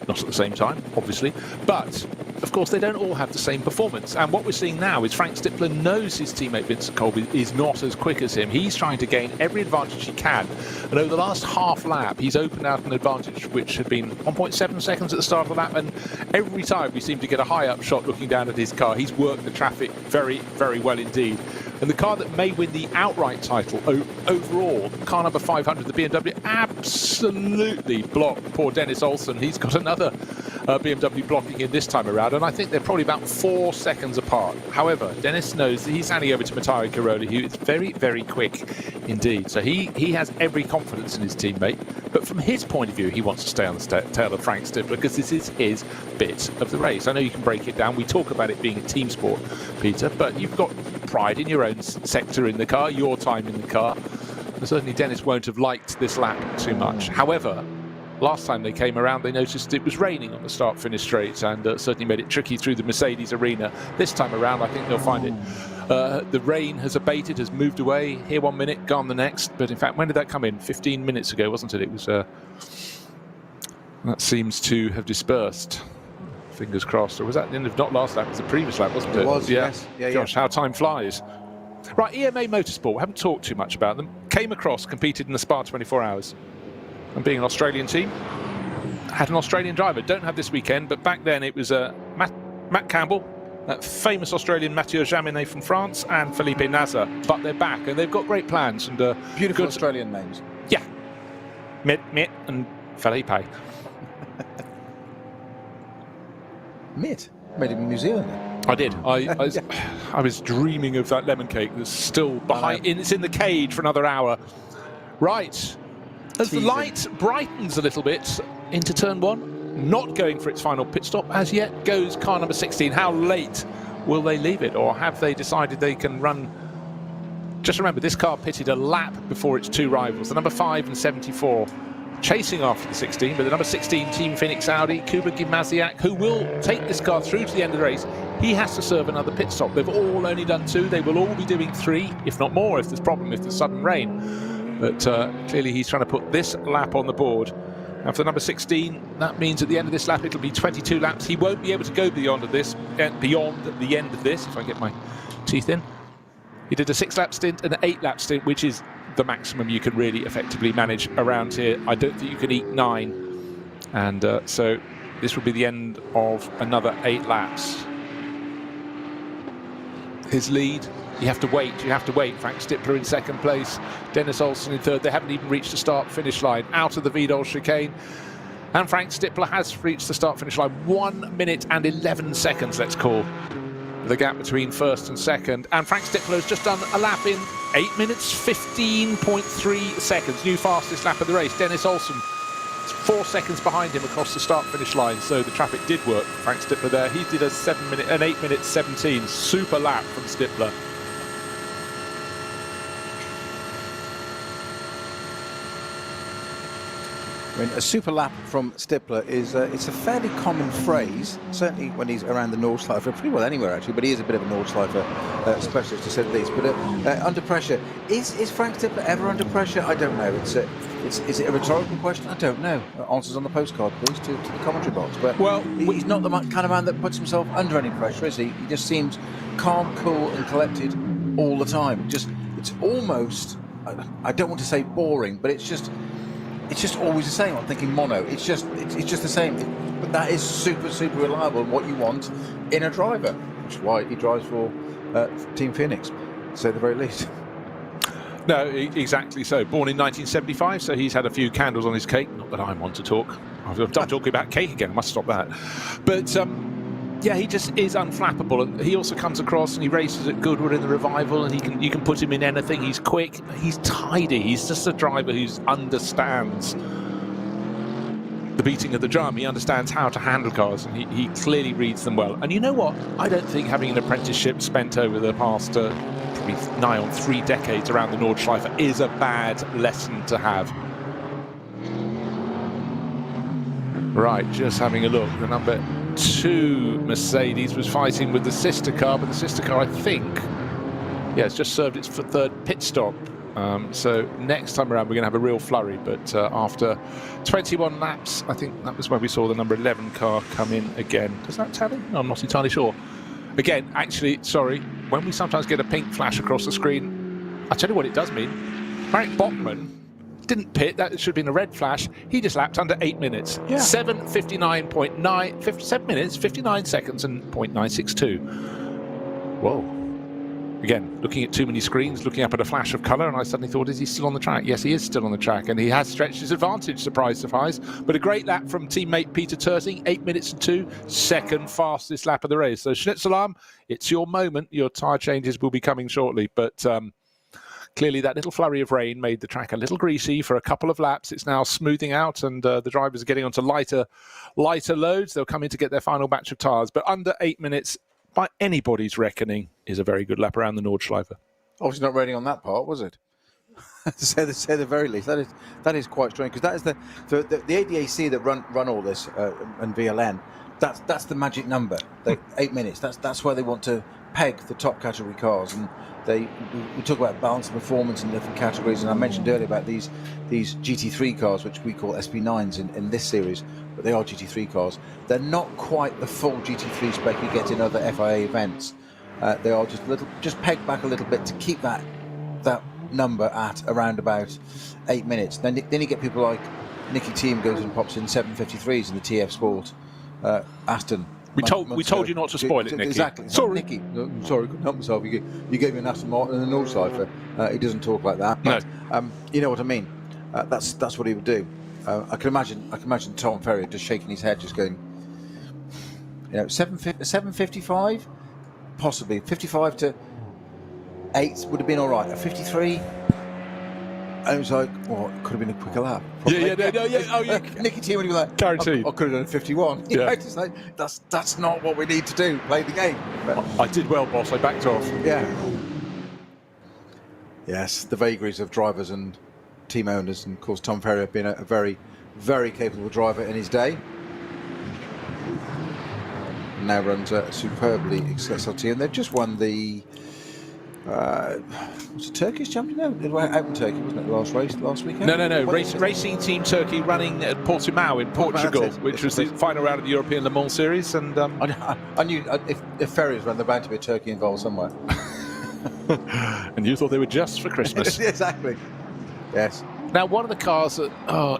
Not at the same time, obviously, but of course they don't all have the same performance. And what we're seeing now is Frank Stippler knows his teammate Vincent Colby is not as quick as him. He's trying to gain every advantage he can, and over the last half lap he's opened out an advantage which had been 1.7 seconds at the start of the lap, and every time we seem to get a high up shot looking down at his car. He's worked the traffic very, very well indeed. And the car that may win the outright title overall, car number 500, the BMW, absolutely blocked poor Dennis Olsen. He's got another BMW blocking in this time around, and I think they're probably about 4 seconds apart. However, Dennis knows that he's handing over to Matteo Caroli, who is very, very quick indeed. So he has every confidence in his teammate. But from his point of view, he wants to stay on the tail of Frank Stippler because this is his bit of the race. I know you can break it down. We talk about it being a team sport, Peter, but you've got pride in your own sector in the car, your time in the car. certainly Dennis won't have liked this lap too much. However, last time they came around, they noticed it was raining on the start-finish straight and certainly made it tricky through the Mercedes arena. This time around, I think they'll find it. The rain has abated, has moved away. Here 1 minute, gone the next. But in fact, when did that come in? 15 minutes ago, wasn't it? It was. That seems to have dispersed. Fingers crossed. Or was that the end of not last lap? It was the previous lap, wasn't it? It was, yes. Yeah, Gosh, how time flies. Right, EMA Motorsport. We haven't talked too much about them. Came across, competed in the Spa 24 Hours. And being an Australian team, had an Australian driver. Don't have this weekend, but back then it was Matt Campbell, that famous Australian Mathieu Jaminet from France, and Felipe Nasr. But they're back, and they've got great plans. And beautiful Australian names. Yeah. Mitt and Felipe. Mitt? Made him in New Zealand. I did. I was dreaming of that lemon cake that's still behind. It's in the cage for another hour. Right. As the light brightens a little bit into turn one, not going for its final pit stop as yet, goes car number 16. How late will they leave it, or have they decided they can run? Just remember, this car pitted a lap before its two rivals, the number 5 and 74, chasing after the 16, but the number 16 Team Phoenix Audi, Kuba Gimasiak, who will take this car through to the end of the race, he has to serve another pit stop. They've all only done 2. They will all be doing 3, if not more, if there's problem, if there's sudden rain. But clearly he's trying to put this lap on the board. And for the number 16, that means at the end of this lap, it'll be 22 laps. He won't be able to go beyond the end of this, if I get my teeth in. He did a 6-lap stint and an 8-lap stint, which is the maximum you can really effectively manage around here. I don't think you can eat 9. And so this will be the end of another 8 laps. His lead, you have to wait. Frank Stippler in second place, Dennis Olsen in third. They haven't even reached the start-finish line, out of the Vidal chicane. And Frank Stippler has reached the start-finish line. 1 minute and 11 seconds, let's call the gap between first and second. And Frank Stippler has just done a lap in 8 minutes, 15.3 seconds. New fastest lap of the race. Dennis Olsen is 4 seconds behind him across the start-finish line. So the traffic did work for Frank Stippler there. He did an 8 minutes 17. Super lap from Stippler. I mean, a super lap from Stippler is it's a fairly common phrase, certainly when he's around the Nordschleife, pretty well anywhere actually, but he is a bit of a Nordschleife specialist to say the least. But under pressure, is Frank Stippler ever under pressure? I don't know. Is it a rhetorical question? I don't know. Answers on the postcard, please, to the commentary box. But he's not the kind of man that puts himself under any pressure, is he? He just seems calm, cool, and collected all the time. It's almost, I don't want to say boring, but it's just always the same. I'm thinking mono. It's just the same. But that is super, super reliable and what you want in a driver, which is why he drives for Team Phoenix, to say the very least. No, exactly so. Born in 1975, so he's had a few candles on his cake. Not that I want to talk. I've done talking about cake again. I must stop that. But yeah, he just is unflappable. And he also comes across and he races at Goodwood in the Revival, and you can put him in anything. He's quick, he's tidy. He's just a driver who understands the beating of the drum. He understands how to handle cars, and he clearly reads them well. And you know what? I don't think having an apprenticeship spent over the past probably nigh on 3 decades around the Nordschleife is a bad lesson to have. Right, just having a look. The number 2 Mercedes was fighting with the sister car, but the sister car, I think, it's just served its 3rd pit stop. So next time around we're going to have a real flurry, but after 21 laps, I think that was when we saw the number 11 car come in again. Does that tally? No, I'm not entirely sure. Again, actually, sorry, when we sometimes get a pink flash across the screen, I'll tell you what it does mean. Marek Botman didn't pit, that should have been a red flash. He just lapped under 8 minutes. Yeah. 7 minutes, 59 seconds and 0.962. Whoa. Again, looking at too many screens, looking up at a flash of colour, and I suddenly thought, is he still on the track? Yes, he is still on the track, and he has stretched his advantage, surprise, surprise. But a great lap from teammate Peter Terting, 8 minutes and 2, second fastest lap of the race. So Schnitzelarm, it's your moment. Your tyre changes will be coming shortly, but clearly that little flurry of rain made the track a little greasy for a couple of laps. It's now smoothing out, and the drivers are getting onto lighter loads. They'll come in to get their final batch of tyres, but under 8 minutes, by anybody's reckoning, is a very good lap around the Nordschleife. Obviously not raining on that part, was it? to say the very least. That is quite strange, because that is the ADAC that run all this and VLN. That's the magic number. 8 minutes. That's where they want to peg the top category cars, and we talk about balance and performance in different categories. And I mentioned earlier about these GT3 cars, which we call SP9s in this series, but they are GT3 cars. They're not quite the full GT3 spec you get in other FIA events. They are just pegged back a little bit to keep that number at around about 8 minutes. Then you get people like Nicky Thiem goes and pops in 753s in the TF Sport Aston. We told you not to spoil it, Nicky. Exactly. Sorry. Nicky. Sorry, couldn't help myself. You gave me an Aston Martin and a Nordschleifer. He doesn't talk like that. But, No. You know what I mean. That's what he would do. I can imagine Tom Ferrier just shaking his head, just going, 755, possibly 55 to 8 would have been all right. A 53. And it was like, well, it could have been a quicker lap. Yeah. Nicky Thiem would be like, guaranteed. I could have done a 51. Yeah. It's like, that's not what we need to do. Play the game. But, I did well, boss. I backed off. yeah. Yes, the vagaries of drivers and team owners, and of course Tom Ferrier being a very, very capable driver in his day. Now runs a superbly SLT, and they've just won the was it Turkish champion? No, it went out in Turkey, wasn't it? The last race last weekend. No. Racing Team Turkey running at Portimao in Portugal, which was the final round of the European Le Mans Series. And I knew if Ferriers ran, there's bound to be a turkey involved somewhere. and you thought they were just for Christmas. Exactly. Yes. Now, one of the cars that,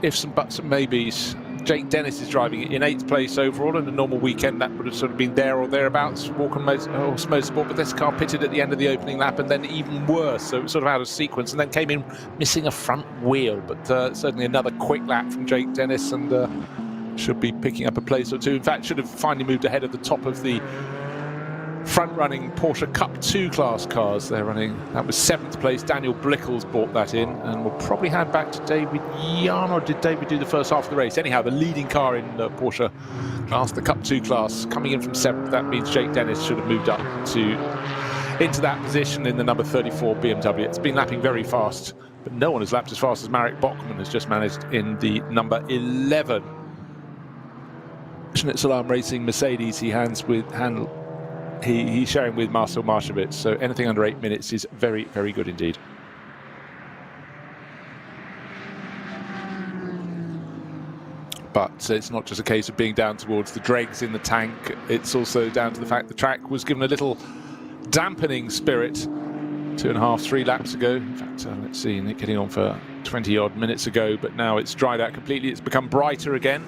ifs and buts and maybes, Jake Dennis is driving it in 8th place overall. In a normal weekend, that would have sort of been there or thereabouts, Walker Motorsport, but this car pitted at the end of the opening lap, and then even worse, so it was sort of out of sequence, and then came in missing a front wheel. But certainly another quick lap from Jake Dennis, and should be picking up a place or two. In fact, should have finally moved ahead of the top of the front-running Porsche Cup 2 class cars they're running. That was 7th place. Daniel Blickels brought that in, and we'll probably hand back to David Yarn, or did David do the first half of the race? Anyhow, the leading car in the Porsche class, the Cup 2 class, coming in from 7th. That means Jake Dennis should have moved up into that position in the number 34 BMW. It's been lapping very fast, but no one has lapped as fast as Marek Bachmann has just managed in the number 11. Salam Racing Mercedes, he's sharing with Marcel Marshevitz, so anything under 8 minutes is very, very good indeed. But it's not just a case of being down towards the dregs in the tank, it's also down to the fact the track was given a little dampening spirit 2.5, 3 laps ago. In fact, let's see, getting on for 20 odd minutes ago, but now it's dried out completely. It's become brighter again.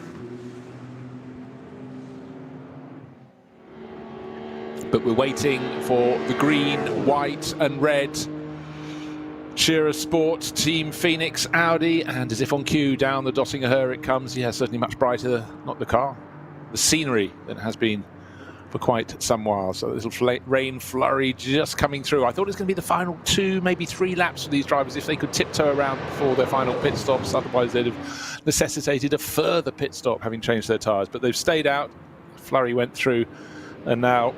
But we're waiting for the green, white and red Shearer Sport, Team Phoenix, Audi, and as if on cue, down the Dottinger it comes. Yeah, certainly much brighter, not the car, the scenery than it has been for quite some while. So a little rain flurry just coming through. I thought it was going to be the final 2, maybe 3 laps for these drivers if they could tiptoe around before their final pit stops. Otherwise, they'd have necessitated a further pit stop, having changed their tyres. But they've stayed out. Flurry went through, and now,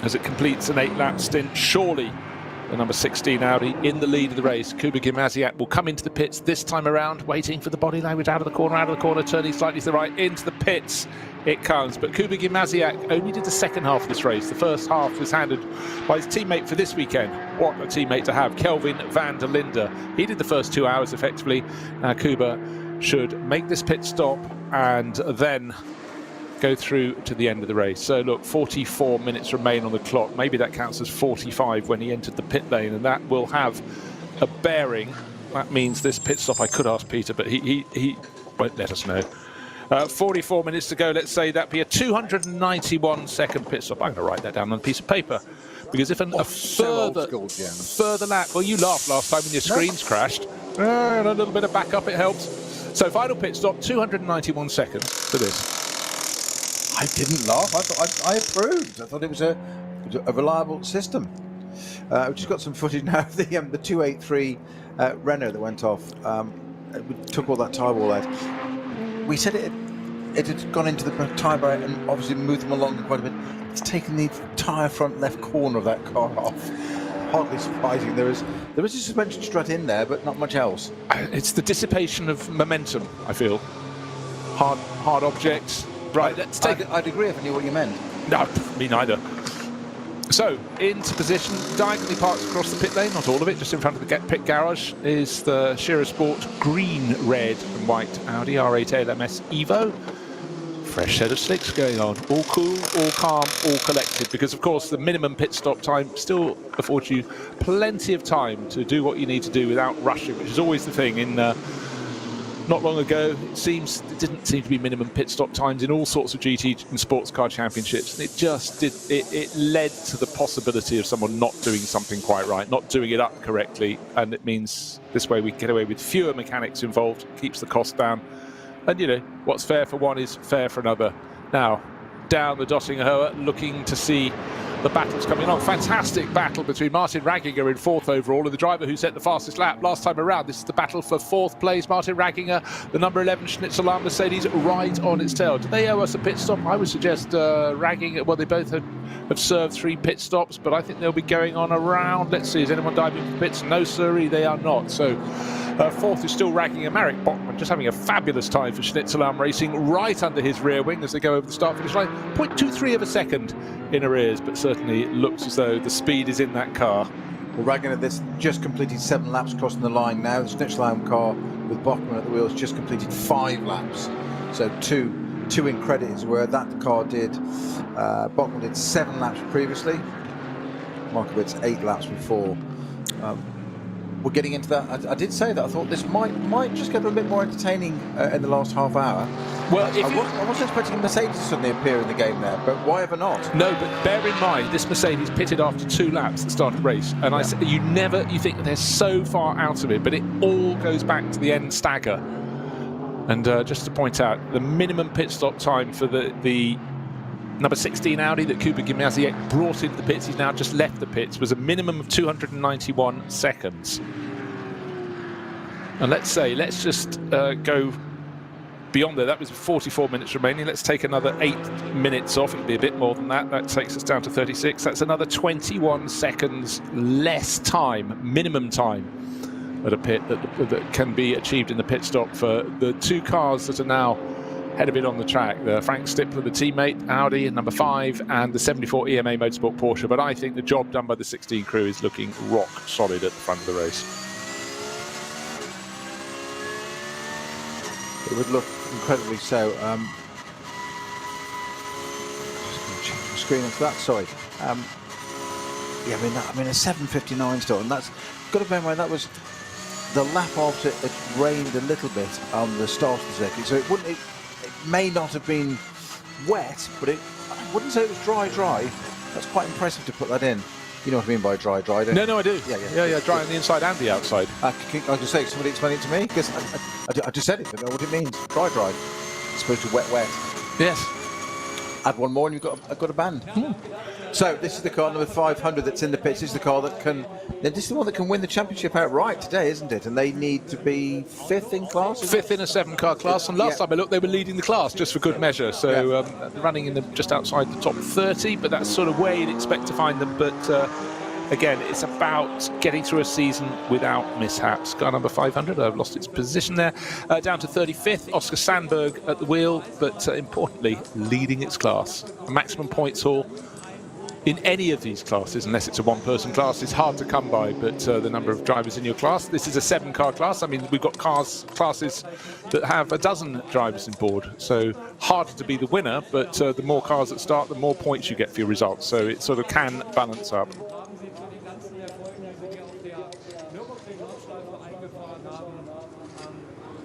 as it completes an 8-lap stint, surely the number 16 Audi in the lead of the race. Kuba Gimasiak will come into the pits this time around, waiting for the body language out of the corner, turning slightly to the right, into the pits it comes. But Kuba Gimasiak only did the second half of this race. The first half was handed by his teammate for this weekend. What a teammate to have, Kelvin van der Linde. He did the first 2 hours effectively. Now Kuba should make this pit stop and then go through to the end of the race. So look, 44 minutes remain on the clock. Maybe that counts as 45 when he entered the pit lane, and that will have a bearing. That means this pit stop, I could ask Peter, but he won't let us know. 44 minutes to go. Let's say that'd be a 291 second pit stop. I'm going to write that down on a piece of paper, because if a further lap, well, you laughed last time when your screens crashed, and a little bit of backup, it helps. So final pit stop, 291 seconds for this. I didn't laugh. I approved. I thought it was a reliable system. We've just got some footage now of the 283 Renault that went off. We took all that tyre wall out. We said it had gone into the tyre barrier and obviously moved them along quite a bit. It's taken the tyre front left corner of that car off. hardly surprising. There is a suspension strut in there, but not much else. It's the dissipation of momentum, I feel. Hard objects. Right, let's take it. I'd agree if I knew what you meant. No, me neither. So, into position, diagonally parked across the pit lane, not all of it, just in front of the pit garage, is the Shearer Sport green, red and white Audi R8 LMS Evo. Fresh set of slicks going on. All cool, all calm, all collected, because of course the minimum pit stop time still affords you plenty of time to do what you need to do without rushing, which is always the thing. In not long ago, it didn't seem to be minimum pit stop times in all sorts of GT and sports car championships. It just did. It led to the possibility of someone not doing something quite right, not doing it up correctly, and it means this way we get away with fewer mechanics involved, keeps the cost down, and you know what's fair for one is fair for another. Now, down the Dottingerhohe, looking to see the battles coming on. Fantastic battle between Martin Ragginger in 4th overall and the driver who set the fastest lap last time around. This is the battle for 4th place. Martin Ragginger, the number 11 Schnitzelarm Mercedes, right on its tail. Do they owe us a pit stop? I would suggest Ragginger, well, they both have served 3 pit stops, but I think they'll be going on around. Let's see, is anyone diving for pits? No, sirree, they are not. So 4th is still Ragginger. Marek Bachmann just having a fabulous time for Schnitzelarm Racing, right under his rear wing as they go over the start-finish line. 0.23 of a second in arrears, but certainly it looks as though the speed is in that car. Well, Ragginger this just completed 7 laps crossing the line now. The Schnitzelarm car with Bachmann at the wheels just completed 5 laps. So two in credit is where that car did. Bachmann did 7 laps previously. Markowitz 8 laps before. We're getting into that. I did say that I thought this might just get a bit more entertaining in the last half hour. Well, I wasn't expecting a Mercedes to suddenly appear in the game there, but why ever not? No, but bear in mind, this Mercedes pitted after 2 laps at the start of the race, and I said, you think they're so far out of it, but it all goes back to the end stagger. And just to point out, the minimum pit stop time for the number 16 Audi that Kuba Gimnaziek brought into the pits, he's now just left the pits, was a minimum of 291 seconds. And let's just go beyond there. That was 44 minutes remaining. Let's take another 8 minutes off. It'll be a bit more than that. That takes us down to 36. That's another 21 seconds less time, minimum time at a pit that can be achieved in the pit stop for the 2 cars that are now head of it on the track. The Frank Stippler, the teammate, Audi, number 5, and the 74 EMA Motorsport Porsche. But I think the job done by the 16 crew is looking rock solid at the front of the race. It would look incredibly so. Change the screen onto that. Sorry. Yeah, I mean a 7:59 still, and that's got to bear in mind that was the lap after it rained a little bit on the start of the circuit, so it may not have been wet, but I wouldn't say it was dry. That's quite impressive to put that in. You know what I mean by dry, don't you? No, I do. Yeah, dry on the inside and the outside. I can say, somebody explain it to me, because I just said it, but I don't know what it means. Dry. It's supposed to wet. Yes. Add one more and you've got a band. So this is the car number 500 that's in the pits. This is the car that can. This is the one that can win the championship outright today, isn't it? And they need to be 5th in class. 5th in a 7-car class. And last time I looked, they were leading the class just for good measure. So running in just outside the top 30. But that's sort of where you'd expect to find them. But again, it's about getting through a season without mishaps. Car number 500. I've lost its position there. Down to 35th. Oscar Sandberg at the wheel, but importantly, leading its class. A maximum points haul in any of these classes, unless it's a 1-person class, is hard to come by, but the number of drivers in your class. This is a 7-car class. I mean, we've got classes that have a dozen drivers on board, so harder to be the winner, but the more cars that start, the more points you get for your results, so it sort of can balance up.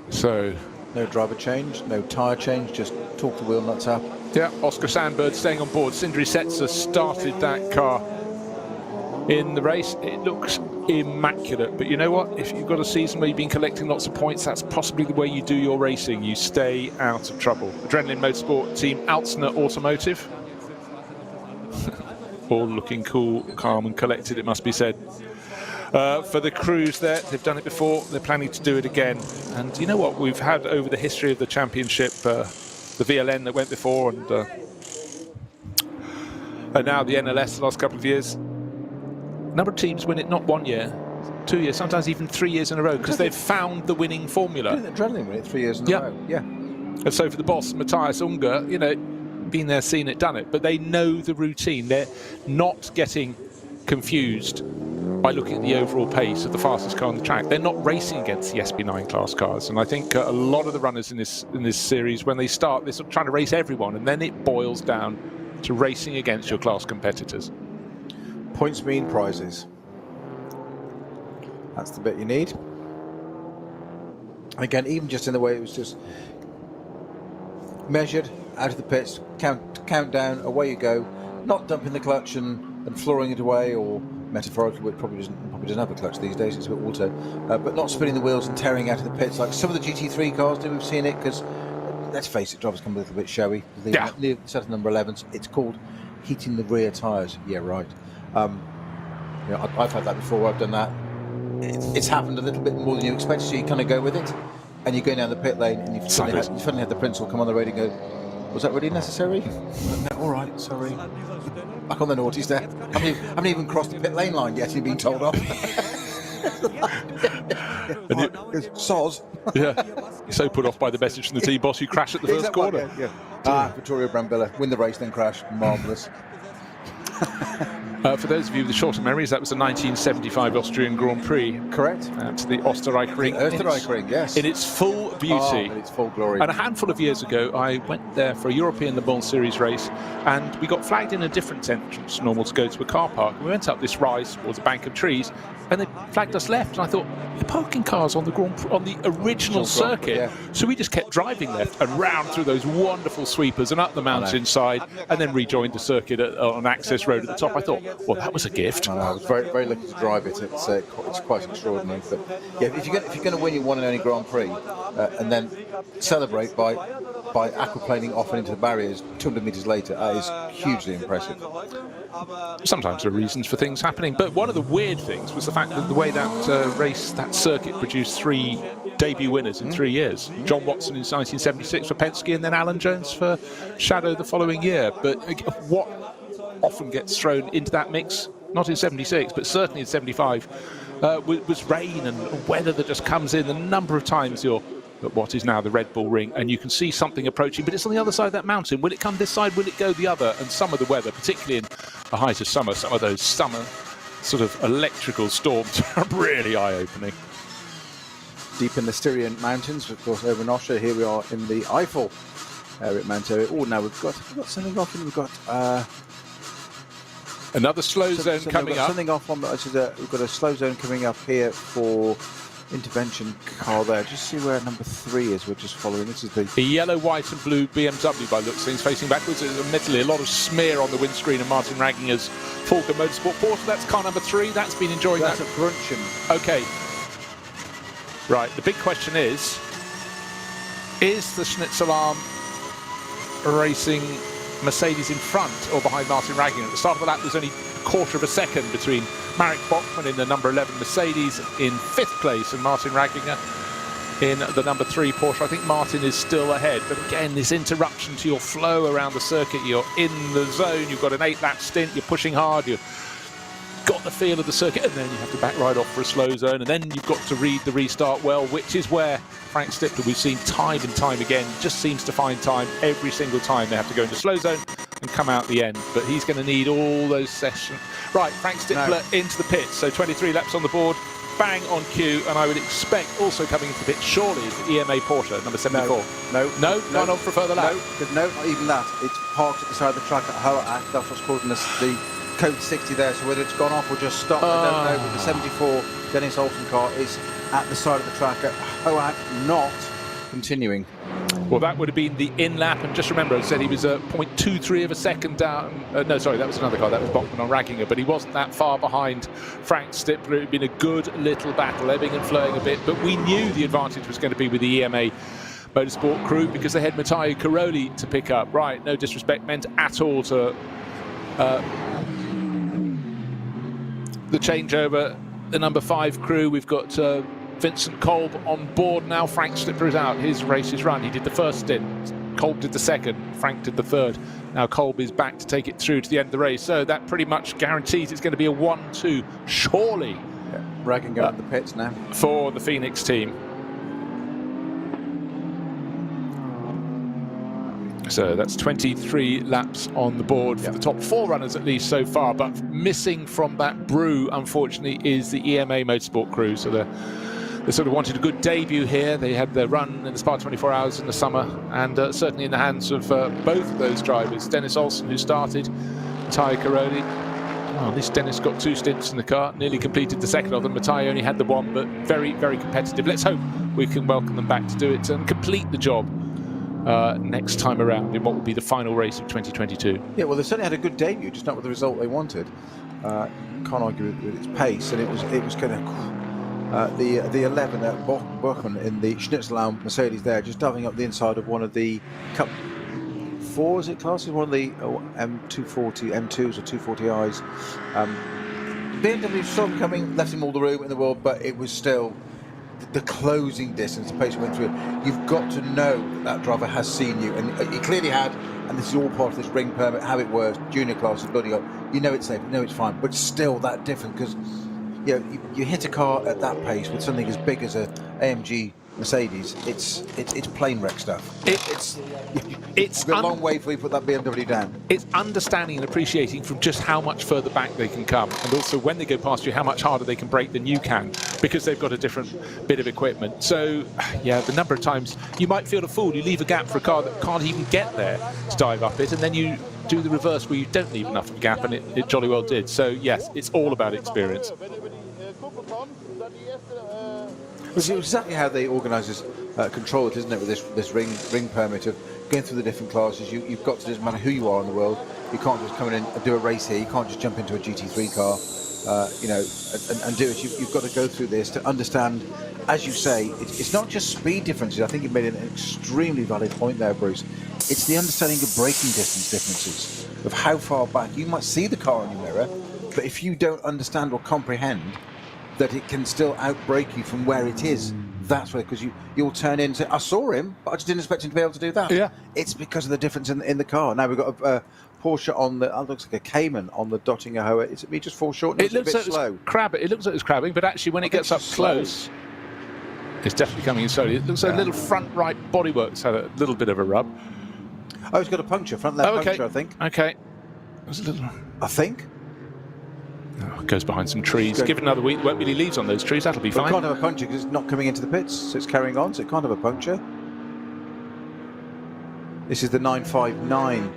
So no driver change, no tyre change, just torque the wheel nuts up. Yeah, Oscar Sandberg staying on board. Sindri Setzer started that car in the race. It looks immaculate, but you know what? If you've got a season where you've been collecting lots of points, that's possibly the way you do your racing. You stay out of trouble. Adrenaline Motorsport team Altsner Automotive. All looking cool, calm and collected, it must be said. For the crews there, they've done it before, they're planning to do it again. And you know what? We've had over the history of the championship, the VLN that went before, and now the NLS the last couple of years. number of teams win it not 1 year, 2 years, sometimes even 3 years in a row, because they've found the winning formula. Adrenaline win it 3 years in a row. Yeah. And so for the boss, Matthias Unger, you know, been there, seen it, done it, but they know the routine. They're not getting confused by looking at the overall pace of the fastest car on the track. They're not racing against the SB9 class cars, and I think a lot of the runners in this series, when they start, they're sort of trying to race everyone, and then it boils down to racing against your class competitors. Points mean prizes. That's the bit you need. Again, even just in the way it was just measured out of the pits, count down, away you go, not dumping the clutch and flooring it away, or metaphorically, it probably doesn't have a clutch these days, it's a bit auto, but not spinning the wheels and tearing out of the pits like some of the GT3 cars do. We've seen it, because let's face it, drivers come a little bit showy. The set of number 11s, it's called heating the rear tyres. Yeah, right. You know, I've had that before. I've done that. It's happened a little bit more than you expect, so you kind of go with it, and you go down the pit lane, and you suddenly have the principal come on the road and go, was that really necessary? No, all right, sorry. Back on the naughties there. Haven't even crossed the pit lane line yet, and you've been told off. Soz. Yeah. So put off by the message from the team boss, you crash at the first corner. Vittorio Brambilla, win the race, then crash. Marvellous. For those of you with the shorter memories, that was the 1975 Austrian Grand Prix. Correct. To the Österreichring. Österreichring, yes. In its full beauty. In its full glory. And a handful of years ago, I went there for a European Le Mans Series race, and we got flagged in a different entrance, normal to go to a car park. We went up this rise towards a bank of trees, and they flagged us left, and I thought, they're parking cars on the original circuit. Yeah. So we just kept driving left and round through those wonderful sweepers and up the mountainside, and then rejoined the circuit on access road at the top. I thought, well, that was a gift. I was very, very lucky to drive it. It's quite extraordinary. But yeah, if you're going to win your one and only Grand Prix, and then celebrate by aquaplaning off and into the barriers 200 metres later, that is hugely impressive. Sometimes there are reasons for things happening, but one of the weird things was the fact that the way that circuit produced 3 debut winners in 3 years. John Watson in 1976 for Penske, and then Alan Jones for Shadow the following year. But what often gets thrown into that mix, not in 76, but certainly in 75, was rain and weather that just comes in. The number of times you're at what is now the Red Bull Ring, and you can see something approaching, but it's on the other side of that mountain. Will it come this side? Will it go the other? And some of the weather, particularly in the height of summer, some of those summer sort of electrical storms are really eye-opening. Deep in the Styrian Mountains, of course, over in Austria. Here we are in the Eifel area at Mount Area. Oh, now we've got something off, and we've got another slow zone coming up. Something off on we've got a slow zone coming up here for intervention car there. Just see where number 3 is. We're just following. This is the yellow, white and blue BMW by looks things, facing backwards. Admittedly, a lot of smear on the windscreen of Martin Raginger's Falcon Motorsport Porsche. That's car number 3. That's been enjoying that. That's a Brunchen. Okay. Right. The big question is the Schnitzelarm racing Mercedes in front or behind Martin Raginger? At the start of the lap, there's only a quarter of a second between Marek Bachmann in the number 11 Mercedes in 5th place and Martin Raginger in the number 3 Porsche. I think Martin is still ahead, but again, this interruption to your flow around the circuit. You're in the zone, you've got an 8-lap stint, you're pushing hard, you've got the feel of the circuit, and then you have to back right off for a slow zone, and then you've got to read the restart well, which is where Frank Stippler, we've seen time and time again, just seems to find time every single time they have to go into slow zone and come out the end. But he's going to need all those sessions. Right, Frank Stippler into the pits, so 23 laps on the board, bang on cue, and I would expect also coming into the pit surely is the EMA Porsche, number 74. No, not on for a further lap. No, not even that. It's parked at the side of the track at HOAC. That's what's causing us the code 60 there, so whether it's gone off or just stopped, I don't know. But the 74 Dennis Olsen car is at the side of the track at HOAC, not continuing. Well, that would have been the in-lap, and just remember, I said he was 0.23 of a second down. No, sorry, that was another car. That was Bachmann on Raginger, but he wasn't that far behind Frank Stippler. It had been a good little battle, ebbing and flowing a bit, but we knew the advantage was going to be with the EMA Motorsport crew because they had Matteo Caroli to pick up. Right, no disrespect meant at all to the changeover, the number 5 crew. We've got Vincent Kolb on board now. Frank Stippler is out. His race is run. He did the first stint Kolb did the second, Frank did the third. Now Kolb is back to take it through to the end of the race. So that pretty much guarantees it's going to be a 1-2, surely. Yeah, Ragan going up the pits now. For the Phoenix team. So that's 23 laps on the board for the top 4 runners, at least so far. But missing from that brew, unfortunately, is the EMA Motorsport crew. So they sort of wanted a good debut here. They had their run in the Spa 24 Hours in the summer, and certainly in the hands of both of those drivers. Dennis Olsen, who started, Matteo Caroli. Well, at least Dennis got 2 stints in the car, nearly completed the second of them. Matteo only had the 1, but very, very competitive. Let's hope we can welcome them back to do it and complete the job next time around in what will be the final race of 2022. Yeah, well, they certainly had a good debut, just not with the result they wanted. Can't argue with its pace, and it was kind of the 11 at Bochum in the Schnitzelau Mercedes there, just diving up the inside of one of the Cup 4, is it classes? One of the M240, M2s or 240Is. BMW saw him coming, left him all the room in the world, but it was still the closing distance, the pace he went through. You've got to know that driver has seen you, and he clearly had, and this is all part of this ring permit, how it works, junior classes, building up. You know it's safe, you know it's fine, but still that different, because you hit a car at that pace with something as big as a AMG Mercedes, it's plane wreck stuff. It's a long way before you put that BMW down. It's understanding and appreciating from just how much further back they can come, and also when they go past you, how much harder they can brake than you can, because they've got a different bit of equipment. So, yeah, the number of times you might feel a fool, you leave a gap for a car that can't even get there to dive up it, and then you do the reverse where you don't leave enough of a gap, and it jolly well did. So, yes, it's all about experience. It's exactly how they organise this, control it, isn't it, with this ring permit of going through the different classes. You've got to, doesn't matter who you are in the world, you can't just come in and do a race here, you can't just jump into a GT3 car, and do it. You've got to go through this to understand, as you say, it's not just speed differences. I think you made an extremely valid point there, Bruce. It's the understanding of braking distance differences, of how far back. You might see the car in your mirror, but if you don't understand or comprehend that it can still outbrake you from where it is, that's where, because you'll turn in and say, I saw him, but I just didn't expect him to be able to do that. Yeah. It's because of the difference in the car. Now we've got a Porsche on the, looks like a Cayman on the Dottinger Hoa. Is it me just foreshortening? It looks like slow. It looks like it's crabbing, but actually when it gets up close, it's definitely coming in slowly. It looks like a little front right bodywork's had a little bit of a rub. Oh, it's got a puncture, front left puncture, I think. Okay. There's a little... I think. Oh, it goes behind some trees. Give it another week, won't really leaves on those trees, that'll be fine. It can't have a puncture because it's not coming into the pits, so it's carrying on, so it can't have a puncture. This is the 959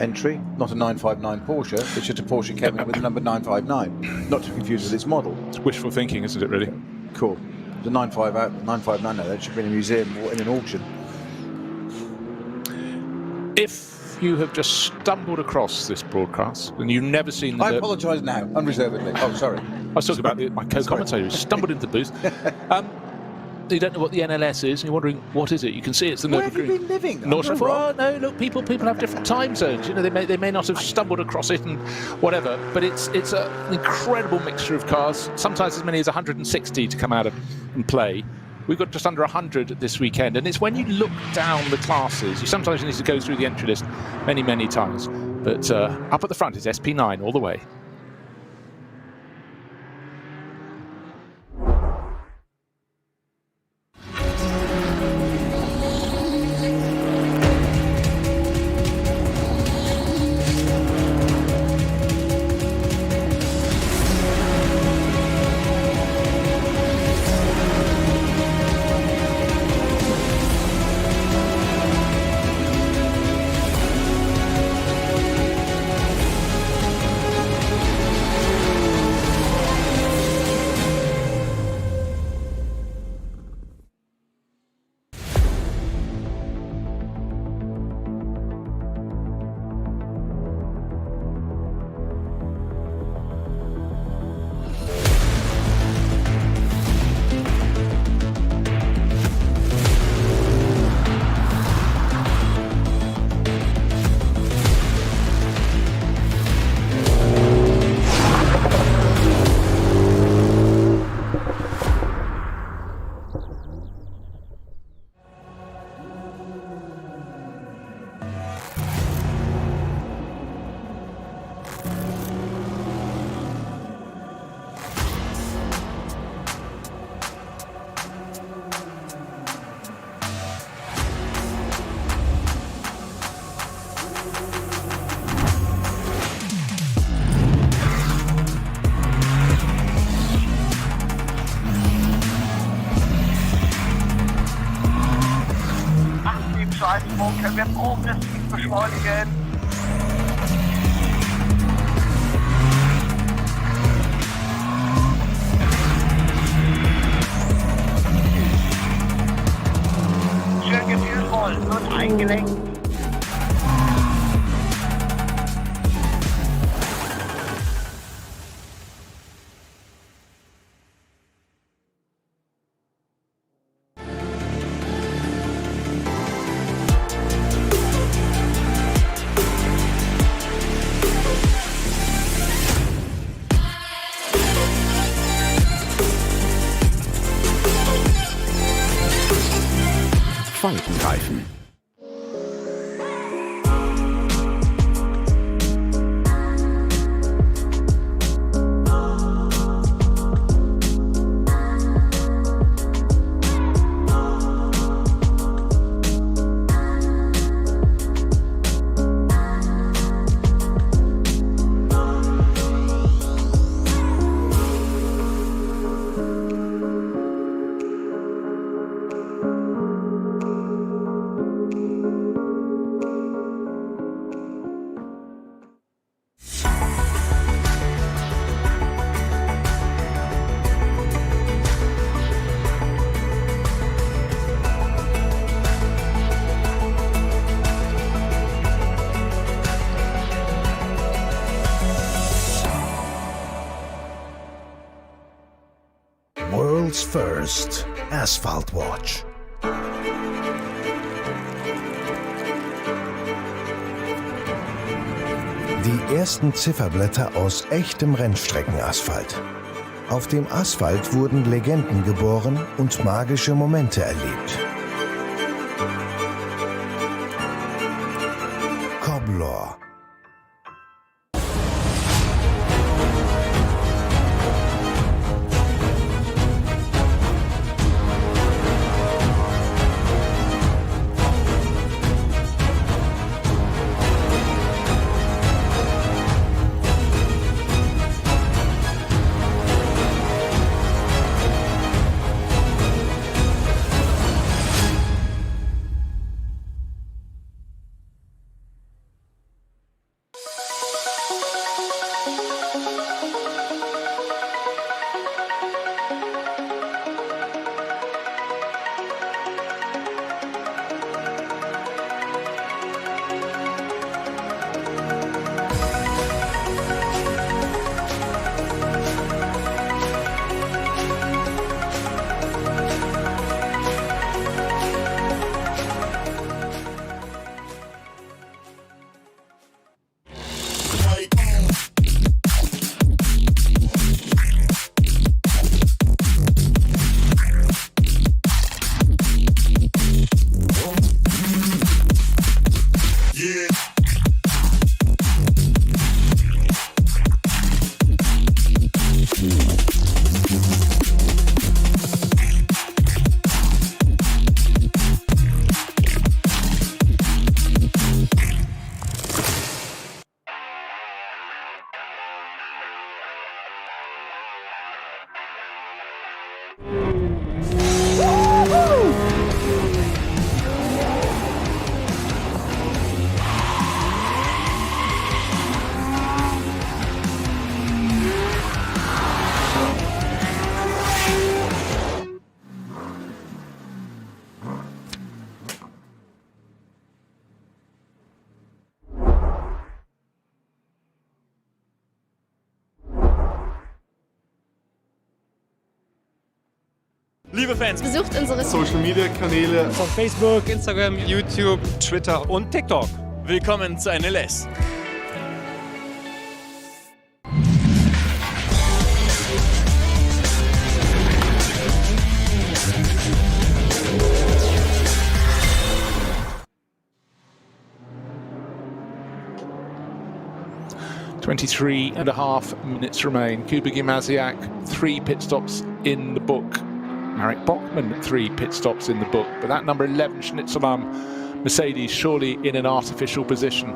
entry, not a 959 Porsche, it's just a Porsche Cayman with the number 959, not to confuse with its model. It's wishful thinking, isn't it, really? Cool. The 959, no, that should be in a museum or in an auction. If you have just stumbled across this broadcast and you've never seen the... I apologise now, unreservedly. Oh, sorry. I was talking about my co-commentator who stumbled into the booth. You don't know what the NLS is, and you're wondering, what is it? You can see it's the Nürburgring. Where have you been living? Oh, no, look, people have different time zones. You know, they may not have stumbled across it and whatever, but it's an incredible mixture of cars, sometimes as many as 160 to come out and play. We've got just under 100 this weekend, and it's when you look down the classes, you sometimes need to go through the entry list many, many times. But up at the front is SP9 all the way. Leistung, können wir progressiv beschleunigen. Schön gefühlvoll und eingelenkt. Falkenreifen. World's First Asphalt Watch. Die ersten Zifferblätter aus echtem Rennstreckenasphalt. Auf dem Asphalt wurden Legenden geboren und magische Momente erlebt. Cobbler. Liebe Fans, besucht unsere Social-Media-Kanäle von Facebook, Instagram, YouTube, Twitter und TikTok. Willkommen zu NLS. .5 minutes remain. Kuba Gimaziak, 3 pit stops in the book. Marek Bachmann, 3 pit stops in the book. But that number 11, Schnitzelam Mercedes, surely in an artificial position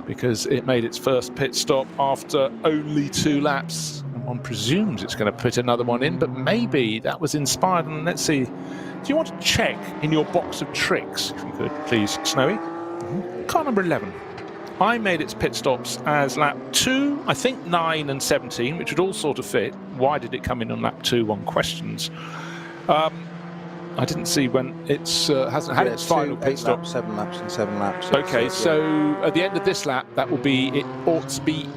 because it made its first pit stop after only 2 laps. One presumes it's going to put another one in, but maybe that was inspired. And let's see Do you want to check in your box of tricks, if you could, please, Snowy? Car number 11. I made its pit stops as lap 2, I think 9 and 17, which would all sort of fit. Why did it come in on lap 2 on questions? I didn't see when it's hasn't had its final pit stop. Laps, 7 laps and 7 laps. Okay, so at the end of this lap, that will be, it ought to be,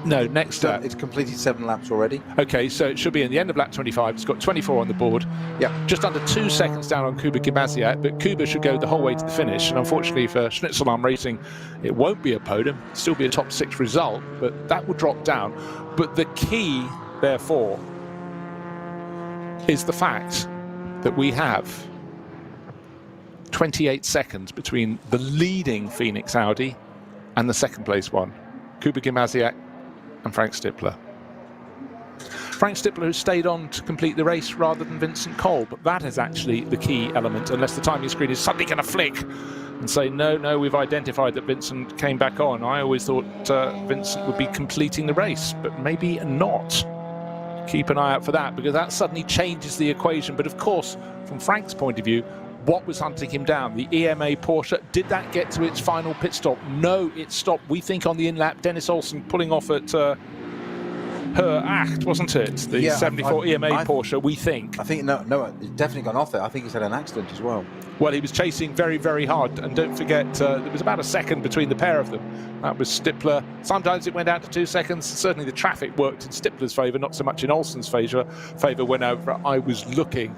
no, next lap. It's completed 7 laps already. Okay, so it should be in the end of lap 25. It's got 24 on the board. Yeah. Just under 2 seconds down on Kuba Gimasiak, but Kuba should go the whole way to the finish. And unfortunately for Schnitzelarm Racing, it won't be a podium. It'll still be a top 6 result, but that will drop down. But the key, therefore, is the fact that we have 28 seconds between the leading Phoenix Audi and the second place one, Kuba Gimasiak and Frank Stippler. Frank Stippler, who stayed on to complete the race rather than Vincent Cole, but that is actually the key element, unless the timing screen is suddenly going to flick and say, no, we've identified that Vincent came back on. I always thought Vincent would be completing the race, but maybe not. Keep an eye out for that, because that suddenly changes the equation. But of course, from Frank's point of view, what was hunting him down? The EMA Porsche, did that get to its final pit stop? No, it stopped, we think, on the in-lap. Dennis Olsen pulling off at her act, wasn't it? The 74 EMA Porsche, we think. I think, no, it's definitely gone off there. I think he's had an accident as well. Well, he was chasing very, very hard. And don't forget, there was about a second between the pair of them. That was Stippler. Sometimes it went out to 2 seconds. Certainly the traffic worked in Stippler's favour, not so much in Olsen's favour whenever I was looking.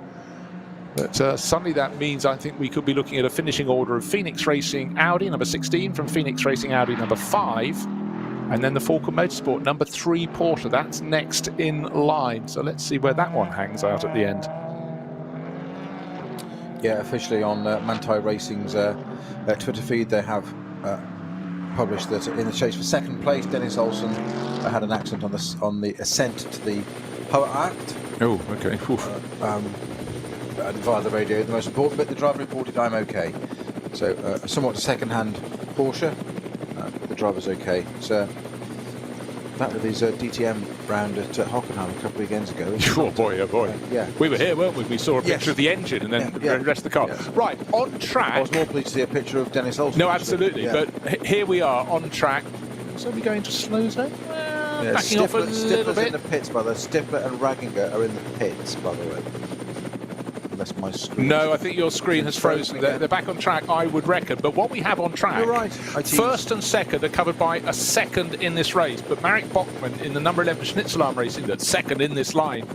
But suddenly that means I think we could be looking at a finishing order of Phoenix Racing Audi number 16 from Phoenix Racing Audi number 5. And then the Falcon Motorsport number 3 Porsche. That's next in line. So let's see where that one hangs out at the end. Yeah, officially on Manthey Racing's Twitter feed, they have published that in the chase for second place, Dennis Olsen had an accident on the ascent to the Power Act. Oh, okay. Via the radio, the most important bit, the driver reported, "I'm okay." So a somewhat second-hand Porsche, but the driver's okay. So that was his DTM round at Hockenheim a couple of weekends ago. Oh boy. Yeah. We were here, weren't we? We saw a picture of the engine and then the rest of the car. Yes. Right, on track. I was more pleased to see a picture of Dennis Olsen. No, absolutely. Yeah. But here we are on track. So are we going to slow zone? Backing off a little bit. In the pits, by the way. Stippler and Ragginger are in the pits, by the way. Unless my screen. No, I think your screen has frozen. They're back on track, I would reckon. But what we have on track, you're right. First and second are covered by a second in this race. But Marek Bachmann in the number 11 Schnitzelarm Racing, that's second in this line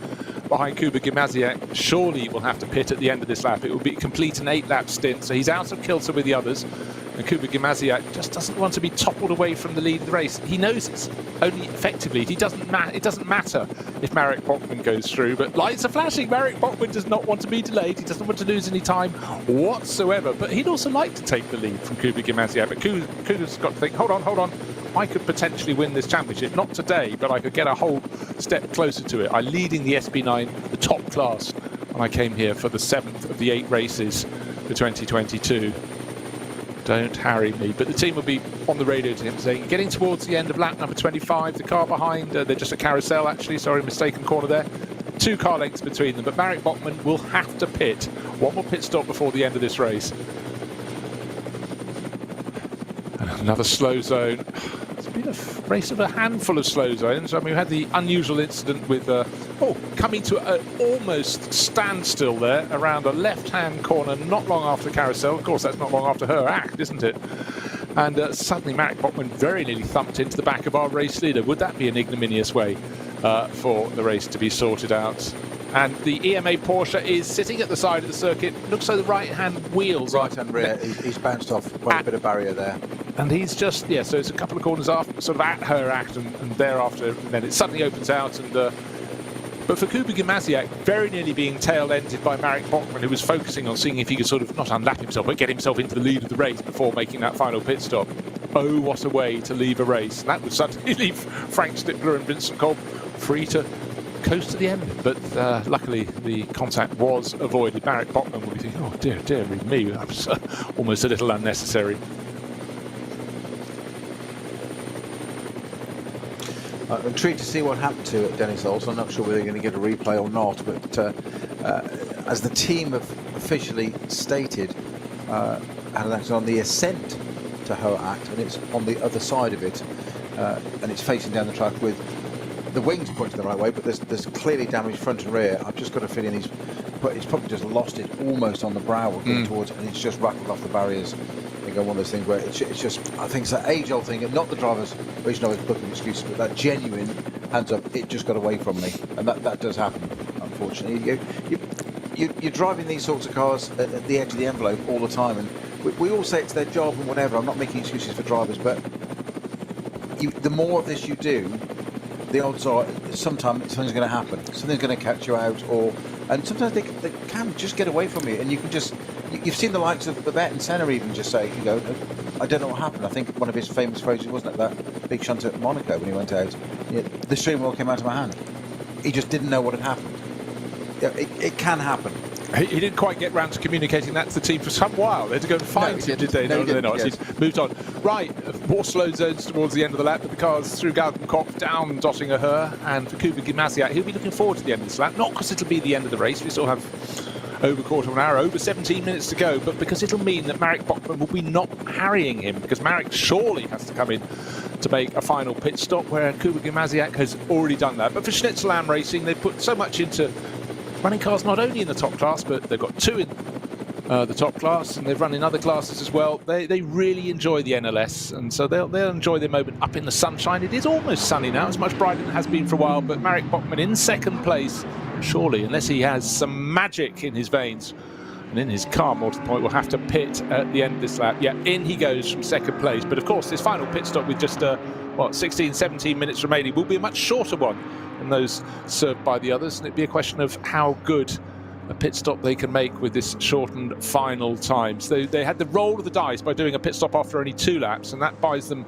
behind Kuba Gimasiak, surely will have to pit at the end of this lap. It will be complete an 8-lap stint, so he's out of kilter with the others. And Kuba Gimasiak just doesn't want to be toppled away from the lead of the race. He knows it's only effectively. It doesn't matter if Marek Bachmann goes through, but lights are flashing. Marek Bachmann does not want to be delayed. He doesn't want to lose any time whatsoever. But he'd also like to take the lead from Kuba Gimasiak. But Kuba's got to think, hold on. I could potentially win this championship. Not today, but I could get a whole step closer to it. I'm leading the SB9, the top class, and I came here for the 7th of the 8 races for 2022. Don't harry me. But the team will be on the radio to him saying, getting towards the end of lap number 25, the car behind, they're just a carousel actually, sorry, mistaken corner there. 2 car lengths between them, but Marek Bachmann will have to pit. One more pit stop before the end of this race. And another slow zone. It's been a race of a handful of slow zones. I mean, we had the unusual incident with coming to an almost standstill there around a left-hand corner not long after carousel. Of course, that's not long after her act, isn't it? And suddenly Marek Bachmann very nearly thumped into the back of our race leader. Would that be an ignominious way for the race to be sorted out? And the EMA Porsche is sitting at the side of the circuit. Looks like the right-hand wheels. Right-hand rear. He's bounced off quite a bit of barrier there. And he's just, so it's a couple of corners after, sort of at her act, and thereafter, and then it suddenly opens out. And but for Kuba Gimasiak, very nearly being tail-ended by Marek Bachmann, who was focusing on seeing if he could sort of not unlap himself, but get himself into the lead of the race before making that final pit stop. Oh, what a way to leave a race. And that would suddenly leave Frank Stippler and Vincent Kolb free to coast to the end, but luckily the contact was avoided. Marek Bachmann will be thinking, oh dear me, that was almost a little unnecessary. I'm intrigued to see what happened to Dennis Olsen. I'm not sure whether they're going to get a replay or not, but as the team have officially stated ADAC on the ascent to Hoacht, and it's on the other side of it, and it's facing down the track with the wings pointing the right way, but there's clearly damaged front and rear. I've just got a feeling he's probably just lost it almost on the brow or going towards, and it's just rattled off the barriers. I think one of those things where it's just, I think it's that age-old thing, and not the driver's, well, you know, it's booking excuses, but that genuine hands up, it just got away from me, and that does happen, unfortunately. You're driving these sorts of cars at the edge of the envelope all the time, and we all say it's their job and whatever. I'm not making excuses for drivers, but the more of this you do, the odds are sometimes something's going to happen. Something's going to catch you out, and sometimes they can just get away from you, and you can just. You've seen the likes of Babette and Senna even just say, you know, I don't know what happened. I think one of his famous phrases, wasn't it, that big shunt at Monaco when he went out? The steering wheel came out of my hand. He just didn't know what had happened. Yeah, it can happen. He didn't quite get round to communicating that to the team for some while. They had to go and find him, did they? No, they not. Yes. He's moved on. Right, more slow zones towards the end of the lap, but the cars through Galgenkopf, down Dottinger Höhe, and for Kuba Gimasiak, he'll be looking forward to the end of this lap. Not because it'll be the end of the race. We still have over a quarter of an hour, over 17 minutes to go, but because it'll mean that Marek Bachmann will be not harrying him, because Marek surely has to come in to make a final pit stop, where Kuba Gimasiak has already done that. But for Schnitzel-Am Racing, they've put so much into running cars not only in the top class, but they've got two in the top class, and they've run in other classes as well. They really enjoy the NLS, and so they'll enjoy their moment up in the sunshine. It is almost sunny now. It's much brighter than it has been for a while, but Marek Bachmann in second place, surely, unless he has some magic in his veins and in his car, more to the point, will have to pit at the end of this lap. Yeah, in he goes from second place. But of course, this final pit stop with just 16, 17 minutes remaining will be a much shorter one than those served by the others, and it'd be a question of how good a pit stop they can make with this shortened final time. So they had the roll of the dice by doing a pit stop after only 2 laps, and that buys them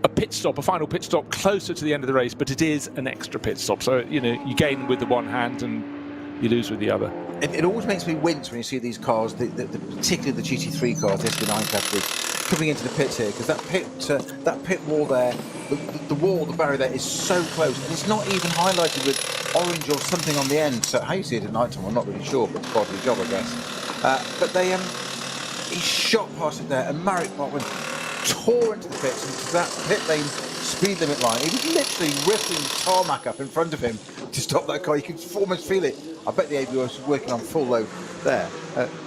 a pit stop, a final pit stop closer to the end of the race, but it is an extra pit stop. So, you know, you gain with the one hand and you lose with the other. It always makes me wince when you see these cars, particularly the GT3 cars, the SB9 category, coming into the pits here, because that pit wall there, the barrier there is so close, and it's not even highlighted with orange or something on the end. So how you see it at night time, I'm not really sure, but it's part of the job, I guess. But he shot past it there, and Marek Bachmann tore into the pits, into that pit lane speed limit line. He was literally ripping tarmac up in front of him to stop that car. You could almost feel it. I bet the ABO was working on full load there,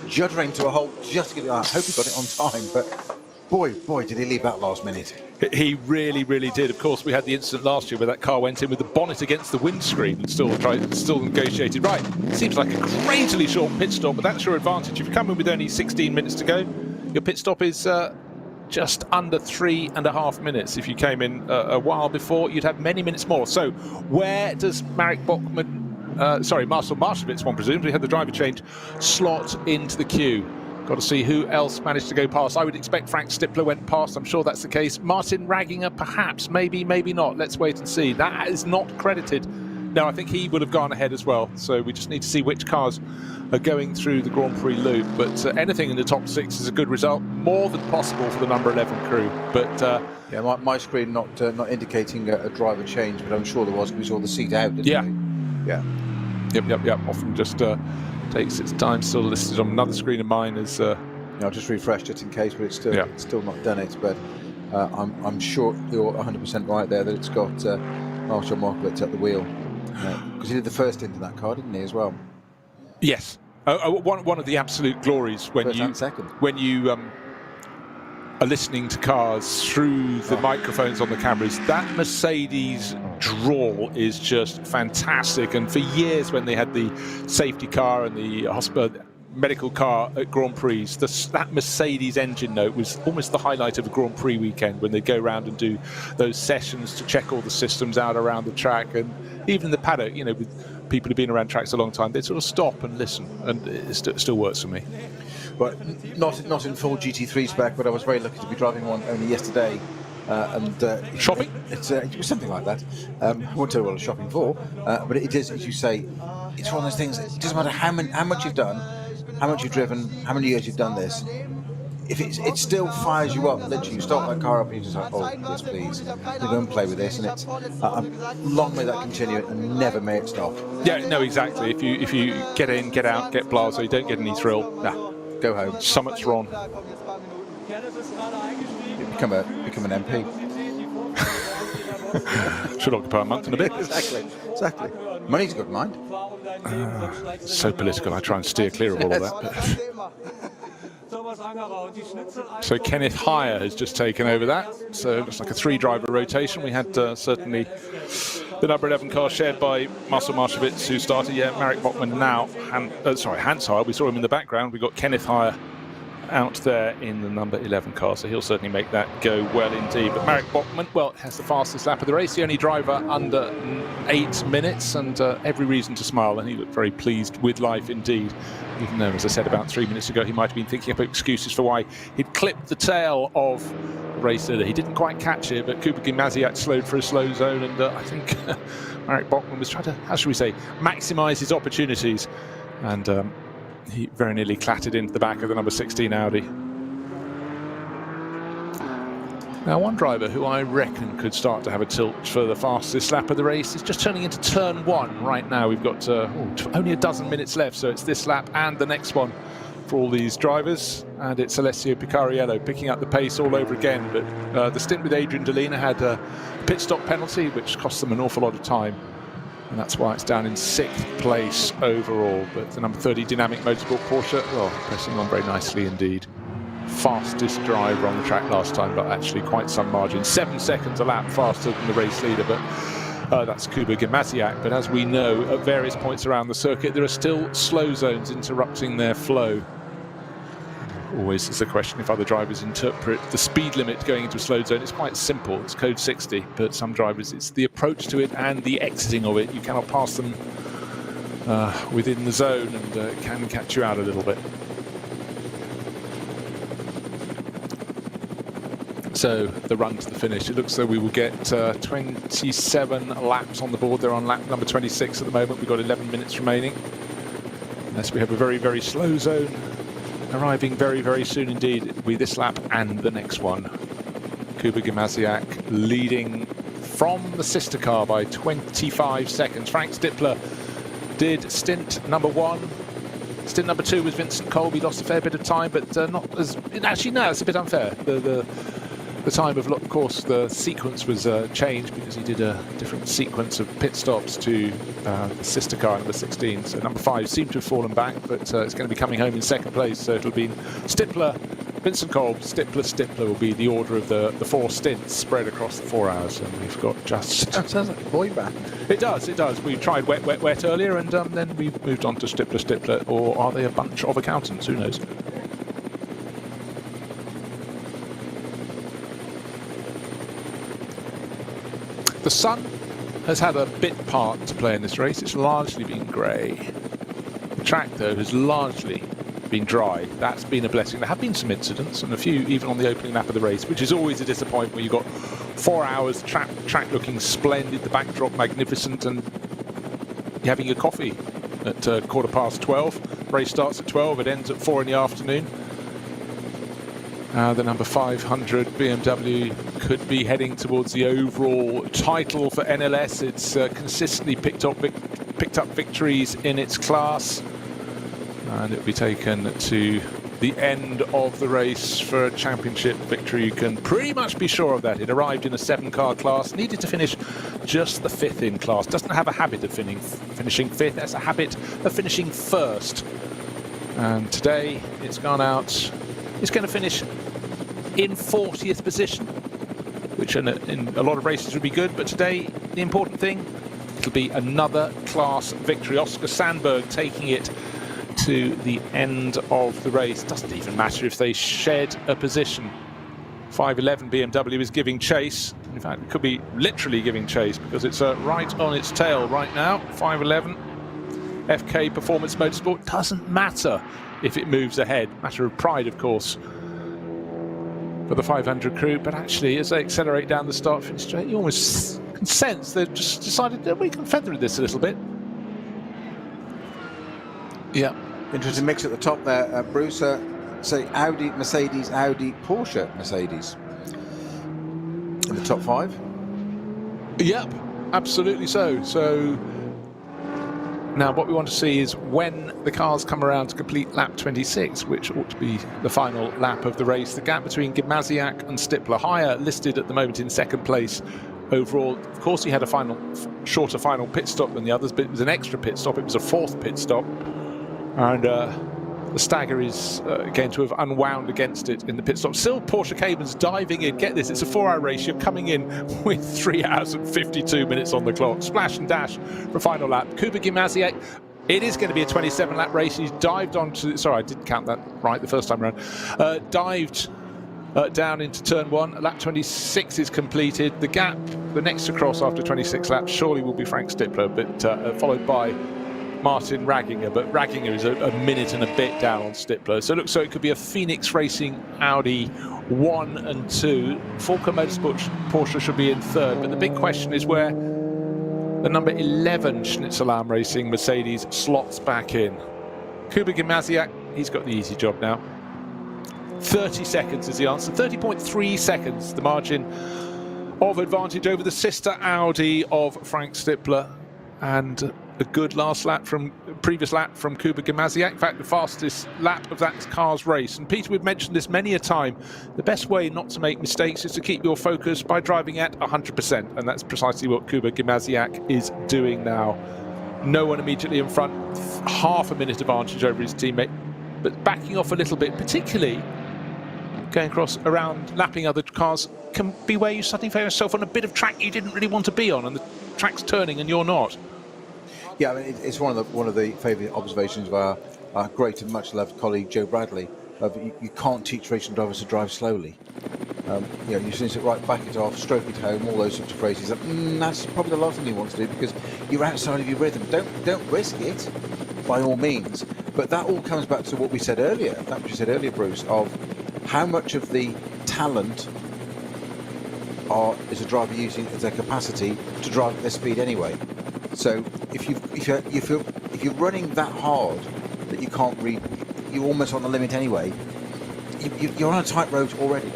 juddering to a halt just to get it out. I hope he got it on time, but boy, did he leave that last minute. He really, really did. Of course, we had the incident last year where that car went in with the bonnet against the windscreen and still negotiated. Right, seems like a crazily short pit stop, but that's your advantage. If you come in with only 16 minutes to go, your pit stop is just under 3.5 minutes. If you came in a while before, you'd have many minutes more. So where does Marek Bachmann, Marcel Marshevitz, one presumably had the driver change, slot into the queue? Got to see who else managed to go past. I would expect Frank Stippler went past. I'm sure that's the case. Martin Ragginger, perhaps, maybe not. Let's wait and see. That is not credited. No, I think he would have gone ahead as well. So we just need to see which cars are going through the Grand Prix loop. But anything in the top 6 is a good result. More than possible for the number 11 crew. But yeah, my screen not indicating a driver change, but I'm sure there was, because we saw the seat out, didn't we? Yeah. Yep. Often just takes its time. Still listed on another screen of mine as. I'll just refresh just in case, but it's still not done it. But I'm sure you're 100% right there that it's got Marshall Markowitz at the wheel, because he did the first into that car, didn't he, as well? Yes. One of the absolute glories when you are listening to cars through the microphones on the cameras. That Mercedes drawl is just fantastic, and for years when they had the safety car and the medical car at Grand Prix, that Mercedes engine note was almost the highlight of a Grand Prix weekend, when they go around and do those sessions to check all the systems out around the track. And even the paddock, you know, with people who've been around tracks a long time, they sort of stop and listen, and it still works for me. But not in full GT3 spec, but I was very lucky to be driving one only yesterday. Shopping? It was something like that. I won't tell you what I was shopping for, but it is, as you say, it's one of those things. It doesn't matter how much you've done, how much you've driven, how many years you've done this. if it still fires you up, literally you start that car up and you just like, oh yes please, you don't play with this, and it's long may that continue and never may it stop. Yeah, no, exactly. If you get in, get out, get blasé, you don't get any thrill, Go home. Something's wrong. Become an MP. Should occupy a month and a bit. Exactly. Money's a good mind. So political, I try and steer clear of all of that. So Kenneth Heyer has just taken over that. So it looks like a 3-driver rotation. We had certainly the number 11 car shared by Marcel Marshevitz, who started. Yeah, Marek Bachmann now. Hans Heyer, we saw him in the background. We got Kenneth Heyer out there in the number 11 car, so he'll certainly make that go well indeed. But Marek Bachmann, well, has the fastest lap of the race, the only driver under 8 minutes, and every reason to smile, and he looked very pleased with life indeed, even though, as I said about 3 minutes ago, he might have been thinking up excuses for why he'd clipped the tail of the race leader. He didn't quite catch it, but Kuba Gimasiak slowed for a slow zone, and I think Marek Bachmann was trying to, how should we say, maximise his opportunities, and he very nearly clattered into the back of the number 16 Audi. Now, one driver who I reckon could start to have a tilt for the fastest lap of the race is just turning into turn 1 right now. We've got only a dozen minutes left, so it's this lap and the next one for all these drivers, and it's Alessio Picariello picking up the pace all over again. But the stint with Adrian Delina had a pit stop penalty, which cost them an awful lot of time, and that's why it's down in 6th place overall. But the number 30 Dynamic Motorsport Porsche, well, pressing on very nicely indeed. Fastest driver on the track last time, but actually quite some margin. 7 seconds a lap faster than the race leader, but that's Kuba Gimasiak. But as we know, at various points around the circuit, there are still slow zones interrupting their flow. Always is a question if other drivers interpret the speed limit going into a slow zone. It's quite simple, it's code 60, but some drivers, it's the approach to it and the exiting of it. You cannot pass them within the zone, and it can catch you out a little bit. So the run to the finish, it looks as though we will get 27 laps on the board. They're on lap number 26 at the moment. We've got 11 minutes remaining, unless we have a very, very slow zone arriving very, very soon indeed with this lap and the next one. Kuba Gimasiak leading from the sister car by 25 seconds. Frank Stippler did stint number 1. Stint number 2 was Vincent Kolb. He lost a fair bit of time, but not as... Actually, no, it's a bit unfair. The time of course, the sequence was changed because he did a different sequence of pit stops to the sister car, number 16. So number 5 seemed to have fallen back, but it's going to be coming home in 2nd place. So it'll be Stippler, Vincent Kolb, Stippler will be the order of the 4 stints spread across the 4 hours. And we've got just... That sounds like a boy band. It does. We tried wet earlier, and then we've moved on to Stippler, or are they a bunch of accountants? Who knows? The sun has had a bit part to play in this race. It's largely been grey. The track, though, has largely been dry. That's been a blessing. There have been some incidents, and a few even on the opening lap of the race, which is always a disappointment when you've got 4 hours, track looking splendid, the backdrop magnificent, and you're having your coffee at 12:15. Race starts at 12, it ends at 4 in the afternoon. The number 500 BMW could be heading towards the overall title for NLS. It's consistently picked up victories in its class, and it'll be taken to the end of the race for a championship victory. You can pretty much be sure of that. It arrived in a 7-car class, needed to finish just the 5th in class. Doesn't have a habit of finishing 5th, has a habit of finishing 1st. And today it's gone out, it's going to finish in 40th position, which in a lot of races would be good, but today the important thing, it'll be another class victory. Oscar Sandberg taking it to the end of the race. Doesn't even matter if they shed a position. 511 BMW is giving chase. In fact, it could be literally giving chase because it's right on its tail right now. 511 FK Performance Motorsport. Doesn't matter if it moves ahead. Matter of pride, of course, for the 500 crew, but actually as they accelerate down the start finish straight, you almost can sense they've just decided that we can feather this a little bit. Yeah. Interesting mix at the top there, Bruce. say Audi, Mercedes, Audi, Porsche, Mercedes in the top 5. Yep, absolutely so. So now what we want to see is when the cars come around to complete lap 26, which ought to be the final lap of the race. The gap between Gimasiak and Stippler higher, listed at the moment in second place overall. Of course, he had a shorter final pit stop than the others, but it was an extra pit stop. It was a 4th pit stop. And the stagger is going to have unwound against it in the pit stop. Still, Porsche Cayman's diving in. Get this, it's a 4-hour race. You're coming in with 3 hours and 52 minutes on the clock. Splash and dash for a final lap. Kuba Gimasiak, it is going to be a 27-lap race. He's dived onto... Sorry, I didn't count that right the first time around. Dived down into turn 1. Lap 26 is completed. The gap, the next to cross after 26 laps, surely will be Frank Stippler, but followed by Martin Ragginger, but Ragginger is a minute and a bit down on Stippler. So look, so it could be a Phoenix Racing Audi 1 and 2. Falco Motorsport Porsche should be in 3rd, but the big question is where the number 11 Schnitzelarm Racing Mercedes slots back in. Kuba Gimasiak, he's got the easy job now. 30 seconds is the answer. 30.3 seconds, the margin of advantage over the sister Audi of Frank Stippler, and a good previous lap from Kuba Gimasiak. In fact, the fastest lap of that car's race. And Peter, we've mentioned this many a time. The best way not to make mistakes is to keep your focus by driving at 100%. And that's precisely what Kuba Gimasiak is doing now. No one immediately in front. Half a minute advantage over his teammate. But backing off a little bit, particularly going across around, lapping other cars, can be where you suddenly find yourself on a bit of track you didn't really want to be on. And the track's turning and you're not. Yeah, I mean, it's one of the favourite observations of our great and much loved colleague Joe Bradley. You can't teach racing drivers to drive slowly. You just need to back it off, stroke it home, all those sorts of phrases. That's probably the last thing you want to do, because you're outside of your rhythm. Don't risk it, by all means. But that all comes back to what we said earlier. That which you said earlier, Bruce, of how much of the talent is a driver using as their capacity to drive at their speed anyway. So if you're running that hard that you can't read, you're almost on the limit anyway. You're on a tight road already,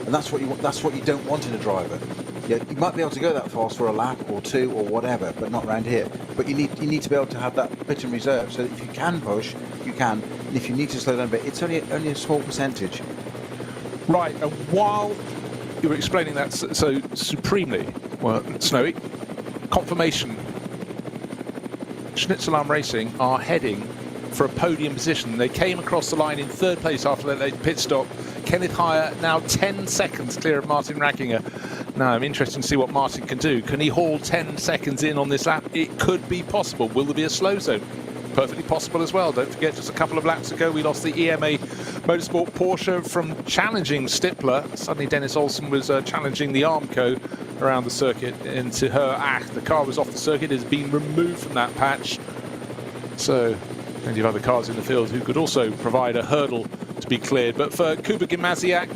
and that's what you want. That's what you don't want in a driver. Yeah, you might be able to go that fast for a lap or 2 or whatever, but not around here. But you need to be able to have that bit in reserve, so that if you can push, you can. And if you need to slow down a bit, it's only a small percentage. Right, and while you were explaining that so supremely, well, Snowy, confirmation. Schnitzelarm Racing are heading for a podium position. They came across the line in 3rd place after their late pit stop. Kenneth Heyer now 10 seconds clear of Martin Ragginger. Now, I'm interested to see what Martin can do. Can he haul 10 seconds in on this lap? It could be possible. Will there be a slow zone? Perfectly possible as well. Don't forget, just a couple of laps ago, we lost the EMA Motorsport Porsche from challenging Stippler. Suddenly, Dennis Olsen was challenging the Armco around the circuit. And to her, the car was off the circuit, has been removed from that patch. So, plenty of other cars in the field who could also provide a hurdle to be cleared. But for Kuba Gimasiak,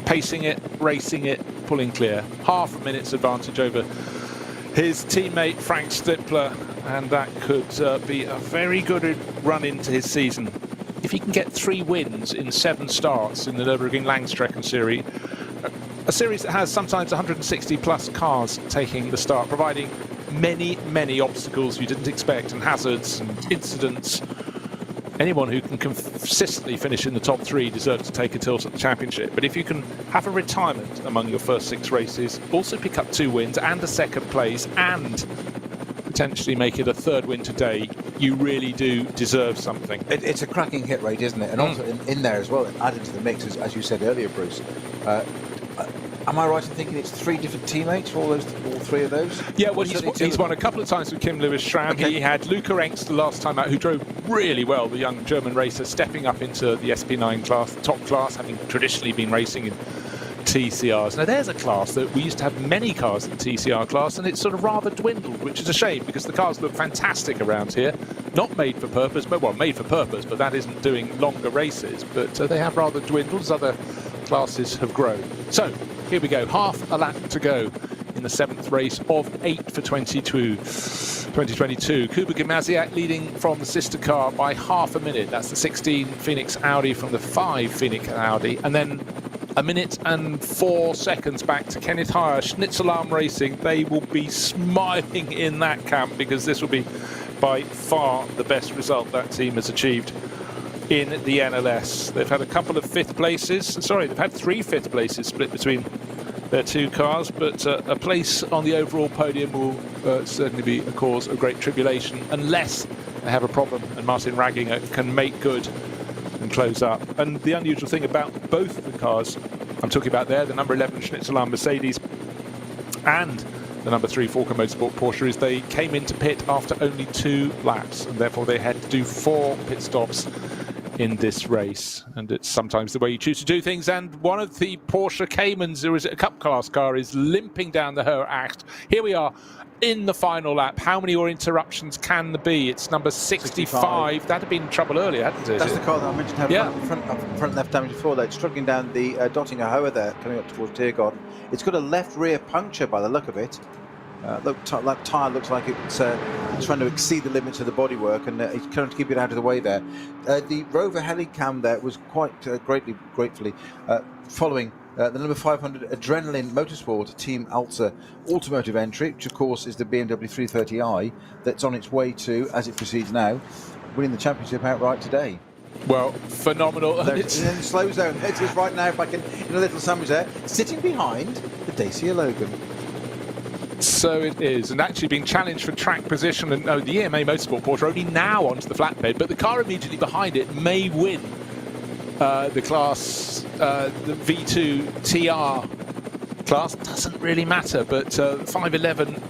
pacing it, racing it, pulling clear. Half a minute's advantage over his teammate Frank Stippler, and that could be a very good run into his season. If he can get 3 wins in 7 starts in the Nürburgring Langstrecken-Serie, a series that has sometimes 160 plus cars taking the start, providing many obstacles you didn't expect, and hazards and incidents. Anyone who can consistently finish in the top 3 deserves to take a tilt at the championship. But if you can have a retirement among your first 6 races, also pick up 2 wins and a 2nd place, and potentially make it a 3rd win today, you really do deserve something. It's a cracking hit rate, isn't it? And also in there as well, added to the mix, as you said earlier, Bruce. Am I right in thinking it's 3 different teammates for all 3 of those? Yeah, well, he's won a couple of times with Kim Lewis-Schramm. Okay. He had Luca Engst the last time out, who drove really well, the young German racer, stepping up into the SP9 class, top class, having traditionally been racing in TCRs. Now, there's a class that we used to have many cars in the TCR class, and it's sort of rather dwindled, which is a shame, because the cars look fantastic around here. Not made for purpose, but well, made for purpose, but that isn't doing longer races. But they have rather dwindled as other classes have grown. So, here we go, half a lap to go in the 7th race of 8 for 2022. Kuba Gimasiak leading from the sister car by half a minute. That's the 16 Phoenix Audi from the 5 Phoenix Audi. And then a minute and 4 seconds back to Kenneth Heyer, Schnitzelarm Racing. They will be smiling in that camp because this will be by far the best result that team has achieved in the NLS. They've had a couple of 5th places. Sorry, they've had 3 5th places split between their 2 cars, but a place on the overall podium will certainly be a cause of great tribulation unless they have a problem and Martin Ragginger can make good and close up. And the unusual thing about both of the cars I'm talking about there, the number 11 Schnitzelarm Mercedes and the number 3 Forker Motorsport Porsche, is they came into pit after only 2 laps, and therefore they had to do 4 pit stops in this race. And it's sometimes the way you choose to do things. And one of the Porsche Caymans, who is a Cup class car, is limping down the Her Acht. Here we are in the final lap. How many more interruptions can there be? It's number 65. That had been in trouble earlier, hadn't it? That's the car that I mentioned had front left damage before that. It's struggling down the Dottinger Hohe there, coming up towards Tiergarten. It's got a left rear puncture by the look of it. That tyre looks like it's trying to exceed the limits of the bodywork, and it's trying to keep it out of the way there. The Rover Helicam there was quite gratefully following the number 500 Adrenaline Motorsport Team Alza automotive entry, which of course is the BMW 330i that's on its way to, as it proceeds now, winning the championship outright today. Well, phenomenal. And it's in the slow zone. It is right now, back in a little sandwich there, sitting behind the Dacia Logan. So it is, and actually being challenged for track position, and the EMA Motorsport Porsche only now onto the flatbed, but the car immediately behind it may win the class, the V2 TR class. Doesn't really matter, but 511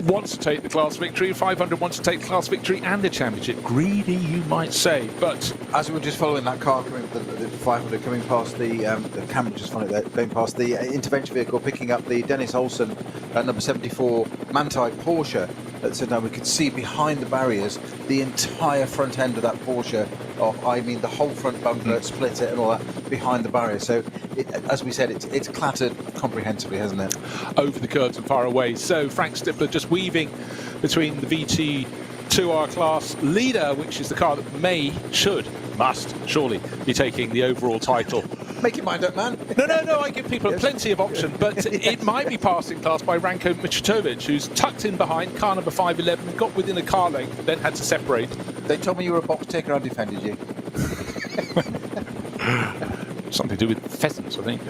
wants to take the class victory, 500 wants to take the class victory and the championship. Greedy, you might say, but as we were just following that car coming, the 500 coming past the camera, just following that, going past the intervention vehicle, picking up the Dennis Olsen number 74 Mantype Porsche. So now we could see behind the barriers the entire front end of that Porsche. The whole front bumper, split it and all that behind the barrier. So, as we said, it's clattered comprehensively, hasn't it? Over the curves and far away. So Frank Stippler just weaving between the VT 2R class leader, which is the car that must surely be taking the overall title. Make your mind up, man. No, I give people plenty of option, but it might be passing class by Ranko Michitovic, who's tucked in behind car number 511, got within a car length, but then had to separate. They told me you were a box taker, I defended you. Something to do with pheasants, I think.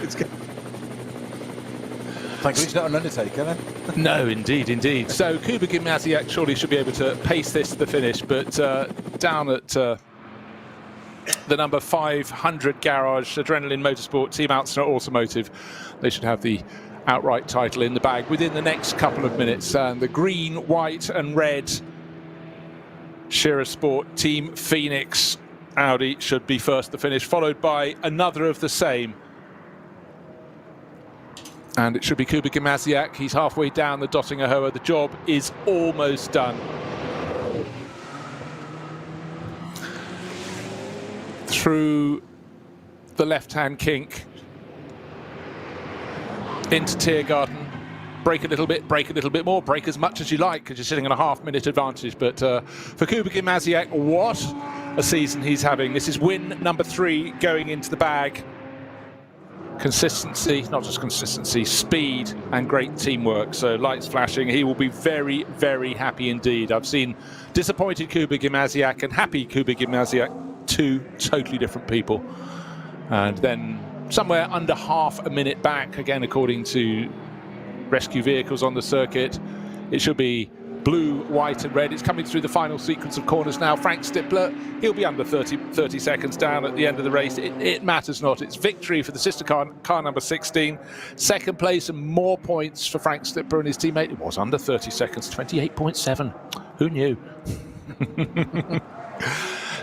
Thankfully, he's not an undertaker, then. No, indeed. So Kuba Gimasiak surely should be able to pace this to the finish, but down at the number 500 garage, Adrenaline Motorsport, Team Alza Automotive, they should have the outright title in the bag within the next couple of minutes. And the green, white and red Shearer Sport Team Phoenix Audi should be first to finish, followed by another of the same. And it should be Kuba Gimasiak. He's halfway down the Dottinger Hohe. The job is almost done. Through the left-hand kink into Tiergarten. Brake a little bit more, brake as much as you like because you're sitting on a half-minute advantage. But for Kuba Gimasiak, what a season he's having. This is win number 3 going into the bag. Consistency, not just consistency, speed and great teamwork. So lights flashing, he will be very, very happy indeed. I've seen disappointed Kuba Gimasiak and happy Kuba Gimasiak, 2 totally different people. And then somewhere under half a minute back, again according to rescue vehicles on the circuit, it should be blue, white and red. It's coming through the final sequence of corners now. Frank Stippler, he'll be under 30 seconds down at the end of the race. It matters not. It's victory for the sister car number 16. Second place and more points for Frank Stippler and his teammate. It was under 30 seconds, 28.7. Who knew?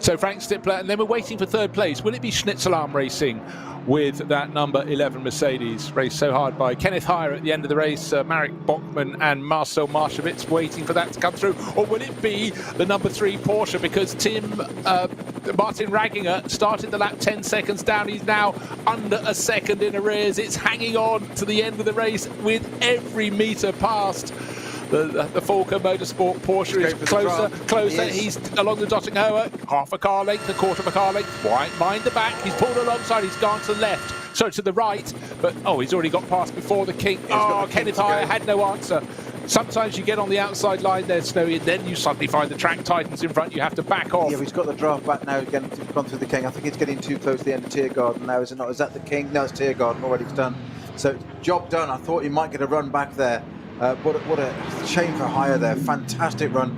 So Frank Stippler, and then we're waiting for third place. Will it be Schnitzelarm Racing with that number 11 Mercedes, raced so hard by Kenneth Heyer at the end of the race, Marek Bachmann and Marcel Marschewitz waiting for that to come through? Or will it be the number 3 Porsche, because Tim Martin Ragginger started the lap 10 seconds down. He's now under a second in arrears. It's hanging on to the end of the race with every metre passed. The Falker Motorsport Porsche is closer. He's along the Dottinghoer, half a car length, a quarter of a car length. Mind the back. He's pulled alongside. He's gone to the left, so to the right. But he's already got past before the King. Kenneth Heyer had no answer. Sometimes you get on the outside line there, Snowy, and then you suddenly find the track tightens in front. You have to back off. Yeah, he's got the draft back now. Again, gone through the King. I think it's getting too close to the end of Tiergarten now, is it not? Is that the King? No, it's Tiergarten already. It's done. So job done. I thought he might get a run back there. What a shame for Heyer there. Fantastic run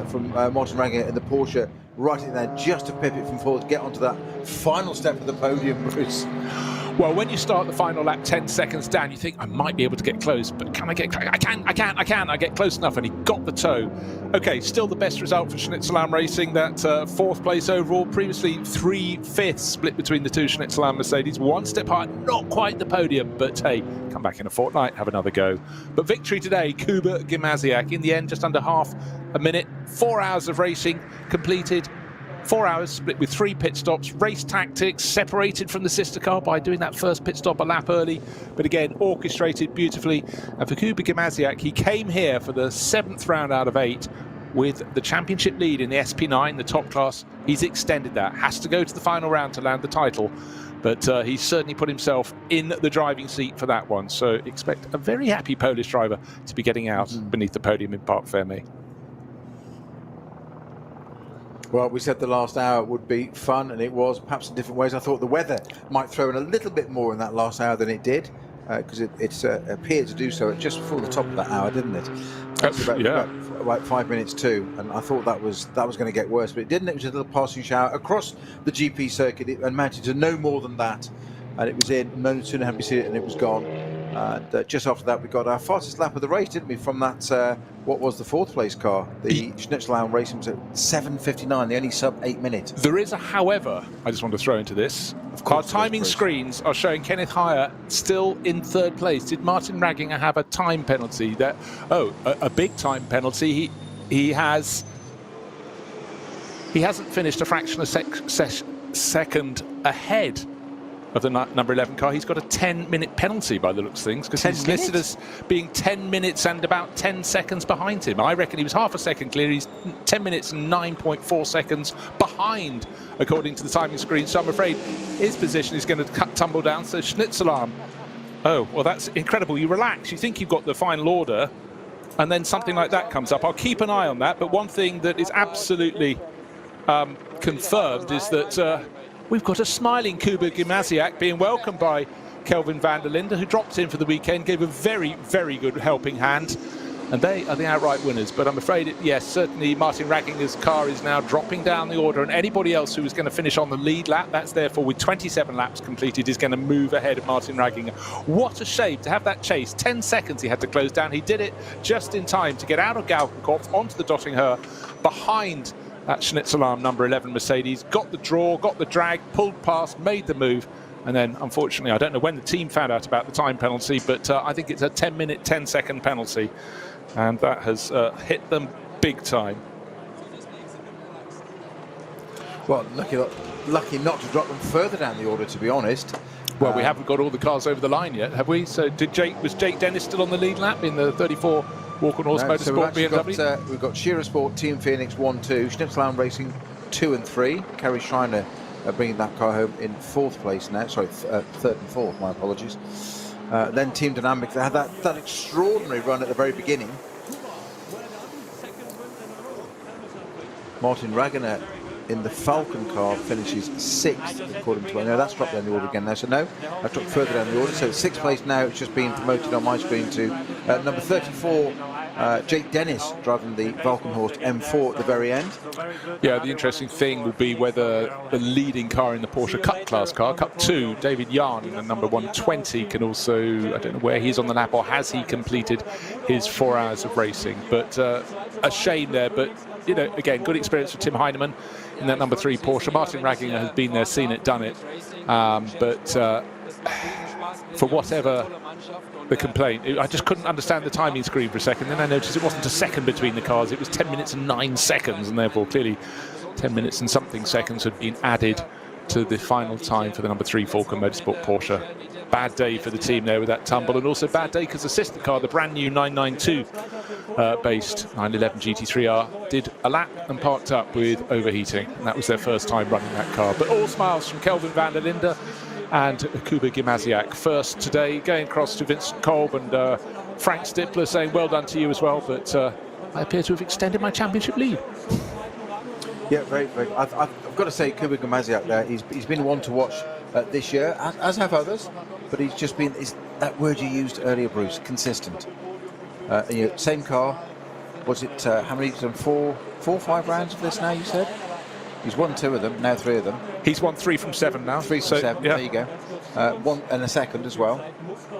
from Martin Ragginger in the Porsche, right in there just to pip it from forward to get onto that final step of the podium, Bruce. Well, when you start the final lap 10 seconds down, you think, I might be able to get close, but can I get close? I can. I get close enough, and he got the toe. Okay, still the best result for Schnitzelam Racing, that fourth place overall. Previously 3/5 split between the two Schnitzelam Mercedes. One step higher, not quite the podium, but hey, come back in a fortnight, have another go. But victory today, Kuba Gimasiak. In the end, just under half a minute, 4 hours of racing completed. 4 hours split with 3 pit stops, race tactics, separated from the sister car by doing that first pit stop a lap early, but again, orchestrated beautifully. And for Kuba Gimasiak, he came here for the 7th round out of 8 with the championship lead in the SP9, the top class. He's extended that, has to go to the final round to land the title, but he's certainly put himself in the driving seat for that one. So expect a very happy Polish driver to be getting out beneath the podium in Parc Fermé. Well, we said the last hour would be fun, and it was, perhaps in different ways. I thought the weather might throw in a little bit more in that last hour than it did, because it appeared to do so at just before the top of that hour, didn't it? About 5 minutes too, and I thought that was going to get worse, but it didn't. It was a little passing shower across the GP circuit. It amounted to no more than that, and it was in. No sooner had we seen it, and it was gone. And just after that, we got our fastest lap of the race, didn't we? From that, what was the 4th place car? The Schnitzelam Racing was at 7:59, the only sub 8 minutes. There is a however, I just want to throw into this. Our timing screens are showing Kenneth Heyer still in 3rd place. Did Martin Ragginger have a time penalty? A big time penalty. He hasn't finished a fraction of a second ahead of the number 11 car. He's got a 10-minute penalty by the looks of things, because he's listed as being 10 minutes and about 10 seconds behind him. I reckon he was half a second clear. He's 10 minutes and 9.4 seconds behind, according to the timing screen. So I'm afraid his position is going to tumble down. So Schnitzelam, oh, well, that's incredible. You relax. You think you've got the final order, and then something like that comes up. I'll keep an eye on that. But one thing that is absolutely confirmed is that we've got a smiling Kuba Gimasiak being welcomed by Kelvin van der Linde, who dropped in for the weekend, gave a very, very good helping hand. And they are the outright winners. But I'm afraid, yes, certainly Martin Ragginger's car is now dropping down the order, and anybody else who is going to finish on the lead lap, that's therefore with 27 laps completed, is going to move ahead of Martin Ragginger. What a shame to have that chase. 10 seconds he had to close down. He did it just in time to get out of Galkenkopf onto the Dottinghoer behind that Schnitzelam number 11 Mercedes, got the draw, got the drag, pulled past, made the move, and then unfortunately, I don't know when the team found out about the time penalty, but I think it's a 10-minute, 10-second penalty, and that has hit them big time. Well, lucky not to drop them further down the order, to be honest. Well, we haven't got all the cars over the line yet, have we? So was Jake Dennis still on the lead lap in the 34 Walk-on-Horse Motorsport BMW? We've got Shearer Sport, Team Phoenix 1-2, Schnitzelam Racing 2 and 3. Kerry Schreiner bringing that car home in 4th place now. Sorry, 3rd and 4th, my apologies. Then Team Dynamic, they had that extraordinary run at the very beginning. Martin Ragginger in the Falcon car finishes 6th, according to no, that's dropped down the order again now. So no, I've dropped further down the order. So 6th place now. It's just been promoted on my screen to number 34, Jake Dennis, driving the Valkenhorst M4 at the very end. Yeah, the interesting thing will be whether the leading car in the Porsche Cup class car, Cup 2, David Yarn, the number 120, can also, I don't know where he's on the lap, or has he completed his 4 hours of racing. But a shame there, but you know, again, good experience for Tim Heinemann in that number 3 Porsche. Martin Ragginger has been there, seen it, done it. But for whatever the complaint, I just couldn't understand the timing screen for a second. Then I noticed it wasn't a second between the cars. It was 10 minutes and 9 seconds, and therefore clearly 10 minutes and something seconds had been added to the final time for the number 3 Falcon Motorsport Porsche. Bad day for the team there with that tumble, and also bad day because the sister car, the brand new 992 based 911 GT3R, did a lap and parked up with overheating, and that was their first time running that car. But all smiles from Kelvin van der Linde and Kuba Gimasiak. First today, going across to Vincent Kolb and Frank Stippler saying well done to you as well, but I appear to have extended my championship lead. Yeah, very, very. I've got to say, Kuba Gimasiak there, he's been one to watch this year, as have others, but he's just been, that word you used earlier, Bruce, consistent. Same car, was it, how many, 4 or 5 rounds of this now, you said? He's won 2 of them, now 3 of them. He's won 3 from 7 now. 3 from 7, yeah. There you go. 1 and a second as well.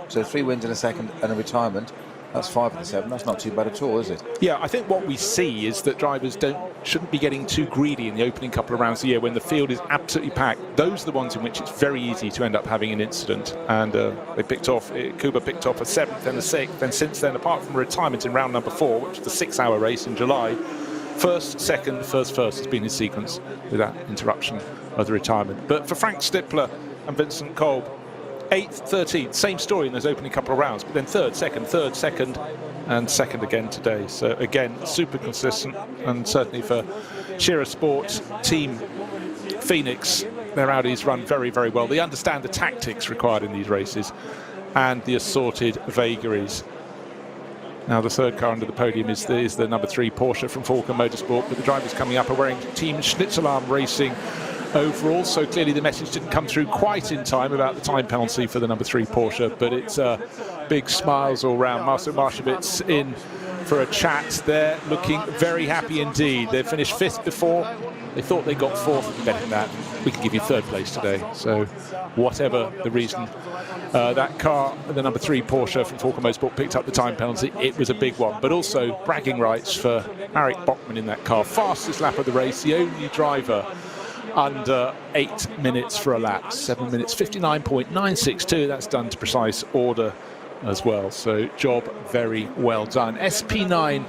So 3 wins in a second and a retirement. That's 5 of the 7. That's not too bad at all, is it? Yeah, I think what we see is that drivers shouldn't be getting too greedy in the opening couple of rounds of the year when the field is absolutely packed. Those are the ones in which it's very easy to end up having an incident. And they picked off, Kuba picked off a 7th and a 6th. And since then, apart from retirement in round number 4, which was the 6-hour race in July, first, second, first has been his sequence with that interruption of the retirement. But for Frank Stippler and Vincent Kolb, 8th, 13th, same story in those opening couple of rounds, but then third, second, and second again today. So again, super consistent, and certainly for Shearer Sport Team Phoenix, their Audis run very, very well. They understand the tactics required in these races and the assorted vagaries. Now the third car under the podium is the number 3 Porsche from Falcon Motorsport, but the drivers coming up are wearing Team Schnitzelarm Racing overall, so clearly the message didn't come through quite in time about the time penalty for the number 3 Porsche, but it's big smiles all round. Marcel Marschewitz in for a chat there, looking very happy indeed. They finished 5th before. They thought they got 4th. Better than that, we can give you 3rd place today. So whatever the reason, that car, the number 3 Porsche from Falcon Motorsport, picked up the time penalty. It was a big one, but also bragging rights for Marek Bachmann in that car. Fastest lap of the race, the only driver under 8 minutes for a lap. 7 minutes 59.962. That's done to precise order as well. So job very well done. SP9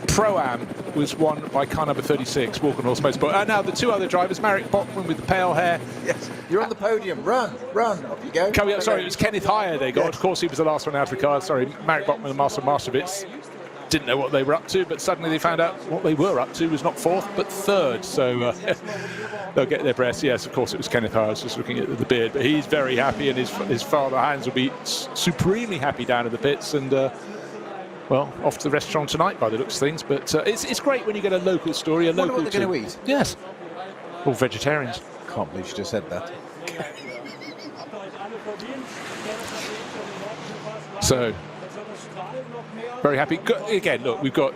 Pro-Am was won by car number 36, Walker Horse Motorsport. And now the 2 other drivers, Marek Bachmann with the pale hair. Yes, you're on the podium. Run, up you go. Coming up, sorry, it was Kenneth Heyer they got. Yes. Of course, he was the last one out of the car. Sorry, Marek Bachmann and Marcel Marschewitz didn't know what they were up to, but suddenly they found out what they were up to was not 4th, but 3rd. So they'll get their breaths. Yes, of course, it was Kenneth Heyer. I was just looking at the beard, but he's very happy, and his father Hans will be supremely happy down in the pits, and well, off to the restaurant tonight by the looks of things. But it's great when you get a local story, a local. What are they going to eat? Yes, all vegetarians. Can't believe you just said that. So very happy. Again, look, we've got,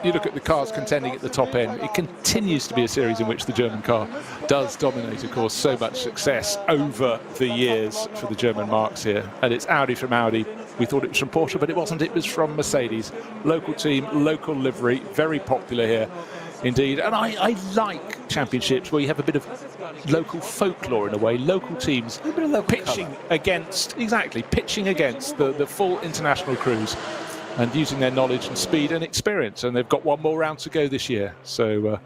you look at the cars contending at the top end, it continues to be a series in which the German car does dominate, of course. So much success over the years for the German marques here. And it's Audi from Audi. We thought it was from Porsche, but it wasn't. It was from Mercedes. Local team, local livery, very popular here indeed. And I like championships where you have a bit of local folklore in a way, local teams pitching against the full international crews and using their knowledge and speed and experience. And they've got 1 more round to go this year. So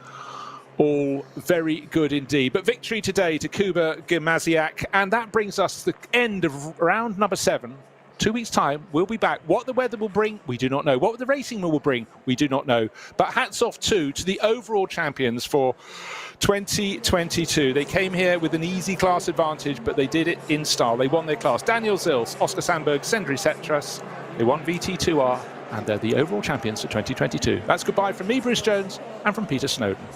all very good indeed. But victory today to Kuba Gimasiak. And that brings us to the end of round number 7. 2 weeks' time, we'll be back. What the weather will bring, we do not know. What the racing will bring, we do not know. But hats off to the overall champions for 2022. They came here with an easy class advantage, but they did it in style. They won their class. Daniel Zils, Oscar Sandberg, Sendri Setras. They won VT2R, and they're the overall champions for 2022. That's goodbye from me, Bruce Jones, and from Peter Snowden.